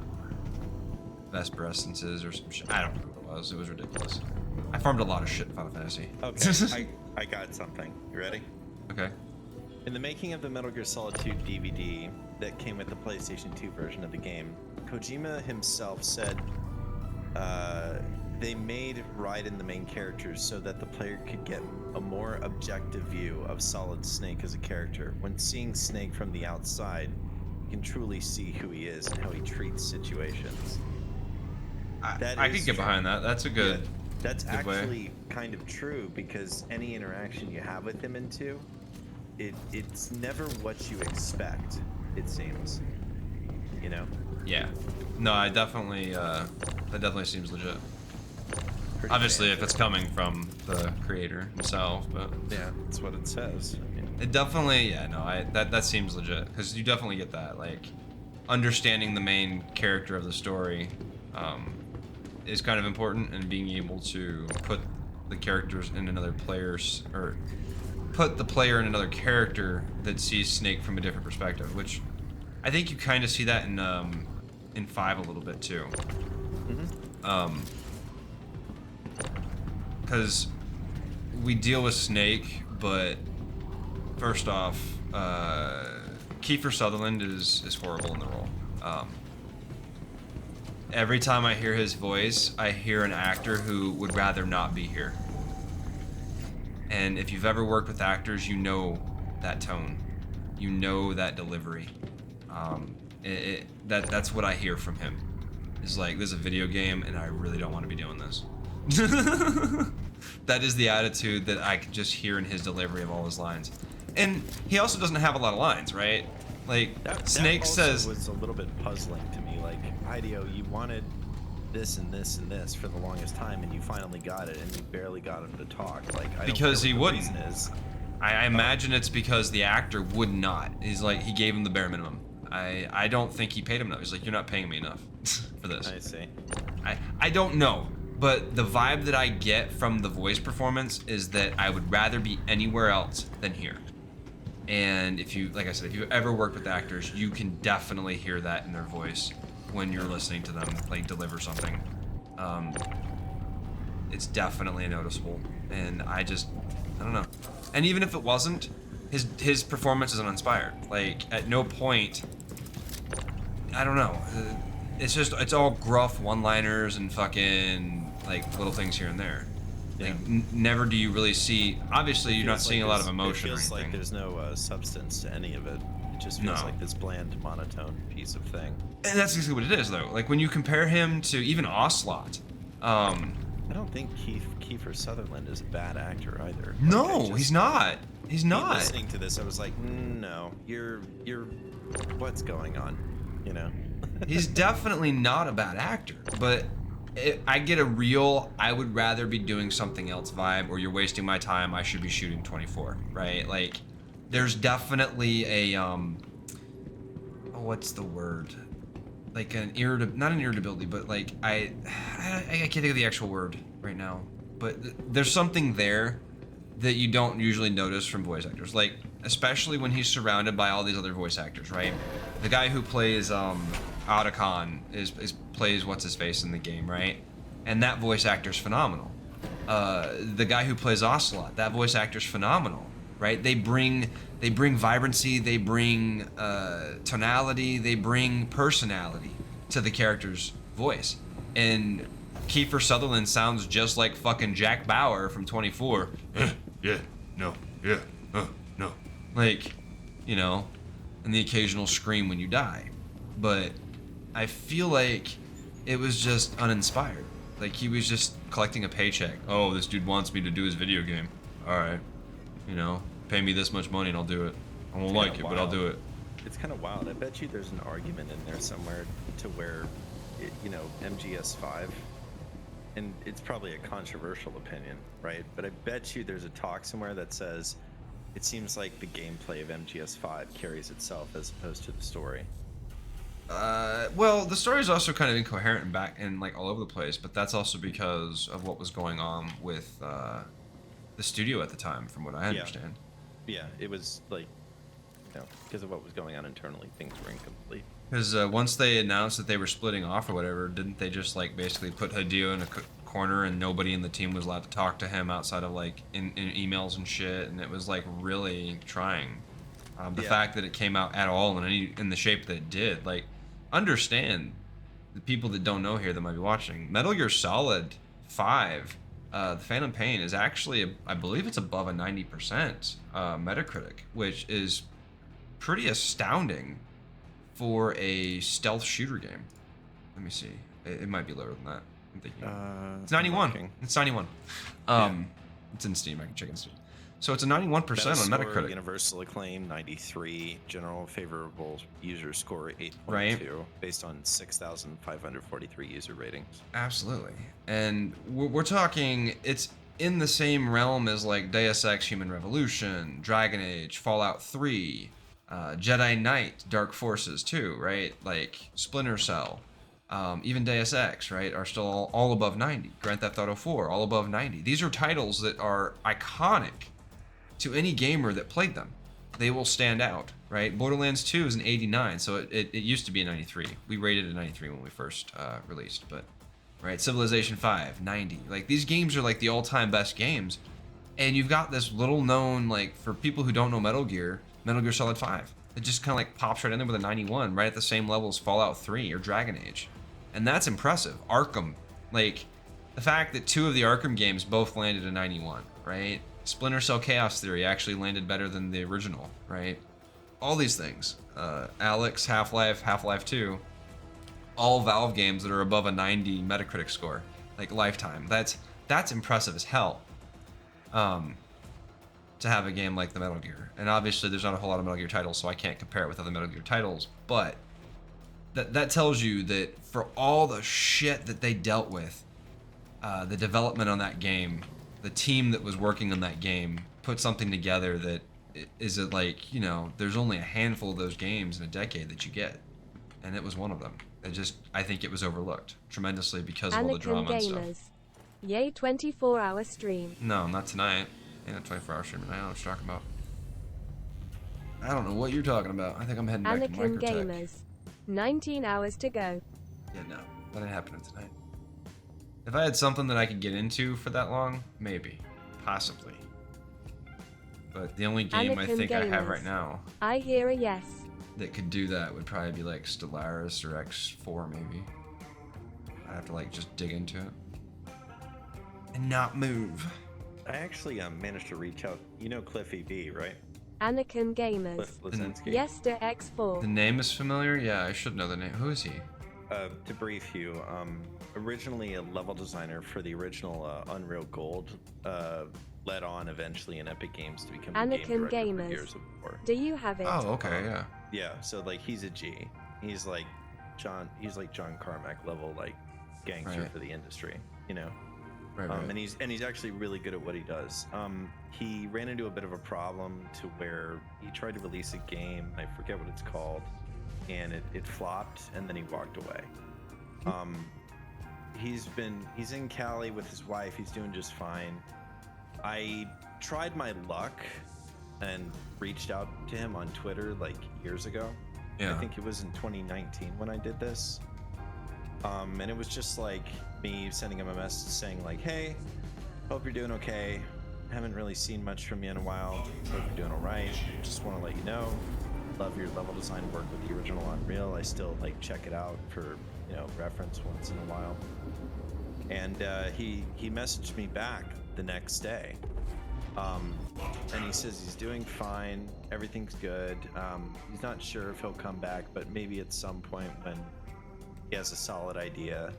Vesper essences or some shit. I don't know what it was. It was ridiculous. I farmed a lot of shit in Final Fantasy. Okay, I got something. You ready? Okay. In the making of the Metal Gear Solid 2 DVD that came with the PlayStation 2 version of the game, Kojima himself said they made Raiden the main character so that the player could get a more objective view of Solid Snake as a character. When seeing Snake from the outside, you can truly see who he is and how he treats situations. I could get behind that. That's a good. Yeah, that's good actually way. kind of true because any interaction you have with him into, it's never what you expect. It seems, you know. Yeah. No, I definitely. That definitely seems legit. Obviously, if it's coming from the creator himself, but yeah, that's what it says. I mean, it definitely, yeah, no, that seems legit because you definitely get that, like, understanding the main character of the story is kind of important, and being able to put the characters in another player's or put the player in another character that sees Snake from a different perspective, which I think you kind of see that in 5 a little bit too. Because we deal with Snake, but first off, Kiefer Sutherland is horrible in the role. Every time I hear his voice, I hear an actor who would rather not be here. And if you've ever worked with actors, you know that tone, you know that delivery. That's what I hear from him. It's like, this is a video game, and I really don't want to be doing this. That is the attitude that I could just hear in his delivery of all his lines. And he also doesn't have a lot of lines, right? Like, Snake says... That was a little bit puzzling to me. Like, Hideo, you wanted this and this and this for the longest time, and you finally got it, and you barely got him to talk. Like, I because don't he know what the wouldn't. reason is. I imagine it's because the actor would not. He's like, he gave him the bare minimum. I don't think he paid him enough. He's like, you're not paying me enough for this. I see. I don't know. But the vibe that I get from the voice performance is that I would rather be anywhere else than here. And if you, like I said, if you ever worked with actors, you can definitely hear that in their voice when you're listening to them like deliver something. It's definitely noticeable, and I don't know. And even if it wasn't, his performance is uninspired. Like at no point, I don't know. It's all gruff one-liners and fucking like little things here and there. Like never do you really see. Obviously, you're not seeing a lot of emotion. It feels or anything. like there's no substance to any of it. It just feels like this bland, monotone piece of thing. And that's exactly what it is, though. Like when you compare him to even Ocelot. I don't think Kiefer Sutherland is a bad actor either. No, he's not. He's not. Listening to this, I was like, no, you're what's going on? You know. He's definitely not a bad actor, but I get a real I would rather be doing something else vibe, or you're wasting my time, I should be shooting 24, right? Like, there's definitely a what's the word? Like not an irritability, but like I can't think of the actual word right now, but there's something there that you don't usually notice from voice actors, like especially when he's surrounded by all these other voice actors, right? The guy who plays Otacon plays what's his face in the game, right? And that voice actor's phenomenal. The guy who plays Ocelot, that voice actor's phenomenal, right? They bring vibrancy, they bring tonality, they bring personality to the character's voice. And Kiefer Sutherland sounds just like fucking Jack Bauer from 24. Yeah, no, yeah, no. Like, you know, and the occasional scream when you die. But I feel like it was just uninspired. Like, he was just collecting a paycheck. Oh, this dude wants me to do his video game. All right, you know, pay me this much money and I'll do it. I won't like it, but I'll do it. It's kind of wild. I bet you there's an argument in there somewhere to where, you know, MGS5, and it's probably a controversial opinion, right? But I bet you there's a talk somewhere that says it seems like the gameplay of MGS5 carries itself as opposed to the story. Well, the story is also kind of incoherent and back and like all over the place, but that's also because of what was going on with the studio at the time, from what I understand. Yeah, it was like, you know, because of what was going on internally, things were incomplete. Because once they announced that they were splitting off or whatever, didn't they just like basically put Hideo in a corner and nobody in the team was allowed to talk to him outside of like in emails and shit, and it was like really trying. The fact that it came out at all in the shape that it did, like, understand the people that don't know here that might be watching. Metal Gear Solid 5, the Phantom Pain is actually, I believe it's above a 90% Metacritic, which is pretty astounding for a stealth shooter game. Let me see. It might be lower than that. I'm thinking. It's 91. It's 91. It's in Steam. I can check in Steam. So it's a 91% on Metacritic. Universal acclaim 93, general favorable user score 8.2, right, based on 6,543 user ratings. Absolutely. And we're talking, it's in the same realm as like Deus Ex Human Revolution, Dragon Age, Fallout 3, Jedi Knight, Dark Forces 2, right? Like Splinter Cell, even Deus Ex, right, are still all above 90. Grand Theft Auto 4, all above 90. These are titles that are iconic to any gamer that played them. They will stand out, right? Borderlands 2 is an 89, so it used to be a 93. We rated it a 93 when we first released, but, right, Civilization 5, 90. Like, these games are like the all-time best games, and you've got this little known, like, for people who don't know Metal Gear Solid 5. It just kind of like pops right in there with a 91, right at the same level as Fallout 3 or Dragon Age. And that's impressive. Arkham, like, the fact that 2 of the Arkham games both landed a 91, right? Splinter Cell Chaos Theory actually landed better than the original, right? All these things. Alex, Half-Life 2, all Valve games that are above a 90 Metacritic score, like lifetime. That's impressive as hell. To have a game like the Metal Gear. And obviously there's not a whole lot of Metal Gear titles, so I can't compare it with other Metal Gear titles, but that tells you that for all the shit that they dealt with, the development on that game, the team that was working on that game put something together that is it like, you know, there's only a handful of those games in a decade that you get, and it was one of them. I think it was overlooked tremendously because of all the drama and stuff. Yay, 24-hour stream. No, not tonight. Ain't a 24-hour stream. I don't know what you're talking about. I don't know what you're talking about. I think I'm heading back to Anakin Microtech. Gamers. 19 hours to go. Yeah, no, that ain't happening tonight. If I had something that I could get into for that long, maybe, possibly. But the only game Anakin I think I have Gamers. right now I hear a yes. that could do that would probably be like Stellaris or X4 maybe. I'd have to like just dig into it and not move. I actually managed to reach out. You know Cliffy B, right? Anakin Gamers. Cliff Blazinski. Yes to X4. The name is familiar? Yeah, I should know the name. Who is he? To brief you, originally a level designer for the original Unreal Gold led on eventually in Epic Games to become the game Anakin director for Gamers. Gears of War. Do you have it? Oh, okay, yeah. Yeah, so like he's a G. He's like John Carmack level like gangster Right. for the industry, you know. Right, right. And he's actually really good at what he does. He ran into a bit of a problem to where he tried to release a game, I forget what it's called, and it flopped, and then he walked away. He's in Cali with his wife. He's doing just fine. I tried my luck and reached out to him on Twitter like years ago. Yeah. I think it was in 2019 when I did this. And it was just like me sending him a message saying like, hey, hope you're doing okay. Haven't really seen much from you in a while. Hope you're doing all right. Just want to let you know, love your level design work with the original Unreal. I still like check it out for, you know, reference once in a while. And he messaged me back the next day. And he says he's doing fine, everything's good. He's not sure if he'll come back, but maybe at some point when he has a solid idea.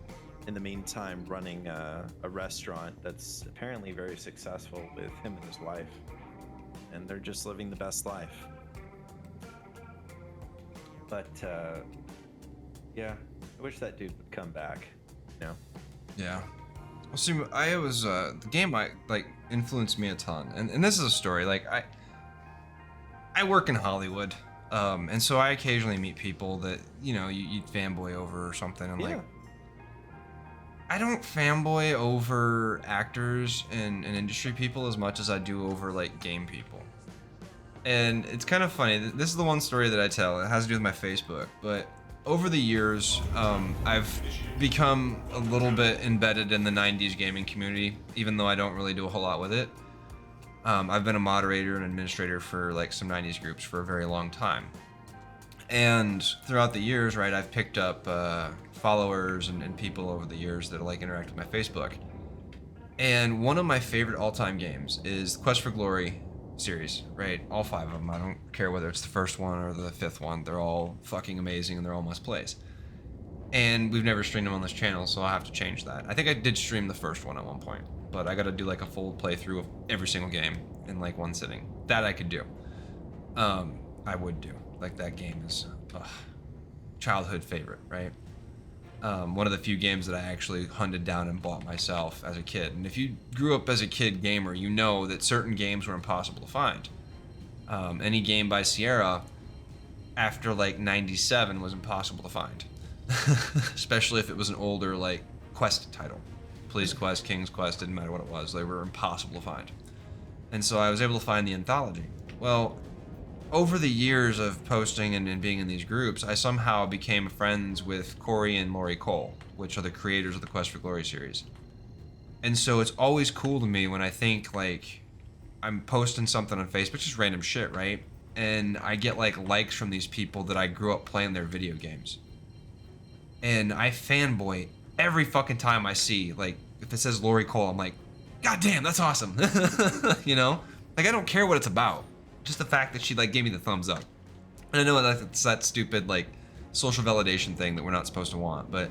In the meantime, running a restaurant that's apparently very successful with him and his wife, and they're just living the best life. But yeah, I wish that dude would come back, you know? Yeah. Well, see, I was the game influenced me a ton, and this is a story. Like I work in Hollywood, and so I occasionally meet people that you fanboy over or something, and like I don't fanboy over actors and industry people as much as I do over like game people. And it's kind of funny. This is the one story that I tell. It has to do with my Facebook, but over the years, I've become a little bit embedded in the 90s gaming community, even though I don't really do a whole lot with it. I've been a moderator and administrator for like some 90s groups for a very long time. And throughout the years, right, I've picked up followers and people over the years that like interact with my Facebook. And one of my favorite all-time games is Quest for Glory series, right? All 5 of them. I don't care whether it's the first one or the 5th one. They're all fucking amazing and they're all must plays. And we've never streamed them on this channel, so I'll have to change that. I think I did stream the first one at one point, but I gotta do like a full playthrough of every single game in like one sitting. That I could do. I would do. Like that game is childhood favorite, right? One of the few games that I actually hunted down and bought myself as a kid. And if you grew up as a kid gamer, you know that certain games were impossible to find. Any game by Sierra after like 97 was impossible to find. Especially if it was an older like Quest title. Police Quest, King's Quest, didn't matter what it was. They were impossible to find. And so I was able to find the anthology. Well, over the years of posting and being in these groups, I somehow became friends with Corey and Lori Cole, which are the creators of the Quest for Glory series. And so it's always cool to me when I think like I'm posting something on Facebook, just random shit, right? And I get like likes from these people that I grew up playing their video games. And I fanboy every fucking time I see, like, if it says Lori Cole, I'm like, God damn, that's awesome. You know? Like, I don't care what it's about. Just the fact that she like gave me the thumbs up. And I know that's that stupid like social validation thing that we're not supposed to want, but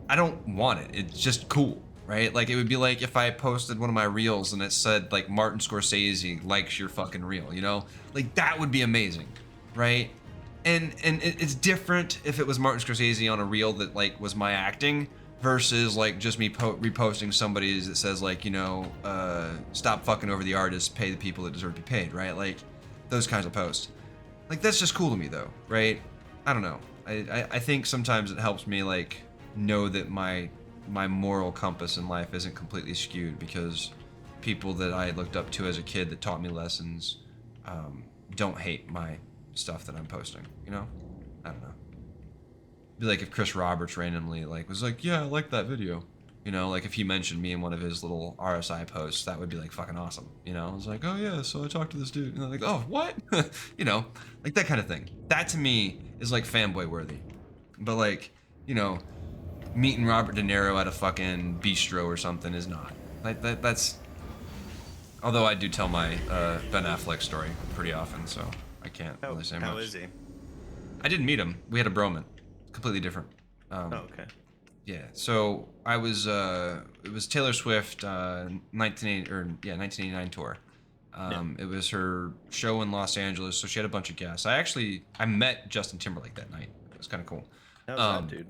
I don't want it. It's just cool, right? Like it would be like if I posted one of my reels and it said like Martin Scorsese likes your fucking reel, you know? Like that would be amazing, right? And it's different if it was Martin Scorsese on a reel that like was my acting versus like just me reposting somebody's that says like, you know, stop fucking over the artist, pay the people that deserve to be paid, right? Like those kinds of posts. Like that's just cool to me though, right? I don't know. I think sometimes it helps me like know that my moral compass in life isn't completely skewed because people that I looked up to as a kid that taught me lessons don't hate my stuff that I'm posting, you know? I don't know. Be like if Chris Roberts randomly like was like, yeah, I like that video, you know, like if he mentioned me in one of his little RSI posts, that would be like fucking awesome, you know? I was like, oh yeah, so I talked to this dude, and they're like, oh what? You know, like that kind of thing. That to me is like fanboy worthy. But like, you know, meeting Robert De Niro at a fucking bistro or something is not. Like that's. Although I do tell my Ben Affleck story pretty often, so I can't really say much. How is he? I didn't meet him. We had a broman. Completely different. Okay. Yeah. So I was it was Taylor Swift 1989 tour. It was her show in Los Angeles, so she had a bunch of guests. I met Justin Timberlake that night. It was kind of cool. How's that, dude?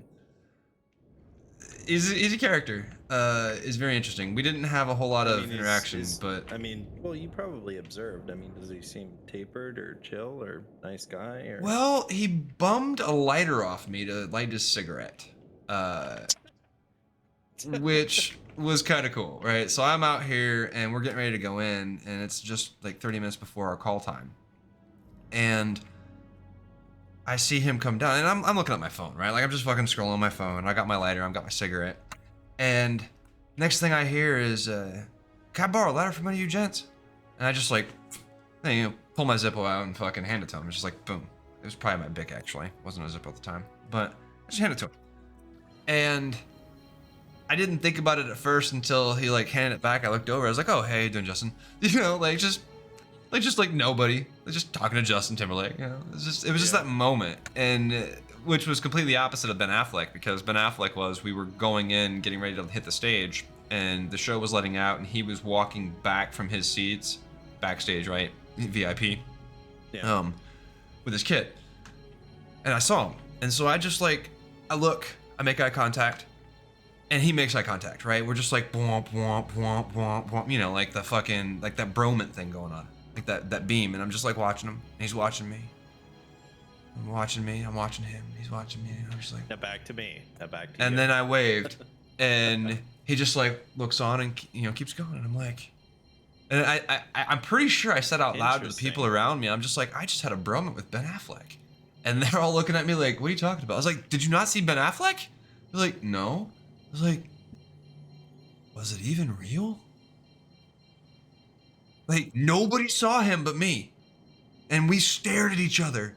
He's a character. Is very interesting. We didn't have a whole lot of interaction, but I mean, well, you probably observed. I mean, does he seem tapered or chill or nice guy? Or well, he bummed a lighter off me to light his cigarette, which was kind of cool, right? So I'm out here and we're getting ready to go in, and it's just like 30 minutes before our call time, and I see him come down, and I'm looking at my phone, right? Like I'm just fucking scrolling on my phone. I got my lighter, I've got my cigarette, and next thing I hear is, "Can I borrow a lighter from one of you gents?" And I just like, pull my Zippo out and fucking hand it to him. It's just like boom. It was probably my Bic actually. It wasn't a Zippo at the time, but I just handed it to him. And I didn't think about it at first until he like handed it back. I looked over. I was like, "Oh, hey, how you doing, Justin?" Like nobody, just talking to Justin Timberlake. It was just that moment, and which was completely opposite of Ben Affleck, because Ben Affleck we were going in, getting ready to hit the stage, and the show was letting out, and he was walking back from his seats, backstage, right, VIP, with his kid, and I saw him, and so I just I look, I make eye contact. And he makes eye contact, right? We're just like, womp, womp, womp, womp, womp, like the fucking, like that bromance thing going on. Like that beam. And I'm just like watching him. And he's watching me. I'm watching me. I'm watching him. He's watching me. And I'm just like. Now back to me. Now back to you. And then I waved. And he just like looks on and, keeps going. And I'm like. And I'm pretty sure I said out loud to the people around me, I'm just like, I just had a bromance with Ben Affleck. And they're all looking at me like, what are you talking about? I was like, did you not see Ben Affleck? They're like, no. I was like, was it even real? Like, nobody saw him but me. And we stared at each other.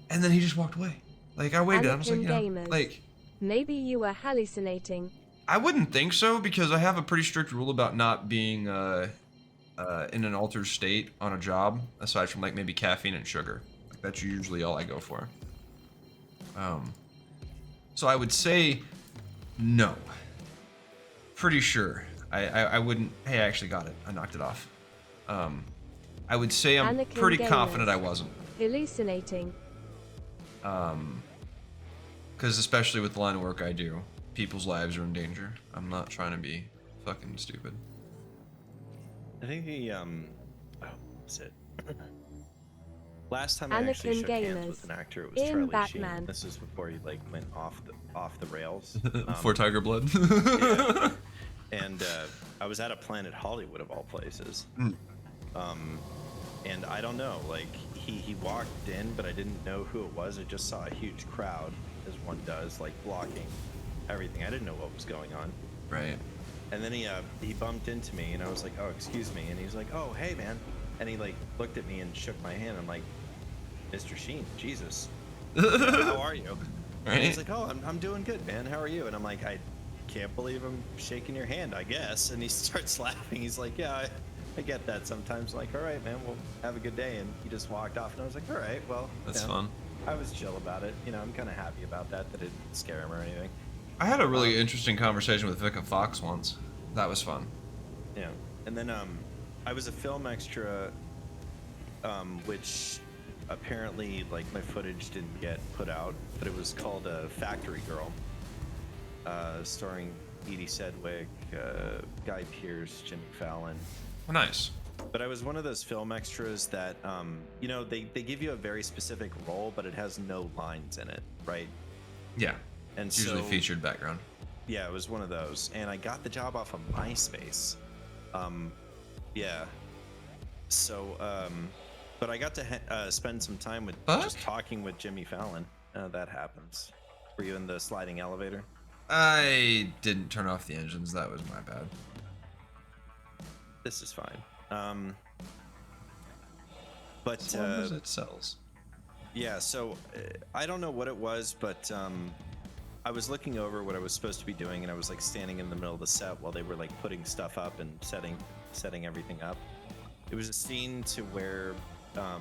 And then he just walked away. Like, I waited. I was like, Gamers. Maybe you were hallucinating. I wouldn't think so, because I have a pretty strict rule about not being in an altered state on a job, aside from like maybe caffeine and sugar. Like, that's usually all I go for. So I would say no. Pretty sure. I wouldn't. Hey, I actually got it. I knocked it off. I would say I'm Anakin pretty Gamers. confident I wasn't. Hallucinating. Because especially with the line of work I do, people's lives are in danger. I'm not trying to be fucking stupid. I think what's it? Last time I actually shook hands with an actor, it was Charlie Batman. Sheen. This is before he like went off the rails. For Tiger Blood. Yeah. And I was at a Planet Hollywood of all places. And I don't know, like he walked in, but I didn't know who it was. I just saw a huge crowd, as one does, like blocking everything. I didn't know what was going on. Right. And then he bumped into me, and I was like, "Oh, excuse me." And he's like, "Oh, hey, man." And he like looked at me and shook my hand. I'm like, "Mr. Sheen, Jesus, how are you?" Right. And he's like, "Oh, I'm doing good, man. How are you?" And I'm like, "I can't believe I'm shaking your hand, I guess." And he starts laughing. He's like, "Yeah, I get that sometimes." I'm like, "All right, man, well, have a good day." And he just walked off, and I was like, "All right, well, That's fun. I was chill about it. I'm kind of happy about that it didn't scare him or anything." I had a really interesting conversation with Vic and Fox once. That was fun. Yeah. And then I was a film extra, which apparently like my footage didn't get put out, but it was called Factory Girl, starring Edie Sedgwick, Guy Pearce, Jimmy Fallon. Oh, nice. But I was one of those film extras that they give you a very specific role, but it has no lines in it, right? Yeah. And it's usually so, featured background. Yeah, it was one of those, and I got the job off of MySpace. Yeah. So, but I got to spend some time with just talking with Jimmy Fallon. That happens. Were you in the sliding elevator? I didn't turn off the engines. That was my bad. This is fine. But as long as it sells. Yeah. So I don't know what it was, but I was looking over what I was supposed to be doing, and I was like standing in the middle of the set while they were like putting stuff up and setting everything up. It was a scene to where the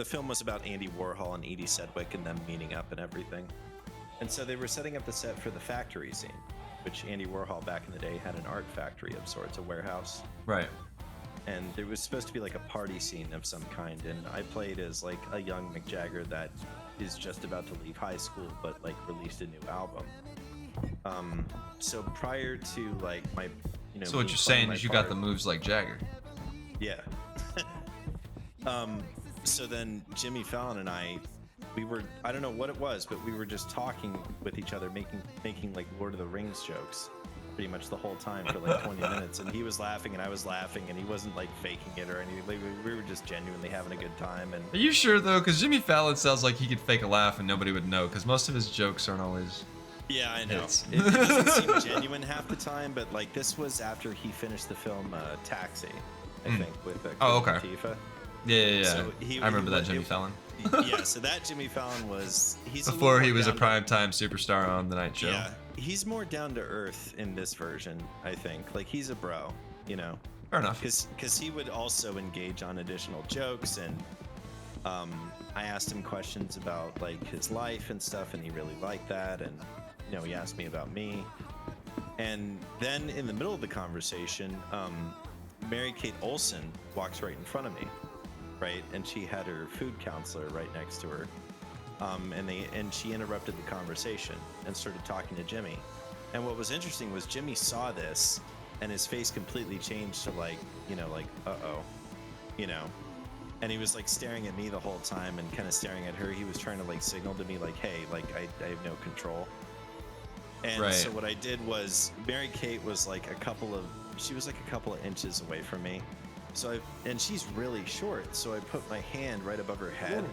film was about Andy Warhol and Edie Sedgwick and them meeting up and everything. And so they were setting up the set for the factory scene, which Andy Warhol back in the day had an art factory of sorts, a warehouse. Right. And there was supposed to be like a party scene of some kind, and I played as like a young Mick Jagger that is just about to leave high school but like released a new album. So prior to like my, So what you're saying is you got the moves like Jagger. Yeah. So then Jimmy Fallon and I don't know what it was, but we were just talking with each other, making like Lord of the Rings jokes pretty much the whole time for like 20 minutes. And he was laughing and I was laughing, and he wasn't like faking it or anything. Like, we were just genuinely having a good time. And Are you sure though? Because Jimmy Fallon sounds like he could fake a laugh and nobody would know, because most of his jokes aren't always. Yeah, I know. hits. It doesn't seem genuine half the time, but like this was after he finished the film Taxi, I think, with okay. Latifah. Yeah. So I remember that Jimmy Fallon. Yeah, so that Jimmy Fallon was before he was a primetime superstar on the Night Show. Yeah, he's more down to earth in this version, I think. Like he's a bro, you know. Fair enough. Because he would also engage on additional jokes, and I asked him questions about like his life and stuff, and he really liked that. And he asked me about me. And then in the middle of the conversation, Mary-Kate Olsen walks right in front of me. Right, and she had her food counselor right next to her, and she interrupted the conversation and started talking to Jimmy. And what was interesting was Jimmy saw this, and his face completely changed to like uh-oh, and he was like staring at me the whole time and kind of staring at her. He was trying to like signal to me like, hey, like I have no control. And so what I did was Mary-Kate was like a couple of inches away from me. And she's really short, so I put my hand right above her head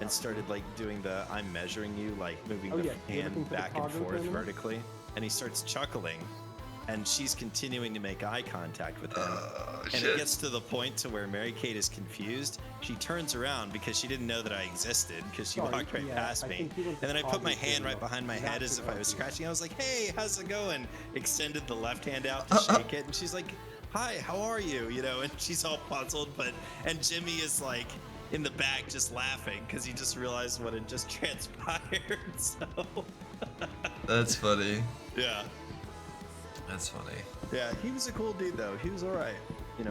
and started like doing the I'm measuring you, like moving the hand back and forth vertically. And he starts chuckling, and she's continuing to make eye contact with him. And it gets to the point to where Mary-Kate is confused. She turns around because she didn't know that I existed, because she walked right past me. And then I put my hand right behind my head as if I was scratching. I was like, hey, how's it going? Extended the left hand out to shake it, and she's like, hi, how are you? And she's all puzzled, and Jimmy is like in the back just laughing because he just realized what had just transpired. So That's funny. Yeah. That's funny. Yeah, he was a cool dude though. He was all right.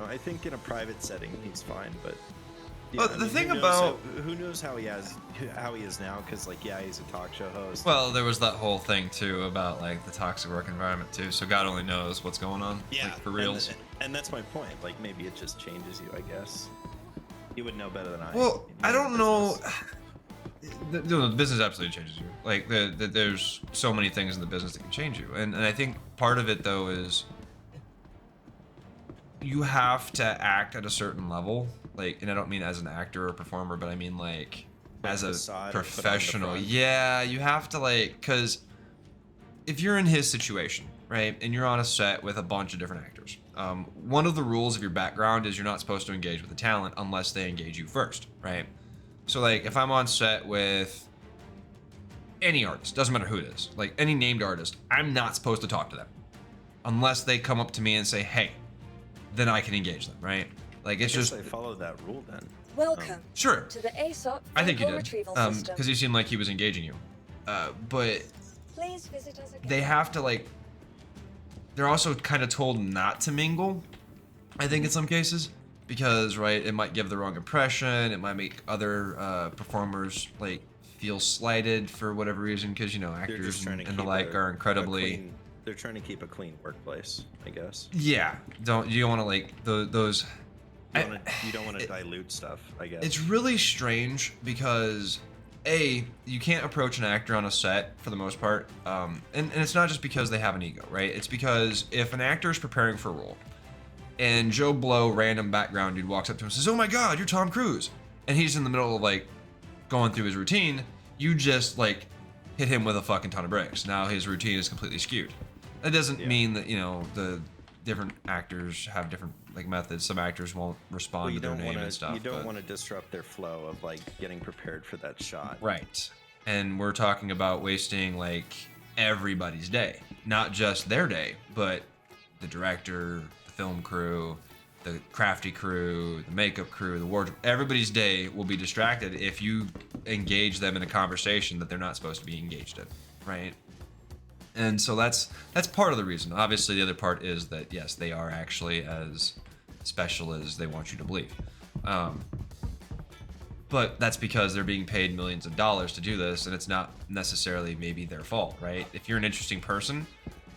I think in a private setting he's fine, but the thing about who knows how he is now, because he's a talk show host. Well, there was that whole thing too about like the toxic work environment too, so God only knows what's going on. Yeah, like, for reals. And that's my point. Like maybe it just changes you, I guess. You would know better than I. Well, I don't know. The business absolutely changes you. Like there's so many things in the business that can change you, and I think part of it though is you have to act at a certain level. Like, and I don't mean as an actor or performer, but I mean like as a professional. Yeah, you have to because if you're in his situation, right, and you're on a set with a bunch of different actors, one of the rules of your background is you're not supposed to engage with the talent unless they engage you first, right? So like if I'm on set with any artist, doesn't matter who it is, like any named artist, I'm not supposed to talk to them unless they come up to me and say, hey, then I can engage them, right? Like it's just I follow that rule then. Welcome sure to the ASOP I think you did retrieval system. because you seemed like he was engaging you, but Please visit us again. they have to they're also kind of told not to mingle, I think, in some cases, because it might give the wrong impression. It might make other performers feel slighted for whatever reason, because actors and the like are incredibly. They're trying to keep a clean workplace, I guess. Yeah, you don't want to those. You don't want to dilute stuff, I guess. It's really strange because you can't approach an actor on a set for the most part, and it's not just because they have an ego, right? It's because if an actor is preparing for a role, and Joe Blow, random background dude, walks up to him and says, "Oh my God, you're Tom Cruise," and he's in the middle of going through his routine, you just hit him with a fucking ton of bricks. Now his routine is completely skewed. That doesn't mean that the different actors have different methods. Some actors won't respond to their name and stuff. You don't want to disrupt their flow of getting prepared for that shot. Right. And we're talking about wasting everybody's day, not just their day, but the director, the film crew, the crafty crew, the makeup crew, the wardrobe. Everybody's day will be distracted if you engage them in a conversation that they're not supposed to be engaged in, right? And so that's part of the reason. Obviously, the other part is that yes, they are actually as special as they want you to believe. But that's because they're being paid millions of dollars to do this, and it's not necessarily maybe their fault, right? If you're an interesting person,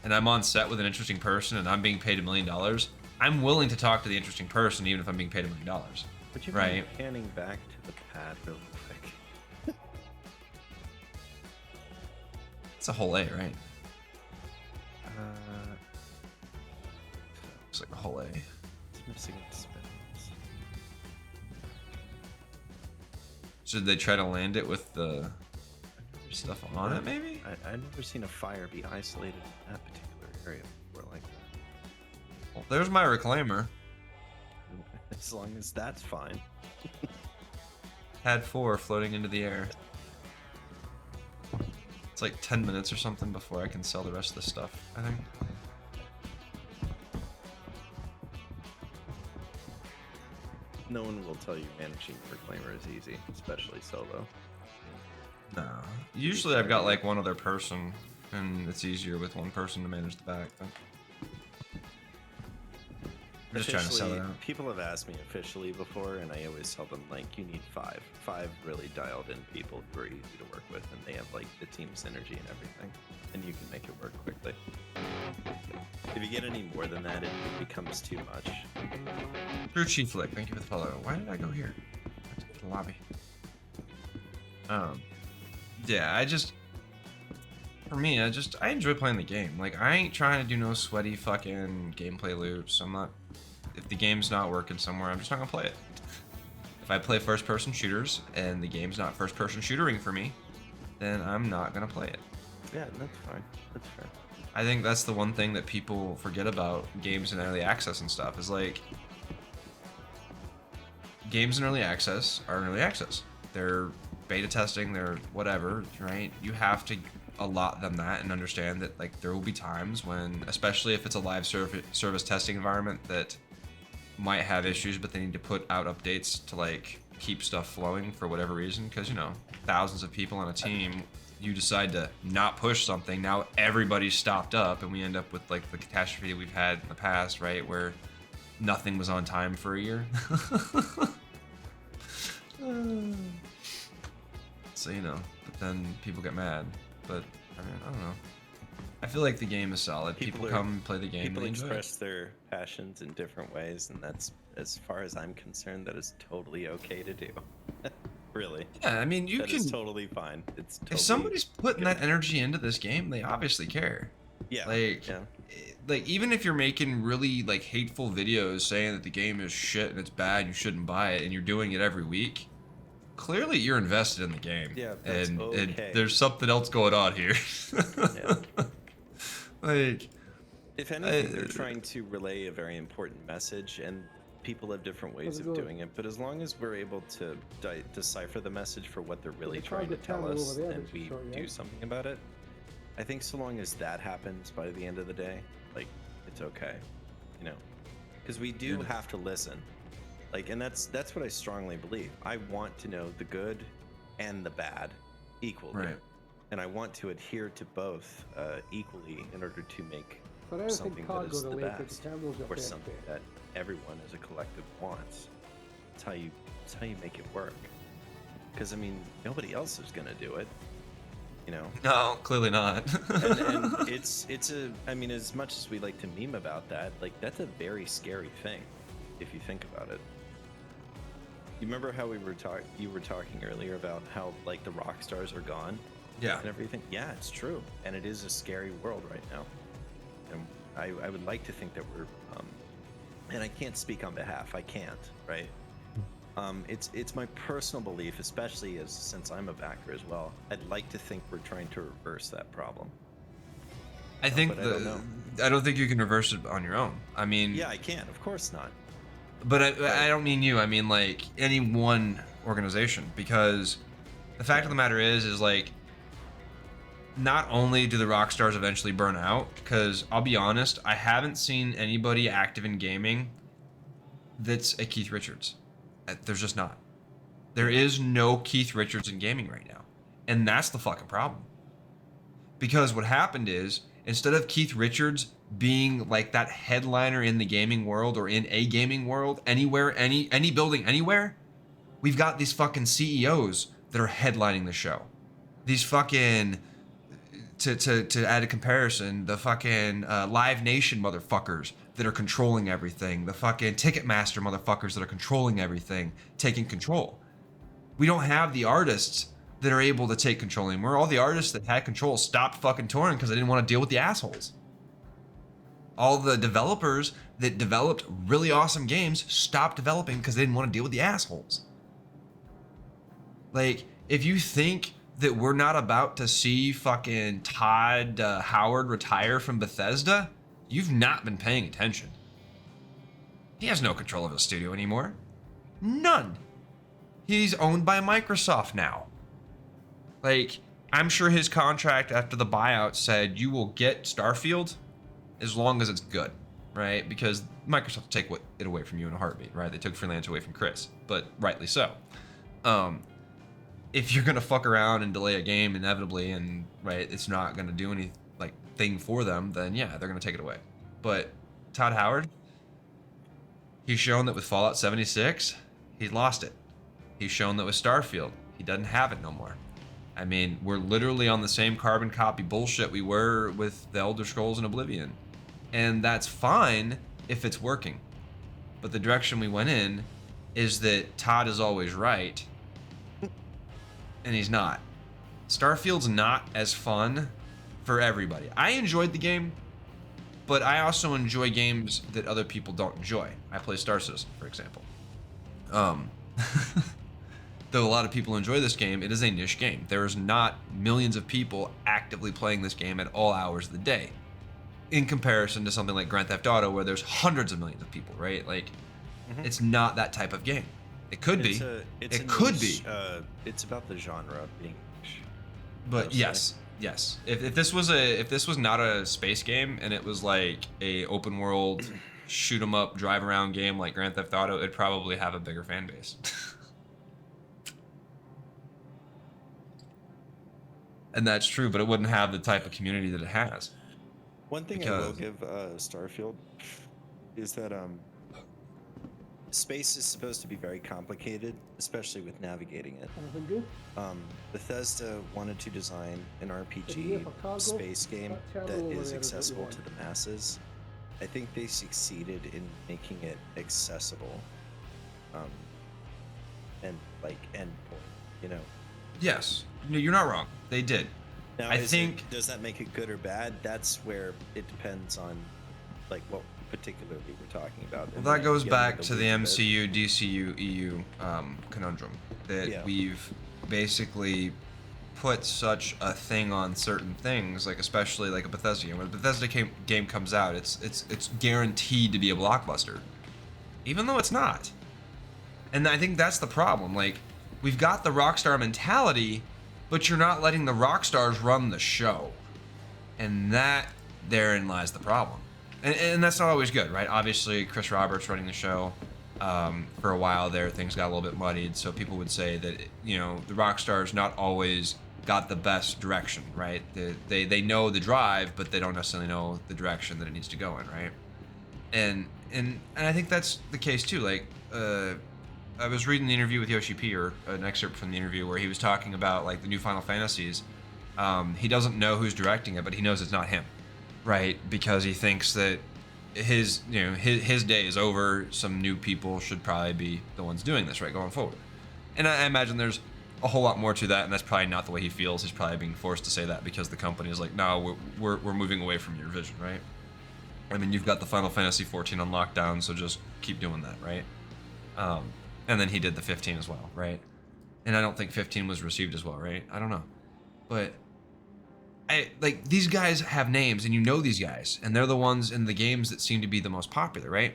and I'm on set with an interesting person, and I'm being paid $1 million, I'm willing to talk to the interesting person, even if I'm being paid $1 million. Would you right? mind panning back to the pad real quick? It's a whole A, right? Looks like a whole A. It's missing spells. Should they try to land it with the stuff on it, maybe? I've never seen a fire be isolated in that particular area before like that. Well, there's my reclaimer. As long as that's fine. Pad 4 floating into the air. It's like 10 minutes or something before I can sell the rest of the stuff, I think. No one will tell you managing reclaimer is easy, especially solo. No. Usually I've got like one other person, and it's easier with one person to manage the back. But I'm just trying to sell it out. People have asked me officially before, and I always tell them, like, you need 5. 5 really dialed in people who are easy to work with, and they have, like, the team synergy and everything. And you can make it work quickly. If you get any more than that, it becomes too much. True Chief Lick, thank you for the follow. Why did I go here? Let's go to the lobby. Yeah, for me, I enjoy playing the game. Like, I ain't trying to do no sweaty fucking gameplay loops. If the game's not working somewhere, I'm just not gonna play it. If I play first-person shooters and the game's not first-person shootering for me, then I'm not gonna play it. Yeah, that's fine. That's fair. I think that's the one thing that people forget about games in early access and stuff, is like, games in early access are in early access. They're beta testing, they're whatever, right? You have to allot them that and understand that, like, there will be times when, especially if it's a live service testing environment, that might have issues, but they need to put out updates to, like, keep stuff flowing for whatever reason, because, you know, thousands of people on a team, you decide to not push something, now everybody's stopped up, and we end up with, like, the catastrophe we've had in the past, right, where nothing was on time for a year. So, you know, but then people get mad. But, I mean, I don't know. I feel like the game is solid. People come play the game. People They enjoy express their passions in different ways, and that's, as far as I'm concerned, that is totally okay to do. Really. Yeah, I mean, that is totally fine. It's totally if somebody's putting good. that energy into this game, they obviously care. Yeah. Like, even if you're making really, like, hateful videos saying that the game is shit and it's bad, you shouldn't buy it, and you're doing it every week, clearly you're invested in the game. Yeah, that's and okay. There's something else going on here. Yeah. Like, if anything, they're trying to relay a very important message, and people have different ways of doing it. But as long as we're able to decipher the message for what they're really trying to tell us, and we do something about it, I think so long as that happens by the end of the day, like, it's okay, you know, because we do have to listen. Like, and that's what I strongly believe. I want to know the good and the bad equally. Right. And I want to adhere to both equally in order to make But I don't think something that is cargo the related best, cameras are or bad something there. that everyone as a collective wants. It's how you make it work. Because, I mean, nobody else is going to do it. You know? No, clearly not. and it's I mean, as much as we like to meme about that, like, that's a very scary thing if you think about it. You remember how you were talking earlier about how, like, the rock stars are gone? Yeah. And everything? Yeah, it's true. And it is a scary world right now. And I would like to think that we're and I can't speak on behalf. I can't, right? It's my personal belief, especially since I'm a backer as well. I'd like to think we're trying to reverse that problem. I think but I don't know. I don't think you can reverse it on your own. I mean, Yeah, I can't. Of course not. But I don't mean you. I mean, like, any one organization, because the fact of the matter is like, not only do the rock stars eventually burn out, because I'll be honest, I haven't seen anybody active in gaming that's a Keith Richards. There's just not. There is no Keith Richards in gaming right now. And that's the fucking problem. Because what happened is, instead of Keith Richards being like that headliner in the gaming world or in a gaming world, anywhere, any building, anywhere, we've got these fucking CEOs that are headlining the show. These fucking, to add a comparison, the fucking Live Nation motherfuckers that are controlling everything. The fucking Ticketmaster motherfuckers that are controlling everything, taking control. We don't have the artists that are able to take control anymore. All the artists that had control stopped fucking touring because they didn't want to deal with the assholes. All the developers that developed really awesome games stopped developing because they didn't want to deal with the assholes. Like, if you think that we're not about to see fucking Todd Howard retire from Bethesda, you've not been paying attention. He has no control of his studio anymore. None. He's owned by Microsoft now. Like, I'm sure his contract after the buyout said you will get Starfield as long as it's good, right? Because Microsoft will take it away from you in a heartbeat, right? They took freelance away from Chris, but rightly so. If you're gonna fuck around and delay a game inevitably, and right, it's not gonna do any like thing for them, then yeah, they're gonna take it away. But Todd Howard, he's shown that with Fallout 76, he's lost it. He's shown that with Starfield, he doesn't have it no more. I mean, we're literally on the same carbon copy bullshit we were with the Elder Scrolls and Oblivion. And that's fine if it's working. But the direction we went in is that Todd is always right, and he's not. Starfield's not as fun for everybody. I enjoyed the game, but I also enjoy games that other people don't enjoy. I play Star Citizen, for example. Though a lot of people enjoy this game, it is a niche game. There's not millions of people actively playing this game at all hours of the day, in comparison to something like Grand Theft Auto, where there's hundreds of millions of people, right? Like, it's not that type of game. It could be. It could be. It's about the genre being niche. But yes. If this was not a space game and it was like a open world shoot 'em up, drive around game like Grand Theft Auto, it'd probably have a bigger fan base. And that's true, but it wouldn't have the type of community that it has. One thing I will give Starfield is that space is supposed to be very complicated, especially with navigating it. Bethesda wanted to design an RPG space game that is accessible to the masses. I think they succeeded in making it accessible, and like endpoint, you know. Yes, no, you're not wrong. They did. Now, I think does that make it good or bad? That's where it depends on, like, what particularly we're talking about. Well, that goes back to the MCU, DCU, EU conundrum that we've basically put such a thing on certain things, like especially like a Bethesda game. When a Bethesda game comes out, it's guaranteed to be a blockbuster, even though it's not. And I think that's the problem. Like, we've got the Rockstar mentality, but you're not letting the Rockstars run the show. And therein lies the problem. And that's not always good, right? Obviously, Chris Roberts running the show, for a while there, things got a little bit muddied. So people would say that, you know, the Rockstars not always got the best direction, right? They know the drive, but they don't necessarily know the direction that it needs to go in, right? And I think that's the case too. Like, I was reading the interview with Yoshi P, or an excerpt from the interview where he was talking about like the new Final Fantasies. He doesn't know who's directing it, but he knows it's not him, right? Because he thinks that his day is over. Some new people should probably be the ones doing this, right, going forward. And I imagine there's a whole lot more to that, and that's probably not the way he feels. He's probably being forced to say that because the company is like, no, we're moving away from your vision, right? I mean, you've got the Final Fantasy 14 on lockdown, so just keep doing that, right? And then he did the 15 as well, right? And I don't think 15 was received as well, right? I don't know. But like, these guys have names, and you know these guys, and they're the ones in the games that seem to be the most popular, right?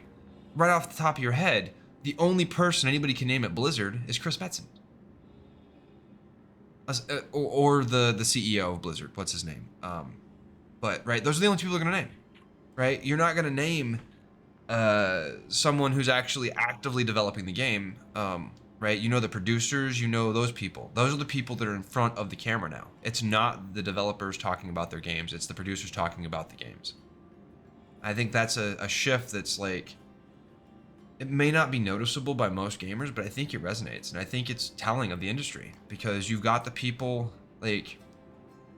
Right off the top of your head, the only person anybody can name at Blizzard is Chris Metzen. Or the CEO of Blizzard. What's his name? But, right, those are the only people they're going to name, right? You're not going to name someone who's actually actively developing the game, right? You know the producers, you know those people. Those are the people that are in front of the camera now. It's not the developers talking about their games, it's the producers talking about the games. I think that's a shift that's like, it may not be noticeable by most gamers, but I think it resonates, and I think it's telling of the industry, because you've got the people like,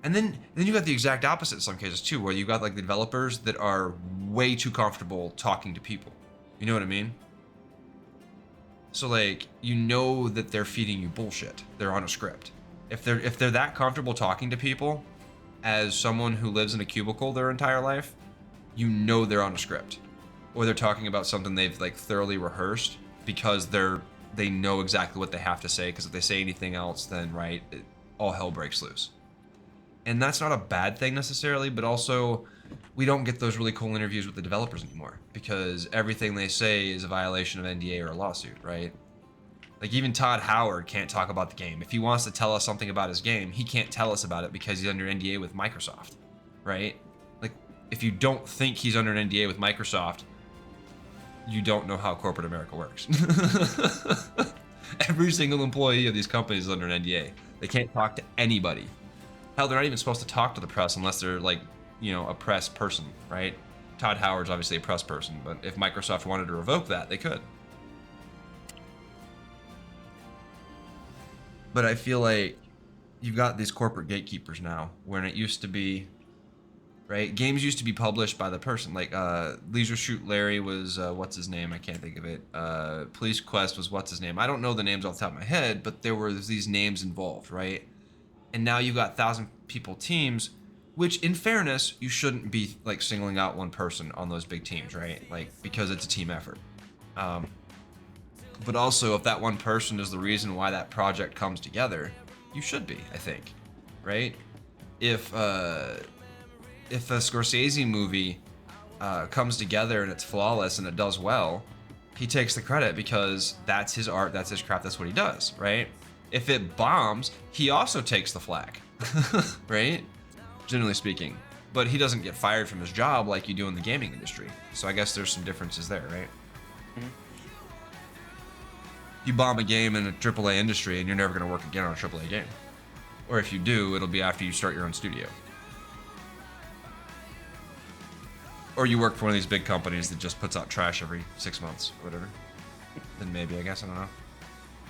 and then you got the exact opposite in some cases too, where you got like the developers that are way too comfortable talking to people. You know what I mean? So like, you know that they're feeding you bullshit. They're on a script. If they're that comfortable talking to people as someone who lives in a cubicle their entire life, you know they're on a script. Or they're talking about something they've like thoroughly rehearsed, because they know exactly what they have to say, because if they say anything else, then right, all hell breaks loose. And that's not a bad thing necessarily, but also we don't get those really cool interviews with the developers anymore, because everything they say is a violation of NDA or a lawsuit, right? Like even Todd Howard can't talk about the game. If he wants to tell us something about his game, he can't tell us about it because he's under NDA with Microsoft, right? Like if you don't think he's under an NDA with Microsoft, you don't know how corporate America works. Every single employee of these companies is under an NDA. They can't talk to anybody. Hell, they're not even supposed to talk to the press unless they're like, you know, a press person, right? Todd Howard's obviously a press person, but if Microsoft wanted to revoke that, they could. But I feel like you've got these corporate gatekeepers now, when it used to be, right? Games used to be published by the person. Like Leisure Suit Larry was what's his name? I can't think of it. Police Quest was what's his name? I don't know the names off the top of my head, but there were these names involved, right? And now you got 1,000 people teams, which in fairness, you shouldn't be like singling out one person on those big teams, right? Like, because it's a team effort. But also, if that one person is the reason why that project comes together, you should be, I think, right? If a Scorsese movie comes together and it's flawless and it does well, he takes the credit because that's his art, that's his craft, that's what he does, right? If it bombs, he also takes the flag, right? Generally speaking. But he doesn't get fired from his job like you do in the gaming industry. So I guess there's some differences there, right? Mm-hmm. You bomb a game in a AAA industry and you're never going to work again on a AAA game. Or if you do, it'll be after you start your own studio. Or you work for one of these big companies that just puts out trash every 6 months or whatever. Then maybe, I guess, I don't know.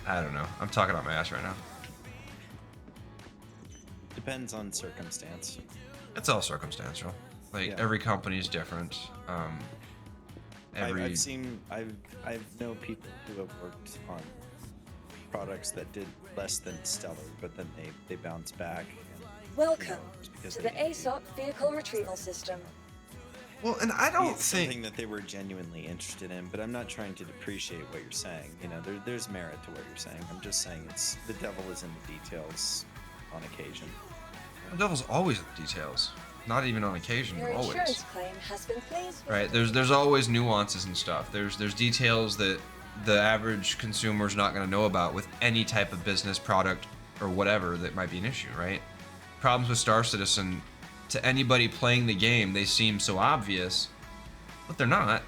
I don't know. I'm talking out my ass right now. Depends on circumstance. It's all circumstantial. Like every company is different. I've known people who have worked on products that did less than stellar, but then they bounce back. Welcome to the ASOP Vehicle Retrieval System. Well, and I don't it's think something that they were genuinely interested in, but I'm not trying to depreciate what you're saying. You know, there's merit to what you're saying. I'm just saying it's the devil is in the details on occasion. The devil's always in the details. Not even on occasion, Your but always. insurance claim has been pleased. Right? There's always nuances and stuff. There's details that the average consumer is not going to know about with any type of business, product, or whatever that might be an issue, right? Problems with Star Citizen, to anybody playing the game, they seem so obvious, but they're not.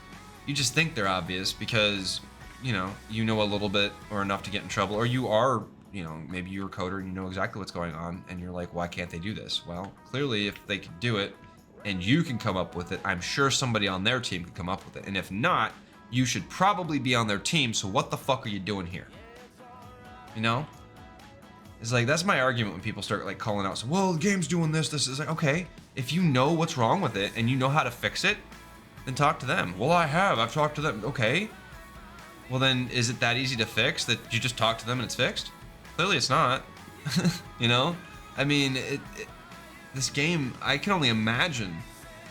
You just think they're obvious because, you know a little bit or enough to get in trouble, or you are, maybe you're a coder and you know exactly what's going on, and you're like, why can't they do this? Well, clearly if they can do it and you can come up with it, I'm sure somebody on their team can come up with it. And if not, you should probably be on their team, so what the fuck are you doing here? You know? It's like, that's my argument when people start like calling out, so, well, the game's doing this is like, okay, if you know what's wrong with it and you know how to fix it, then talk to them. Well, I've talked to them. Okay. Well, then is it that easy to fix that you just talk to them and it's fixed? Clearly it's not. You know? I mean, this game, I can only imagine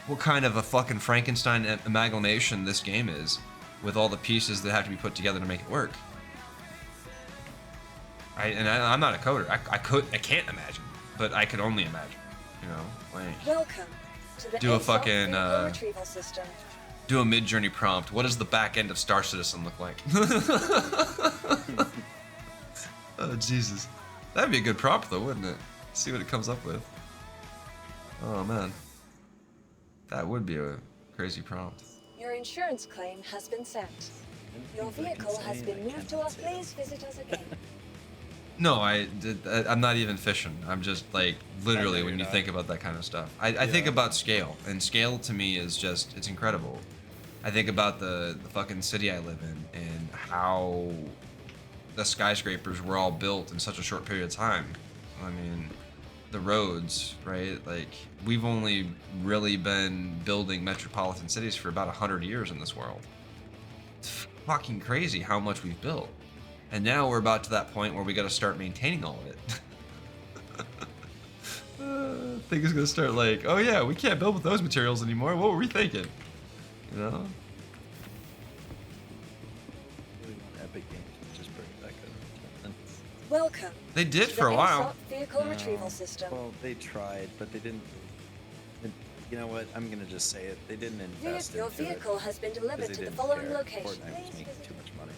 what kind of a fucking Frankenstein amalgamation this game is, with all the pieces that have to be put together to make it work. I'm not a coder. I can't imagine, but I could only imagine. Welcome to the do a ASOP fucking Vehicle Retrieval System. Do a mid-journey prompt. What does the back end of Star Citizen look like? Oh Jesus, that'd be a good prompt though, wouldn't it? See what it comes up with. Oh man, that would be a crazy prompt. Your insurance claim has been sent. Your vehicle has been moved to us. Please visit us again. No, I'm not even fishing. I'm just like literally when you think about that kind of stuff. I think about scale, and scale to me is just it's incredible. I think about the fucking city I live in and how the skyscrapers were all built in such a short period of time. I mean, the roads, right? Like we've only really been building metropolitan cities for about 100 years in this world. It's fucking crazy how much we've built. And now we're about to that point where we got to start maintaining all of it. Things gonna start like, oh yeah, we can't build with those materials anymore. What were we thinking? You know? Epic Games would just bring it back up. Welcome. They did to for the a while. ASOP vehicle retrieval system. Well, they tried, but they didn't. You know what? I'm gonna just say it. They didn't invest Your into vehicle it has been because delivered they to the didn't following care. location. Fortnite was making too much money,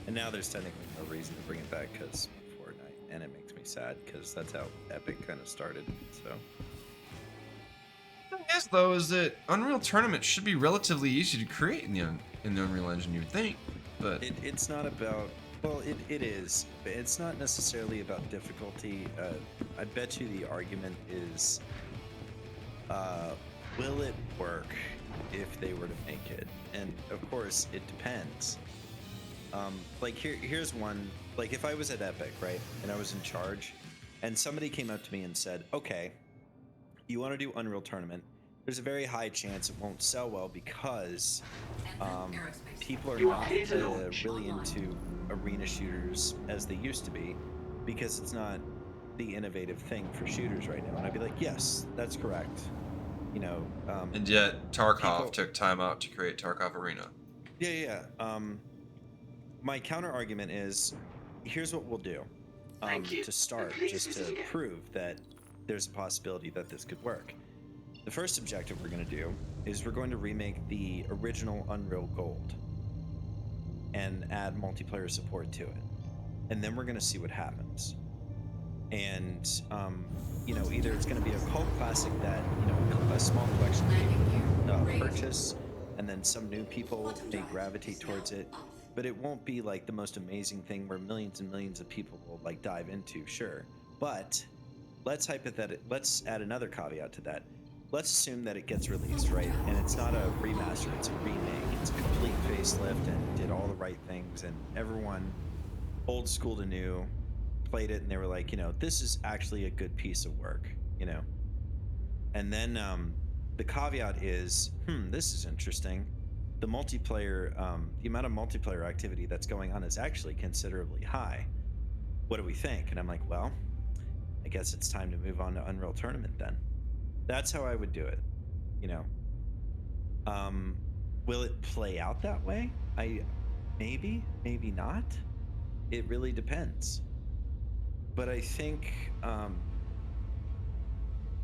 and now there's technically no reason to bring it back because Fortnite, and it makes me sad because that's how Epic kind of started. So. The thing is, though, is that Unreal Tournament should be relatively easy to create in the Unreal Engine, you would think, but It's not about. Well, it is. But it's not necessarily about difficulty. I bet you the argument is, will it work if they were to make it? And of course, it depends. Like here's one. Like if I was at Epic, right, and I was in charge, and somebody came up to me and said, "Okay, you want to do Unreal Tournament? There's a very high chance it won't sell well because people are not really into arena shooters as they used to be because it's not the innovative thing for shooters right now." And I'd be like, yes, that's correct. You know. And yet Tarkov took time out to create Tarkov Arena. Yeah. My counter argument is, here's what we'll do. To start, just to prove that there's a possibility that this could work. The first objective we're going to do is we're going to remake the original Unreal Gold and add multiplayer support to it. And then we're going to see what happens. And, either it's going to be a cult classic that, a small collection may purchase, and then some new people may gravitate towards it. But it won't be like the most amazing thing where millions and millions of people will like dive into, sure. But let's add another caveat to that. Let's assume that it gets released, right? And it's not a remaster, it's a remake. It's a complete facelift and did all the right things, and everyone, old school to new, played it and they were like, this is actually a good piece of work, And then the caveat is, this is interesting. The multiplayer, the amount of multiplayer activity that's going on is actually considerably high. What do we think? And I'm like, well, I guess it's time to move on to Unreal Tournament then. That's how I would do it, Will it play out that way? Maybe not. It really depends. But I think, I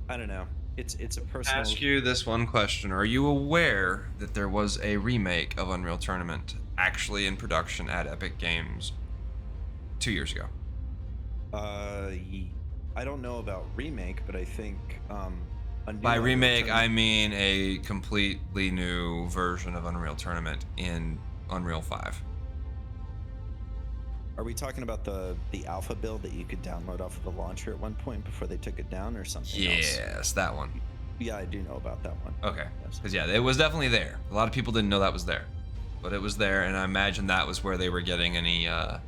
don't know. It's a personal. Ask you this one question: are you aware that there was a remake of Unreal Tournament actually in production at Epic Games 2 years ago? I don't know about remake, but I think by remake I mean a completely new version of Unreal Tournament in Unreal 5. Are we talking about the alpha build that you could download off of the launcher at one point before they took it down, or something else? Yes, that one. Yeah, I do know about that one. Okay. Because it was definitely there. A lot of people didn't know that was there, but it was there, and I imagine that was where they were getting any of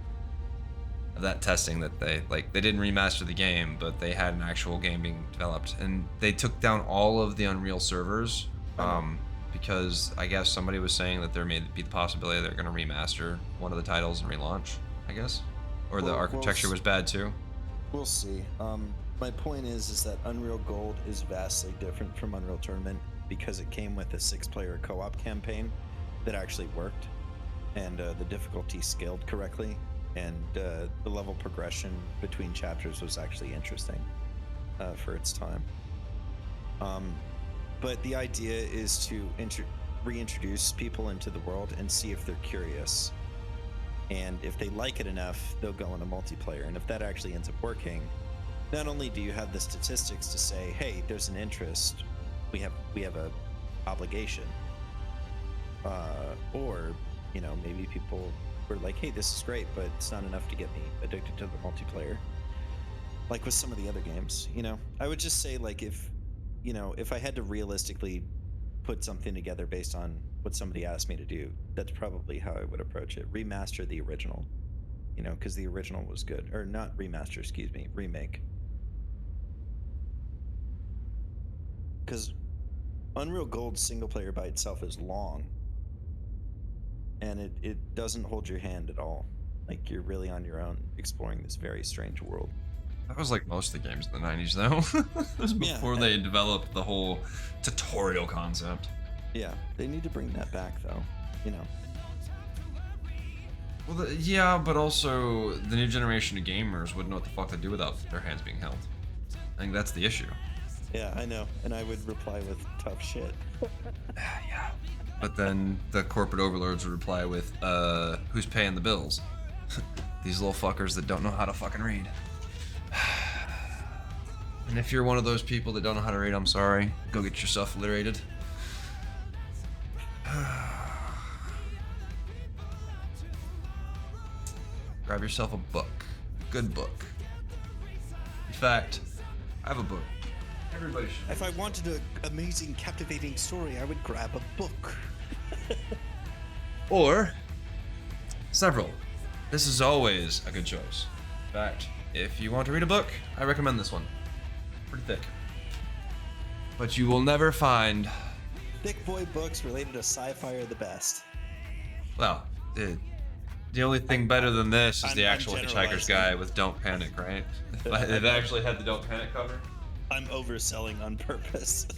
that testing that they didn't remaster the game, but they had an actual game being developed, and they took down all of the Unreal servers because I guess somebody was saying that there may be the possibility they're going to remaster one of the titles and relaunch, I guess, or the architecture was bad too. We'll see. My point is that Unreal Gold is vastly different from Unreal Tournament because it came with a 6-player co-op campaign that actually worked, and the difficulty scaled correctly, and the level progression between chapters was actually interesting for its time. But the idea is to reintroduce people into the world and see if they're curious. And if they like it enough, they'll go into multiplayer. And if that actually ends up working, not only do you have the statistics to say, hey, there's an interest, we have a obligation, or you know, maybe people were like, hey, this is great, but it's not enough to get me addicted to the multiplayer. Like with some of the other games, you know, I would just say, like, if I had to realistically put something together based on what somebody asked me to do, that's probably how I would approach it. Remaster the original, you know, because the original was good. Or not remaster, excuse me, remake. Because Unreal Gold single player by itself is long, and it doesn't hold your hand at all. Like, you're really on your own exploring this very strange world. That was like most of the games in the 90s, though. It was before they developed the whole tutorial concept. Yeah, they need to bring that back, though, you know. Well, yeah, but also the new generation of gamers wouldn't know what the fuck to do without their hands being held. I think that's the issue. Yeah, I know, and I would reply with tough shit. Yeah. But then the corporate overlords would reply with, who's paying the bills? These little fuckers that don't know how to fucking read. And if you're one of those people that don't know how to read, I'm sorry. Go get yourself illiterated. Grab yourself a book. A good book. In fact, I have a book. Everybody should. If I wanted an amazing, captivating story, I would grab a book. Or several. This is always a good choice. In fact, if you want to read a book, I recommend this one. Pretty thick. But you will never find... Thick boy books related to sci-fi are the best. Well, the only thing better than this is the actual Hitchhiker's Guide with Don't Panic, right? It actually had the Don't Panic cover. I'm overselling on purpose.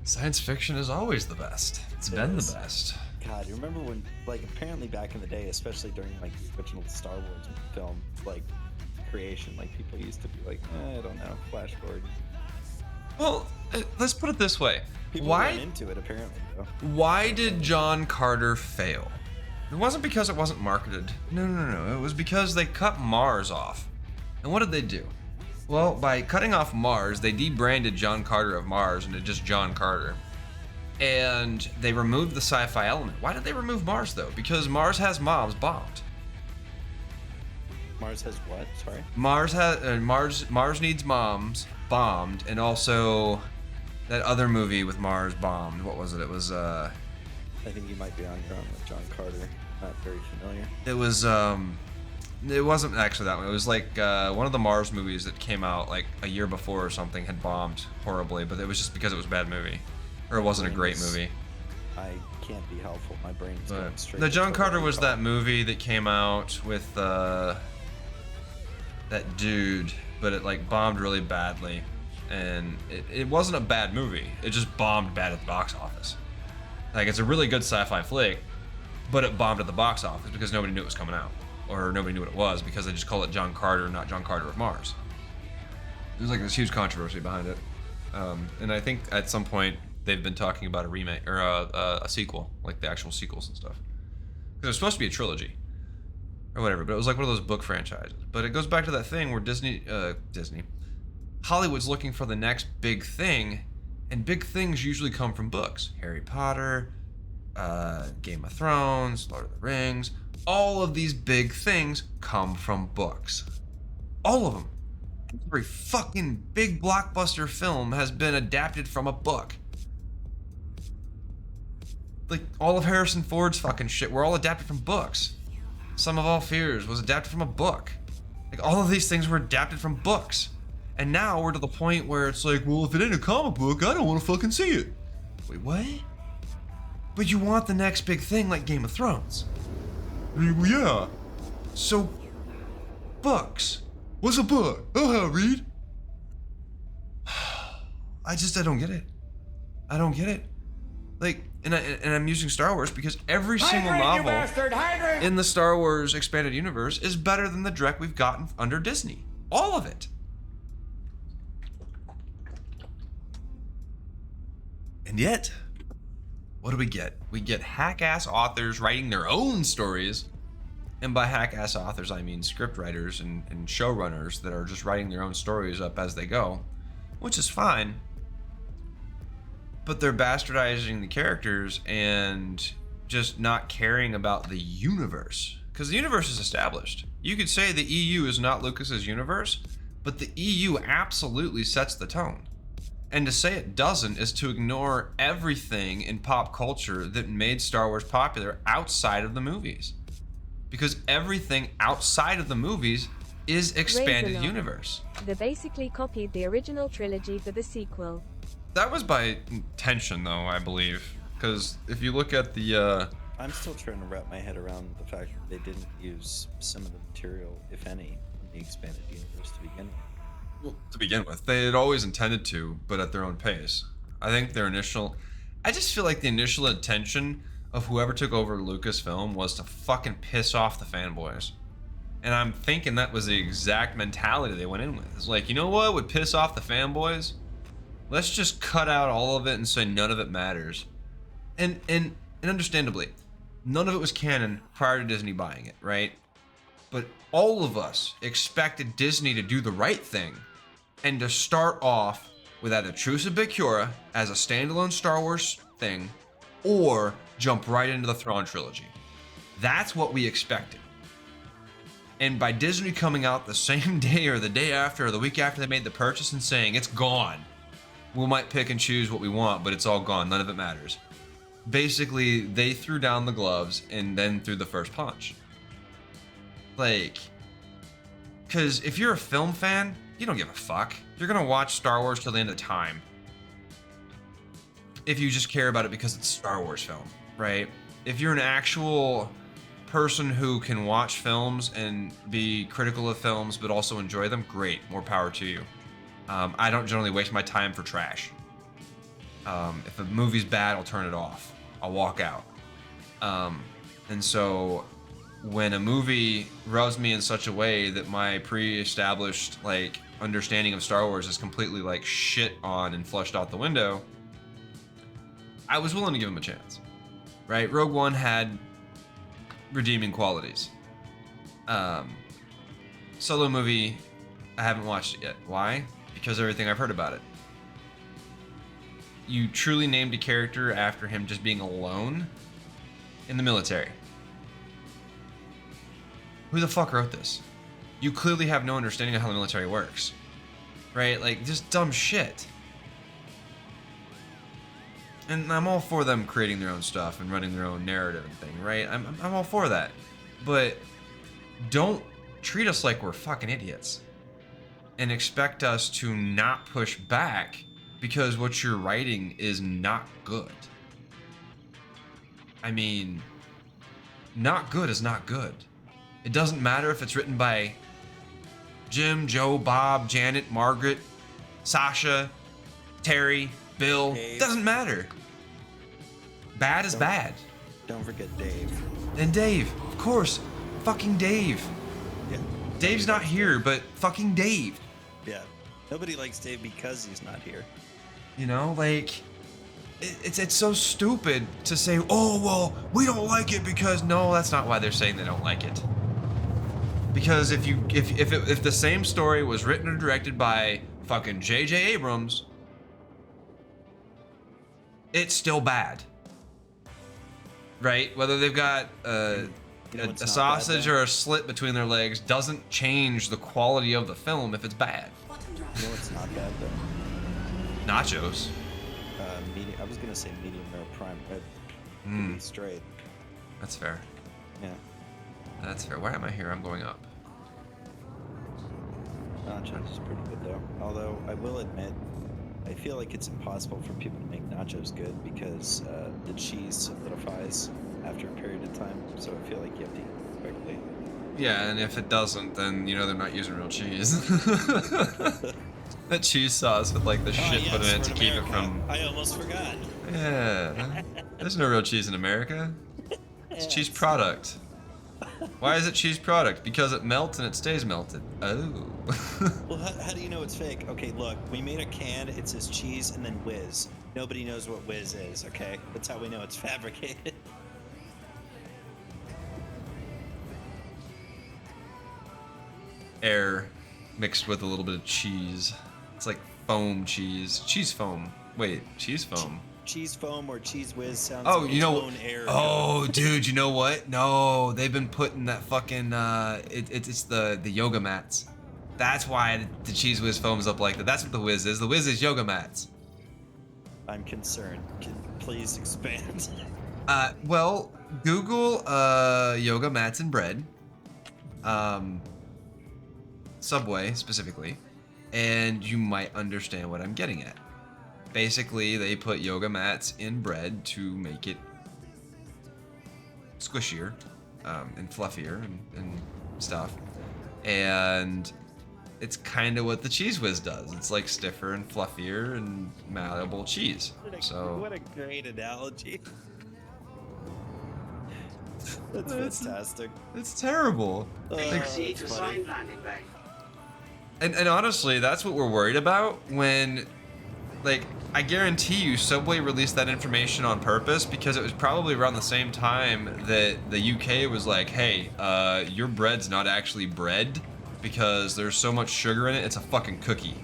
Science fiction is always the best. It's been the best. God, you remember when, like, apparently back in the day, especially during, like, the original Star Wars film, like, creation, like, people used to be like, I don't know, Flash Gordon. Well, let's put it this way. People ran into it, apparently, though. Why did John Carter fail? It wasn't because it wasn't marketed. No. It was because they cut Mars off. And what did they do? Well, by cutting off Mars, they debranded John Carter of Mars into just John Carter. And they removed the sci-fi element. Why did they remove Mars, though? Because Mars has moms bombed. Mars has what? Sorry? Mars needs moms bombed, and also that other movie with Mars bombed. What was it? It was I think you might be on your own with John Carter. Not very familiar. It was it wasn't actually that one. It was like one of the Mars movies that came out like a year before or something had bombed horribly, but it was just because it was a bad movie. Or it wasn't a great movie. I can't be helpful. My brain's going straight. The John Carter was that movie that came out with that dude, but it like bombed really badly, and it wasn't a bad movie. It just bombed bad at the box office. Like, it's a really good sci-fi flick, but it bombed at the box office because nobody knew it was coming out, or nobody knew what it was because they just called it John Carter, not John Carter of Mars. There's like this huge controversy behind it, and I think at some point they've been talking about a remake or a sequel, like the actual sequels and stuff, because it was supposed to be a trilogy or whatever, but it was like one of those book franchises. But it goes back to that thing where Hollywood's looking for the next big thing, and big things usually come from books. Harry Potter, Game of Thrones, Lord of the Rings, all of these big things come from books. All of them. Every fucking big blockbuster film has been adapted from a book. Like, all of Harrison Ford's fucking shit were all adapted from books. Sum of All Fears was adapted from a book. Like, all of these things were adapted from books. And now we're to the point where it's like, well, if it ain't a comic book, I don't want to fucking see it. Wait, what? But you want the next big thing like Game of Thrones. Yeah. So, books. What's a book? Oh, how read? I don't get it. I don't get it. Like, and I'm using Star Wars because every single novel in the Star Wars expanded universe is better than the direct we've gotten under Disney. All of it. And yet, what do we get? We get hack-ass authors writing their own stories. And by hack-ass authors, I mean script writers and showrunners that are just writing their own stories up as they go, which is fine. but they're bastardizing the characters and just not caring about the universe. Because the universe is established. You could say the EU is not Lucas's universe, but the EU absolutely sets the tone. And to say it doesn't is to ignore everything in pop culture that made Star Wars popular outside of the movies. Because everything outside of the movies is expanded universe. They basically copied the original trilogy for the sequel. That was by intention, though, I believe. Because if you look at the... I'm still trying to wrap my head around the fact that they didn't use some of the material, if any, from the expanded universe to begin with. Well, to begin with, they had always intended to, but at their own pace. I think their initial... I just feel like the initial intention of whoever took over Lucasfilm was to fucking piss off the fanboys. And I'm thinking that was the exact mentality they went in with. It's like, you know what would piss off the fanboys? Let's just cut out all of it and say none of it matters. And understandably, none of it was canon prior to Disney buying it, right? But all of us expected Disney to do the right thing and to start off with either Truce of Big Cura as a standalone Star Wars thing or jump right into the Thrawn trilogy. That's what we expected. And by Disney coming out the same day or the day after or the week after they made the purchase and saying, it's gone. We might pick and choose what we want, but it's all gone. None of it matters. Basically, they threw down the gloves and then threw the first punch. Like, because if you're a film fan, you don't give a fuck. You're going to watch Star Wars till the end of time. If you just care about it because it's Star Wars film, right? If you're an actual person who can watch films and be critical of films but also enjoy them, great, more power to you. I don't generally waste my time for trash. If a movie's bad, I'll turn it off. I'll walk out. And so when a movie rubs me in such a way that my pre-established like understanding of Star Wars is completely like shit on and flushed out the window, I was willing to give him a chance. Right? Rogue One had redeeming qualities. Solo movie, I haven't watched it yet. Why? Because of everything I've heard about it. You truly named a character after him just being alone in the military. Who the fuck wrote this? You clearly have no understanding of how the military works. Right? Like, just dumb shit. And I'm all for them creating their own stuff and running their own narrative and thing, right? I'm all for that. But don't treat us like we're fucking idiots and expect us to not push back because what you're writing is not good. I mean, not good is not good. It doesn't matter if it's written by Jim, Joe, Bob, Janet, Margaret, Sasha, Terry, Bill. Dave. Doesn't matter. Bad is bad. Don't forget Dave. And Dave, of course. Fucking Dave. Yeah. Dave's not here, but fucking Dave. Yeah. Nobody likes Dave because he's not here. You know, like, it's so stupid to say, oh, well, we don't like it because... No, that's not why they're saying they don't like it. Because if the same story was written or directed by fucking J.J. Abrams, it's still bad. Right? Whether they've got a sausage or a slit between their legs doesn't change the quality of the film if it's bad. You know what's not bad, though? Nachos. Medium. I was gonna say medium rare prime rib. To be straight. That's fair. Yeah. That's fair. Why am I here? I'm going up. Nachos is pretty good, though. Although, I will admit, I feel like it's impossible for people to make nachos good because the cheese solidifies after a period of time. So I feel like you have to eat it quickly. Yeah, and if it doesn't, then you know they're not using real cheese. That cheese sauce with like the shit put in it to keep it from... I almost forgot. Yeah. There's no real cheese in America. It's cheese product. Why is it cheese product? Because it melts and it stays melted. Oh. Well, how do you know it's fake? Okay, look, we made a can, it says cheese and then whiz. Nobody knows what whiz is, okay? That's how we know it's fabricated. Air mixed with a little bit of cheese. It's like foam cheese. Cheese foam. Wait, cheese foam. cheese foam or cheese whiz sounds Oh, like you its know. own air. Oh, dude, you know what? No, they've been putting that fucking it's the yoga mats. That's why the cheese whiz foams up like that. That's what the whiz is. The whiz is yoga mats. I'm concerned. Please expand. Well, Google yoga mats and bread. Subway specifically, and you might understand what I'm getting at. Basically, they put yoga mats in bread to make it squishier and fluffier and stuff. And it's kind of what the Cheese Whiz does. It's like stiffer and fluffier and malleable cheese. What a great analogy. That's fantastic. It's terrible. Proceed to assigned landing bay. And honestly, that's what we're worried about when, like, I guarantee you Subway released that information on purpose because it was probably around the same time that the UK was like, hey, your bread's not actually bread because there's so much sugar in it, it's a fucking cookie.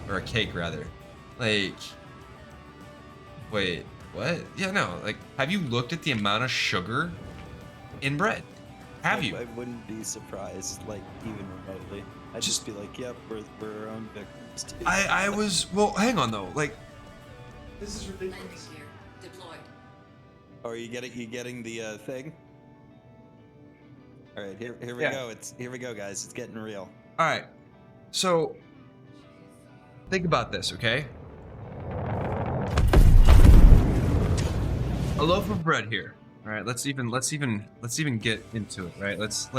Or a cake, rather. Like, wait, what? Yeah, no, like, have you looked at the amount of sugar in bread? Have you? I wouldn't be surprised, like, even remotely. I'd just be like, yep, we're our own victims too. I was, well, hang on though, like, This is ridiculous. Landing gear deployed. Oh, are you getting the thing? All right, here we Yeah. go. Here we go, guys. It's getting real. All right, so think about this, okay? A loaf of bread here. All right, let's even get into it, right? Let's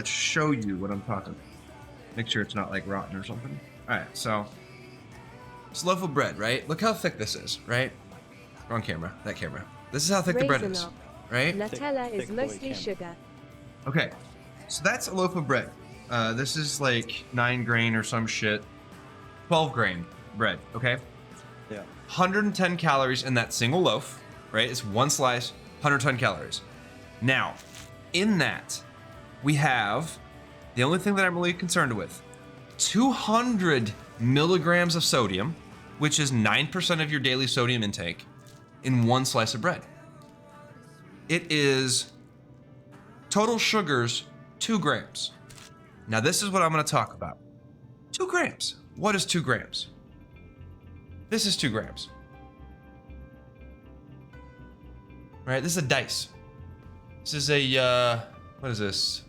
show you what I'm talking about. Make sure it's not like rotten or something. All right, so it's a loaf of bread, right? Look how thick this is, right? Wrong camera, that camera. This is how thick the bread is, Raisin right? Nutella is thick boy mostly camera. sugar. Okay, so that's a loaf of bread. This is like 9 grain or some shit. 12 grain bread, okay? Yeah. 110 calories in that single loaf, right? It's one slice, 110 calories. Now, in that, we have the only thing that I'm really concerned with, 200 milligrams of sodium, which is 9% of your daily sodium intake, in one slice of bread. It is total sugars, 2 grams. Now, this is what I'm going to talk about. 2 grams. What is 2 grams? This is 2 grams. All right, this is a dice. This is a, what is this?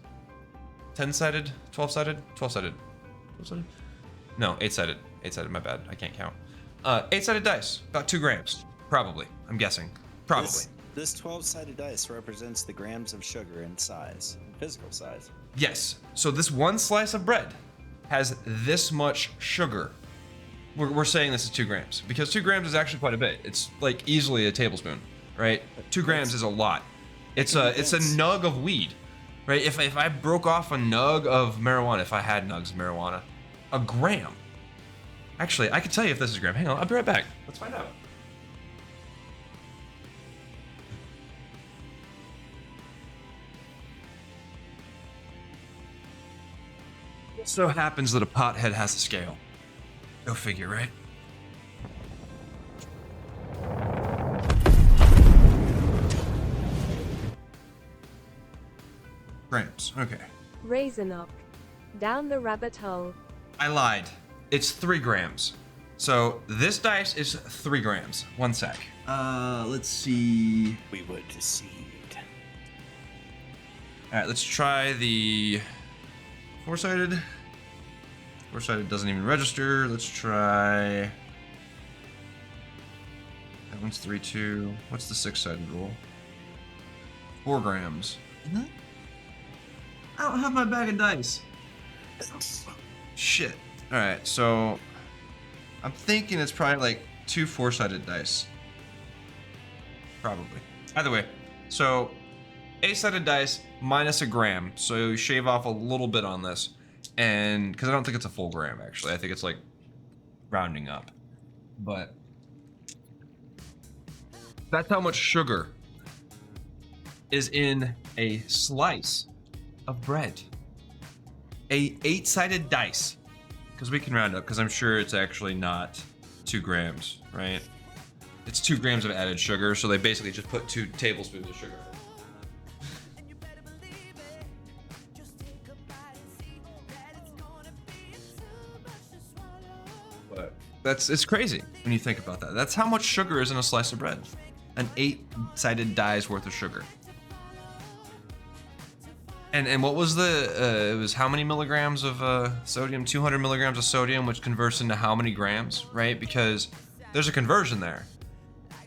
10-sided? 12-sided? 12-sided. 12-sided? No, 8-sided. 8-sided, my bad. I can't count. 8-sided dice. About 2 grams. Probably. I'm guessing. Probably. This 12-sided dice represents the grams of sugar in size, physical size. Yes. So this one slice of bread has this much sugar. We're saying this is 2 grams because 2 grams is actually quite a bit. It's like easily a tablespoon, right? 2 grams is a lot. It's a nug of weed, right? If I broke off a nug of marijuana, if I had nugs of marijuana, a gram. Actually, I can tell you if this is a gram. Hang on, I'll be right back. Let's find out. It so happens that a pothead has a scale. Go figure, right? Grams, okay. Raisinok. Down the rabbit hole. I lied. It's 3 grams. So this dice is 3 grams. One sec. Let's see. We were deceived. All right, let's try the 4-sided. 4-sided doesn't even register. Let's try. That one's 3-2. What's the 6-sided rule? 4 grams. I don't have my bag of dice. Shit. All right, so I'm thinking it's probably like 2 4-sided dice. Probably. Either way, so 8-sided dice minus a gram. So you shave off a little bit on this, and because I don't think it's a full gram actually. I think it's like rounding up, but that's how much sugar is in a slice of bread. A 8-sided dice, because we can round up, because I'm sure it's actually not 2 grams, right? it's 2 grams of added sugar, so they basically just put 2 tablespoons of sugar. But it's crazy when you think about that. That's how much sugar is in a slice of bread. An 8-sided die's worth of sugar. And what was it was how many milligrams of sodium? 200 milligrams of sodium, which converts into how many grams, right? Because there's a conversion there.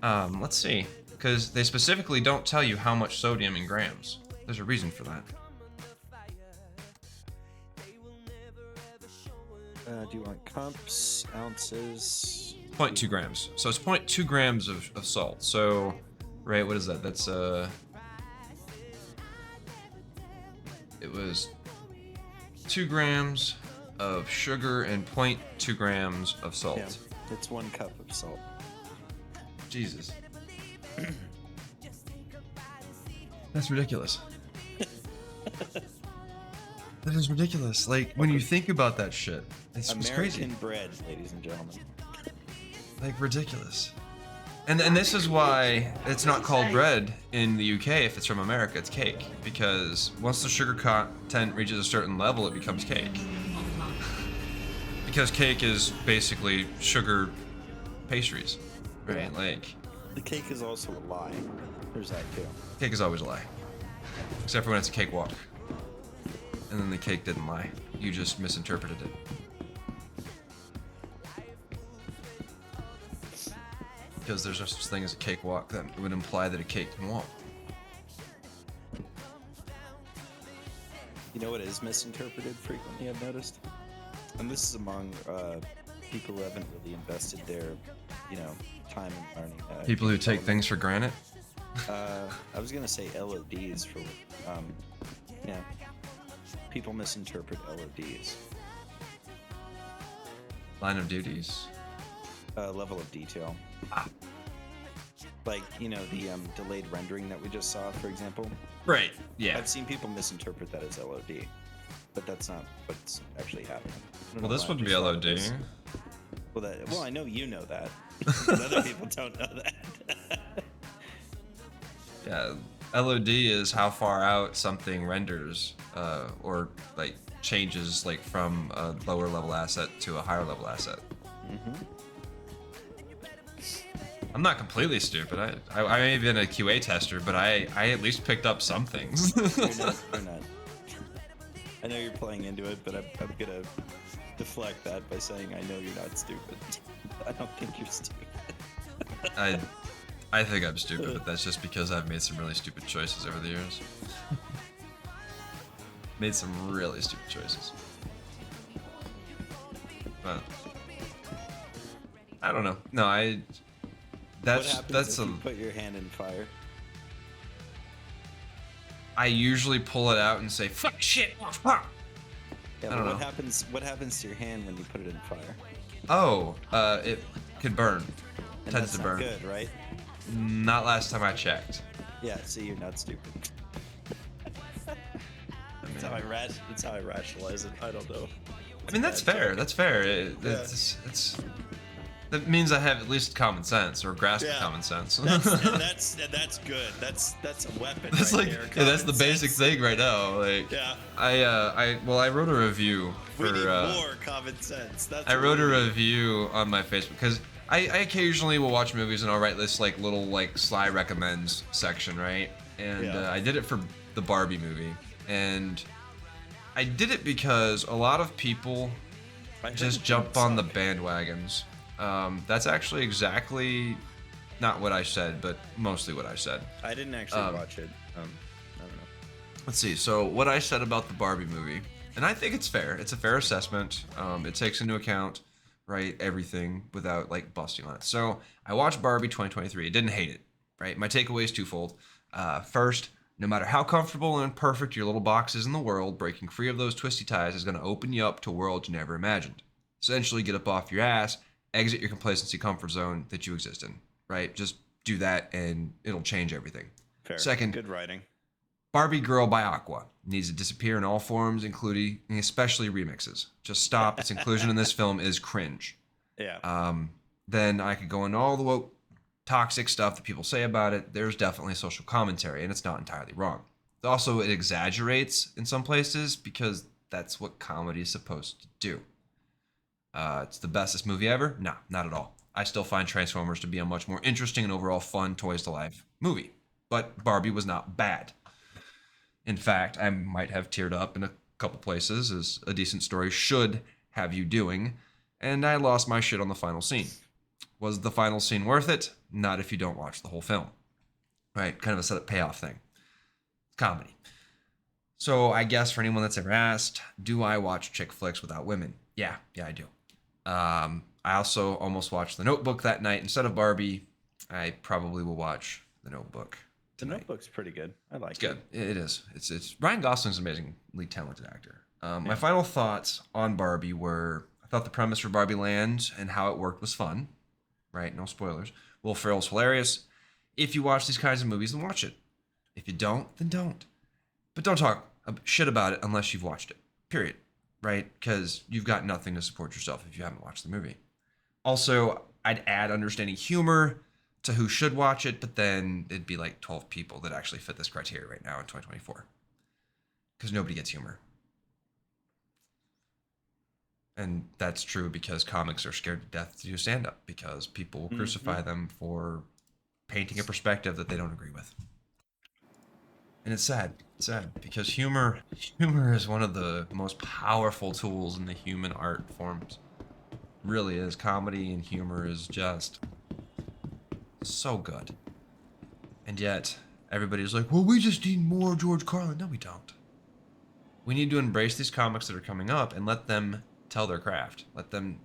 Let's see. Because they specifically don't tell you how much sodium in grams. There's a reason for that. Do you want cups, ounces? 0.2 grams. So it's 0.2 grams of salt. So, right, what is that? That's, it was 2 grams of sugar and 0.2 grams of salt. Yeah, it's 1 cup of salt. Jesus. That's ridiculous. That is ridiculous. Like, when you think about that shit, it's crazy. American bread, ladies and gentlemen. Like, ridiculous. And this is why it's not called bread in the UK if it's from America, it's cake. Because once the sugar content reaches a certain level, it becomes cake. Because cake is basically sugar pastries, right? Like, the cake is also a lie. There's that too. Cake is always a lie. Except for when it's a cakewalk. And then the cake didn't lie. You just misinterpreted it. Because there's no such thing as a cakewalk that would imply that a cake can walk. You know what is misinterpreted frequently, I've noticed? And this is among people who haven't really invested their, time in learning. People who take things for granted? I was gonna say LODs for, people misinterpret LODs. Line of duties. Level of detail. Like, the delayed rendering that we just saw, for example. Right, yeah. I've seen people misinterpret that as LOD, but that's not what's actually happening. Well, this wouldn't be LOD. Well, I know you know that, but other people don't know that. Yeah, LOD is how far out something renders, or like changes, like from a lower level asset to a higher level asset. Mm-hmm. I'm not completely stupid. I may have been a QA tester, but I at least picked up some things. You're not. I know you're playing into it, but I'm gonna deflect that by saying I know you're not stupid. I don't think you're stupid. I think I'm stupid, but that's just because I've made some really stupid choices over the years. Made some really stupid choices. But I don't know. No, that's if you put your hand in fire. I usually pull it out and say fuck shit. Fuck. Yeah, I don't know. What happens to your hand when you put it in fire? Oh, it could burn. And Tends that's to burn. Not good, right? Not last time I checked. Yeah, see, you're not stupid. That's how I rationalize it. I don't know. I mean, that's fair. That's fair. That means I have at least common sense or grasp of common sense. That's good. That's a weapon. That's right like there, that's the common basic sense. thing right now. Like Yeah. I wrote a review for. We need more common sense. That's I wrote a what we need. review on my Facebook because I occasionally will watch movies and I'll write this like little like sly recommends section, right? And I did it for the Barbie movie, and I did it because a lot of people just jump on the bandwagons. That's actually exactly not what I said, but mostly what I said. I didn't actually watch it. I don't know. Let's see. So what I said about the Barbie movie, and I think it's fair. It's a fair assessment. It takes into account, right, everything without like busting on it. So I watched Barbie 2023. I didn't hate it, right? My takeaway is twofold. First, no matter how comfortable and perfect your little box is in the world, breaking free of those twisty ties is going to open you up to worlds you never imagined. Essentially, get up off your ass, exit your complacency comfort zone that you exist in, right? Just do that and it'll change everything. Fair. Second, Good writing. Barbie Girl by Aqua needs to disappear in all forms, including especially remixes. Just stop. Its inclusion in this film is cringe. Yeah. Then I could go into all the woke toxic stuff that people say about it, there's definitely social commentary, and it's not entirely wrong. Also, it exaggerates in some places because that's what comedy is supposed to do. It's the bestest movie ever? No, not at all. I still find Transformers to be a much more interesting and overall fun Toys to Life movie. But Barbie was not bad. In fact, I might have teared up in a couple places, as a decent story should have you doing, and I lost my shit on the final scene. Was the final scene worth it? Not if you don't watch the whole film. Right? Kind of a setup payoff thing. Comedy. So I guess for anyone that's ever asked, do I watch chick flicks without women? Yeah, I do. I also almost watched The Notebook that night instead of Barbie. I probably will watch The Notebook The Notebook's pretty good. I like it. It's good. It is. It's Ryan Gosling's an amazingly talented actor. My final thoughts on Barbie were, I thought the premise for Barbie Land and how it worked was fun. Right? No spoilers. Will Ferrell's hilarious. If you watch these kinds of movies, then watch it. If you don't, then don't. But don't talk shit about it unless you've watched it. Period. Right? Because you've got nothing to support yourself if you haven't watched the movie. Also, I'd add understanding humor to who should watch it, but then it'd be like 12 people that actually fit this criteria right now in 2024. Because nobody gets humor. And that's true because comics are scared to death to do stand-up because people will crucify them for painting a perspective that they don't agree with. And it's sad. It's sad because humor is one of the most powerful tools in the human art forms. It really is. Comedy and humor is just so good. And yet, everybody's like, well, we just need more George Carlin. No, we don't. We need to embrace these comics that are coming up and let them tell their craft. Let them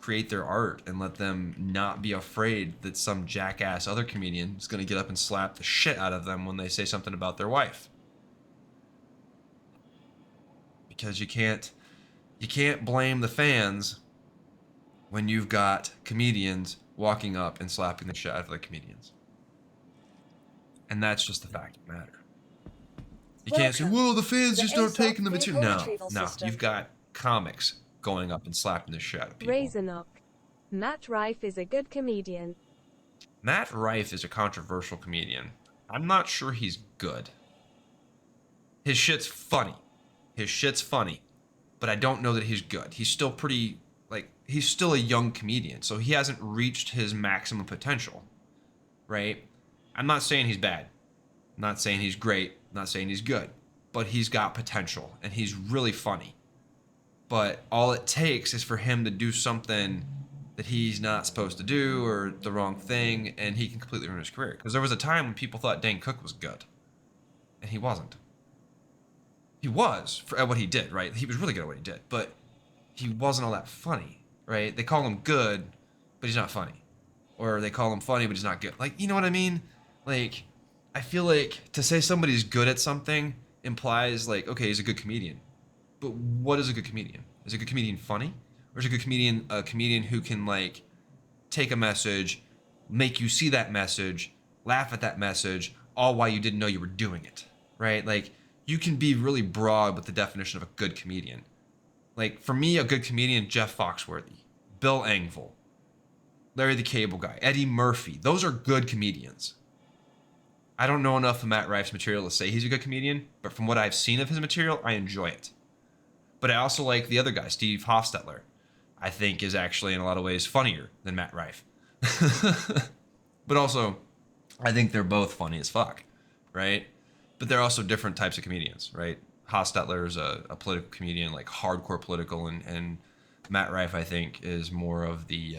create their art and let them not be afraid that some jackass other comedian is going to get up and slap the shit out of them when they say something about their wife. Because you can't blame the fans when you've got comedians walking up and slapping the shit out of the comedians. And that's just the fact of the matter. You can't say, well, the fans just aren't taking the material. No, you've got comics going up and slapping the shit out of people. Razorknock. Matt Rife is a good comedian. Matt Rife is a controversial comedian. I'm not sure he's good. His shit's funny. But I don't know that he's good. He's still pretty, he's still a young comedian, so he hasn't reached his maximum potential, right? I'm not saying he's bad. I'm not saying he's great. I'm not saying he's good. But he's got potential, and he's really funny. But all it takes is for him to do something that he's not supposed to do or the wrong thing, and he can completely ruin his career. Because there was a time when people thought Dane Cook was good, and he wasn't. He was at what he did, right? He was really good at what he did, but he wasn't all that funny, right? They call him good, but he's not funny. Or they call him funny, but he's not good. You know what I mean? I feel like to say somebody's good at something implies, okay, he's a good comedian. But what is a good comedian? Is a good comedian funny? Or is a good comedian a comedian who can, take a message, make you see that message, laugh at that message, all while you didn't know you were doing it, right? You can be really broad with the definition of a good comedian. For me, a good comedian, Jeff Foxworthy, Bill Engvall, Larry the Cable Guy, Eddie Murphy. Those are good comedians. I don't know enough of Matt Rife's material to say he's a good comedian, but from what I've seen of his material, I enjoy it. But I also like the other guy, Steve Hofstetler. I think is actually in a lot of ways funnier than Matt Rife. But also, I think they're both funny as fuck, right? But they're also different types of comedians, right? Hofstetler is a political comedian, hardcore political, and Matt Rife, I think, is more of the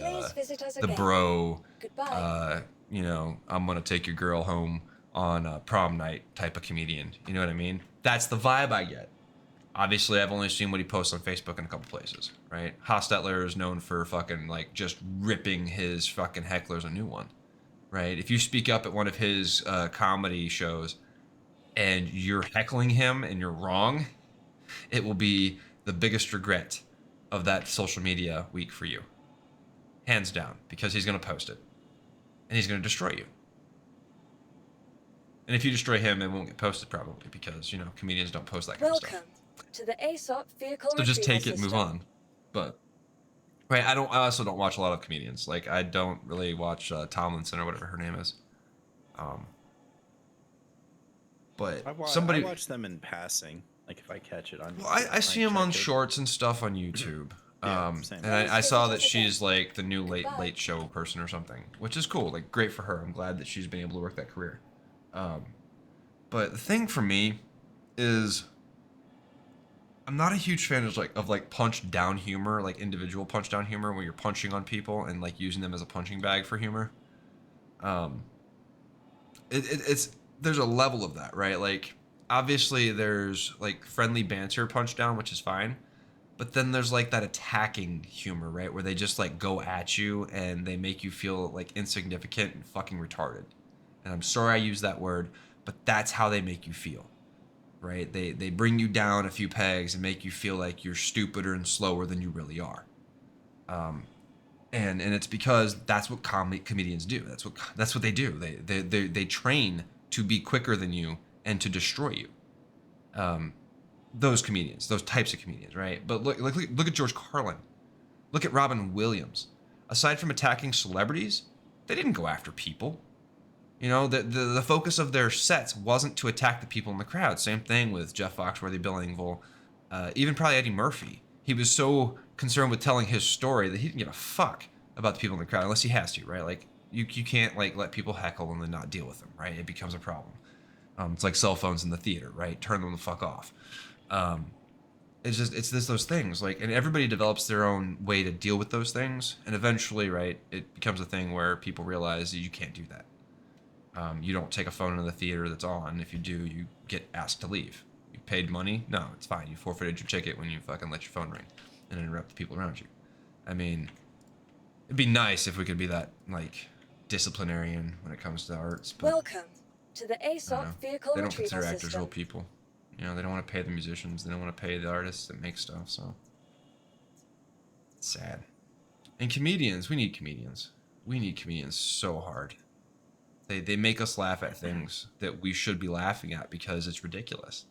bro, I'm gonna take your girl home on prom night type of comedian. You know what I mean? That's the vibe I get. Obviously, I've only seen what he posts on Facebook in a couple places, right? Hofstetler is known for fucking, just ripping his fucking hecklers a new one, right? If you speak up at one of his comedy shows and you're heckling him and you're wrong, it will be the biggest regret of that social media week for you. Hands down, because he's going to post it. And he's going to destroy you. And if you destroy him, it won't get posted probably because, comedians don't post that kind of stuff. Welcome to the ASOP vehicle So just take it and system. move on. But Right. I also don't watch a lot of comedians. Like I don't really watch Tomlinson or whatever her name is. But I watch them in passing. Like if I catch it on. Well, I see them on shorts and stuff on YouTube. Same. And I saw that she's like the new late show person or something, which is cool. Like great for her. I'm glad that she's been able to work that career. But the thing for me is I'm not a huge fan of like punch down humor, like individual punch down humor where you're punching on people and like using them as a punching bag for humor. It's there's a level of that, right? Like obviously there's like friendly banter punch down, which is fine. But then there's like that attacking humor, right? Where they just like go at you and they make you feel like insignificant and fucking retarded. And I'm sorry I use that word, but that's how they make you feel. Right? They bring you down a few pegs and make you feel like you're stupider and slower than you really are. And it's because that's what comedians do. That's what they do. They train to be quicker than you and to destroy you. Those comedians, those types of comedians, right? But look at George Carlin. Look at Robin Williams. Aside from attacking celebrities, they didn't go after people. You know, the focus of their sets wasn't to attack the people in the crowd. Same thing with Jeff Foxworthy, Bill Engvall, even probably Eddie Murphy. He was so concerned with telling his story that he didn't give a fuck about the people in the crowd, unless he has to, right? Like you can't like let people heckle and then not deal with them, right? It becomes a problem. It's like cell phones in the theater, right? Turn them the fuck off. It's those things, like, and everybody develops their own way to deal with those things, and eventually, right, it becomes a thing where people realize that you can't do that. You don't take a phone into the theater that's on. If you do, you get asked to leave. You paid money? No, it's fine. You forfeited your ticket when you fucking let your phone ring and interrupt the people around you. I mean, it'd be nice if we could be that, like, disciplinarian when it comes to arts. But welcome to the ASOP vehicle they don't retrieval consider actors system. real people. You know, they don't want to pay the musicians. They don't want to pay the artists that make stuff, so it's sad. And comedians, we need comedians. We need comedians so hard. They make us laugh at things that we should be laughing at because it's ridiculous.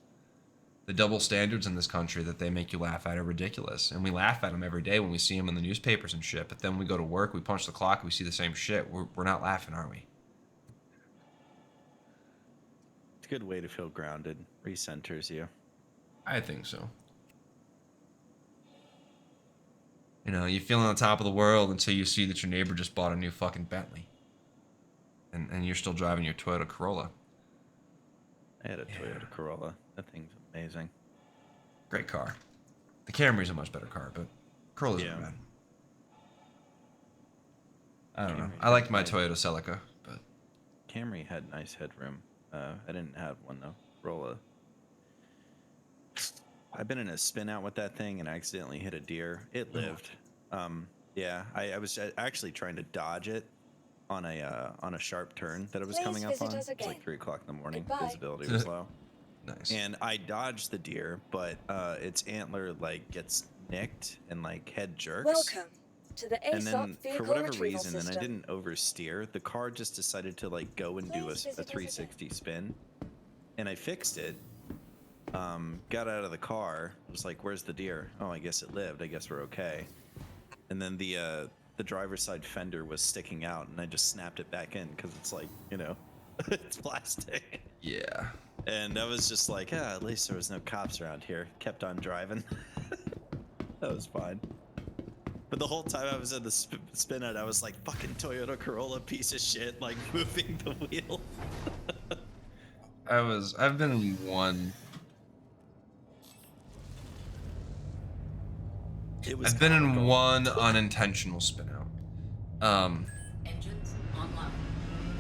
The double standards in this country that they make you laugh at are ridiculous. And we laugh at them every day when we see them in the newspapers and shit. But then we go to work, we punch the clock, we see the same shit. We're not laughing, are we? It's a good way to feel grounded. Recenters you. I think so. You know, you feel on the top of the world until you see that your neighbor just bought a new fucking Bentley. And you're still driving your Toyota Corolla. I had a Toyota Corolla. That thing's amazing. Great car. The Camry's a much better car, but Corolla's not bad. I don't know. I liked my Toyota Celica, but Camry had nice headroom. I didn't have one though. Corolla. I've been in a spin out with that thing and accidentally hit a deer. It lived. Yeah, I was actually trying to dodge it on a sharp turn that it was coming up on. It's like 3 o'clock in the morning. Visibility was low. Nice. And I dodged the deer, but its antler like gets nicked and like head jerks. Welcome to the And then ASOP for vehicle whatever retrieval reason, and I system. didn't oversteer, the car just decided to like go and do a Please visit us 360 spin, and I fixed it. Got out of the car, was like, "Where's the deer?" Oh, I guess it lived. I guess we're okay. And then the driver's side fender was sticking out, and I just snapped it back in because it's like, you know, it's plastic. Yeah. And I was just like, at least there was no cops around here. Kept on driving. That was fine. But the whole time I was in the spin out, I was like, fucking Toyota Corolla piece of shit, like moving the wheel. I've been in one. I've been in one unintentional spin out.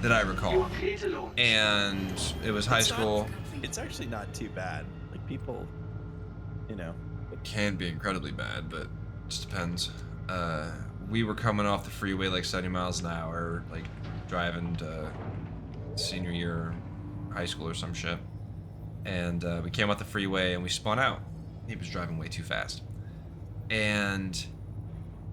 That I recall. And it was high school. It's actually not too bad. Like people, you know. It can be incredibly bad, but it just depends. We were coming off the freeway like 70 miles an hour, like driving to senior year high school or some shit. And we came off the freeway and we spun out. He was driving way too fast. And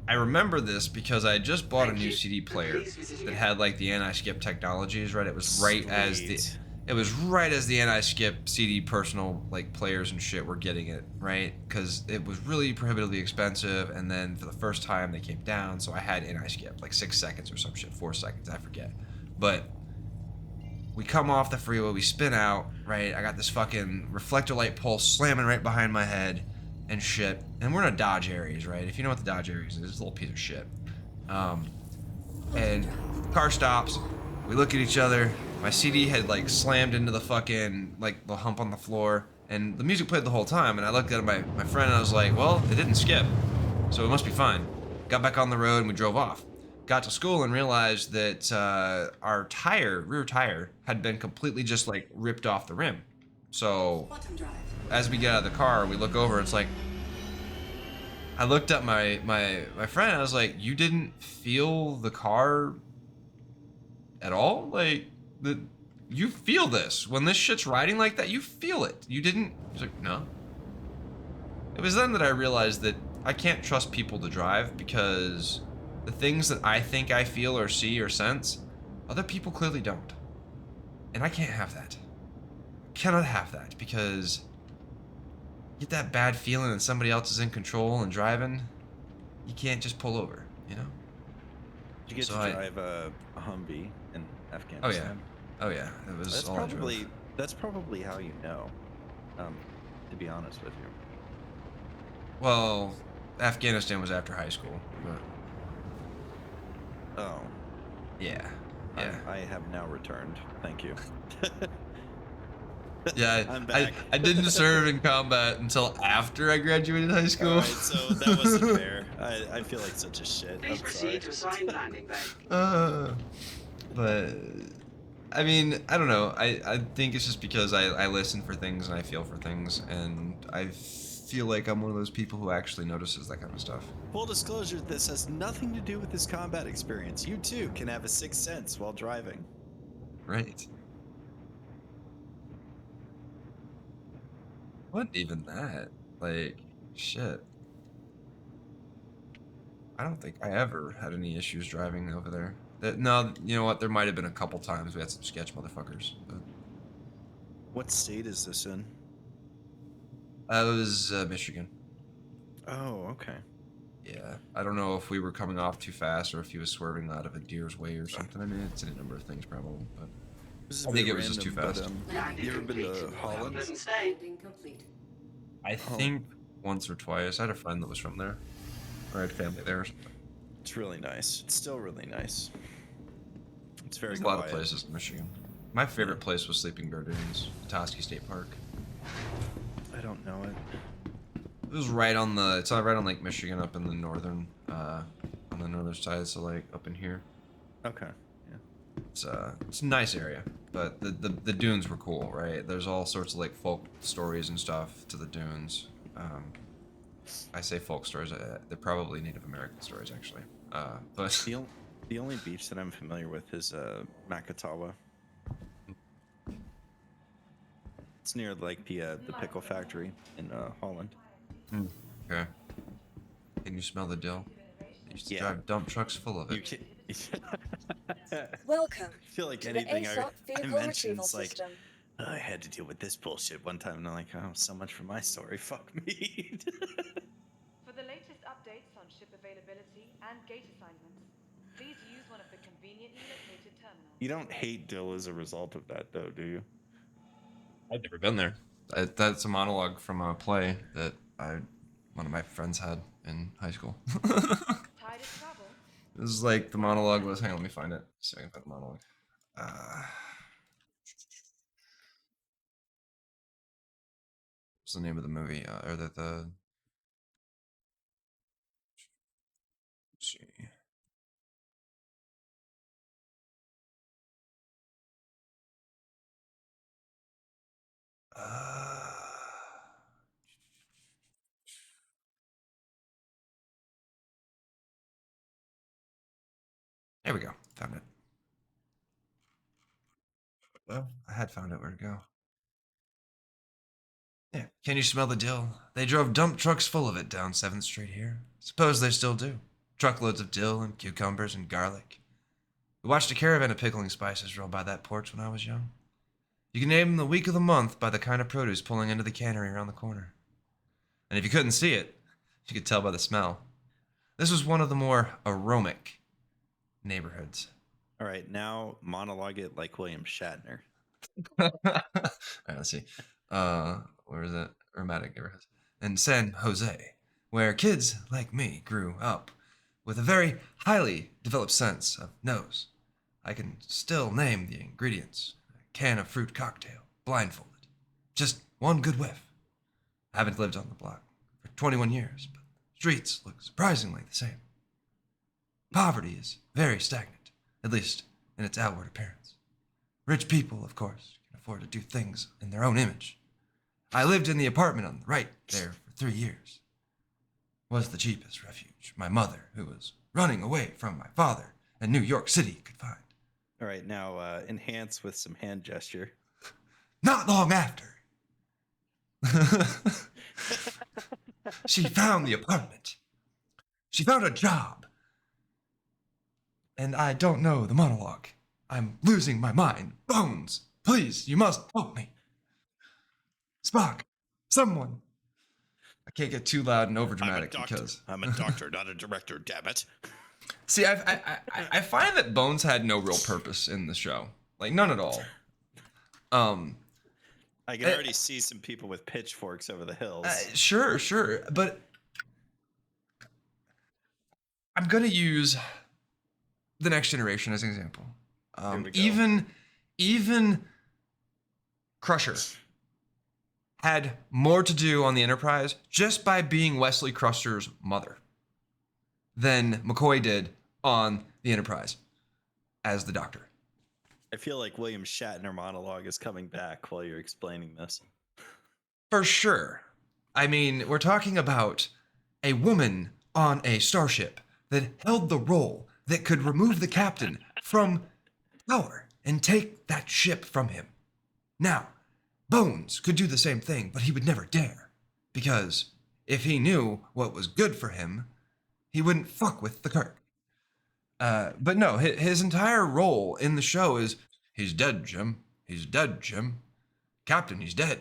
I remember this because I just bought a new CD player that had like the anti-skip technologies, right? It was right as it was right as the anti-skip CD personal like players and shit were getting it, right? Because it was really prohibitively expensive, and then for the first time they came down, so I had anti-skip like 6 seconds or some shit, 4 seconds, I forget. But we come off the freeway, we spin out, right? I got this fucking reflector light pulse slamming right behind my head and shit. And we're in a Dodge Aries, right? If you know what the Dodge Aries is, it's a little piece of shit. And car stops. We look at each other. My CD had like slammed into the fucking like the hump on the floor, and the music played the whole time. And I looked at my friend and I was like, well, it didn't skip, so it must be fine. Got back on the road and we drove off. Got to school and realized that our rear tire, had been completely just like ripped off the rim. So as we get out of the car, we look over. It's like, I looked at my friend. And I was like, "You didn't feel the car at all? Like, you feel this when this shit's riding like that? You feel it. You didn't?" He's like, "No." It was then that I realized that I can't trust people to drive, because the things that I think I feel or see or sense, other people clearly don't. And I can't have that. Cannot have that, because you get that bad feeling that somebody else is in control and driving, you can't just pull over, you know? Did you get to drive a Humvee in Afghanistan? Oh yeah. Oh yeah. It was That's all probably I drove. that's probably how you know. To be honest with you. Well, Afghanistan was after high school, but oh. Yeah. Yeah. I have now returned. Thank you. Yeah, I'm back. I didn't serve in combat until after I graduated high school. Alright, so that wasn't fair. I feel like such a shit. Please I'm proceed to sorry. assigned landing bay. But I mean, I don't know. I think it's just because I listen for things and I feel for things, and I feel like I'm one of those people who actually notices that kind of stuff. Full disclosure, this has nothing to do with this combat experience. You too can have a sixth sense while driving. Right. What even that? Like, shit. I don't think I ever had any issues driving over there. No, you know what? There might have been a couple times we had some sketch motherfuckers. But What state is this in? it was Michigan. Oh, okay. Yeah, I don't know if we were coming off too fast or if he was swerving out of a deer's way or something. I mean, it's any number of things probably, but This is I a think bit it was just too random, fast. but, you ever been to Holland? I think once or twice. I had a friend that was from there, or I had family there or something. It's really nice. It's still really nice. It's very There's a quiet. lot of places in Michigan. My favorite place was Sleeping Bear Dunes, Petoskey State Park. I don't know it. It was right on the, it's right on Lake Michigan, up in the northern, on the northern side, so like up in here. Okay. Yeah. It's a nice area, but the dunes were cool, right? There's all sorts of like folk stories and stuff to the dunes. I say folk stories, they're probably Native American stories actually. But the only beach that I'm familiar with is Makatawa. It's near like the pickle factory in Holland. Okay. Can you smell the dill? I used to drive dump trucks full of it. Welcome. I feel like to the anything I ASOP vehicle mention retrieval is like, system. "Oh, I had to deal with this bullshit one time, and I'm like, oh, so much for my story. Fuck me. For the latest updates on ship availability and gate assignments, please use one of the conveniently located terminals. You don't hate Dill as a result of that, though, do you? I've never been there. That's a monologue from a play that one of my friends had in high school. This is like the monologue was. Hang on, let me find it. See if I can find the monologue. What's the name of the movie? Or the let's see. There we go. Found it. Well, I had found it. Where'd it go? Yeah. Can you smell the dill? They drove dump trucks full of it down 7th Street here. Suppose they still do. Truckloads of dill and cucumbers and garlic. We watched a caravan of pickling spices roll by that porch when I was young. You can name the week of the month by the kind of produce pulling into the cannery around the corner. And if you couldn't see it, you could tell by the smell. This was one of the more aromatic neighborhoods. All right, now monologue it like William Shatner. All right, let's see. Where is it? Aromatic neighborhoods. In San Jose, where kids like me grew up with a very highly developed sense of nose. I can still name the ingredients. A can of fruit cocktail, blindfolded. Just one good whiff. I haven't lived on the block for 21 years, but the streets look surprisingly the same. Poverty is very stagnant, at least in its outward appearance. Rich people, of course, can afford to do things in their own image. I lived in the apartment on the right there for 3 years. Was the cheapest refuge my mother, who was running away from my father in New York City, could find. All right, now enhance with some hand gesture. Not long after, she found the apartment. She found a job. And I don't know the monologue. I'm losing my mind. Bones, please, you must help me. Spock, someone. I can't get too loud and overdramatic because I'm a doctor, not a director, damn it. See, I find that Bones had no real purpose in the show, like none at all. I can already see some people with pitchforks over the hills. Sure, but I'm gonna use the Next Generation as an example. Even Crusher had more to do on the Enterprise just by being Wesley Crusher's mother than McCoy did on the Enterprise as the Doctor. I feel like William Shatner monologue is coming back while you're explaining this. For sure. I mean, we're talking about a woman on a starship that held the role that could remove the captain from power and take that ship from him. Now, Bones could do the same thing, but he would never dare. Because if he knew what was good for him, he wouldn't fuck with the Kirk. But no, his entire role in the show is, he's dead, Jim. He's dead, Jim. Captain, he's dead.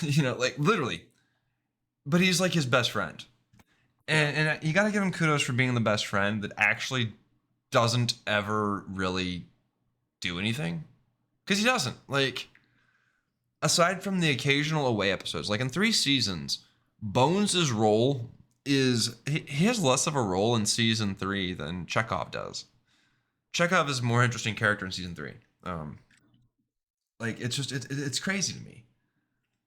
You know, like literally. But he's like his best friend. And you got to give him kudos for being the best friend that actually doesn't ever really do anything. Because he doesn't. Like, aside from the occasional away episodes, like in 3 seasons, Bones' role is, he has less of a role in season 3 than Chekhov does. Chekhov is a more interesting character in season 3. Like, it's just, it's crazy to me.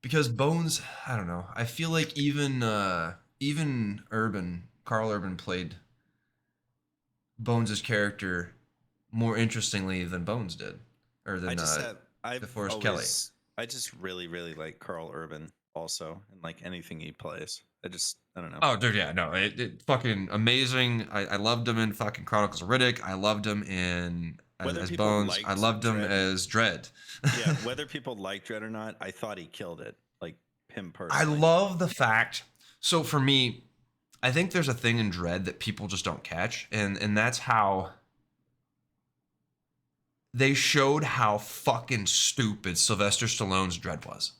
Because Bones, I don't know, I feel like even Carl Urban played Bones' character more interestingly than Bones did. Or than DeForest Kelly. I just really, really like Carl Urban also, and like anything he plays. I don't know. Oh, dude, yeah, no, it fucking amazing. I loved him in fucking Chronicles of Riddick. I loved him in as Bones. I loved him as Dredd. Yeah, whether people like Dredd or not, I thought he killed it. Like him personally. I love the fact. So for me, I think there's a thing in Dredd that people just don't catch, and that's how they showed how fucking stupid Sylvester Stallone's Dredd was.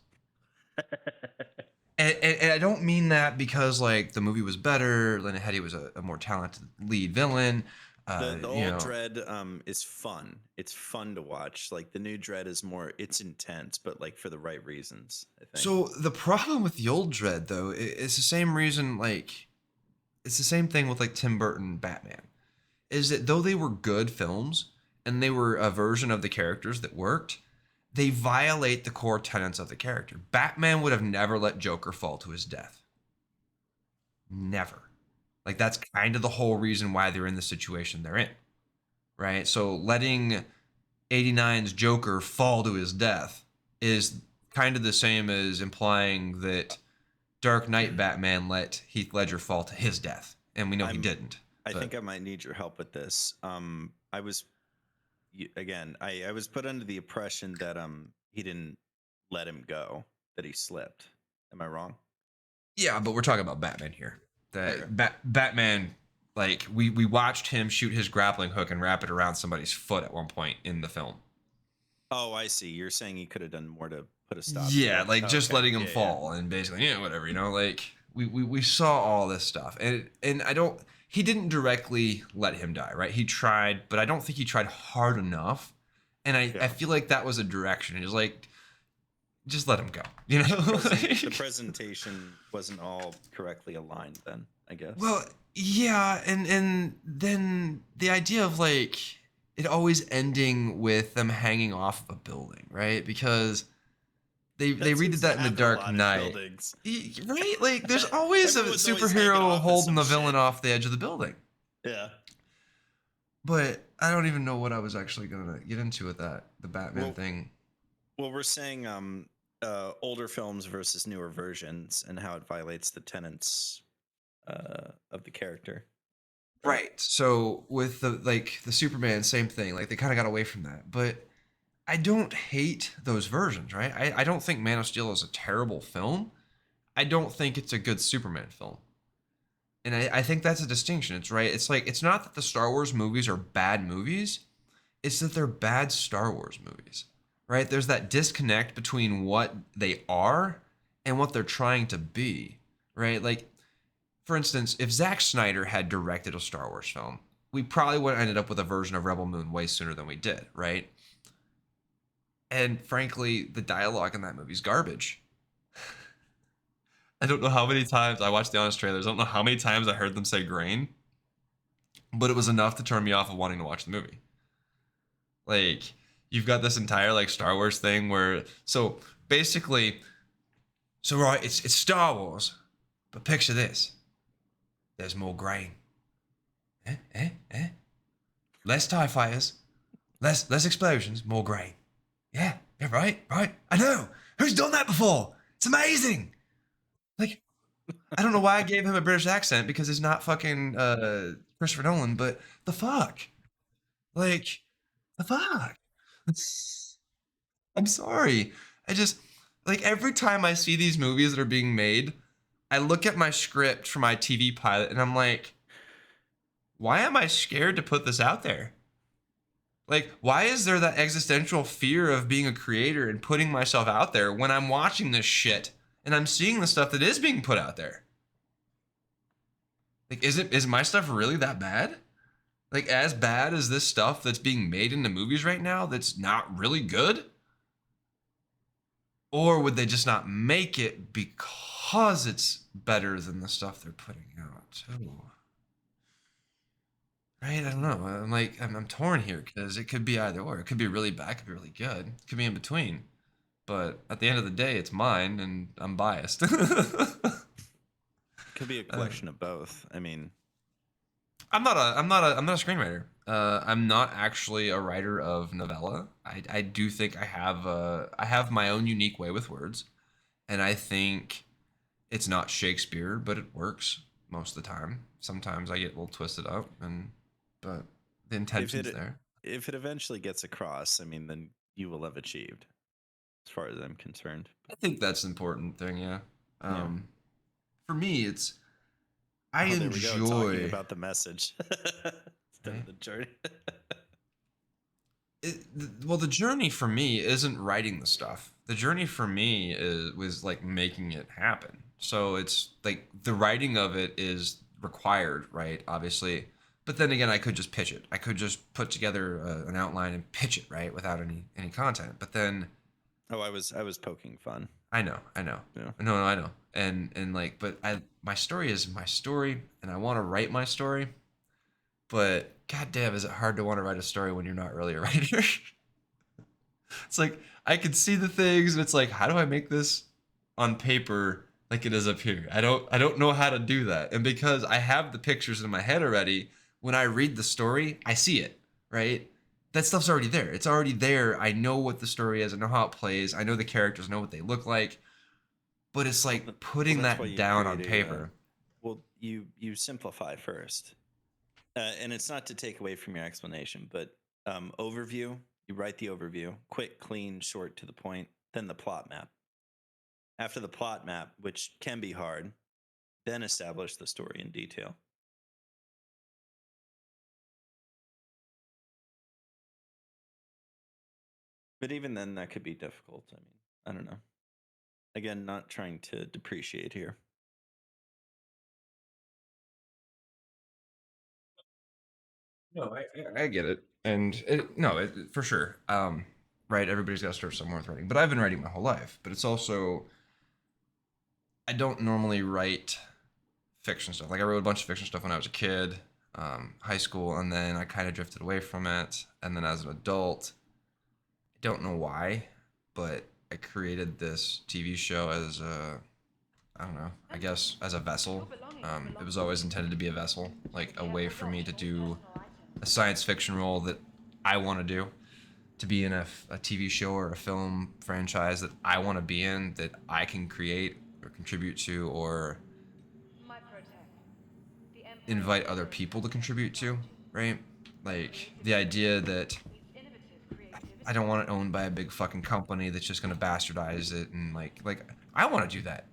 And I don't mean that because like the movie was better, Lena Headey was a more talented lead villain. The old Dredd is fun. It's fun to watch. Like the new Dredd is more, it's intense, but like for the right reasons, I think. So the problem with the old Dredd though, it's the same reason, like it's the same thing with like Tim Burton Batman, is that though they were good films and they were a version of the characters that worked, they violate the core tenets of the character. Batman would have never let Joker fall to his death. Never. Like, that's kind of the whole reason why they're in the situation they're in. Right? So letting 89's Joker fall to his death is kind of the same as implying that Dark Knight Batman let Heath Ledger fall to his death. And we know he didn't. I think I might need your help with this. I was put under the impression that he didn't let him go, that he slipped. Am I wrong? Yeah, but we're talking about Batman here. Batman, like we watched him shoot his grappling hook and wrap it around somebody's foot at one point in the film. Oh, I see. You're saying he could have done more to put a stop to Yeah, it. like Oh, just okay. letting him Yeah, yeah. fall and basically, whatever, like we saw all this stuff, and I don't. He didn't directly let him die, right? He tried, but I don't think he tried hard enough, and I feel like that was a direction. He's like, just let him go, The presentation wasn't all correctly aligned then, I guess. Well, yeah, and then the idea of like it always ending with them hanging off of a building, right? Because they redid that in The Dark Knight, right? Like there's always a Everyone's always hanging superhero off of holding some the villain shit. off the edge of the building. Yeah. But I don't even know what I was actually gonna get into with that, the Batman thing. Well, we're saying older films versus newer versions and how it violates the tenets of the character. Right. So with the Superman, same thing. Like they kind of got away from that. But I don't hate those versions, right? I don't think Man of Steel is a terrible film. I don't think it's a good Superman film. And I think that's a distinction. It's right. It's like it's not that the Star Wars movies are bad movies. It's that they're bad Star Wars movies. Right? There's that disconnect between what they are and what they're trying to be. Right? Like, for instance, if Zack Snyder had directed a Star Wars film, we probably would have ended up with a version of Rebel Moon way sooner than we did, right? And frankly, the dialogue in that movie is garbage. I don't know how many times I watched the Honest trailers. I don't know how many times I heard them say grain, but it was enough to turn me off of wanting to watch the movie. Like, you've got this entire like Star Wars thing where, so basically, so right, it's Star Wars, but picture this: there's more grain. Less TIE fighters, less explosions, more grain. Yeah, right. I know. Who's done that before? It's amazing. Like, I don't know why I gave him a British accent because he's not fucking Christopher Nolan, but the fuck? Like, the fuck? I'm sorry. I just, like, every time I see these movies that are being made, I look at my script for my TV pilot and I'm like, why am I scared to put this out there? Like, why is there that existential fear of being a creator and putting myself out there when I'm watching this shit and I'm seeing the stuff that is being put out there? Like, is my stuff really that bad? Like, as bad as this stuff that's being made into movies right now that's not really good? Or would they just not make it because it's better than the stuff they're putting out? Ooh. Right? I don't know. I'm torn here because it could be either or. It could be really bad, it could be really good. It could be in between. But at the end of the day, it's mine and I'm biased. Could be a collection of both. I mean, I'm not a screenwriter. I'm not actually a writer of novella. I do think I have my own unique way with words, and I think it's not Shakespeare, but it works most of the time. Sometimes I get a little twisted up, but the intention's there. If it eventually gets across, I mean, then you will have achieved, as far as I'm concerned. I think that's an important thing. Yeah. For me, it's I there we enjoy go, talking about the message instead of the journey. Well, the journey for me isn't writing the stuff. The journey for me was like making it happen. So it's like the writing of it is required, right? Obviously, but then again, I could just pitch it. I could just put together an outline and pitch it, right, without any content. But then, I was poking fun. I know. Yeah. No, I know. And like, but my story is my story, and I want to write my story. But goddamn, is it hard to want to write a story when you're not really a writer? It's like I can see the things, and it's like, how do I make this on paper like it is up here? I don't know how to do that. And because I have the pictures in my head already, when I read the story, I see it, right? That stuff's already there. It's already there. I know what the story is. I know how it plays. I know the characters, I know what they look like. But it's like putting that down on paper. You simplify first. And it's not to take away from your explanation, but overview, you write the overview, quick, clean, short, to the point, then the plot map. After the plot map, which can be hard, then establish the story in detail. But even then, that could be difficult. I mean, I don't know. Again, not trying to depreciate here. No, I get it, and for sure. Right, everybody's got to start somewhere with writing, but I've been writing my whole life. But it's also I don't normally write fiction stuff. Like I wrote a bunch of fiction stuff when I was a kid, high school, and then I kind of drifted away from it. And then as an adult, I don't know why, but I created this TV show as a, I don't know, I guess as a vessel. It was always intended to be a vessel, like a way for me to do a science fiction role that I want to do, to be in a TV show or a film franchise that I want to be in, that I can create or contribute to, or invite other people to contribute to, right? Like the idea that I don't want it owned by a big fucking company that's just gonna bastardize it and like I want to do that,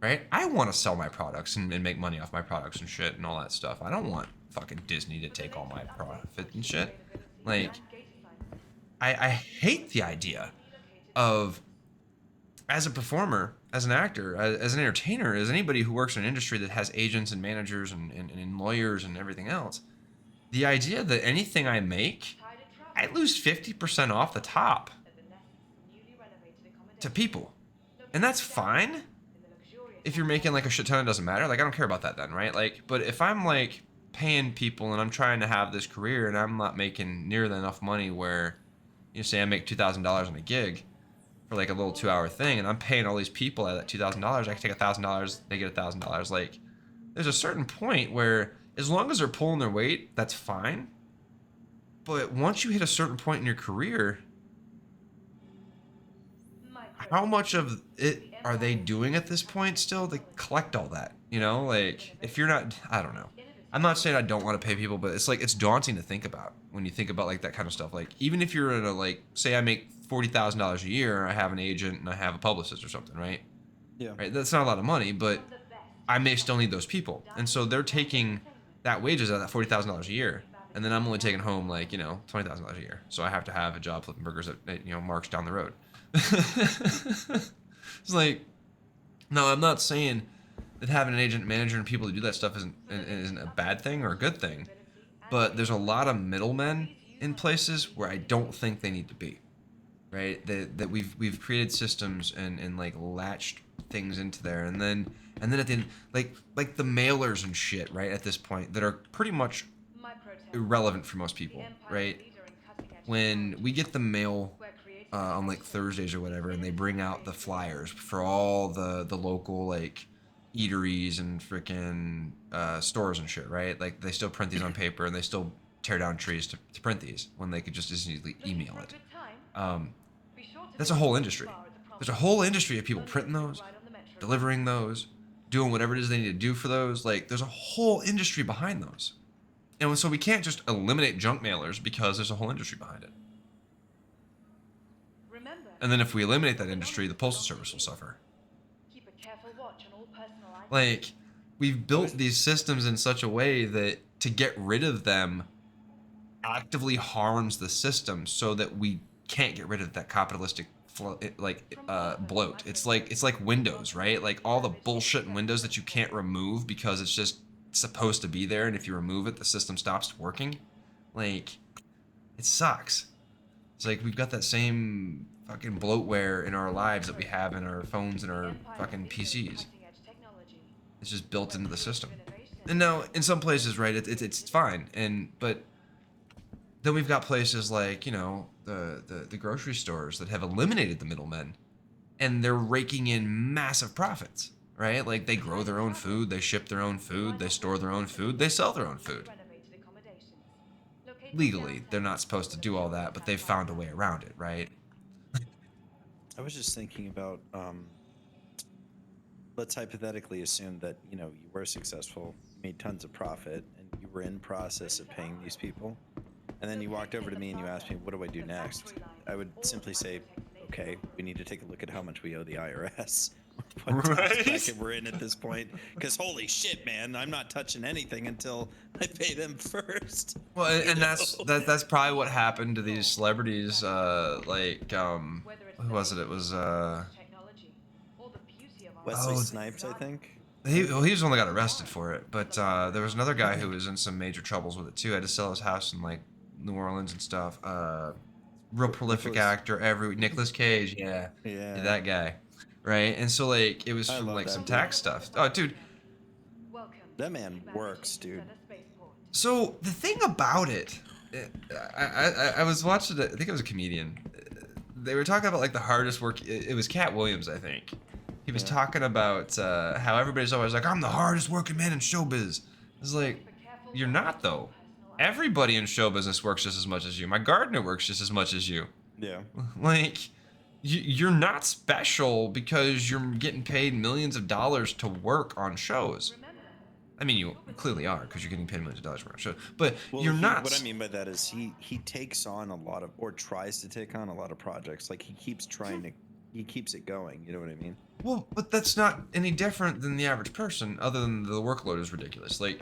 right? I want to sell my products and make money off my products and shit and all that stuff. I don't want fucking Disney to take all my profit and shit. Like I hate the idea of, as a performer, as an actor, as an entertainer, as anybody who works in an industry that has agents and managers and lawyers and everything else, the idea that anything I make, I lose 50% off the top to people. And that's fine. If you're making like a shit ton, it doesn't matter. Like I don't care about that then, right? Like, but if I'm like paying people and I'm trying to have this career and I'm not making nearly enough money where, you say I make $2,000 on a gig for like a little 2-hour thing, and I'm paying all these people at that $2,000, I can take $1,000, they get $1,000. Like, there's a certain point where, as long as they're pulling their weight, that's fine. But once you hit a certain point in your career, how much of it are they doing at this point still to collect all that? You know, like if you're not, I don't know. I'm not saying I don't want to pay people, but it's like it's daunting to think about when you think about like that kind of stuff. Like even if you're in a, like, say I make $40,000 a year, I have an agent and I have a publicist or something, right? Yeah. Right. That's not a lot of money, but I may still need those people, and so they're taking that wages out of that $40,000 a year, and then I'm only taking home like $20,000 a year. So I have to have a job flipping burgers at Mark's down the road. It's like, no, I'm not saying that having an agent, manager, and people to do that stuff isn't a bad thing or a good thing, but there's a lot of middlemen in places where I don't think they need to be, right? That we've created systems and like latched things into there, and then at the end, like the mailers and shit, right? At this point, that are pretty much irrelevant for most people, right? When we get the mail on like Thursdays or whatever, and they bring out the flyers for all the local like eateries and freaking stores and shit, right? Like they still print these on paper and they still tear down trees to print these when they could just as easily email it. That's a whole industry. There's a whole industry of people printing those, delivering those, doing whatever it is they need to do for those. Like there's a whole industry behind those. And so we can't just eliminate junk mailers because there's a whole industry behind it. And then if we eliminate that industry, the Postal Service will suffer. Like, we've built these systems in such a way that to get rid of them actively harms the system so that we can't get rid of that capitalistic bloat. It's like Windows, right? Like all the bullshit in Windows that you can't remove because it's just supposed to be there, and if you remove it, the system stops working. Like, it sucks. It's like we've got that same fucking bloatware in our lives that we have in our phones and our fucking PCs. It's just built into the system. And now, in some places, right, it's fine. But then we've got places like, the grocery stores that have eliminated the middlemen, and they're raking in massive profits, right? Like they grow their own food, they ship their own food, they store their own food, they sell their own food. Legally, they're not supposed to do all that, but they've found a way around it, right? I was just thinking about, let's hypothetically assume that, you were successful, you made tons of profit, and you were in process of paying these people, and then you walked over to me and you asked me, what do I do next? I would simply say, okay, we need to take a look at how much we owe the IRS. what tax bracket we're in at this point. Because holy shit, man, I'm not touching anything until I pay them first. Well, and that's probably what happened to these celebrities. Who was it? It was Wesley Snipes, I think. he was the one that got arrested for it, but there was another guy who was in some major troubles with it too. Had to sell his house in like New Orleans and stuff. Real prolific actor, Nicolas Cage, yeah, that guy, right? And so like it was from like some tax stuff. Oh, dude, that man works, dude. So the thing about it, I was watching it. I think it was a comedian. They were talking about like the hardest work. It was Cat Williams, I think. He was talking about how everybody's always like, I'm the hardest working man in showbiz. It's like, you're not though. Everybody in show business works just as much as you. My gardener works just as much as you. Yeah. Like, you're not special because you're getting paid millions of dollars to work on shows. I mean, you clearly are because you're getting paid millions of dollars for a show. But you're not. What I mean by that is he takes on a lot of, or tries to take on a lot of projects. Like he keeps it going. You know what I mean? Well, but that's not any different than the average person, other than the workload is ridiculous. Like,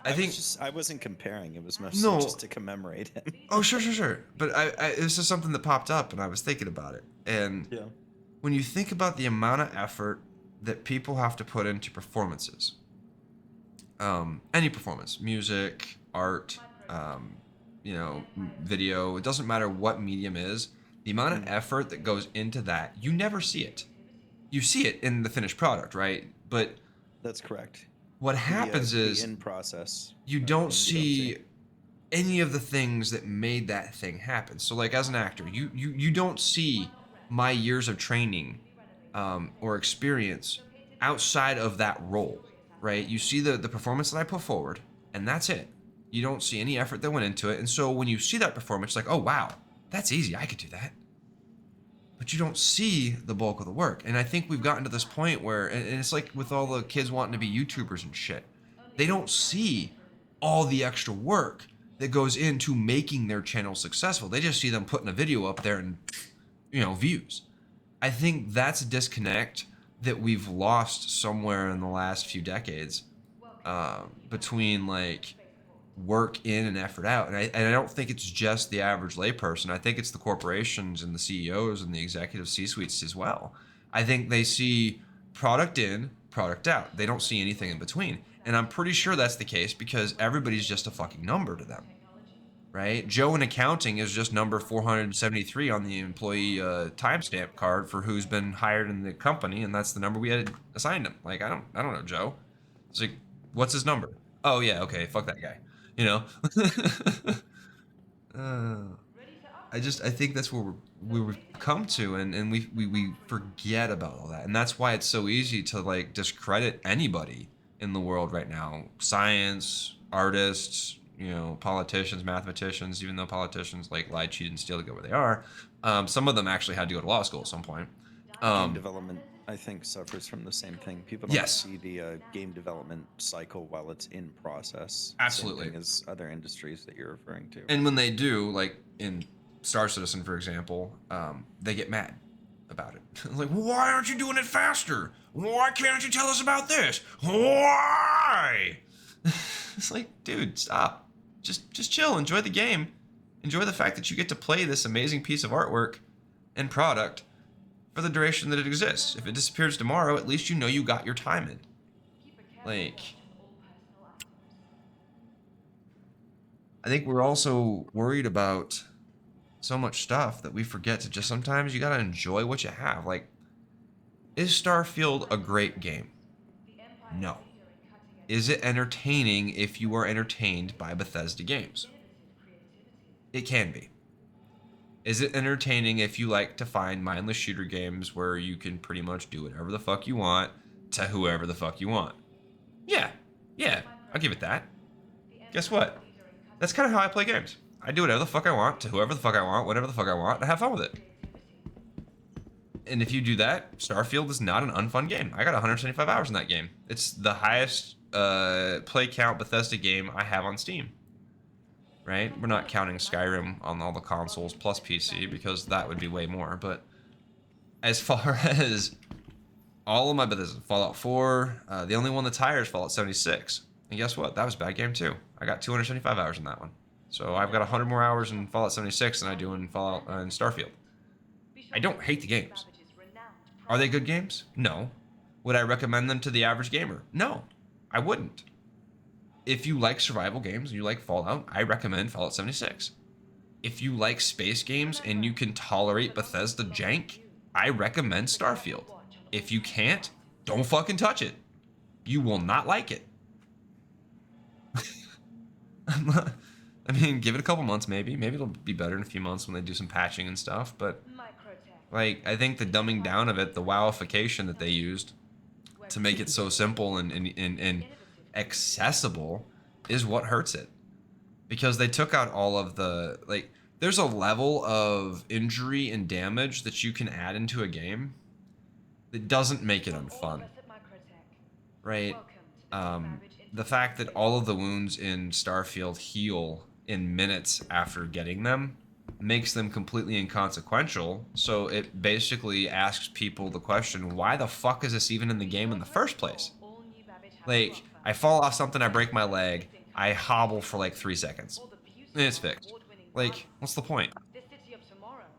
I wasn't comparing. It was mostly just to commemorate him. Oh, sure. But this is something that popped up, and I was thinking about it. And when you think about the amount of effort that people have to put into performances, any performance, music, art, video, it doesn't matter what medium is, the amount of effort that goes into that, you never see it. You see it in the finished product, right? But that's correct. What happens is in process, you don't see any of the things that made that thing happen. So like as an actor, you don't see my years of training or experience outside of that role, right? You see the performance that I put forward, and that's it. You don't see any effort that went into it. And so when you see that performance, like, oh wow, that's easy, I could do that. But you don't see the bulk of the work. And I think we've gotten to this point where, and it's like with all the kids wanting to be YouTubers and shit, they don't see all the extra work that goes into making their channel successful. They just see them putting a video up there and, views. I think that's a disconnect that we've lost somewhere in the last few decades between like work in and effort out. And I don't think it's just the average layperson. I think it's the corporations and the CEOs and the executive C-suites as well. I think they see product in, product out. They don't see anything in between. And I'm pretty sure that's the case because everybody's just a fucking number to them, right? Joe in accounting is just number 473 on the employee timestamp card for who's been hired in the company, and that's the number we had assigned him. Like, I don't know, Joe. It's like, what's his number? Oh yeah, okay, fuck that guy. I think that's where we've come to, and we forget about all that, and that's why it's so easy to like discredit anybody in the world right now. Science, artists, politicians, mathematicians. Even though politicians like lie, cheat, and steal to get where they are, some of them actually had to go to law school at some point. Game development, I think, suffers from the same thing. People don't see the game development cycle while it's in process. Absolutely. Same thing as other industries that you're referring to. And when they do, like in Star Citizen, for example, they get mad about it. Like, why aren't you doing it faster? Why can't you tell us about this? Why? It's like, dude, stop. Just chill. Enjoy the game. Enjoy the fact that you get to play this amazing piece of artwork and product for the duration that it exists. If it disappears tomorrow, at least you know you got your time in. Like, I think we're also worried about so much stuff that we forget to just sometimes you gotta enjoy what you have. Like, is Starfield a great game? No. Is it entertaining if you are entertained by Bethesda games? It can be. Is it entertaining if you like to find mindless shooter games where you can pretty much do whatever the fuck you want to whoever the fuck you want? Yeah, I'll give it that. Guess what? That's kind of how I play games. I do whatever the fuck I want to whoever the fuck I want, whatever the fuck I want, and have fun with it. And if you do that, Starfield is not an unfun game. I got 175 hours in that game. It's the highest play count Bethesda game I have on Steam. Right? We're not counting Skyrim on all the consoles plus PC because that would be way more. But as far as all of my Bethesda. Fallout 4. The only one that's higher is Fallout 76. And guess what? That was a bad game too. I got 275 hours in that one. So I've got 100 more hours in Fallout 76 than I do in Fallout in Starfield. I don't hate the games. Are they good games? No. Would I recommend them to the average gamer? No, I wouldn't. If you like survival games and you like Fallout, I recommend Fallout 76. If you like space games and you can tolerate Bethesda jank, I recommend Starfield. If you can't, don't fucking touch it. You will not like it. I mean, give it a couple months maybe. Maybe it'll be better in a few months when they do some patching and stuff, but like, I think the dumbing down of it, the wowification that they used to make it so simple and accessible is what hurts it. Because they took out all of the, like, there's a level of injury and damage that you can add into a game that doesn't make it unfun. Right? The fact that all of the wounds in Starfield heal in minutes after getting them makes them completely inconsequential. So it basically asks people the question, why the fuck is this even in the game in the first place? Like, I fall off something, I break my leg, I hobble for like 3 seconds. And it's fixed. Like, what's the point?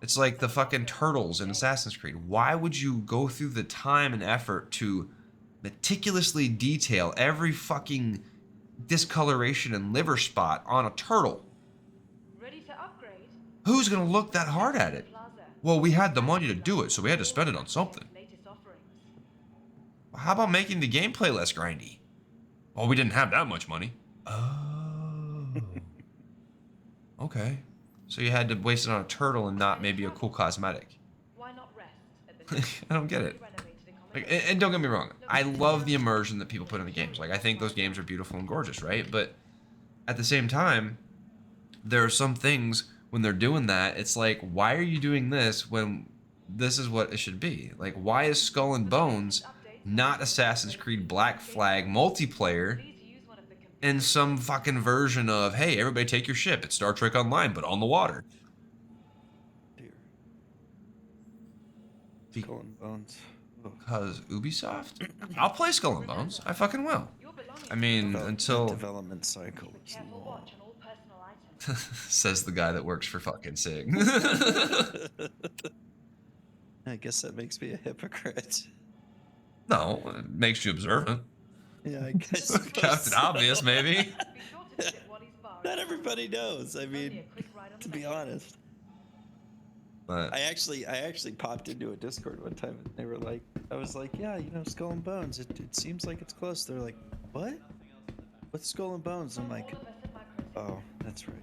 It's like the fucking turtles in Assassin's Creed. Why would you go through the time and effort to meticulously detail every fucking discoloration and liver spot on a turtle? Who's gonna look that hard at it? Well, we had the money to do it, so we had to spend it on something. How about making the gameplay less grindy? Well, we didn't have that much money. Oh. Okay. So you had to waste it on a turtle and not maybe a cool cosmetic. I don't get it. Like, and don't get me wrong, I love the immersion that people put in the games. Like, I think those games are beautiful and gorgeous, right? But at the same time, there are some things when they're doing that, it's like, why are you doing this when this is what it should be? Like, why is Skull and Bones not Assassin's Creed Black Flag multiplayer in some fucking version of, hey, everybody take your ship, it's Star Trek Online, but on the water? Skull and Bones. Because Ubisoft? I'll play Skull and Bones. I fucking will. I mean, until... The development cycle is long. Says the guy that works for fucking SIG. I guess that makes me a hypocrite. No, it makes you observant. Yeah, I guess. Captain Obvious, maybe. Not everybody knows. I mean, to be honest. But I actually popped into a Discord one time and they were like, I was like, yeah, you know, Skull and Bones. It seems like it's close. They're like, what? What's Skull and Bones? I'm like, oh, that's right.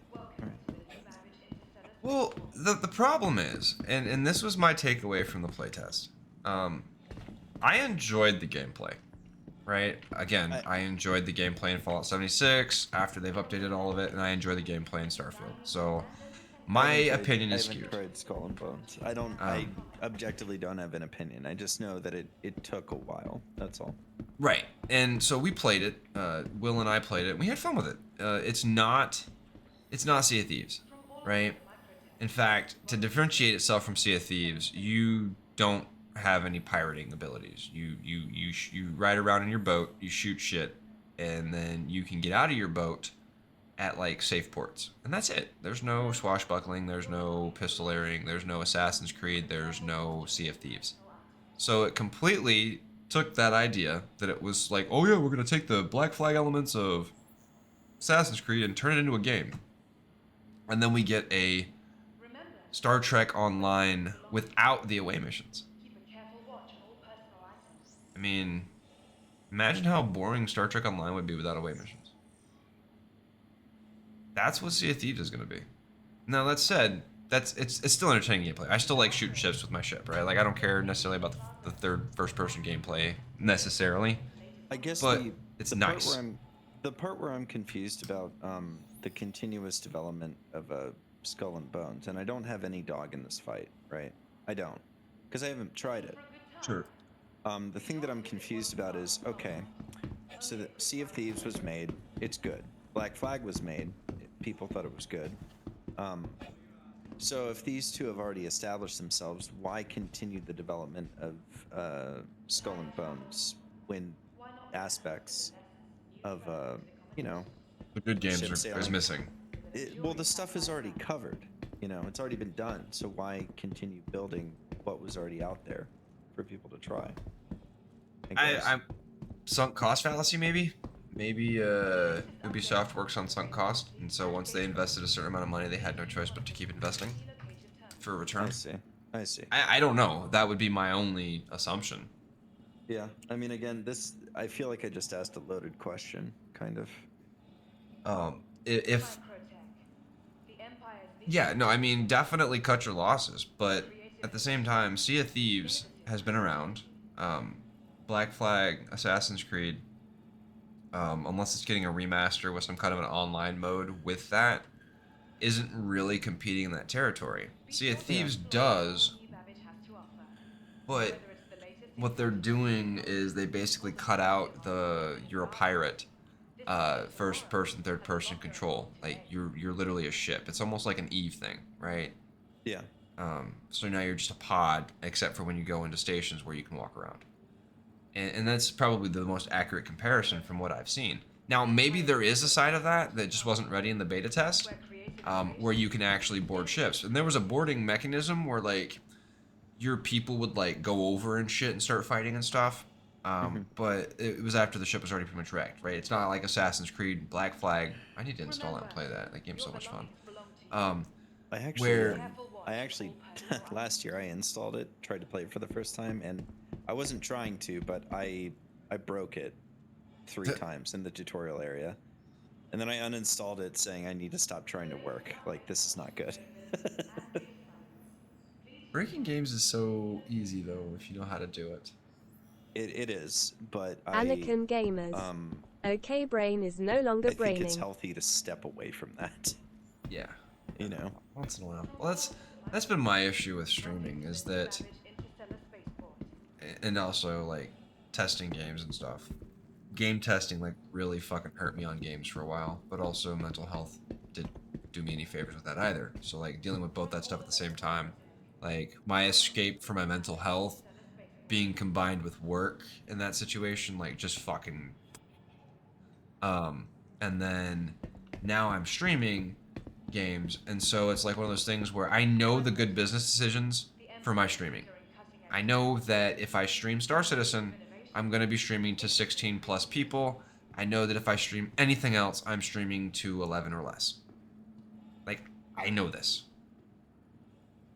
Well, the problem is, and this was my takeaway from the playtest. I enjoyed the gameplay, right? Again, I enjoyed the gameplay in Fallout 76 after they've updated all of it, and I enjoy the gameplay in Starfield. So my opinion is skewed. I haven't tried Skull and Bones. I don't. I objectively don't have an opinion. I just know that it took a while. That's all. Right, and so we played it. Will and I played it. We had fun with it. It's not Sea of Thieves, right? In fact, to differentiate itself from Sea of Thieves, you don't have any pirating abilities. You ride around in your boat, you shoot shit, and then you can get out of your boat at like safe ports, and that's it. There's no swashbuckling, there's no pistoleering, there's no Assassin's Creed, there's no Sea of Thieves. So it completely took that idea that it was like, oh yeah, we're gonna take the Black Flag elements of Assassin's Creed and turn it into a game, and then we get a Star Trek Online without the away missions. I mean, imagine how boring Star Trek Online would be without away missions. That's what Sea of Thieves is going to be. Now, that said, it's still entertaining gameplay. I still like shooting ships with my ship, right? Like, I don't care necessarily about the third first-person gameplay necessarily. I guess but it's nice. The part where I'm confused about the continuous development of Skull and Bones, and I don't have any dog in this fight, right? I don't, because I haven't tried it. Sure. The thing that I'm confused about is, okay, so the Sea of Thieves was made, it's good. Black Flag was made, people thought it was good. So if these two have already established themselves, why continue the development of Skull and Bones when aspects of you know, The good games ship is sailing missing. well, the stuff is already covered. You know, it's already been done. So why continue building what was already out there for people to try? I'm sunk cost fallacy, maybe. Maybe Ubisoft works on sunk cost, and so once they invested a certain amount of money, they had no choice but to keep investing for a return. I see. I don't know. That would be my only assumption. Yeah, I mean, again, I feel like I just asked a loaded question, kind of. If yeah, no, I mean, definitely cut your losses, but at the same time, Sea of Thieves has been around. Black Flag, Assassin's Creed, unless it's getting a remaster with some kind of an online mode with that, isn't really competing in that territory. Sea of Thieves does, but what they're doing is they basically cut out the you're a pirate, first person, third person control. Like you're literally a ship. It's almost like an Eve thing, right? Yeah. So now you're just a pod, except for when you go into stations where you can walk around. And that's probably the most accurate comparison from what I've seen. Now, maybe there is a side of that that just wasn't ready in the beta test, where you can actually board ships. And there was a boarding mechanism where, like, your people would, like, go over and shit and start fighting and stuff. But it was after the ship was already pretty much wrecked, right? It's not like Assassin's Creed, Black Flag. I need to install that and play that. That game's so much fun. I actually last year I installed it, tried to play it for the first time, and I wasn't trying to, but I broke it 3 times in the tutorial area, and then I uninstalled it, saying I need to stop trying to work. Like, this is not good. Breaking games is so easy though if you know how to do it. It is, but Anakin Gamers. Okay, brain is no longer I think braining. it's healthy to step away from that. Yeah. You know, once in a while. Well, that's been my issue with streaming, is that, and also like testing games and stuff. Game testing like really fucking hurt me on games for a while, but also mental health didn't do me any favors with that either. So like dealing with both that stuff at the same time, like my escape for my mental health being combined with work in that situation, like just fucking. And then now I'm streaming games, and so it's like one of those things where I know the good business decisions for my streaming. I know that if I stream Star Citizen, I'm going to be streaming to 16 plus people. I know that if I stream anything else, I'm streaming to 11 or less. Like, I know this.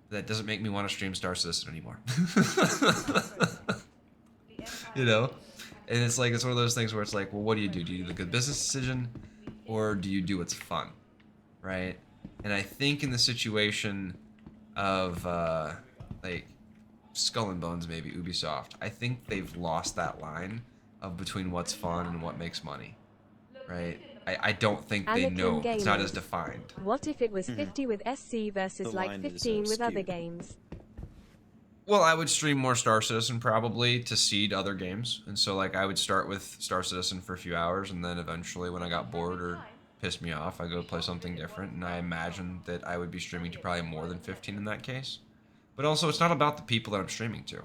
That doesn't make me want to stream Star Citizen anymore. You know? And it's like, it's one of those things where it's like, well, what do? Do you do the good business decision, or do you do what's fun? Right? And I think in the situation of like Skull and Bones, maybe Ubisoft, I think they've lost that line of between what's fun and what makes money. Right? I don't think they Anakin know. It's not Gamers. as defined. What if it was 50 with SC versus The like line is, 15 with other skewed. games? Well, I would stream more Star Citizen probably to seed other games. And so like I would start with Star Citizen for a few hours, and then eventually when I got bored or pissed me off, I go play something different. And I imagine that I would be streaming to probably more than 15 in that case. But also, it's not about the people that I'm streaming to.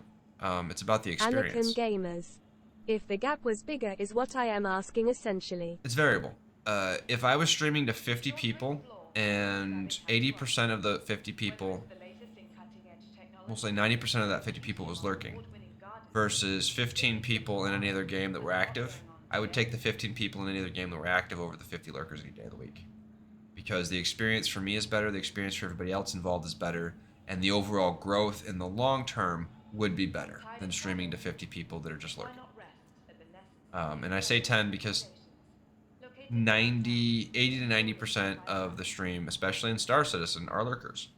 It's about the experience. Anakin Gamers. If the gap was bigger is what I am asking essentially. It's variable. If I was streaming to 50 people and 80% of the 50 people, we'll say 90% of that 50 people was lurking, versus 15 people in any other game that were active, I would take the 15 people in any other game that were active over the 50 lurkers any day of the week. Because the experience for me is better, the experience for everybody else involved is better, and the overall growth in the long term would be better than streaming to 50 people that are just lurking. And I say 10 because 80 to 90% of the stream, especially in Star Citizen, are lurkers.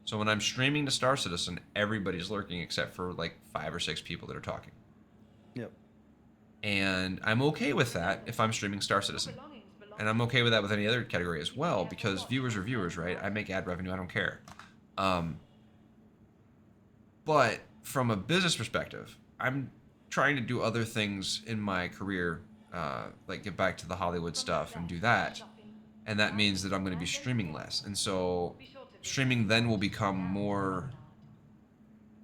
So when I'm streaming to Star Citizen, everybody's lurking except for like 5 or 6 people that are talking. Yep. And I'm okay with that if I'm streaming Star Citizen. And I'm okay with that with any other category as well, because viewers are viewers, right? I make ad revenue, I don't care. But from a business perspective, I'm trying to do other things in my career, like get back to the Hollywood stuff and do that. And that means that I'm going to be streaming less. And so streaming then will become more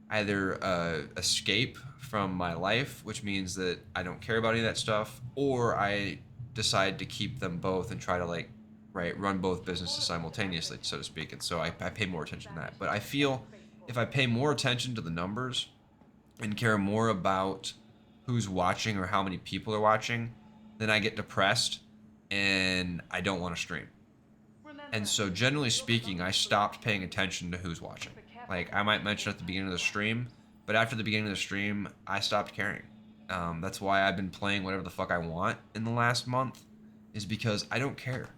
either escape from my life, which means that I don't care about any of that stuff, or I decide to keep them both and try to like, right, run both businesses simultaneously, so to speak. And so I pay more attention to that. But I feel if I pay more attention to the numbers and care more about who's watching or how many people are watching, then I get depressed and I don't want to stream. And so generally speaking, I stopped paying attention to who's watching. Like I might mention at the beginning of the stream, but after the beginning of the stream, I stopped caring. That's why I've been playing whatever the fuck I want in the last month, is because I don't care.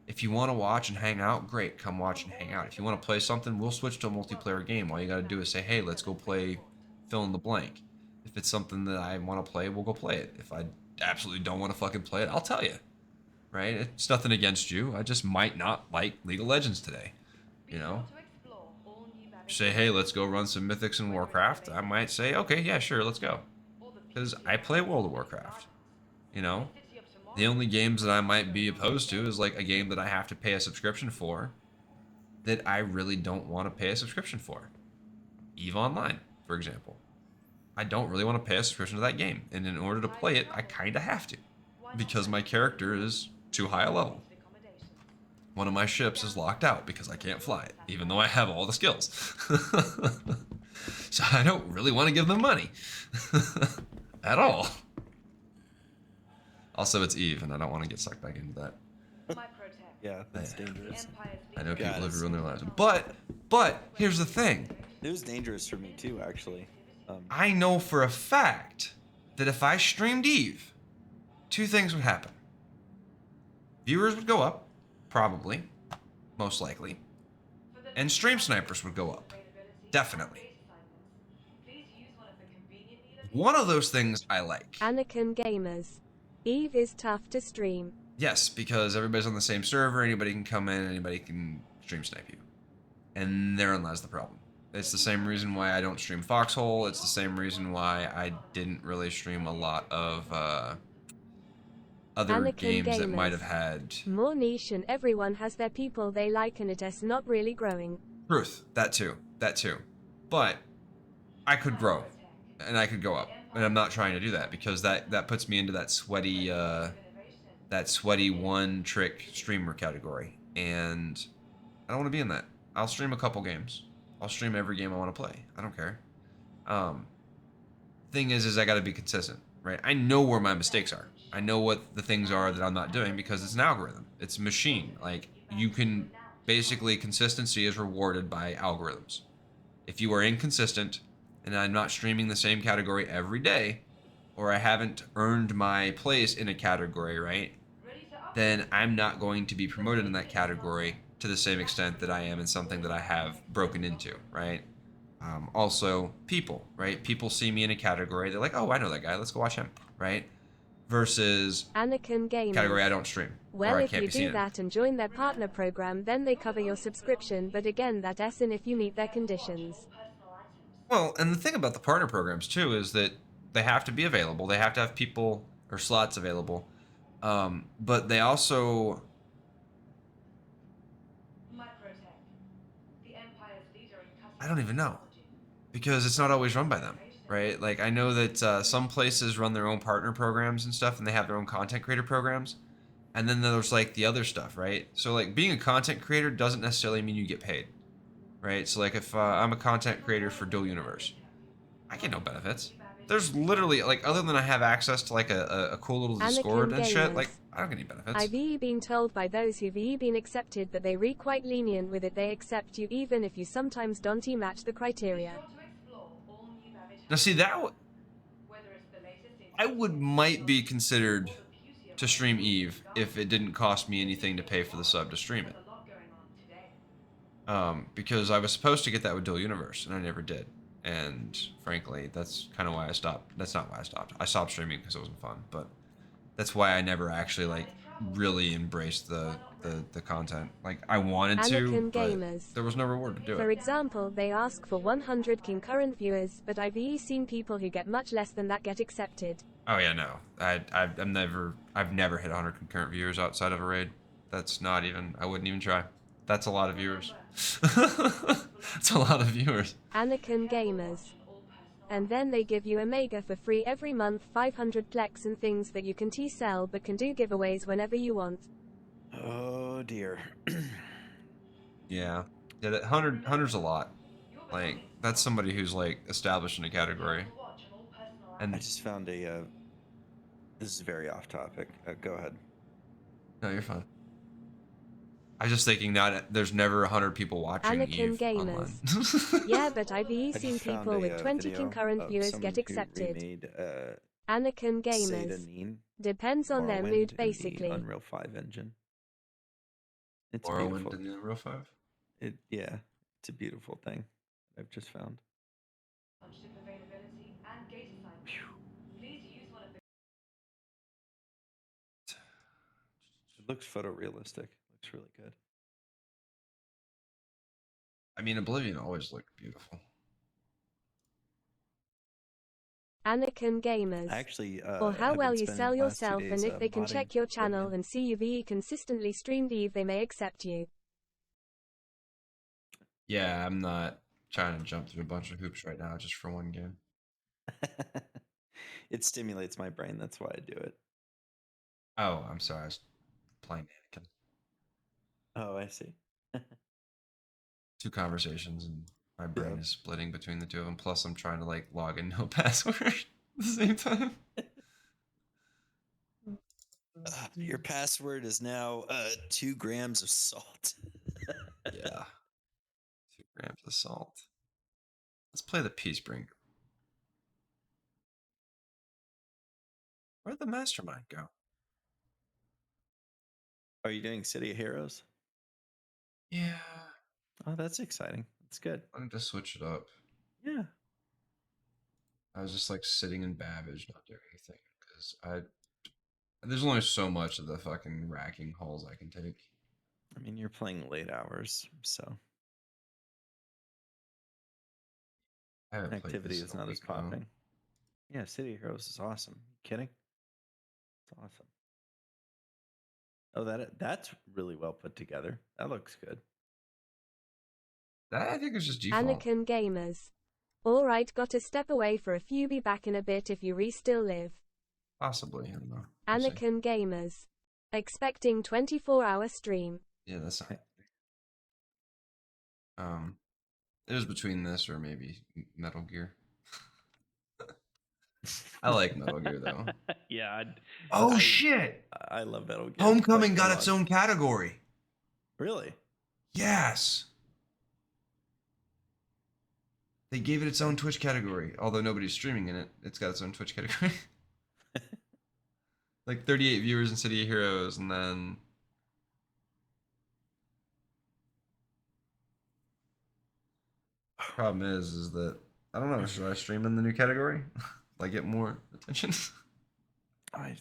If you want to watch and hang out, great, come watch and hang out. If you want to play something, we'll switch to a multiplayer game. All you got to do is say, hey, let's go play fill in the blank. If it's something that I want to play, we'll go play it. If I absolutely don't want to fucking play it, I'll tell you. Right? It's nothing against you. I just might not like League of Legends today. You know? Say, hey, let's go run some Mythics and Warcraft. I might say, okay, yeah, sure, let's go. Because I play World of Warcraft. You know? The only games that I might be opposed to is like a game that I have to pay a subscription for that I really don't want to pay a subscription for. EVE Online, for example. I don't really want to pay a subscription to that game. And in order to play it, I kind of have to. Because my character is too high a level. One of my ships is locked out because I can't fly it, even though I have all the skills. So I don't really want to give them money. At all. Also, it's EVE, and I don't want to get sucked back into that. Yeah, that's dangerous. I know people have ruined their lives. But, here's the thing. It was dangerous for me, too, actually. I know for a fact that if I streamed EVE, two things would happen. Viewers would go up, probably, most likely, and stream snipers would go up, definitely. One of those things I like. Anakin Gamers. EVE is tough to stream. Yes, because everybody's on the same server, anybody can come in, anybody can stream snipe you. And therein lies the problem. It's the same reason why I don't stream Foxhole, it's the same reason why I didn't really stream a lot of other Anakin games that Gamers. might have had... More niche and everyone has their people they like and it's not really growing. Truth, that too. But I could grow, and I could go up, and I'm not trying to do that because that puts me into that sweaty one-trick streamer category, and I don't want to be in that. I'll stream a couple games. I'll stream every game I want to play. I don't care. Thing is I got to be consistent, right? I know where my mistakes are. I know what the things are that I'm not doing because it's an algorithm. It's a machine. Like, you can basically, consistency is rewarded by algorithms. If you are inconsistent and I'm not streaming the same category every day, or I haven't earned my place in a category, right, then I'm not going to be promoted in that category to the same extent that I am in something that I have broken into, right? Also, people, right? People see me in a category, they're like, oh, I know that guy, let's go watch him, right? Versus Anakin Gamers. category I don't stream. Well, or I if can't you be seen do in. that and join their partner program, then they cover your subscription, but again, that's in if you meet their conditions. Well, and the thing about the partner programs too is that they have to be available. They have to have people or slots available. But they also I don't even know because it's not always run by them, right? Like I know that some places run their own partner programs and stuff, and they have their own content creator programs. And then there's like the other stuff, right? So like being a content creator doesn't necessarily mean you get paid, right? So like if I'm a content creator for Dual Universe, I get no benefits. There's literally like other than I have access to like a cool little Discord Anakin and shit, Gamers. like I don't get any benefits. I've been told by those who've been accepted that they quite lenient with it. They accept you even if you sometimes don't match the criteria. Now see I might be considered to stream EVE if it didn't cost me anything to pay for the sub to stream it. Because I was supposed to get that with Dual Universe and I never did. And frankly, that's kind of why I stopped. That's not why I stopped. I stopped streaming because it wasn't fun, but that's why I never actually like really embraced the content. Like I wanted to, Anakin but Gamers. there was no reward to do For it. example, they ask for 100 concurrent viewers, but I've seen people who get much less than that get accepted. Oh yeah, no. I've never hit 100 concurrent viewers outside of a raid. That's not even. I wouldn't even try. That's a lot of viewers. That's a lot of viewers. Anakin Gamers. And then they give you Omega for free every month, 500 plex and things that you can T-sell but can do giveaways whenever you want. Oh dear. Yeah. Yeah, that 100's a lot. Like, that's somebody who's like established in a category. And I just found a this is very off topic. Go ahead. no, you're fine. I was just thinking that there's never 100 people watching Anakin Eve online. Gamers. Yeah, but I've I seen just found people with a 20 video concurrent of viewers someone get who accepted. remade, Anakin Seda Gamers. Neen, Depends on their Morrowind mood, in basically. the Unreal 5 engine. It's Morrowind beautiful. in the Unreal 5? Yeah, it's a beautiful thing I've just found. On ship availability and gate assignments. Please use one of the It looks photorealistic. Looks really good. I mean, Oblivion always looked beautiful. Anakin Gamers. Actually, or how have well been you spending sell the last 2 yourself, days, and if they can modding check your channel Oblivion. and see you VE consistently streamed Eve, they may accept you. Yeah, I'm not trying to jump through a bunch of hoops right now just for one game. It stimulates my brain. That's why I do it. Oh, I'm sorry. I was playing Anakin. Oh, I see. 2 conversations and my brain is splitting between the 2 of them. Plus, I'm trying to like log in no password at the same time. Your password is now 2 grams of salt. Yeah. 2 grams of salt. Let's play the Peacebringer. Where'd the mastermind go? Are you doing City of Heroes? Yeah. Oh, that's exciting. That's good. I need to switch it up. Yeah. I was just like sitting in Babbage not doing anything because there's only so much of the fucking racking hauls I can take. I mean, you're playing late hours, so I haven't played activity this is in a not as week, though. popping. Yeah, City of Heroes is awesome. You kidding? It's awesome. Oh, that's really well put together. That looks good. That I think is just default. Anakin Gamers. Alright, gotta step away for a few, be back in a bit if you still live. Possibly, I don't know. We'll see. Anakin Gamers. Expecting 24-hour stream. Yeah, that's not. It was between this or maybe Metal Gear. I like Metal Gear though. Yeah. Oh shit! I love Metal Gear. Homecoming Like, got a its lot. own category. Really? Yes. They gave it its own Twitch category, although nobody's streaming in it. It's got its own Twitch category. Like 38 viewers in City of Heroes, and then problem is that I don't know. Should I stream in the new category? Like get more attention? I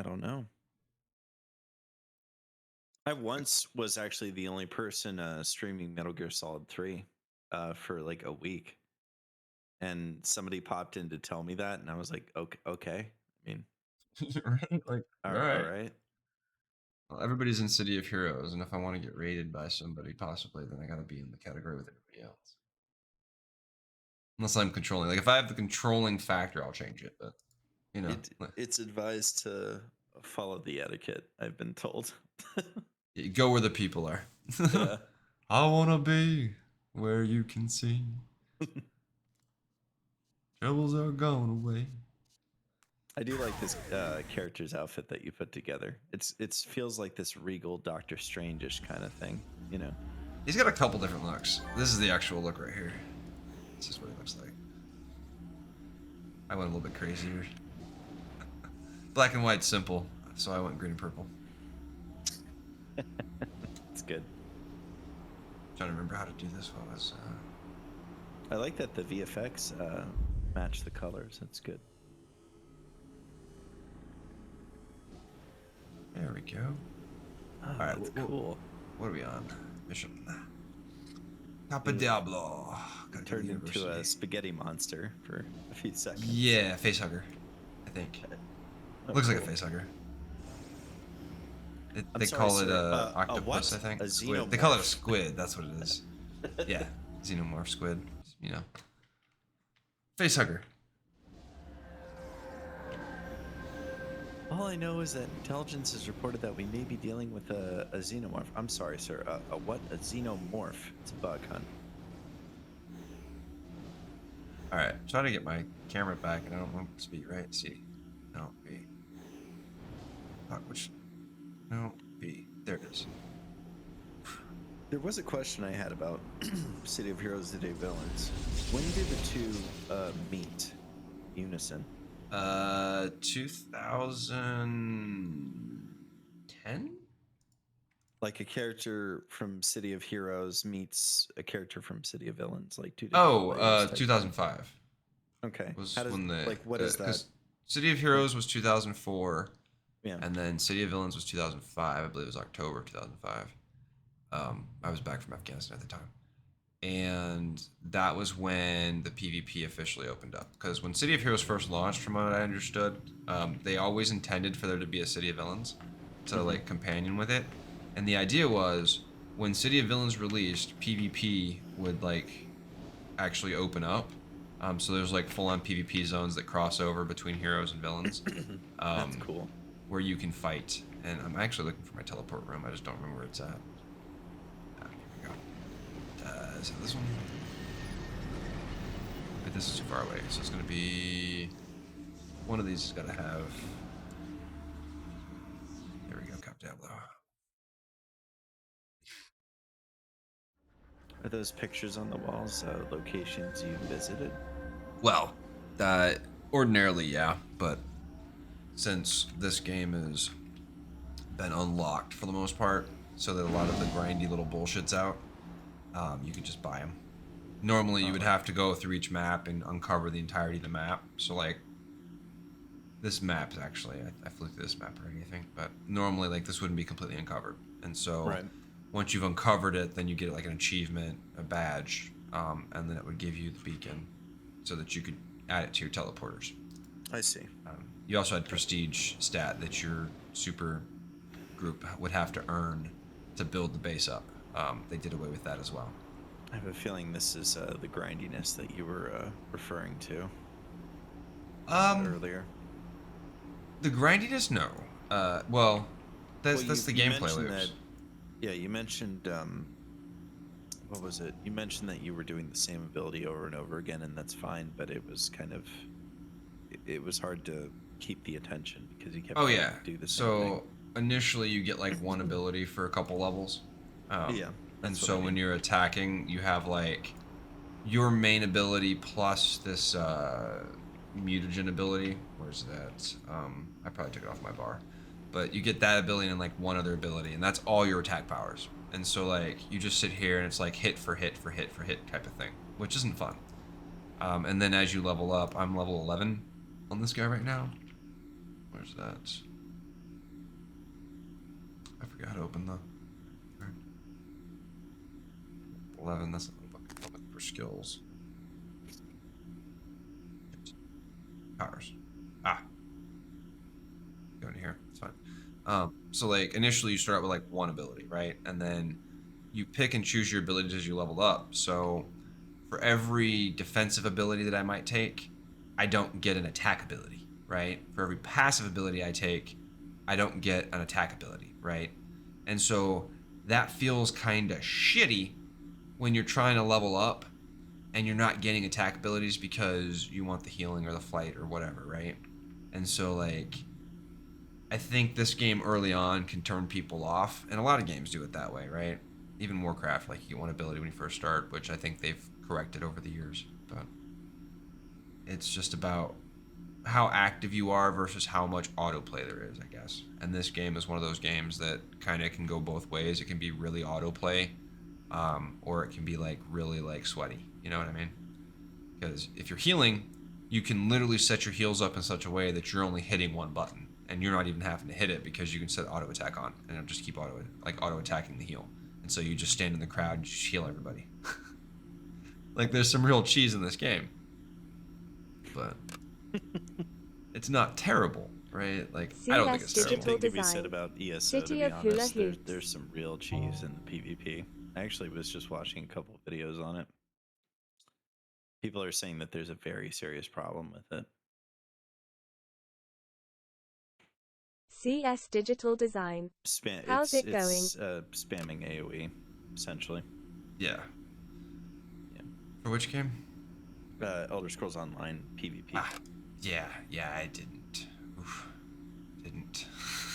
don't know. I once was actually the only person streaming Metal Gear Solid 3 for like a week. And somebody popped in to tell me that, and I was like, okay. I mean, right? Like, all right. right. Well, everybody's in City of Heroes, and if I want to get rated by somebody, possibly, then I gotta be in the category with everybody else. Unless I'm controlling. Like, if I have the controlling factor, I'll change it. But, you know. It's advised to follow the etiquette, I've been told. You go where the people are. Yeah. I wanna be where you can see. Troubles are gone away. I do like this character's outfit that you put together. It feels like this regal Doctor Strange-ish kind of thing, you know. He's got a couple different looks. This is the actual look right here. This is what he looks like. I went a little bit crazier. Black and white, simple. So I went green and purple. It's good. Trying to remember how to do this while I was. I like that the VFX match the colors. That's good. There we go. Oh, all right, that's cool. What are we on? Mission. Capa Diablo. Turned into a spaghetti monster for a few seconds. Yeah, facehugger. I think. Oh, Looks like a cool. facehugger. They sorry, call it sir. a octopus, what? I think. A Squid. They call it a xenomorph. squid. That's what it is. Yeah, xenomorph squid. You know, facehugger. All I know is that intelligence has reported that we may be dealing with a xenomorph. I'm sorry, sir. A what? A xenomorph. It's a bug hunt. All right, trying to get my camera back, and I don't want to be right. C, no B. Fuck, which? No B. There it is. There was a question I had about City of Heroes: The Day Villains. When did the two meet? Unison. 2010. Like a character from City of Heroes meets a character from City of Villains, like two Oh, different players type 2005. Okay. Was How does, when the like what is that? 'cause City of Heroes was 2004. Yeah. And then City of Villains was 2005. I believe it was October of 2005. I was back from Afghanistan at the time. And that was when the PvP officially opened up. Because when City of Heroes first launched, from what I understood, they always intended for there to be a City of Villains to like companion with it. And the idea was when City of Villains released, PvP would like actually open up. So there's like full-on PvP zones that cross over between heroes and villains. That's cool. Where you can fight. And I'm actually looking for my teleport room. I just don't remember where it's at. Here we go. Is it this one? Wait, this is too far away. So it's going to be... One of these has got to have... There we go, Cap Diablo. Are those pictures on the walls locations you visited? Well, ordinarily, yeah, but since this game has been unlocked for the most part, so that a lot of the grindy little bullshit's out, you can just buy them. Normally, you would have to go through each map and uncover the entirety of the map. So, like, this map's actually, I flew through this map or anything, but normally, like, this wouldn't be completely uncovered. And so, once you've uncovered it, then you get like an achievement, a badge, and then it would give you the beacon so that you could add it to your teleporters. I see. You also had prestige stat that your super group would have to earn to build the base up. They did away with that as well. I have a feeling this is the grindiness that you were referring to earlier. The grindiness, no. Well, that's the gameplay loops. That, yeah, you mentioned what was it? You mentioned that you were doing the same ability over and over again, and that's fine. But it was kind of, it was hard to keep the attention because you kept having to do the same thing. Initially, you get like one ability for a couple levels. Yeah. And so when you're attacking, you have like your main ability plus this mutagen ability. Where's that? I probably took it off my bar. But you get that ability and like one other ability, and that's all your attack powers. And so like you just sit here and it's like hit for hit for hit for hit type of thing, which isn't fun. And then as you level up, I'm level 11 on this guy right now. Where's that? I forgot how to open the 11. That's not looking for skills. Powers. Go into here. It's fine. So like initially you start out with like one ability, right? And then you pick and choose your abilities as you level up. So for every defensive ability that I might take, I don't get an attack ability, right? For every passive ability I take, I don't get an attack ability, right? And so that feels kind of shitty when you're trying to level up and you're not getting attack abilities because you want the healing or the flight or whatever, right? And so like I think this game early on can turn people off, and a lot of games do it that way, right? Even Warcraft, like you get one ability when you first start, which I think they've corrected over the years, but it's just about how active you are versus how much autoplay there is, I guess. And this game is one of those games that kind of can go both ways. It can be really autoplay, or it can be like really like sweaty, you know what I mean? Because if you're healing, you can literally set your heals up in such a way that you're only hitting one button. And you're not even having to hit it because you can set auto attack on, and it'll just keep auto attacking the heal. And so you just stand in the crowd and just heal everybody. Like there's some real cheese in this game, but it's not terrible, right? Like, I don't think it's CS terrible. Same thing to be Design. said about ESO, City to of be Hula honest. Hoops. There's some real cheese in the PvP. I actually was just watching a couple of videos on it. People are saying that there's a very serious problem with it. CS Digital Design. How's it going? It's spamming AoE, essentially. Yeah. For which game? Elder Scrolls Online PvP. Yeah, I didn't. Oof. Didn't.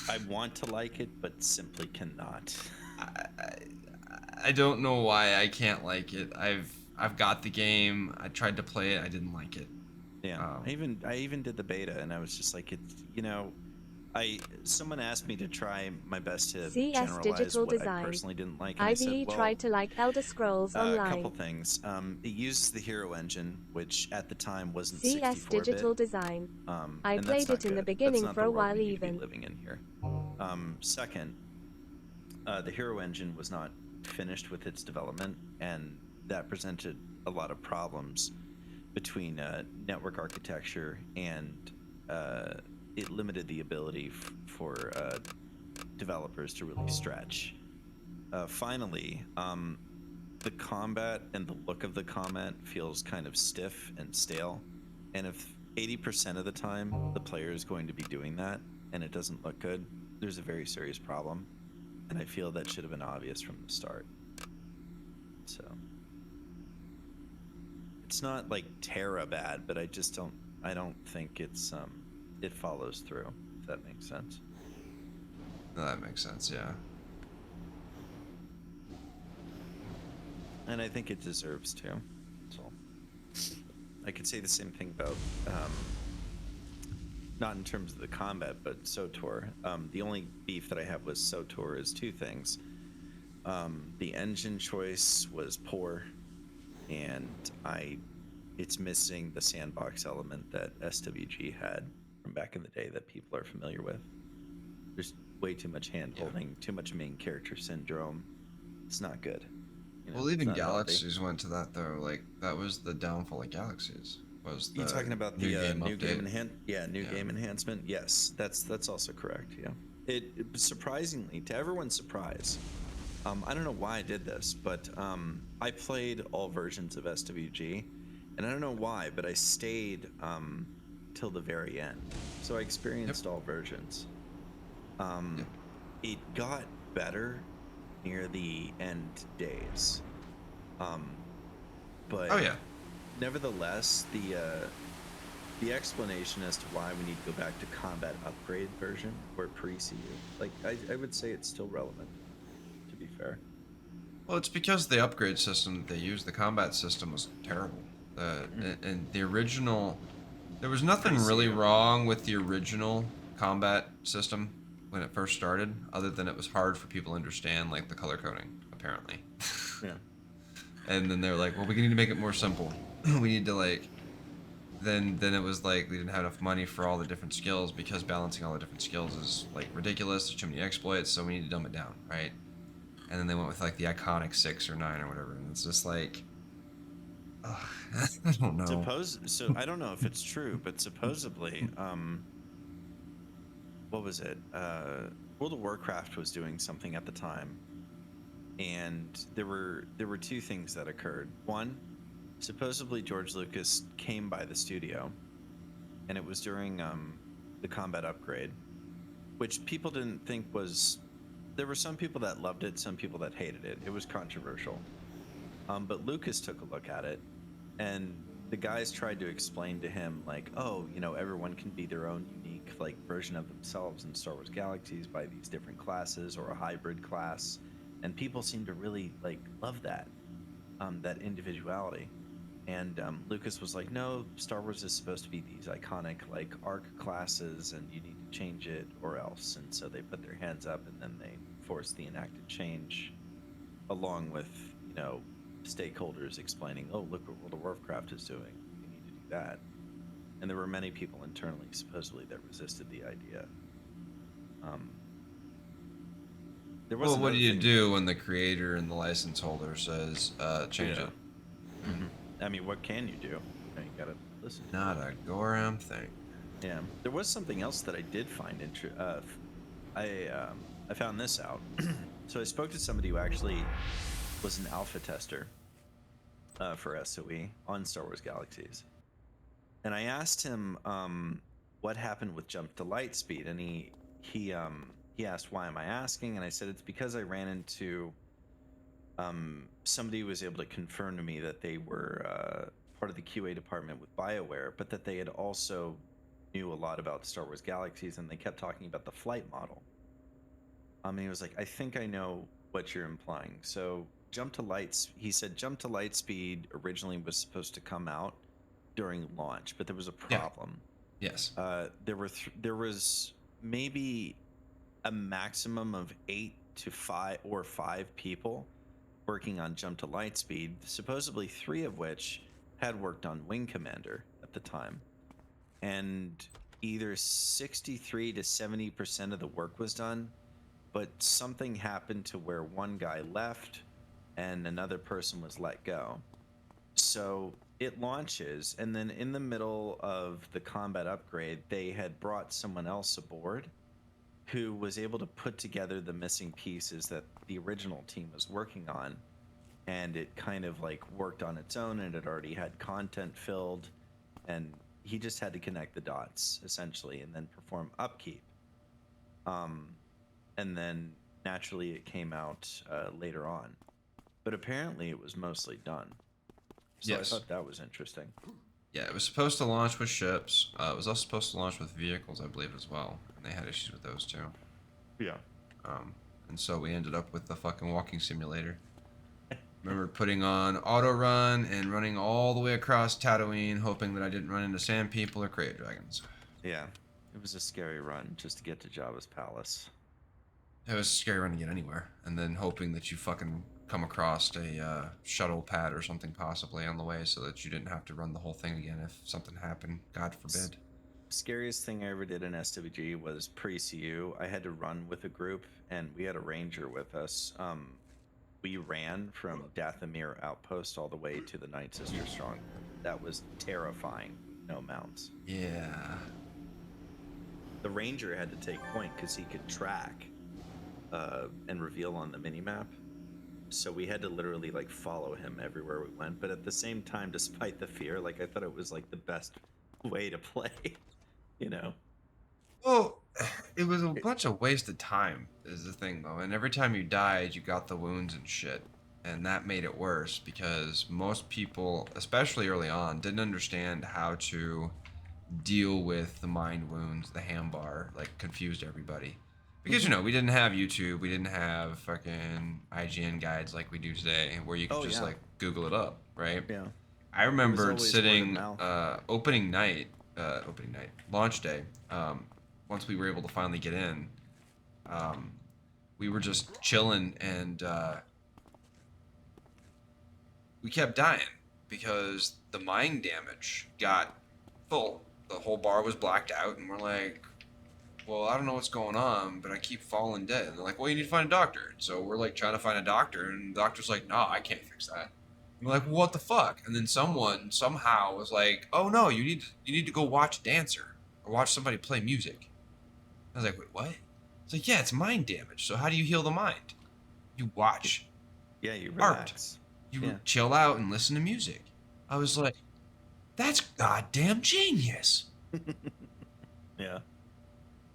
I want to like it, but simply cannot. I don't know why I can't like it. I've got the game. I tried to play it. I didn't like it. Yeah. I even did the beta, and I was just like, it's someone asked me to try my best to CS generalize Digital what Design. I personally didn't like, and I said, IVE well, tried to like Elder Scrolls a Online. couple things. It uses the hero engine, which at the time wasn't CS 64-bit. Digital Design. I and played that's it in the not good. beginning That's not for the a world while we need to be even. living in here. Second, the hero engine was not finished with its development, and that presented a lot of problems between network architecture, and it limited the ability for developers to really stretch. Finally, the combat and the look of the combat feels kind of stiff and stale, and if 80% of the time the player is going to be doing that and it doesn't look good, there's a very serious problem, and I feel that should have been obvious from the start. So it's not like Terra bad, but I don't think it's it follows through, if that makes sense. No, that makes sense, yeah. And I think it deserves to. So I could say the same thing about not in terms of the combat, but SOTOR. The only beef that I have with SOTOR is two things. The engine choice was poor, and it's missing the sandbox element that SWG had from back in the day that people are familiar with. There's way too much hand-holding, too much main character syndrome. It's not good. Well, even Galaxies went to that, though. Like, that was the downfall of Galaxies. Was You talking about the new game update. Game enhancement? Yes, that's also correct. Yeah, it surprisingly, to everyone's surprise, I don't know why I did this, but I played all versions of SWG, and I don't know why, but I stayed till the very end, so I experienced all versions. It got better near the end days, but oh yeah. Nevertheless, the explanation as to why we need to go back to combat upgrade version or pre-CU, like I would say it's still relevant, to be fair. Well, it's because the upgrade system that they used, the combat system, was terrible. And the original, there was nothing really wrong with the original combat system when it first started, other than it was hard for people to understand, like, the color coding, apparently. Yeah. And then they were like, well, we need to make it more simple. We need to, like, then it was like we didn't have enough money for all the different skills, because balancing all the different skills is, like, ridiculous. There's too many exploits, so we need to dumb it down, right? And then they went with, like, the iconic 6 or 9 or whatever, and it's just like, ugh, I don't know. So I don't know if it's true, but supposedly, what was it? World of Warcraft was doing something at the time, and there were two things that occurred. One, supposedly George Lucas came by the studio, and it was during the combat upgrade, which people didn't think was. There were some people that loved it, some people that hated it. It was controversial, but Lucas took a look at it, and the guys tried to explain to him, like, oh, everyone can be their own unique, like, version of themselves in Star Wars Galaxies by these different classes or a hybrid class, and people seem to really, like, love that individuality. And Lucas was like, no, Star Wars is supposed to be these iconic, like, arc classes, and you need to change it or else. And so they put their hands up, and then they forced the enacted change, along with, stakeholders explaining, oh, look what World of Warcraft is doing, we need to do that. And there were many people internally, supposedly, that resisted the idea. Well, what do you do when the creator and the license holder says, change it? Mm-hmm. I mean, what can you do? You gotta listen. Not a goddamn thing. Yeah, there was something else that I did find I found this out. So I spoke to somebody who actually was an alpha tester for SOE on Star Wars Galaxies, and I asked him what happened with jump to light speed, and he asked, why am I asking? And I said, it's because I ran into somebody who was able to confirm to me that they were part of the QA department with BioWare, but that they had also knew a lot about Star Wars Galaxies, and they kept talking about the flight model. And he was like, I think I know what you're implying. So he said jump to light speed originally was supposed to come out during launch, but there was a problem. Yes. There was maybe a maximum of 8 to 5 people working on jump to light speed, supposedly 3 of which had worked on Wing Commander at the time. And either 63 to 70% of the work was done, but something happened to where one guy left and another person was let go. So it launches, and then in the middle of the combat upgrade, they had brought someone else aboard who was able to put together the missing pieces that the original team was working on, and it kind of like worked on its own, and it already had content filled, and he just had to connect the dots essentially and then perform upkeep. And then naturally it came out later on, but apparently it was mostly done. So Yes. I thought that was interesting. Yeah, it was supposed to launch with ships. It was also supposed to launch with vehicles, I believe, as well. And they had issues with those too. Yeah. And so we ended up with the fucking walking simulator. Remember putting on auto run and running all the way across Tatooine, hoping that I didn't run into sand people or crate dragons. Yeah, it was a scary run just to get to Jabba's palace. It was a scary run to get anywhere, and then hoping that you fucking come across a shuttle pad or something possibly on the way, so that you didn't have to run the whole thing again if something happened. God forbid. Scariest thing I ever did in SWG was pre-CU. I had to run with a group, and we had a ranger with us. We ran from Dathomir Outpost all the way to the Night Sister Stronghold. That was terrifying. No mounts. Yeah. The ranger had to take point because he could track and reveal on the minimap. So we had to literally like follow him everywhere we went. But at the same time, despite the fear, like I thought it was like the best way to play, you know? Well, it was a bunch of wasted time is the thing though, and every time you died you got the wounds and shit, and that made it worse because most people, especially early on, didn't understand how to deal with the mind wounds. The ham bar like confused everybody because we didn't have YouTube, we didn't have fucking IGN guides like we do today where you could like Google it up, right? Yeah. I remembered sitting opening night, launch day, once we were able to finally get in, we were just chilling, and we kept dying because the mind damage got full. The whole bar was blacked out, and we're like, well, I don't know what's going on, but I keep falling dead. And they're like, well, you need to find a doctor. So we're like trying to find a doctor, and the doctor's like, no, I can't fix that. And we're like, well, what the fuck? And then someone somehow was like, oh no, you need to go watch a dancer or watch somebody play music. I was like, wait, what? It's like, yeah, it's mind damage. So how do you heal the mind? You watch. Yeah, you relax. Art. You chill out and listen to music. I was like, that's goddamn genius. Yeah.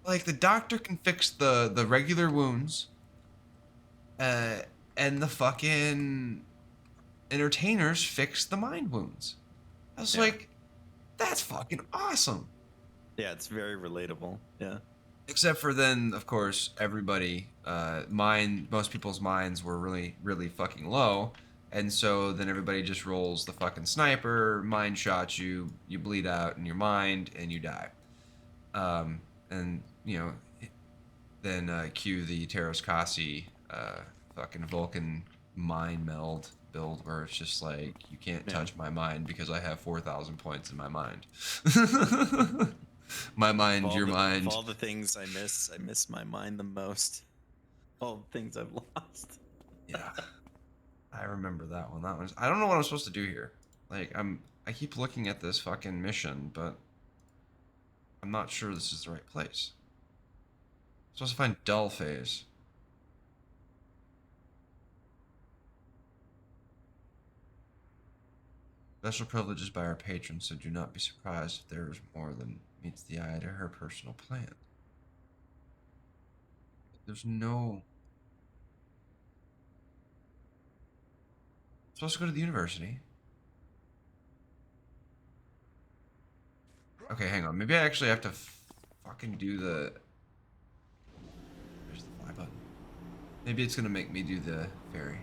Like, the doctor can fix the regular wounds, and the fucking entertainers fix the mind wounds. I was like, that's fucking awesome. Yeah, it's very relatable. Yeah. Except for then, of course, everybody, most people's minds were really, really fucking low. And so then everybody just rolls the fucking sniper, mind shots you, you bleed out in your mind, and you die. And, then cue the Teros Kasi fucking Vulcan mind meld build where it's just like, you can't touch my mind because I have 4,000 points in my mind. My mind, your mind. Of all the things I miss my mind the most. All the things I've lost. Yeah. I remember that one. That one's, I don't know what I'm supposed to do here. Like, I keep looking at this fucking mission, but I'm not sure this is the right place. I'm supposed to find dull phase. Special privileges by our patrons, so do not be surprised if there is more than meets the eye to her personal plan. There's no... I'm supposed to go to the university. Okay, hang on. Maybe I actually have to fucking do the... There's the fly button. Maybe it's gonna make me do the ferry.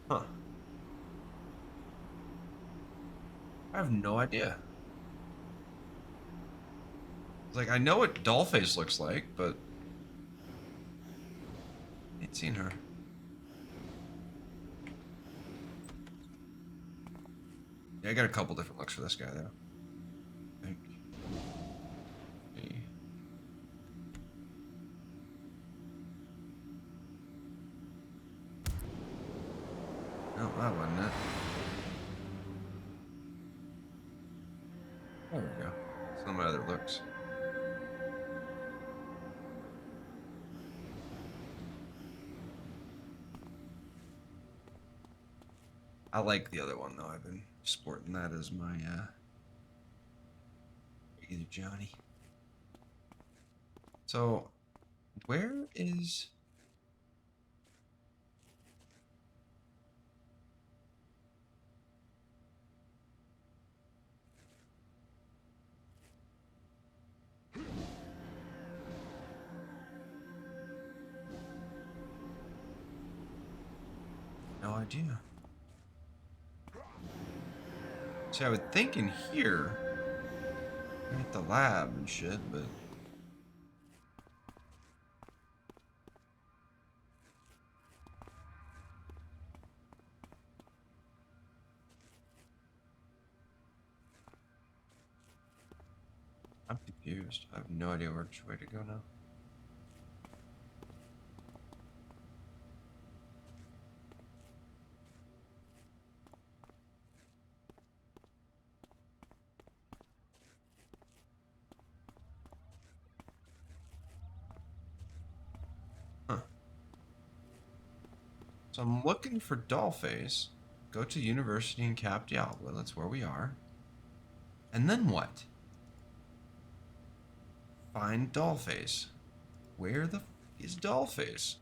Huh. I have no idea. It's like, I know what Dollface looks like, but... I ain't seen her. Yeah, I got a couple different looks for this guy, though. I think. Okay. No, that wasn't it. There we go. Some of my other looks. I like the other one, though. I've been sporting that as my, either Johnny. So, where is... No idea. See, I would think in here, at the lab and shit, but... I'm confused. I have no idea which way to go now. Huh. So I'm looking for Dollface. Go to University in Cap Diablo. That's where we are. And then what? Find Dollface. Where the f is Dollface?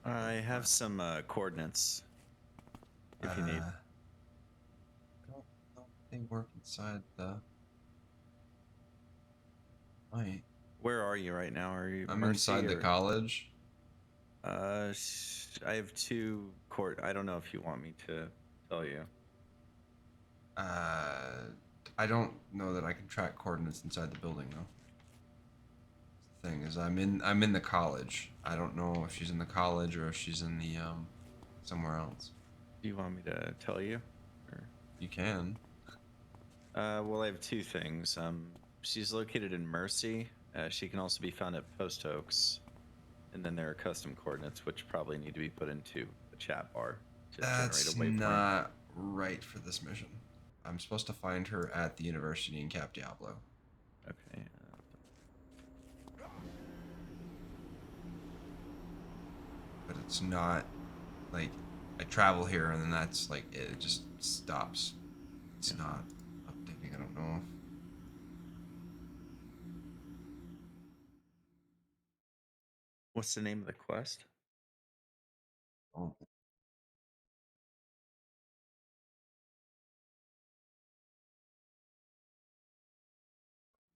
I have some coordinates if you need. Don't they work inside the... Wait. Where are you right now? Are you? I'm Mercy inside the or- college. I have two I don't know if you want me to tell you. I don't know that I can track coordinates inside the building though. The thing is, I'm in the college. I don't know if she's in the college or if she's in the somewhere else. Do you want me to tell you? Or? You can. Well, I have two things. She's located in Mercy. She can also be found at Post Oaks. And then there are custom coordinates, which probably need to be put into the chat bar to That's generate a waypoint. not right for this mission. I'm supposed to find her at the university in Cap Diablo. Okay. But it's not like I travel here and then that's like it just stops. It's not updating. I don't know. What's the name of the quest? Oh.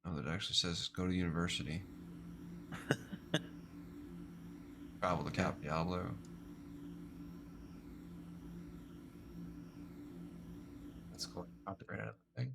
Oh, that actually says go to university. Travel to Cap Diablo. That's cool. Popped it right out of the thing.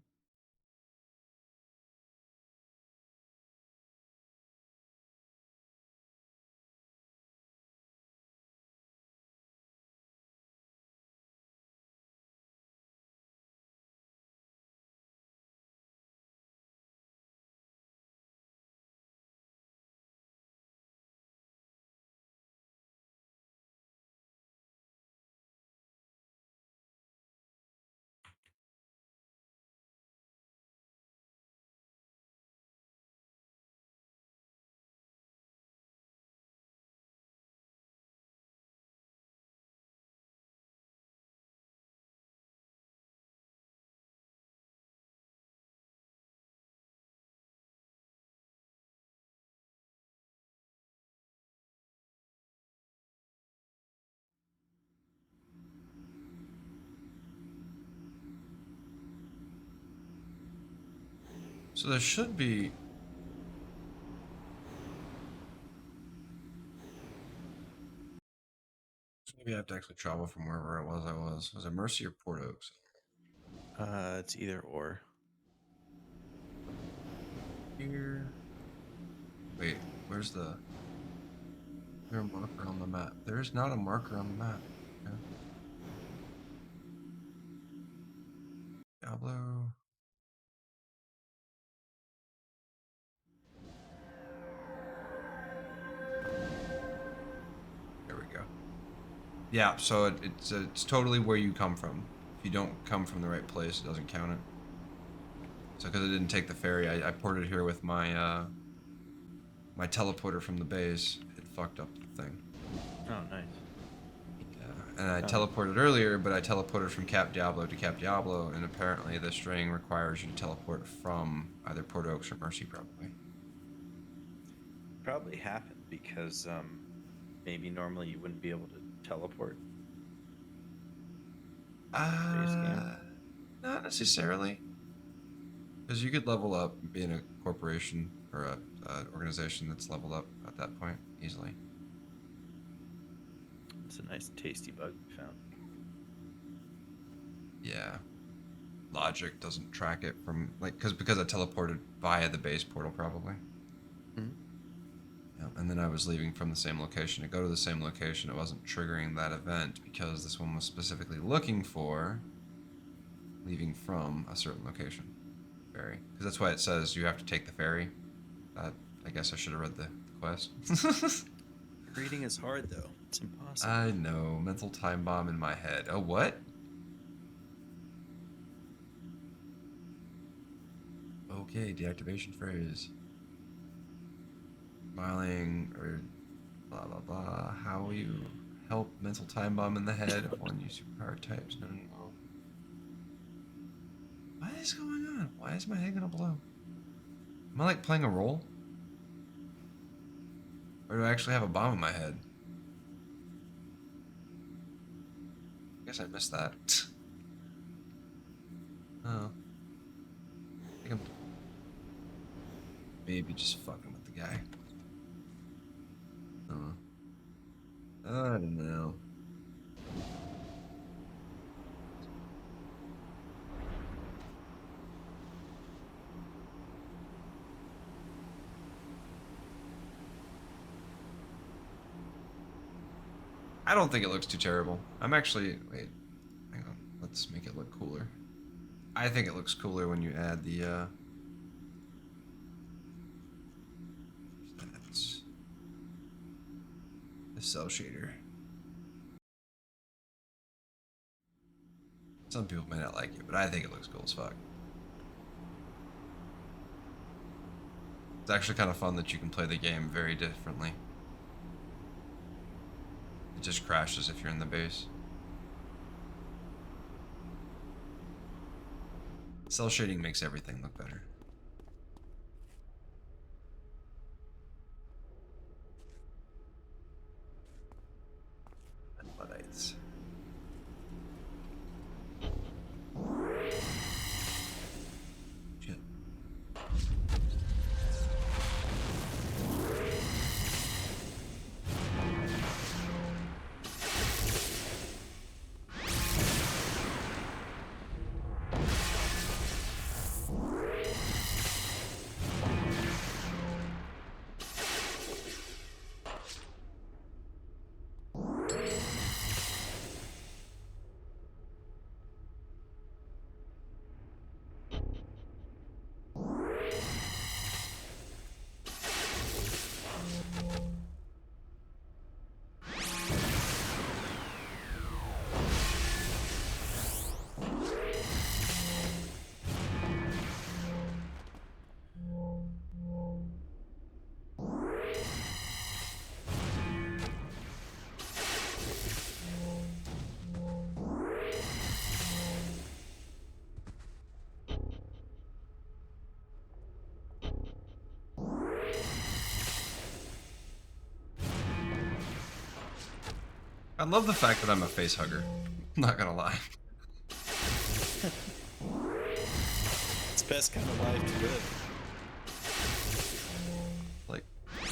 So there should be. Maybe I have to actually travel from wherever I was. Was it Mercy or Port Oaks? It's either or. Here. Wait, where's the? Is there a marker on the map? There is not a marker on the map. Okay. Diablo. There we go. Yeah, so it's totally where you come from. If you don't come from the right place, it doesn't count it. So because I didn't take the ferry, I ported here with my my teleporter from the base. It fucked up the thing. Oh, nice. Yeah, and I teleported earlier, but I teleported from Cap Diablo to Cap Diablo, and apparently the string requires you to teleport from either Port Oaks or Mercy, probably. Probably happened because maybe normally you wouldn't be able to teleport. Not necessarily. Because you could level up and be in a corporation or a organization that's leveled up at that point easily. It's a nice tasty bug we found. Yeah. Logic doesn't track it from because I teleported via the base portal probably. Mm-hmm. Yeah, and then I was leaving from the same location to go to the same location. It wasn't triggering that event because this one was specifically looking for leaving from a certain location. Ferry, because that's why it says you have to take the ferry. I guess I should have read the quest. Reading is hard though. It's impossible. I know. Mental time bomb in my head. Oh, what? Okay, deactivation phrase. Smiling or blah blah blah. How will you help mental time bomb in the head of one you superpower types? No. What is going on? Why is my head gonna blow? Am I like playing a role? Or do I actually have a bomb in my head? I guess I missed that. Oh. I think I'm maybe just fucking with the guy. I don't know. I don't think it looks too terrible. I'm actually... Wait. Hang on. Let's make it look cooler. I think it looks cooler when you add the, cell shader. Some people may not like it, but I think it looks cool as fuck. It's actually kind of fun that you can play the game very differently. It just crashes if you're in the base. Cell shading makes everything look better. And Luddites. Shit. I love the fact that I'm a face hugger. I'm not gonna lie. It's the best kind of life to live.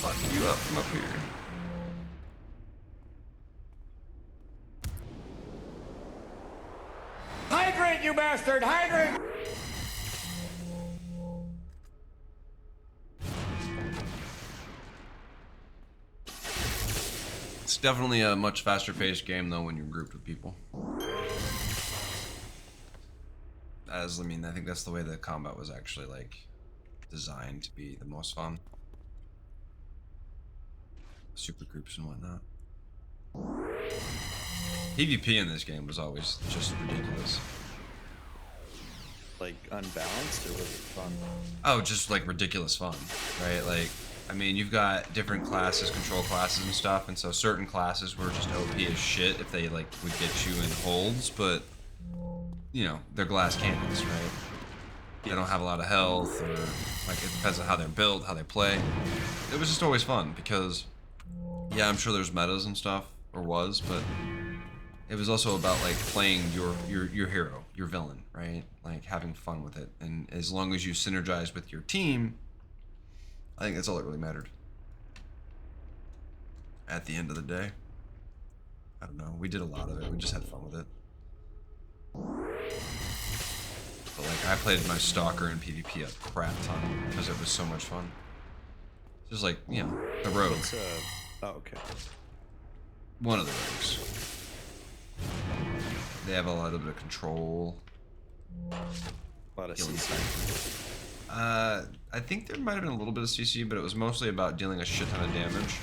fuck you up from up here. Hydrate, you bastard! Hydrate! It's definitely a much faster paced game though when you're grouped with people. I think that's the way the combat was actually like designed to be the most fun. Super groups and whatnot. PvP in this game was always just ridiculous. Like unbalanced, or was it fun? Oh, just like ridiculous fun, right? Like, I mean, you've got different classes, control classes and stuff, and so certain classes were just OP as shit if they like would get you in holds, but you know, they're glass cannons, right? They don't have a lot of health, or like it depends on how they're built, how they play. It was just always fun because, yeah, I'm sure there's metas and stuff, or was, but it was also about like playing your hero, your villain, right? Like having fun with it, and as long as you synergize with your team, I think that's all that really mattered. At the end of the day, I don't know. We did a lot of it. We just had fun with it. But like, I played my Stalker in PvP a crap ton because it was so much fun. Just like, you know, the rogue. Oh, okay. One of the rogues. They have a little bit of control. A lot of CC. I think there might have been a little bit of CC, but it was mostly about dealing a shit ton of damage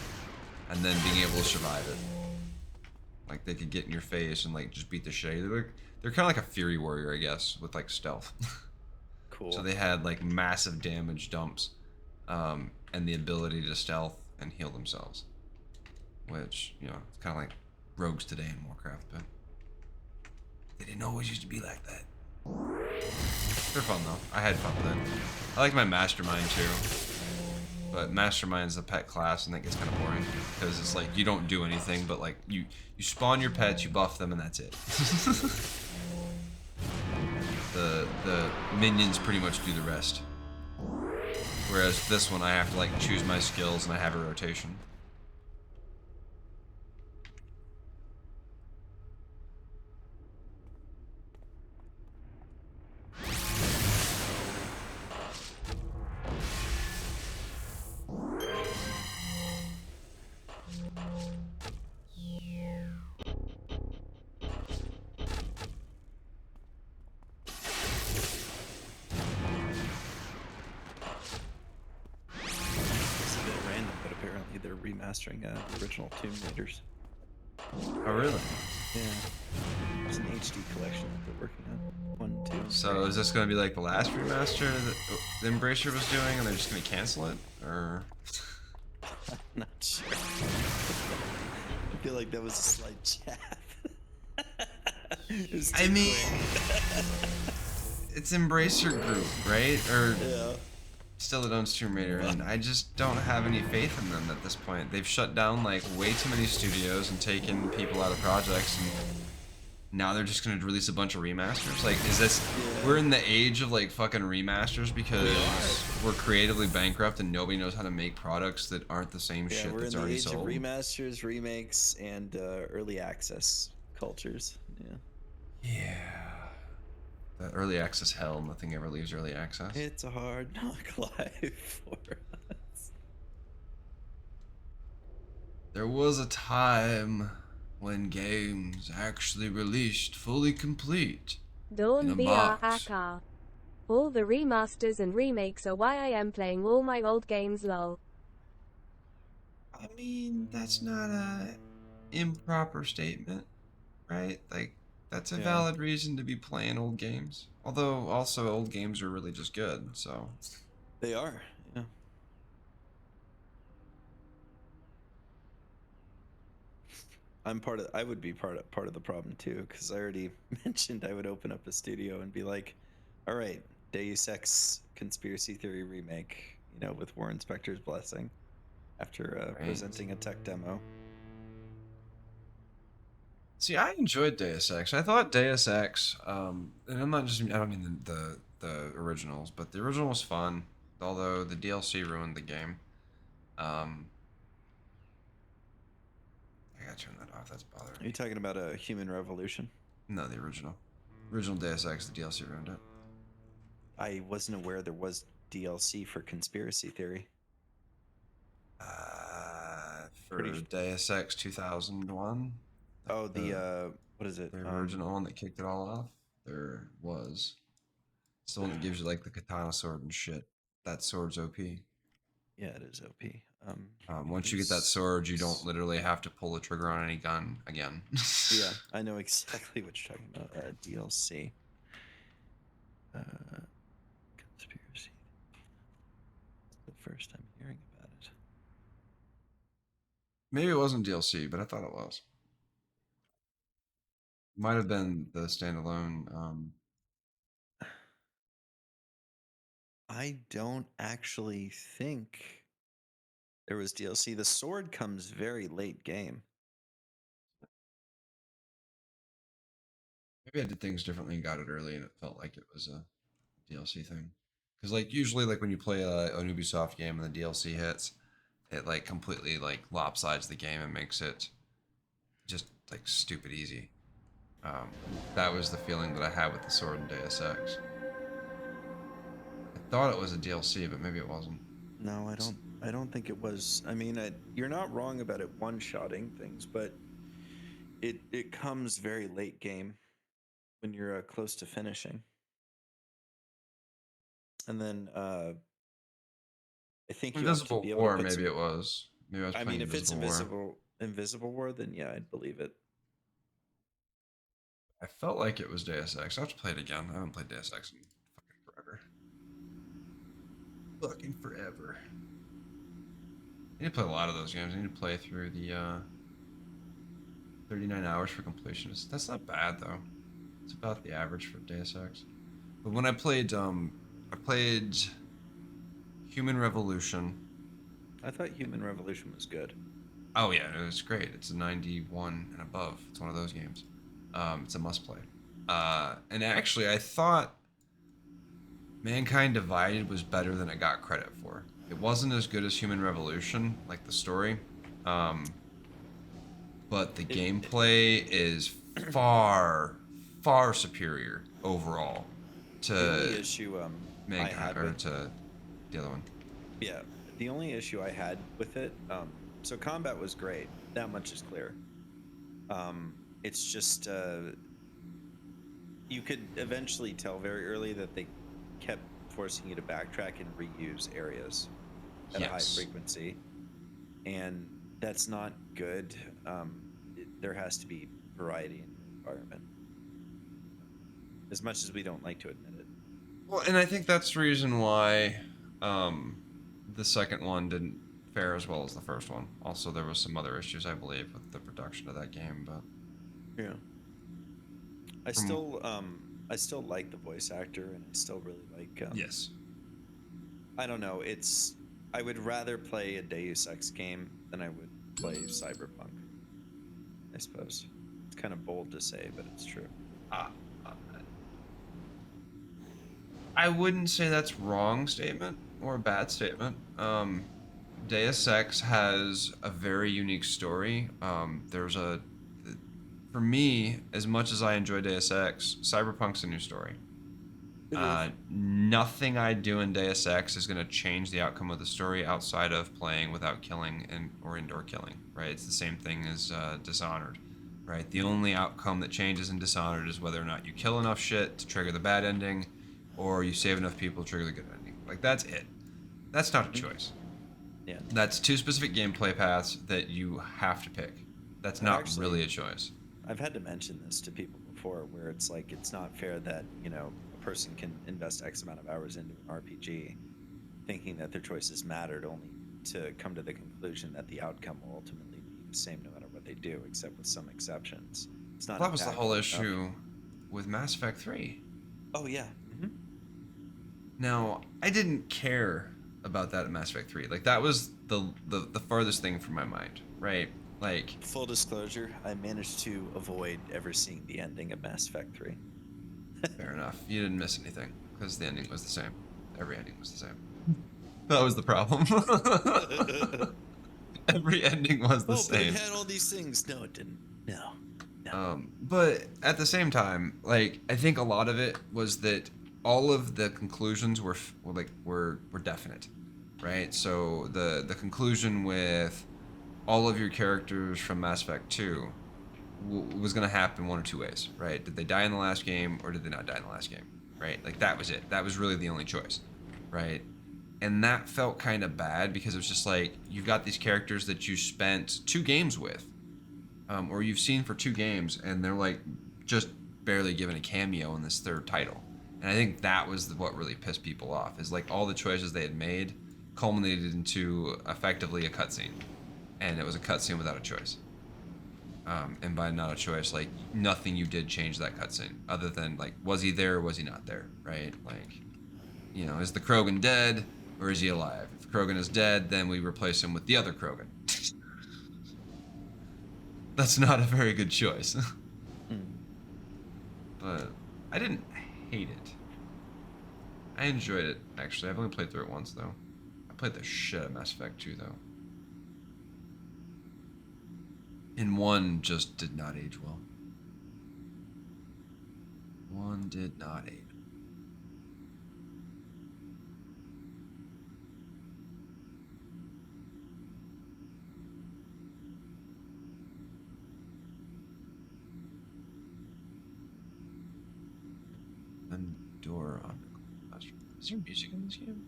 and then being able to survive it. Like they could get in your face and like just beat the shit out of you. They're kind of like a Fury Warrior, I guess, with like stealth. Cool. So they had like massive damage dumps, and the ability to stealth and heal themselves. Which, you know, it's kind of like rogues today in Warcraft, but they didn't always used to be like that. They're fun though. I had fun with it. I like my Mastermind too. But Mastermind's the pet class, and that gets kind of boring because it's like you don't do anything, but like you spawn your pets, you buff them, and that's it. the minions pretty much do the rest. Whereas this one, I have to like choose my skills, and I have a rotation. They're remastering the original Tomb Raiders. Oh, really? Yeah. It's an HD collection that they're working on. 1, 2. So is this going to be like the last remaster that the Embracer was doing, and they're just going to cancel it, or? I'm not sure. I feel like that was a slight jab. I mean, it's Embracer Group, right? Or yeah. Still that owns Tomb Raider, and I just don't have any faith in them at this point. They've shut down like way too many studios and taken people out of projects, and now they're just gonna release a bunch of remasters. Like, is this? Yeah. We're in the age of like fucking remasters because we're creatively bankrupt and nobody knows how to make products that aren't the same shit that's already sold. We're in the age of remasters, remakes, and early access cultures. Yeah. Yeah. The early access hell, nothing ever leaves early access. It's a hard knock life for us. There was a time when games actually released fully complete. Dawn VR Akka. All the remasters and remakes are why I am playing all my old games, lol. I mean, that's not a improper statement, right? Like, that's a valid reason to be playing old games. Although, also, old games are really just good, so. They are, yeah. I would be part of the problem too, because I already mentioned I would open up a studio and be like, all right, Deus Ex Conspiracy Theory remake, you know, with Warren Spector's blessing, after presenting a tech demo. See, I enjoyed Deus Ex. I thought Deus Ex, and I don't mean the originals, but the original was fun, although the DLC ruined the game. I gotta turn that off. That's bothering Are me. you talking about a Human Revolution? No, the original. Original Deus Ex, the DLC around it. I wasn't aware there was DLC for Conspiracy Theory. For Deus Ex 2001. Oh, what is it? The original one that kicked it all off. There was. It's the one that gives you like the katana sword and shit. That sword's OP. Yeah, it is OP. Once you get that sword, you don't literally have to pull the trigger on any gun again. Yeah, I know exactly what you're talking about. DLC. Conspiracy. It's the first time hearing about it. Maybe it wasn't DLC, but I thought it was. Might have been the standalone. I don't actually think there was DLC. The sword comes very late game. Maybe I did things differently and got it early, and it felt like it was a DLC thing. Because like usually, like when you play an Ubisoft game and the DLC hits, it like completely like lopsides the game and makes it just like stupid easy. That was the feeling that I had with the sword in Deus Ex. I thought it was a DLC, but maybe it wasn't. No, I don't think it was. I mean, you're not wrong about it one-shotting things, but it comes very late game when you're close to finishing. And then I think you have to Invisible be able War, to put maybe it was. Maybe I was playing if it's Invisible War. Invisible War, then yeah, I'd believe it. I felt like it was Deus Ex. I have to play it again. I haven't played Deus Ex in fucking forever. Fucking forever. I need to play a lot of those games. I need to play through the 39 hours for completion. That's not bad though. It's about the average for Deus Ex. But when I played Human Revolution. I thought Human Revolution was good. Oh yeah, it was great. It's a 91 and above. It's one of those games. It's a must play. And actually, I thought Mankind Divided was better than it got credit for. It wasn't as good as Human Revolution, like the story. But the gameplay is far superior overall to the only issue Mankind, or to the other one. Yeah, the only issue I had with it, so combat was great. That much is clear. It's just you could eventually tell very early that they kept forcing you to backtrack and reuse areas at a high frequency, and that's not good. There has to be variety in the environment, as much as we don't like to admit it. Well, and I think that's the reason why the second one didn't fare as well as the first one. Also, there was some other issues, I believe, with the production of that game, but yeah. I still like the voice actor, and I still really like. Yes. I don't know. I would rather play a Deus Ex game than I would play Cyberpunk. I suppose it's kind of bold to say, but it's true. I wouldn't say that's wrong statement or a bad statement. Deus Ex has a very unique story. For me, as much as I enjoy Deus Ex, Cyberpunk's a new story. Nothing I do in Deus Ex is going to change the outcome of the story outside of playing without killing or indoor killing, right? It's the same thing as Dishonored, right? The only outcome that changes in Dishonored is whether or not you kill enough shit to trigger the bad ending, or you save enough people to trigger the good ending. Like, that's it. That's not a choice. Yeah. That's two specific gameplay paths that you have to pick. That's not really a choice. I've had to mention this to people before, where it's like, it's not fair that, a person can invest X amount of hours into an RPG thinking that their choices mattered, only to come to the conclusion that the outcome will ultimately be the same no matter what they do, except with some exceptions. It's not. That was the whole issue with Mass Effect 3. Oh yeah. Mm-hmm. Now, I didn't care about that in Mass Effect 3. Like, that was the farthest thing from my mind, right? Like, full disclosure, I managed to avoid ever seeing the ending of Mass Effect 3. Fair enough. You didn't miss anything, because the ending was the same. Every ending was the same. That was the problem. Every ending was the But same. it had all these things. No, it didn't. No. But at the same time, like I think a lot of it was that all of the conclusions were definite, right? So the conclusion with all of your characters from Mass Effect 2 was going to happen one or two ways, right? Did they die in the last game or did they not die in the last game, right? Like that was it. That was really the only choice, right? And that felt kind of bad because it was just like you've got these characters that you spent 2 games with, or you've seen for 2 games, and they're like just barely given a cameo in this 3rd title. And I think that was what really pissed people off, is like all the choices they had made culminated into effectively a cutscene, and it was a cutscene without a choice. And by not a choice, like nothing you did changed that cutscene, other than like was he there or was he not there, right? Like, you know, is the Krogan dead or is he alive? If Krogan is dead, then we replace him with the other Krogan. That's not a very good choice. But I didn't hate it. I enjoyed it, actually. I've only played through it once, though. I played the shit out of Mass Effect 2, though. And 1 just did not age well. 1 did not age. Endure on. Is there music in this game?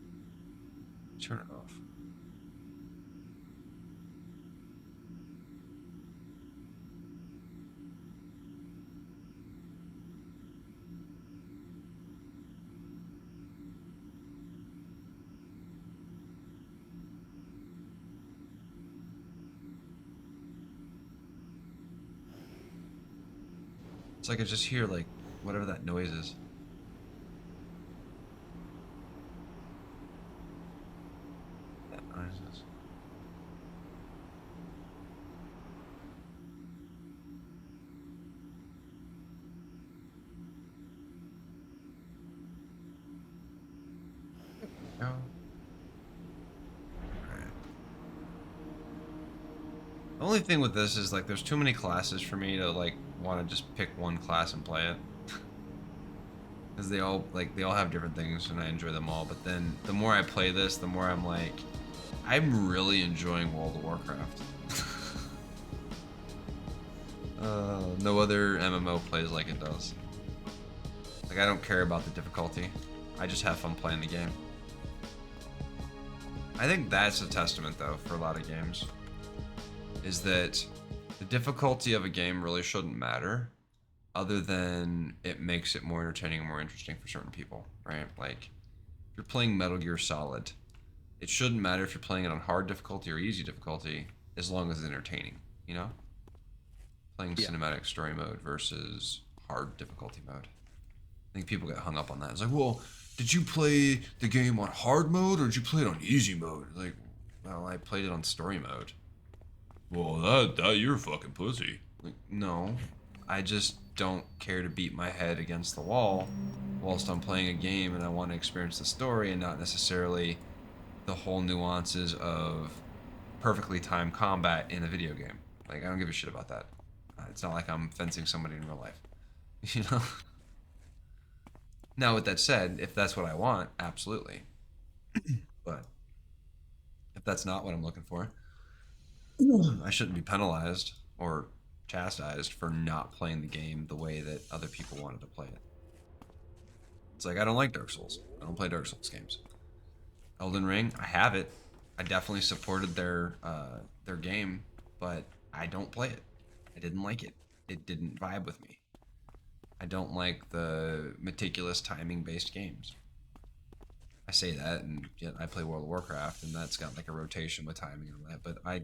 Turn it off. It's like I just hear like whatever that noise is. That noise is. No. The only thing with this is like there's too many classes for me to like want to just pick one class and play it. Because they all have different things and I enjoy them all, but then the more I play this, the more I'm like I'm really enjoying World of Warcraft. No other MMO plays like it does. Like I don't care about the difficulty. I just have fun playing the game. I think that's a testament though for a lot of games. Is that the difficulty of a game really shouldn't matter, other than it makes it more entertaining and more interesting for certain people, right? Like, if you're playing Metal Gear Solid, it shouldn't matter if you're playing it on hard difficulty or easy difficulty, as long as it's entertaining, you know? Playing cinematic story mode versus hard difficulty mode. I think people get hung up on that. It's like, well, did you play the game on hard mode or did you play it on easy mode? Like, well, I played it on story mode. Well, that you're a fucking pussy. Like, no, I just don't care to beat my head against the wall whilst I'm playing a game, and I want to experience the story and not necessarily the whole nuances of perfectly timed combat in a video game. Like, I don't give a shit about that. It's not like I'm fencing somebody in real life, you know? Now, with that said, if that's what I want, absolutely. But if that's not what I'm looking for, I shouldn't be penalized or chastised for not playing the game the way that other people wanted to play it. It's like, I don't like Dark Souls. I don't play Dark Souls games. Elden Ring, I have it. I definitely supported their game, but I don't play it. I didn't like it. It didn't vibe with me. I don't like the meticulous timing-based games. I say that, and yet I play World of Warcraft, and that's got like a rotation with timing and all that. But I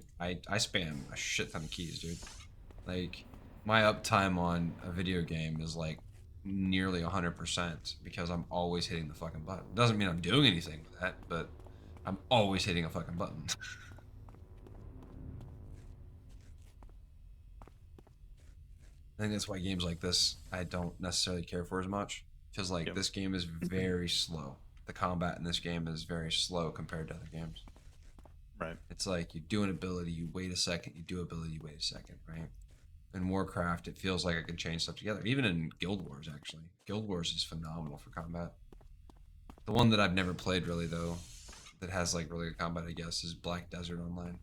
spam a shit ton of keys, dude. Like my uptime on a video game is like nearly 100% because I'm always hitting the fucking button. Doesn't mean I'm doing anything with that, but I'm always hitting a fucking button. I think that's why games like this I don't necessarily care for as much, because like this game is very slow. the combat in this game is very slow compared to other games. Right. It's like you do an ability, you wait a second, you do ability, you wait a second, right? In Warcraft, it feels like I can chain stuff together. Even in Guild Wars, actually. Guild Wars is phenomenal for combat. The one that I've never played, really, though, that has, like, really good combat, I guess, is Black Desert Online.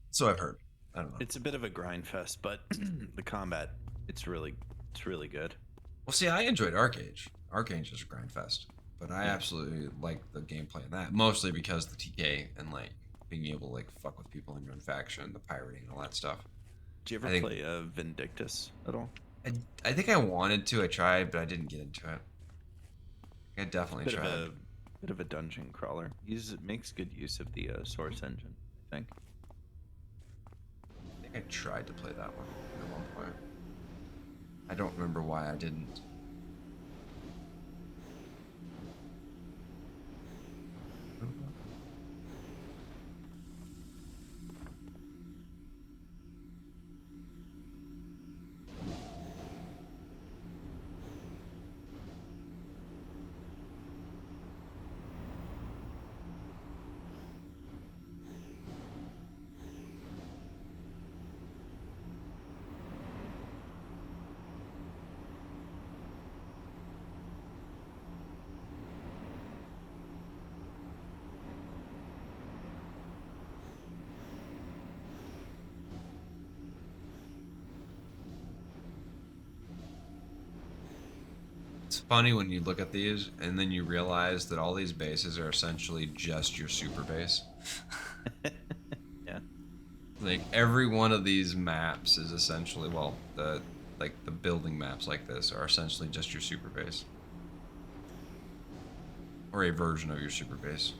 So I've heard. I don't know. It's a bit of a grind fest, but the combat, it's really good. Well, see, I enjoyed Arcage. Arcage is a grind fest. But I absolutely like the gameplay in that. Mostly because the TK and, like, being able to, like, fuck with people in your own faction, the pirating and all that stuff. Did you ever play Vindictus at all? I think I wanted to. I tried, but I didn't get into it. I definitely tried. Bit of a dungeon crawler. It makes good use of the source engine, I think. I think I tried to play that one at one point. I don't remember why I didn't. It's funny when you look at these and then you realize that all these bases are essentially just your super base. Yeah. Like every one of these maps is essentially, well, the building maps like this are essentially just your super base. Or a version of your super base.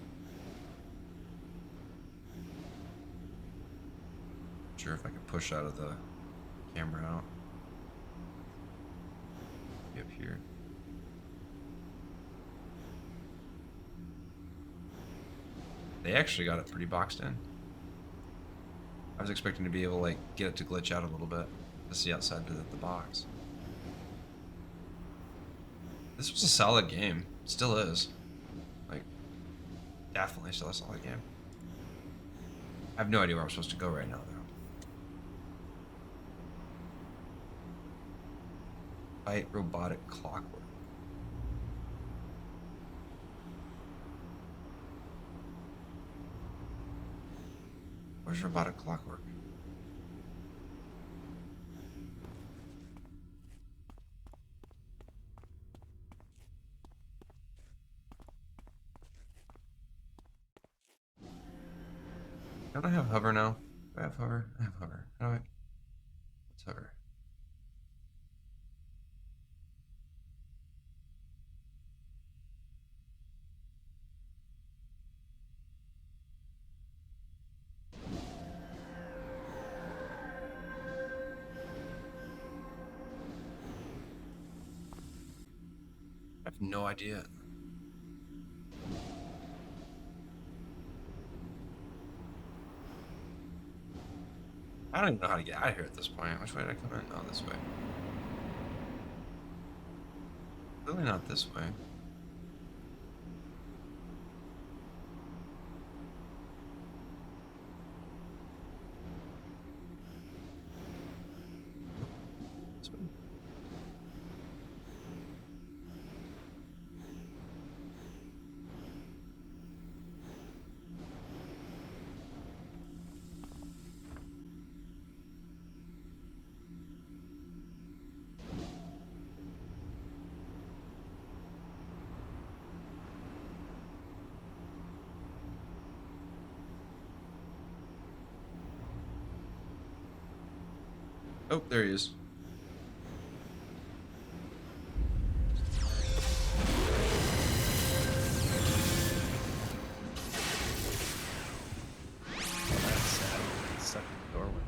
Not sure if I can push out of the camera out. Be up here. They actually got it pretty boxed in. I was expecting to be able to like get it to glitch out a little bit to see outside the box. This was a solid game. Still is. Like, definitely still a solid game. I have no idea where I'm supposed to go right now, though. Fight robotic clockwork. Where's robotic clockwork? Don't I have hover now? Do I have hover? I have hover. How do I? What's hover? I have no idea. I don't even know how to get out of here at this point. Which way did I come in? Oh, this way. Really not this way. This way. Oh, there he is. That's sad. Stuck in the doorway.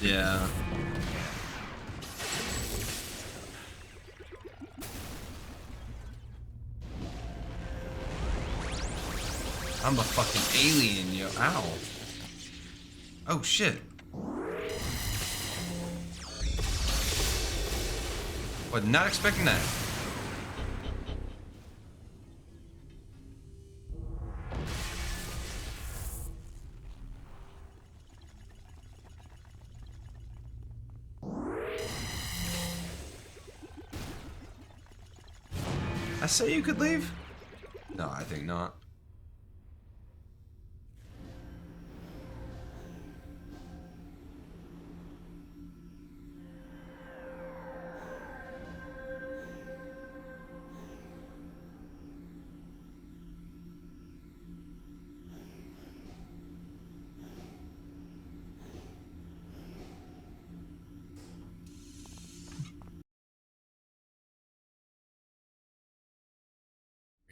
Yeah. I'm a fucking alien, yo. Ow. Oh, shit. But not expecting that. I say you could leave? No, I think not.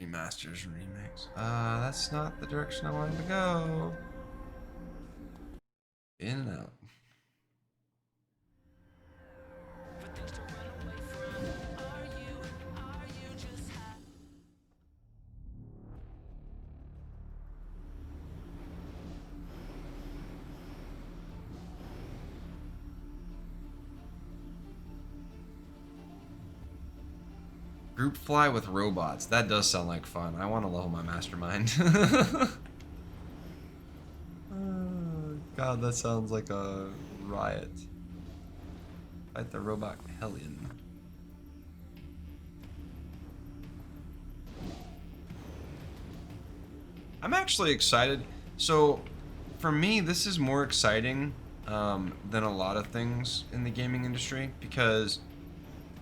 Remasters and remakes. That's not the direction I wanted to go. In and out. Group fly with robots. That does sound like fun. I want to level my mastermind. God, that sounds like a riot. Fight the robot hellion. I'm actually excited. So, for me, this is more exciting than a lot of things in the gaming industry because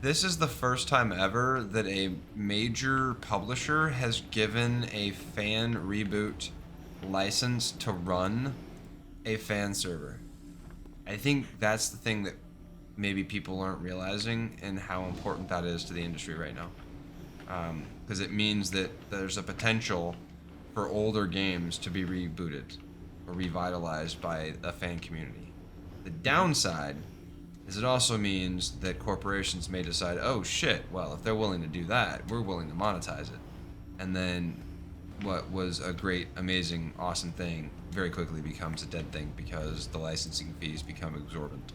this is the first time ever that a major publisher has given a fan reboot license to run a fan server. I think that's the thing that maybe people aren't realizing and how important that is to the industry right now. Because it means that there's a potential for older games to be rebooted or revitalized by a fan community. The downside is it also means that corporations may decide, oh shit, well, if they're willing to do that, we're willing to monetize it. And then what was a great, amazing, awesome thing very quickly becomes a dead thing because the licensing fees become exorbitant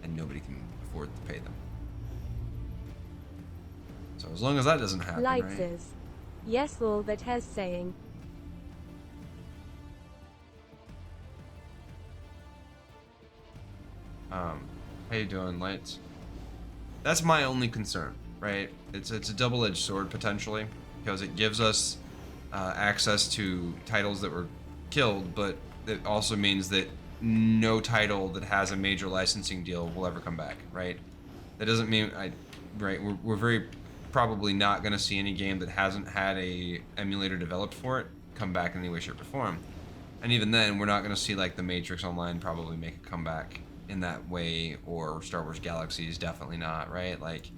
and nobody can afford to pay them. So as long as that doesn't happen, Lights right? is. Yes, all that has saying. How you doing, Lights? That's my only concern, right? It's a double-edged sword potentially because it gives us access to titles that were killed, but it also means that no title that has a major licensing deal will ever come back, right? That doesn't mean we're very probably not going to see any game that hasn't had a emulator developed for it come back in any way, shape, or form. And even then, we're not going to see like the Matrix Online probably make a comeback in that way, or Star Wars Galaxies, definitely not, right? Like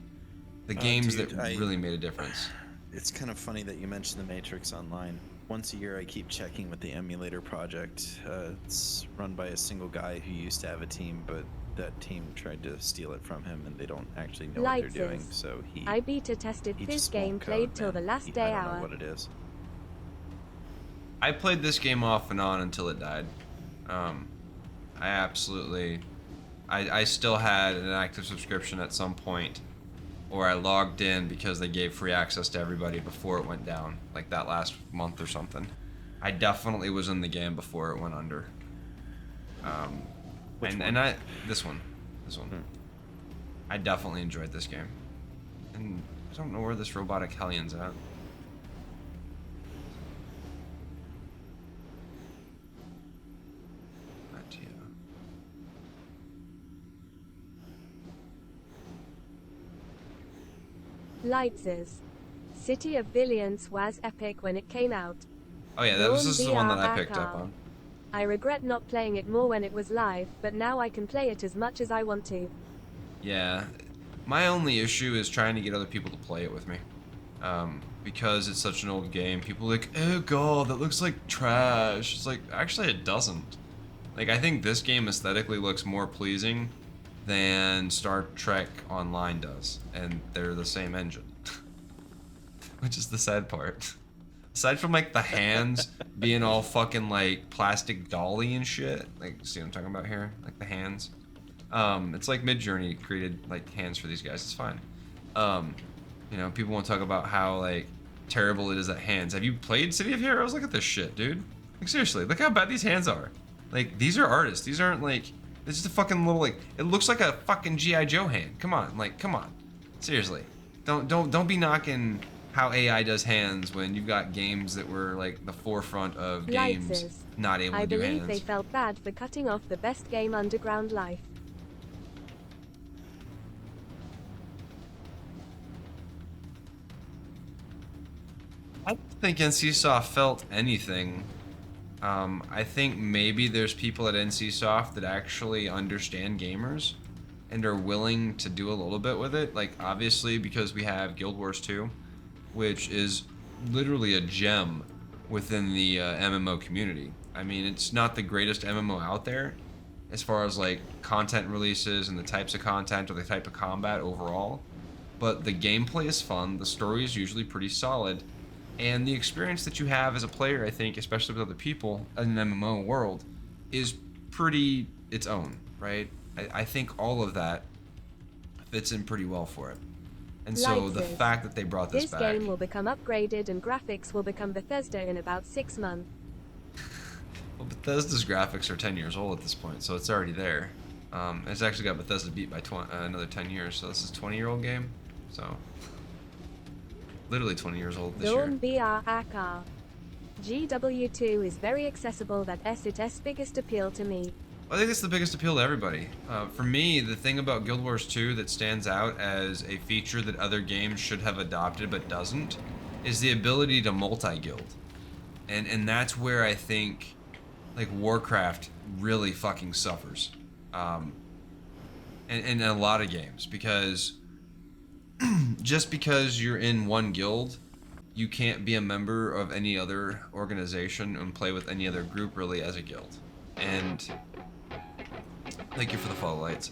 the games Dude, that really made a difference. It's kind of funny that you mentioned the Matrix Online. Once a year, I keep checking with the emulator project. It's run by a single guy who used to have a team, but that team tried to steal it from him, and they don't actually know what they're doing. So I beta tested this just game, won't played code, till man. the last I day don't know hour. what it is. I played this game off and on until it died. I still had an active subscription at some point, or I logged in because they gave free access to everybody before it went down, like that last month or something. I definitely was in the game before it went under. This one. I definitely enjoyed this game, and I don't know where this robotic hellion's at. Lights is. City of VIllians was epic when it came out. Oh yeah, this is the one that I picked up on. I regret not playing it more when it was live, but now I can play it as much as I want to. Yeah, my only issue is trying to get other people to play it with me. Because it's such an old game, people are like, oh god, that looks like trash. It's like, actually it doesn't. Like, I think this game aesthetically looks more pleasing than Star Trek Online does, and they're the same engine. Which is the sad part. Aside from like the hands being all fucking like plastic dolly and shit, like, see what I'm talking about here? Like the hands. It's like Midjourney created like hands for these guys. It's fine. You know, people want to talk about how like terrible it is at hands. Have you played City of Heroes? Look at this shit, dude. Like seriously, look how bad these hands are. Like these are artists. These aren't like, this is a fucking little like, it looks like a fucking G.I. Joe hand. Come on, like come on. Seriously. Don't be knocking how AI does hands when you've got games that were like the forefront of games not able to do hands. I believe they felt bad for cutting off the best game, Underground Life. I don't think NCSoft felt anything. I think maybe there's people at NCSoft that actually understand gamers and are willing to do a little bit with it. Like obviously because we have Guild Wars 2, which is literally a gem within the MMO community. I mean, it's not the greatest MMO out there as far as like content releases and the types of content or the type of combat overall, but the gameplay is fun, the story is usually pretty solid, and the experience that you have as a player, I think, especially with other people in an MMO world, is pretty its own, right? I think all of that fits in pretty well for it. And so the fact that they brought this back... This game will become upgraded and graphics will become Bethesda in about 6 months. Well, Bethesda's graphics are 10 years old at this point, so it's already there. It's actually got Bethesda beat by another 10 years, so this is a 20-year-old game. So, literally 20 years old this year. Dawn BR AKR. GW2 is very accessible. That's its biggest appeal to me. I think it's the biggest appeal to everybody. For me, the thing about Guild Wars 2 that stands out as a feature that other games should have adopted but doesn't is the ability to multi-guild. And that's where I think like Warcraft really fucking suffers. In a lot of games, because just because you're in one guild, you can't be a member of any other organization and play with any other group really as a guild. And thank you for the follow lights.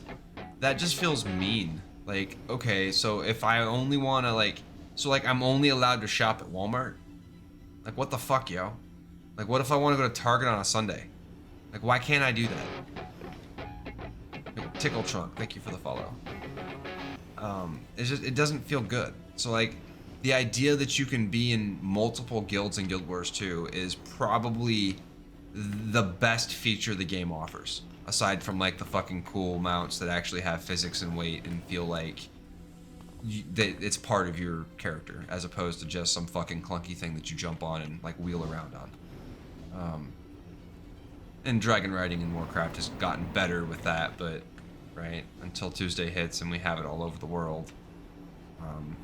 That just feels mean. Like, okay, so if I only want to like, so like I'm only allowed to shop at Walmart? Like what the fuck, yo? Like what if I want to go to Target on a Sunday? Like why can't I do that? Like, Tickle Trunk, thank you for the follow. It's just, it doesn't feel good. So like, the idea that you can be in multiple guilds in Guild Wars 2 is probably the best feature the game offers. Aside from like the fucking cool mounts that actually have physics and weight and feel like that it's part of your character, as opposed to just some fucking clunky thing that you jump on and like wheel around on. And dragon riding in Warcraft has gotten better with that, but right until Tuesday hits and we have it all over the world,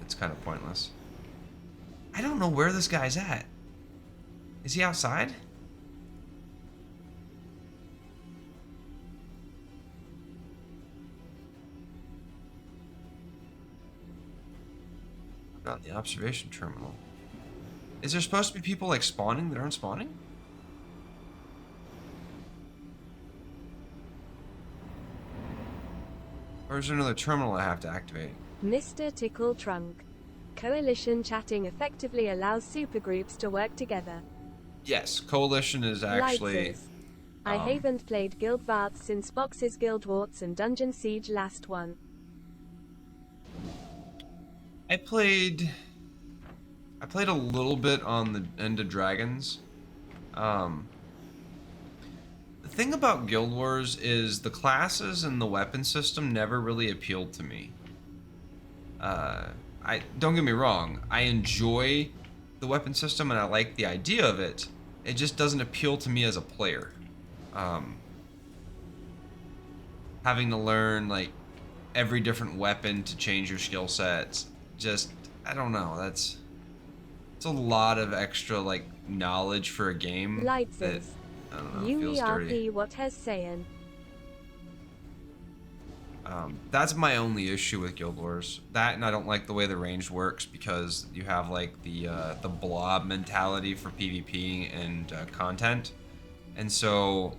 it's kind of pointless. I don't know where this guy's at. Is he outside? Not the observation terminal. Is there supposed to be people like spawning that aren't spawning? Or is there another terminal I have to activate? Mr. Tickle Trunk. Coalition chatting effectively allows supergroups to work together. Yes, Coalition is actually... I haven't played Guild Wars since Box's Guild Wars and Dungeon Siege last one. I played a little bit on the End of Dragons. The thing about Guild Wars is the classes and the weapon system never really appealed to me. Don't get me wrong, I enjoy the weapon system and I like the idea of it. It just doesn't appeal to me as a player. Having to learn like every different weapon to change your skill sets, just, I don't know, it's a lot of extra like knowledge for a game that, I don't know, feels dirty. What has saying? That's my only issue with Guild Wars. That, and I don't like the way the range works because you have like the blob mentality for PvP and content, and so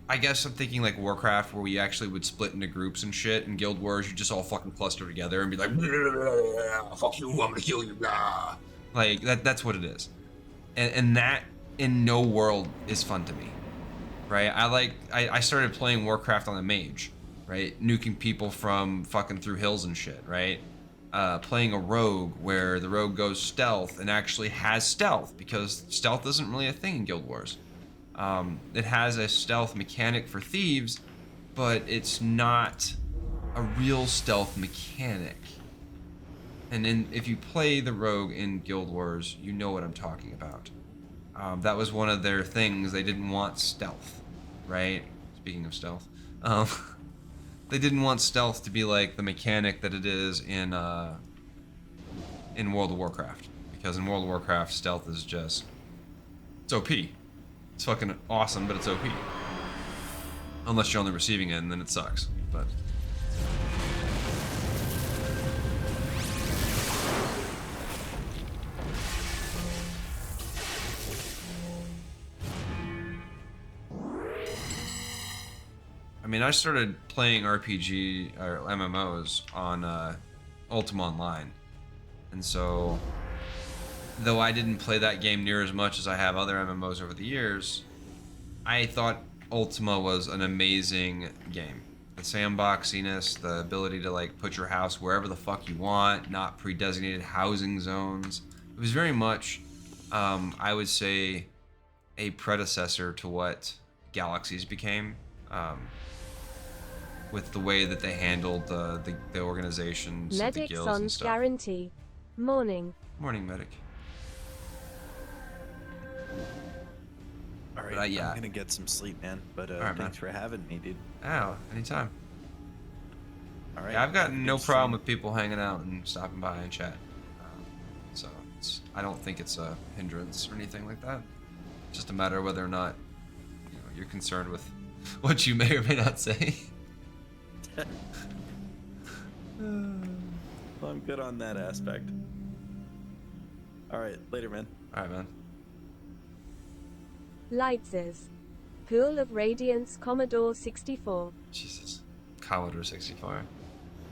I guess I'm thinking like Warcraft, where we actually would split into groups and shit. In Guild Wars, you just all fucking cluster together and be like, "Fuck you, I'm gonna kill you." Blah. Like that's what it is, and that in no world is fun to me. Right? I started playing Warcraft on the mage, right? Nuking people from fucking through hills and shit, right? Playing a rogue where the rogue goes stealth and actually has stealth, because stealth isn't really a thing in Guild Wars. It has a stealth mechanic for thieves, but it's not a real stealth mechanic. And if you play the rogue in Guild Wars, you know what I'm talking about. That was one of their things. They didn't want stealth, right? Speaking of stealth, they didn't want stealth to be like the mechanic that it is in World of Warcraft, because in World of Warcraft, stealth is just, it's OP. It's fucking awesome, but it's OP. Unless you're only receiving it, and then it sucks. But I mean, I started playing RPG or MMOs on Ultima Online, and so though I didn't play that game near as much as I have other MMOs over the years, I thought Ultima was an amazing game. The sandboxiness, the ability to like put your house wherever the fuck you want, not pre-designated housing zones. It was very much, I would say, a predecessor to what Galaxies became. With the way that they handled the organizations, the Medic guilds and Sans stuff. guarantee. Morning. Morning, Medic. All right, But, yeah. I'm gonna get some sleep, man. But All right, man. thanks for having me, dude. Oh, anytime. All right. Yeah, I've got have a no good problem stream. with people hanging out and stopping by and chat. So I don't think it's a hindrance or anything like that. It's just a matter of whether or not you're concerned with what you may or may not say. Well, I'm good on that aspect. All right, later, man. All right, man. Lightses. Pool of Radiance Commodore 64. Jesus. Commodore 64.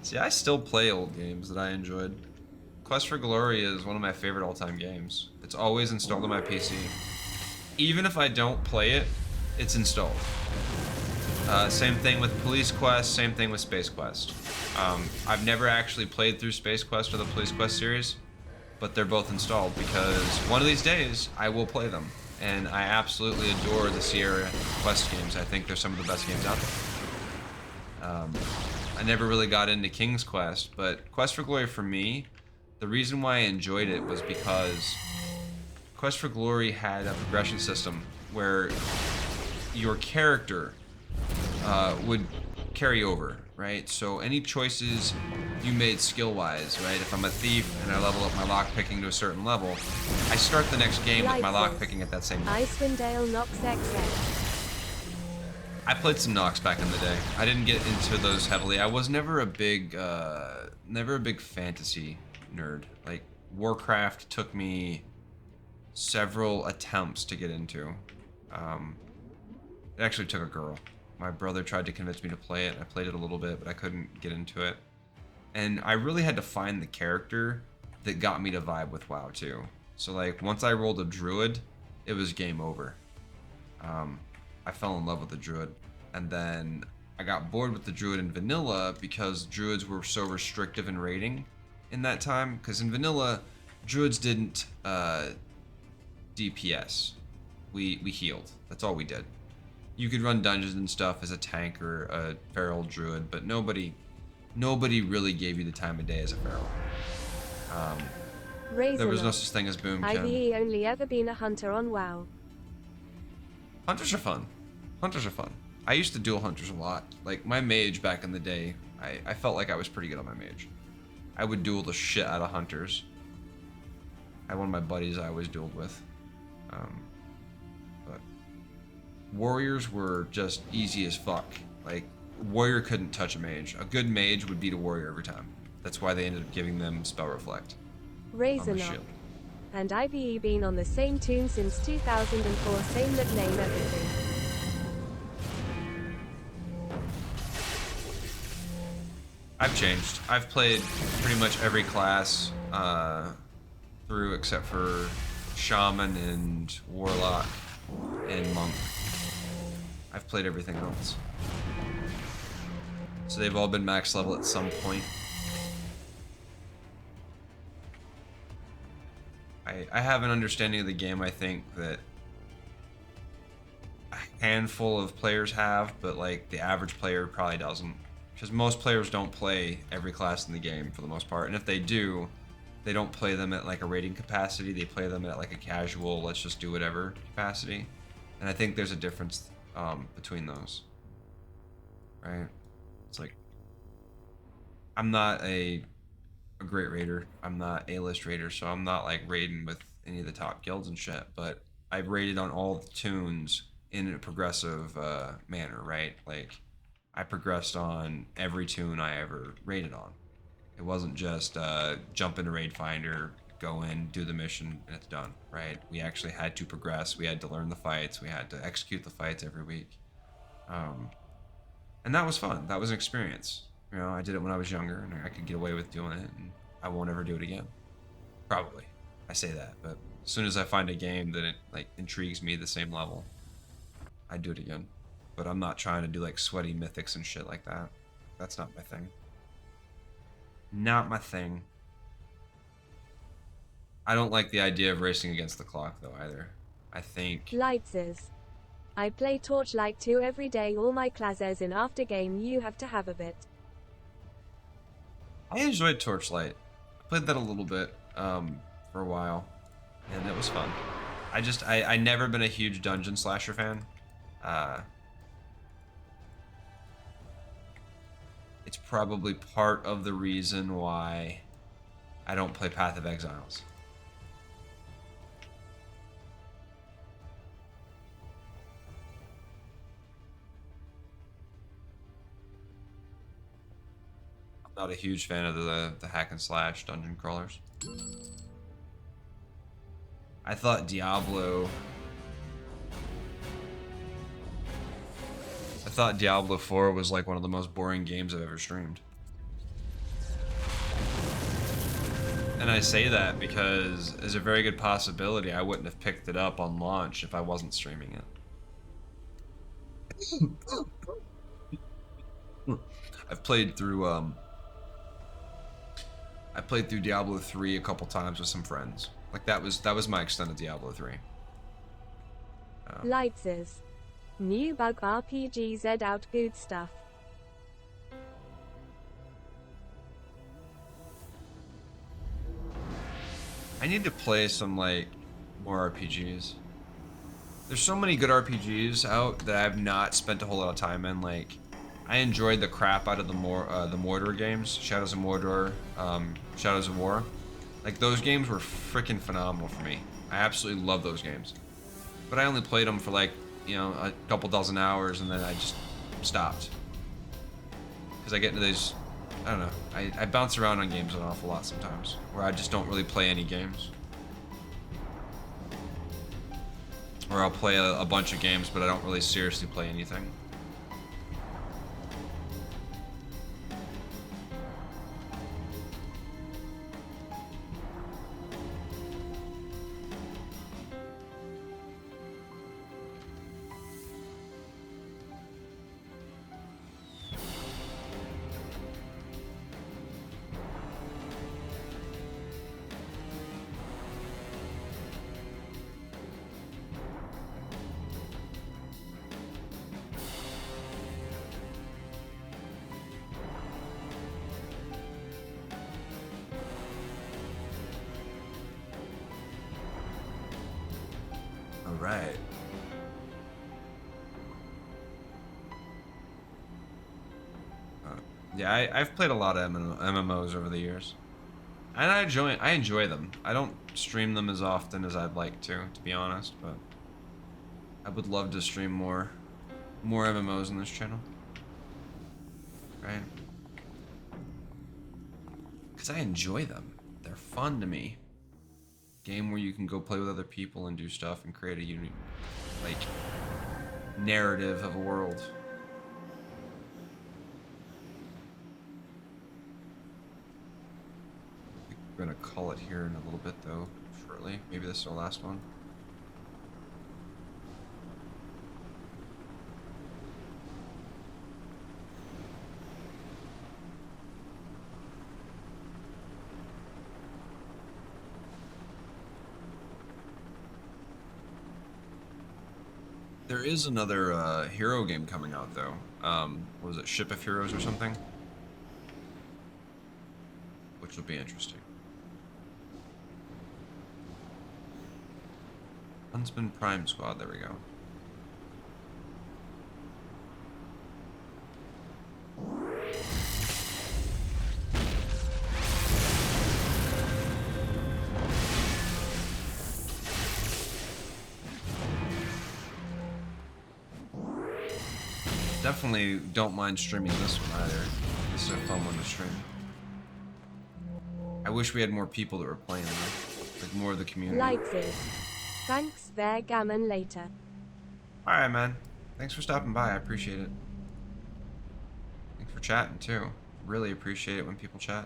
See, I still play old games that I enjoyed. Quest for Glory is one of my favorite all-time games. It's always installed on my PC. Even if I don't play it, it's installed. Same thing with Police Quest, same thing with Space Quest. I've never actually played through Space Quest or the Police Quest series, but they're both installed because one of these days I will play them. And I absolutely adore the Sierra Quest games. I think they're some of the best games out there. I never really got into King's Quest, but Quest for Glory for me, the reason why I enjoyed it was because Quest for Glory had a progression system where your character would carry over, right? So any choices you made skill-wise, right? If I'm a thief and I level up my lockpicking to a certain level, I start the next game with my lockpicking at that same level. Icewind Dale Nox XX. I played some Nox back in the day. I didn't get into those heavily. I was never a big fantasy nerd. Like Warcraft took me several attempts to get into. It actually took a girl. My brother tried to convince me to play it. I played it a little bit, but I couldn't get into it. And I really had to find the character that got me to vibe with WoW too. So like once I rolled a druid, it was game over. I fell in love with the druid, and then I got bored with the druid in vanilla because druids were so restrictive in raiding in that time. Because in vanilla, druids didn't DPS. We healed. That's all we did. You could run dungeons and stuff as a tank or a feral druid, but nobody really gave you the time of day as a feral. There was no such thing as boom chem. IVE only ever been a hunter on WoW. Hunters are fun. Hunters are fun. I used to duel hunters a lot. Like my mage back in the day, I felt like I was pretty good on my mage. I would duel the shit out of hunters. I had one of my buddies I always dueled with. But warriors were just easy as fuck. Like warrior couldn't touch a mage. A good mage would beat a warrior every time. That's why they ended up giving them spell reflect. Razor Knock. And IVE been on the same tune since 2004, same look, name, everything. I've changed. I've played pretty much every class through except for Shaman and Warlock and Monk. I've played everything else. So they've all been max level at some point. I have an understanding of the game, I think, that a handful of players have, but like the average player probably doesn't. Because most players don't play every class in the game for the most part. And if they do, they don't play them at like a rating capacity. They play them at like a casual, let's just do whatever capacity. And I think there's a difference between those. Right? It's like, I'm not a great raider. I'm not A-list raider, so I'm not like raiding with any of the top guilds and shit. But I've raided on all the tunes in a progressive manner, right? Like, I progressed on every tune I ever raided on. It wasn't just jump into Raid Finder, go in, do the mission, and it's done, right? We actually had to progress. We had to learn the fights. We had to execute the fights every week. And that was fun. That was an experience. You know, I did it when I was younger, and I could get away with doing it, and I won't ever do it again. Probably. I say that, but as soon as I find a game that it, like, intrigues me the same level, I do it again. But I'm not trying to do like sweaty mythics and shit like that. That's not my thing. Not my thing. I don't like the idea of racing against the clock though either. I think Lightses. I play Torchlight 2 every day. All my classes in after game you have to have a bit. I enjoyed Torchlight. I played that a little bit for a while, and it was fun. I never been a huge dungeon slasher fan. It's probably part of the reason why I don't play Path of Exiles. I'm not a huge fan of the hack and slash dungeon crawlers. I thought Diablo 4 was like one of the most boring games I've ever streamed. And I say that because there's a very good possibility I wouldn't have picked it up on launch if I wasn't streaming it. I've played through Diablo 3 a couple times with some friends. Like that was my extent of Diablo 3. Lightses. New bug RPGZ out good stuff. I need to play some like more RPGs. There's so many good RPGs out that I've not spent a whole lot of time in. Like, I enjoyed the crap out of the Mordor games, Shadows of Mordor, Shadows of War. Like those games were freaking phenomenal for me. I absolutely love those games. But I only played them for like, you know, a couple dozen hours, and then I just stopped. Because I get into these, I don't know, I bounce around on games an awful lot sometimes, where I just don't really play any games. Or I'll play a bunch of games, but I don't really seriously play anything. Right. Yeah, I've played a lot of MMOs over the years, and I enjoy them. I don't stream them as often as I'd like to be honest, but I would love to stream more MMOs on this channel, right? Because I enjoy them. They're fun to me. Game where you can go play with other people and do stuff and create a unique, like, narrative of a world. We're gonna call it here in a little bit though, shortly. Maybe this is our last one. There is another hero game coming out though. What was it, Ship of Heroes or something? Which will be interesting. Huntsman Prime Squad, there we go. Definitely don't mind streaming this one either. This is a fun one to stream. I wish we had more people that were playing though. Like more of the community. Lightses. Thanks there, Gammon, later. Alright, man. Thanks for stopping by. I appreciate it. Thanks for chatting too. Really appreciate it when people chat.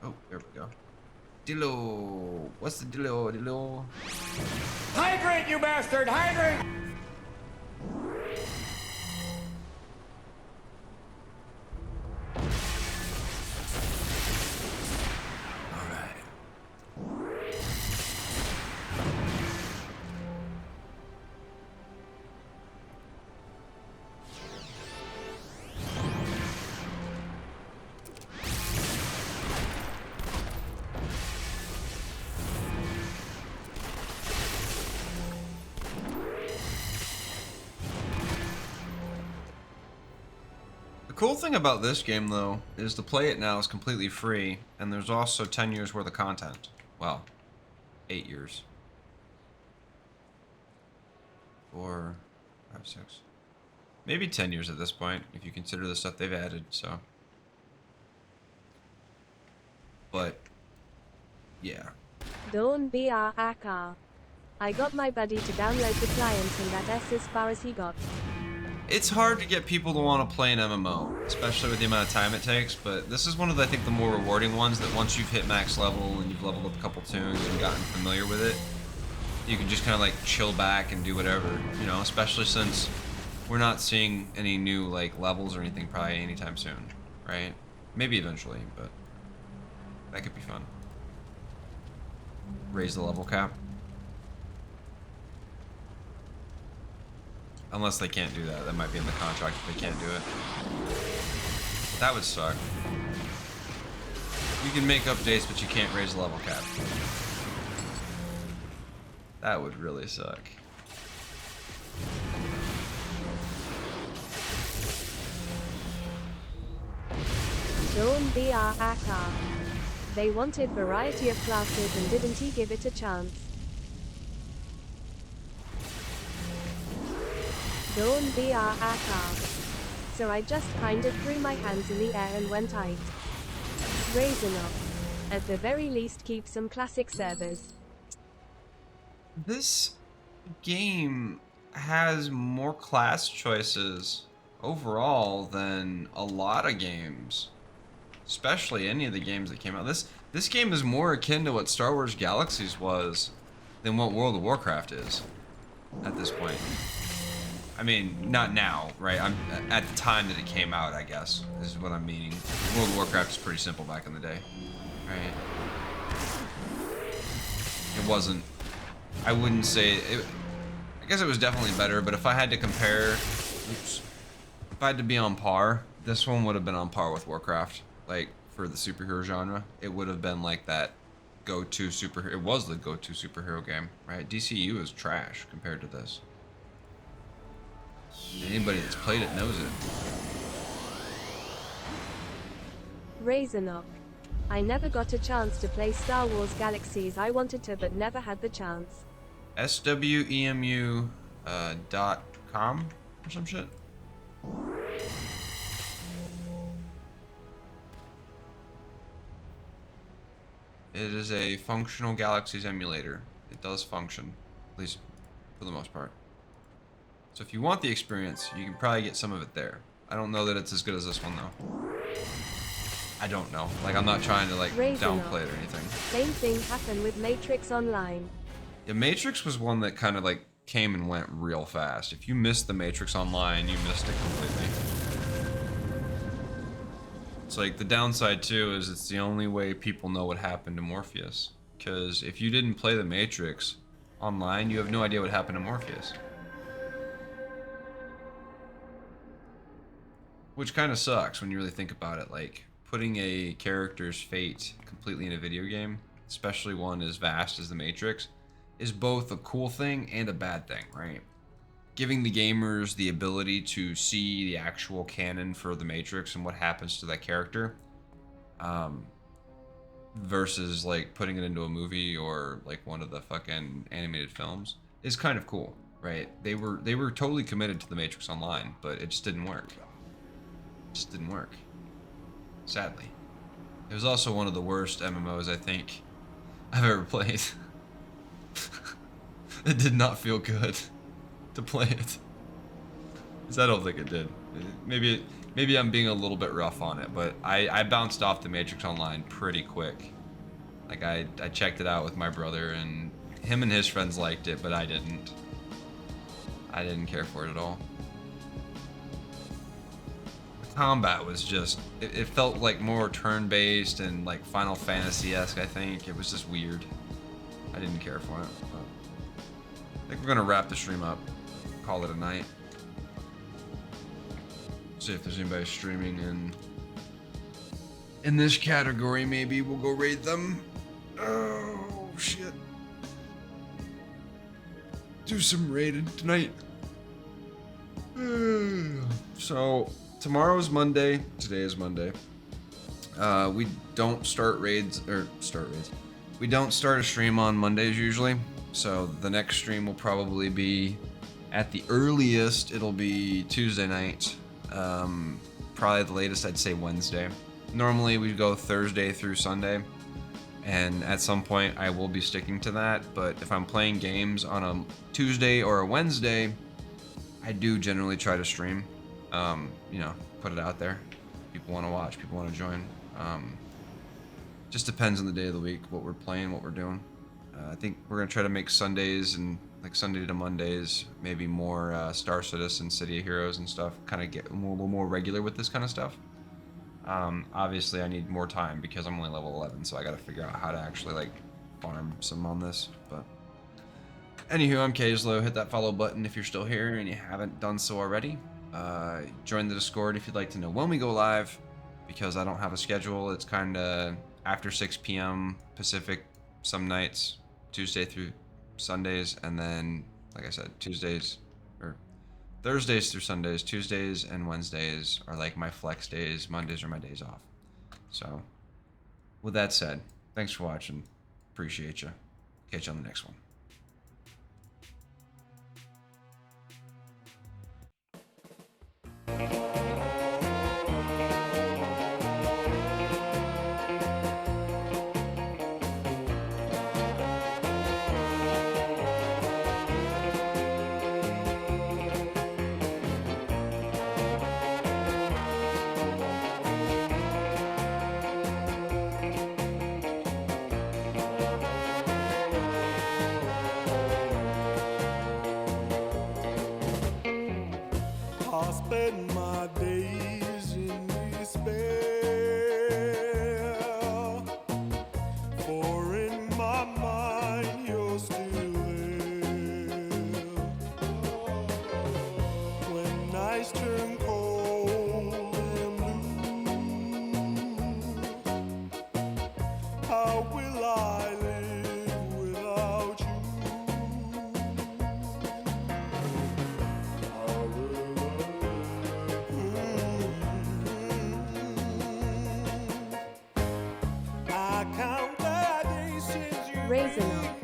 Oh, there we go. Dillo. What's the Dillo? Dillo. Hydrate, you bastard! Hydrate! The cool thing about this game, though, is to play it now is completely free, and there's also 10 years worth of content. Well, 8 years. 4, 5, 6. Maybe 10 years at this point, if you consider the stuff they've added, so. But, yeah. Dawn BRAK. I got my buddy to download the client and that's as far as he got. It's hard to get people to want to play an MMO, especially with the amount of time it takes, but this is one of the, I think, the more rewarding ones that once you've hit max level and you've leveled up a couple tunes and gotten familiar with it, you can just kind of like chill back and do whatever, you know, especially since we're not seeing any new like levels or anything probably anytime soon, right? Maybe eventually, but that could be fun. Raise the level cap. Unless they can't do that. That might be in the contract if they can't do it. That would suck. You can make updates, but you can't raise the level cap. That would really suck. Dawn BRAK. They wanted variety of classes and didn't he give it a chance? Dawn BRAK. So I just kind of threw my hands in the air and went aight. Raising up. At the very least keep some classic servers. This game has more class choices overall than a lot of games. Especially any of the games that came out. This game is more akin to what Star Wars Galaxies was than what World of Warcraft is at this point. I mean, not now, right? I'm at the time that it came out, I guess, is what I'm meaning. World of Warcraft was pretty simple back in the day, right? It wasn't. I wouldn't say it. I guess it was definitely better, but if I had to compare, oops, if I had to be on par, this one would have been on par with Warcraft. Like for the superhero genre, it would have been like that go-to superhero. It was the go-to superhero game, right? DCU is trash compared to this. Anybody that's played it knows it. Raisinok. I never got a chance to play Star Wars Galaxies. I wanted to but never had the chance. SWEMU .com or some shit. It is a functional Galaxies emulator. It does function, at least for the most part. So if you want the experience, you can probably get some of it there. I don't know that it's as good as this one though. I don't know. Like I'm not trying to like downplay it or anything. Same thing happened with Matrix Online. Yeah, Matrix was one that kind of like came and went real fast. If you missed the Matrix Online, you missed it completely. It's like the downside too is it's the only way people know what happened to Morpheus. Because if you didn't play the Matrix online, you have no idea what happened to Morpheus. Which kind of sucks when you really think about it. Like, putting a character's fate completely in a video game, especially one as vast as the Matrix, is both a cool thing and a bad thing, right? Giving the gamers the ability to see the actual canon for the Matrix and what happens to that character, versus like putting it into a movie or like one of the fucking animated films, is kind of cool, right? They were totally committed to the Matrix Online, but it just didn't work. It just didn't work. Sadly. It was also one of the worst MMOs I think I've ever played. It did not feel good to play it. 'Cause I don't think it did. Maybe I'm being a little bit rough on it, but I bounced off the Matrix Online pretty quick. Like I checked it out with my brother, and him and his friends liked it, but I didn't. I didn't care for it at all. The combat was just, it felt like more turn-based and like Final Fantasy-esque, I think. It was just weird. I didn't care for it. But I think we're gonna wrap the stream up. Call it a night. See if there's anybody streaming in this category. Maybe we'll go raid them. Oh shit. Do some raiding tonight. So tomorrow's Monday. Today is Monday. We don't start raids We don't start a stream on Mondays usually. So the next stream will probably be, at the earliest, it'll be Tuesday night. Probably the latest, I'd say Wednesday. Normally we go Thursday through Sunday, and at some point I will be sticking to that. But if I'm playing games on a Tuesday or a Wednesday, I do generally try to stream. You know, put it out there. People want to watch, people want to join. Just depends on the day of the week, what we're playing, what we're doing. I think we're gonna try to make Sundays and like Sunday to Mondays maybe more Star Citizen, City of Heroes and stuff. Kind of get a little more regular with this kind of stuff. Obviously, I need more time because I'm only level 11, so I gotta figure out how to actually like farm some on this. But anywho, I'm Kaezlo. Hit that follow button if you're still here and you haven't done so already. Join the Discord if you'd like to know when we go live, because I don't have a schedule. It's kind of after 6 p.m. Pacific some nights, Tuesday through Sundays, and then, like I said, Thursdays through Sundays. Tuesdays and Wednesdays are like my flex days. Mondays are my days off. So, with that said, thanks for watching. Appreciate you. Catch you on the next one. I spend my days in despair, for in my mind you're still there. When nights turn cold and blue, how will I live without you? Raisin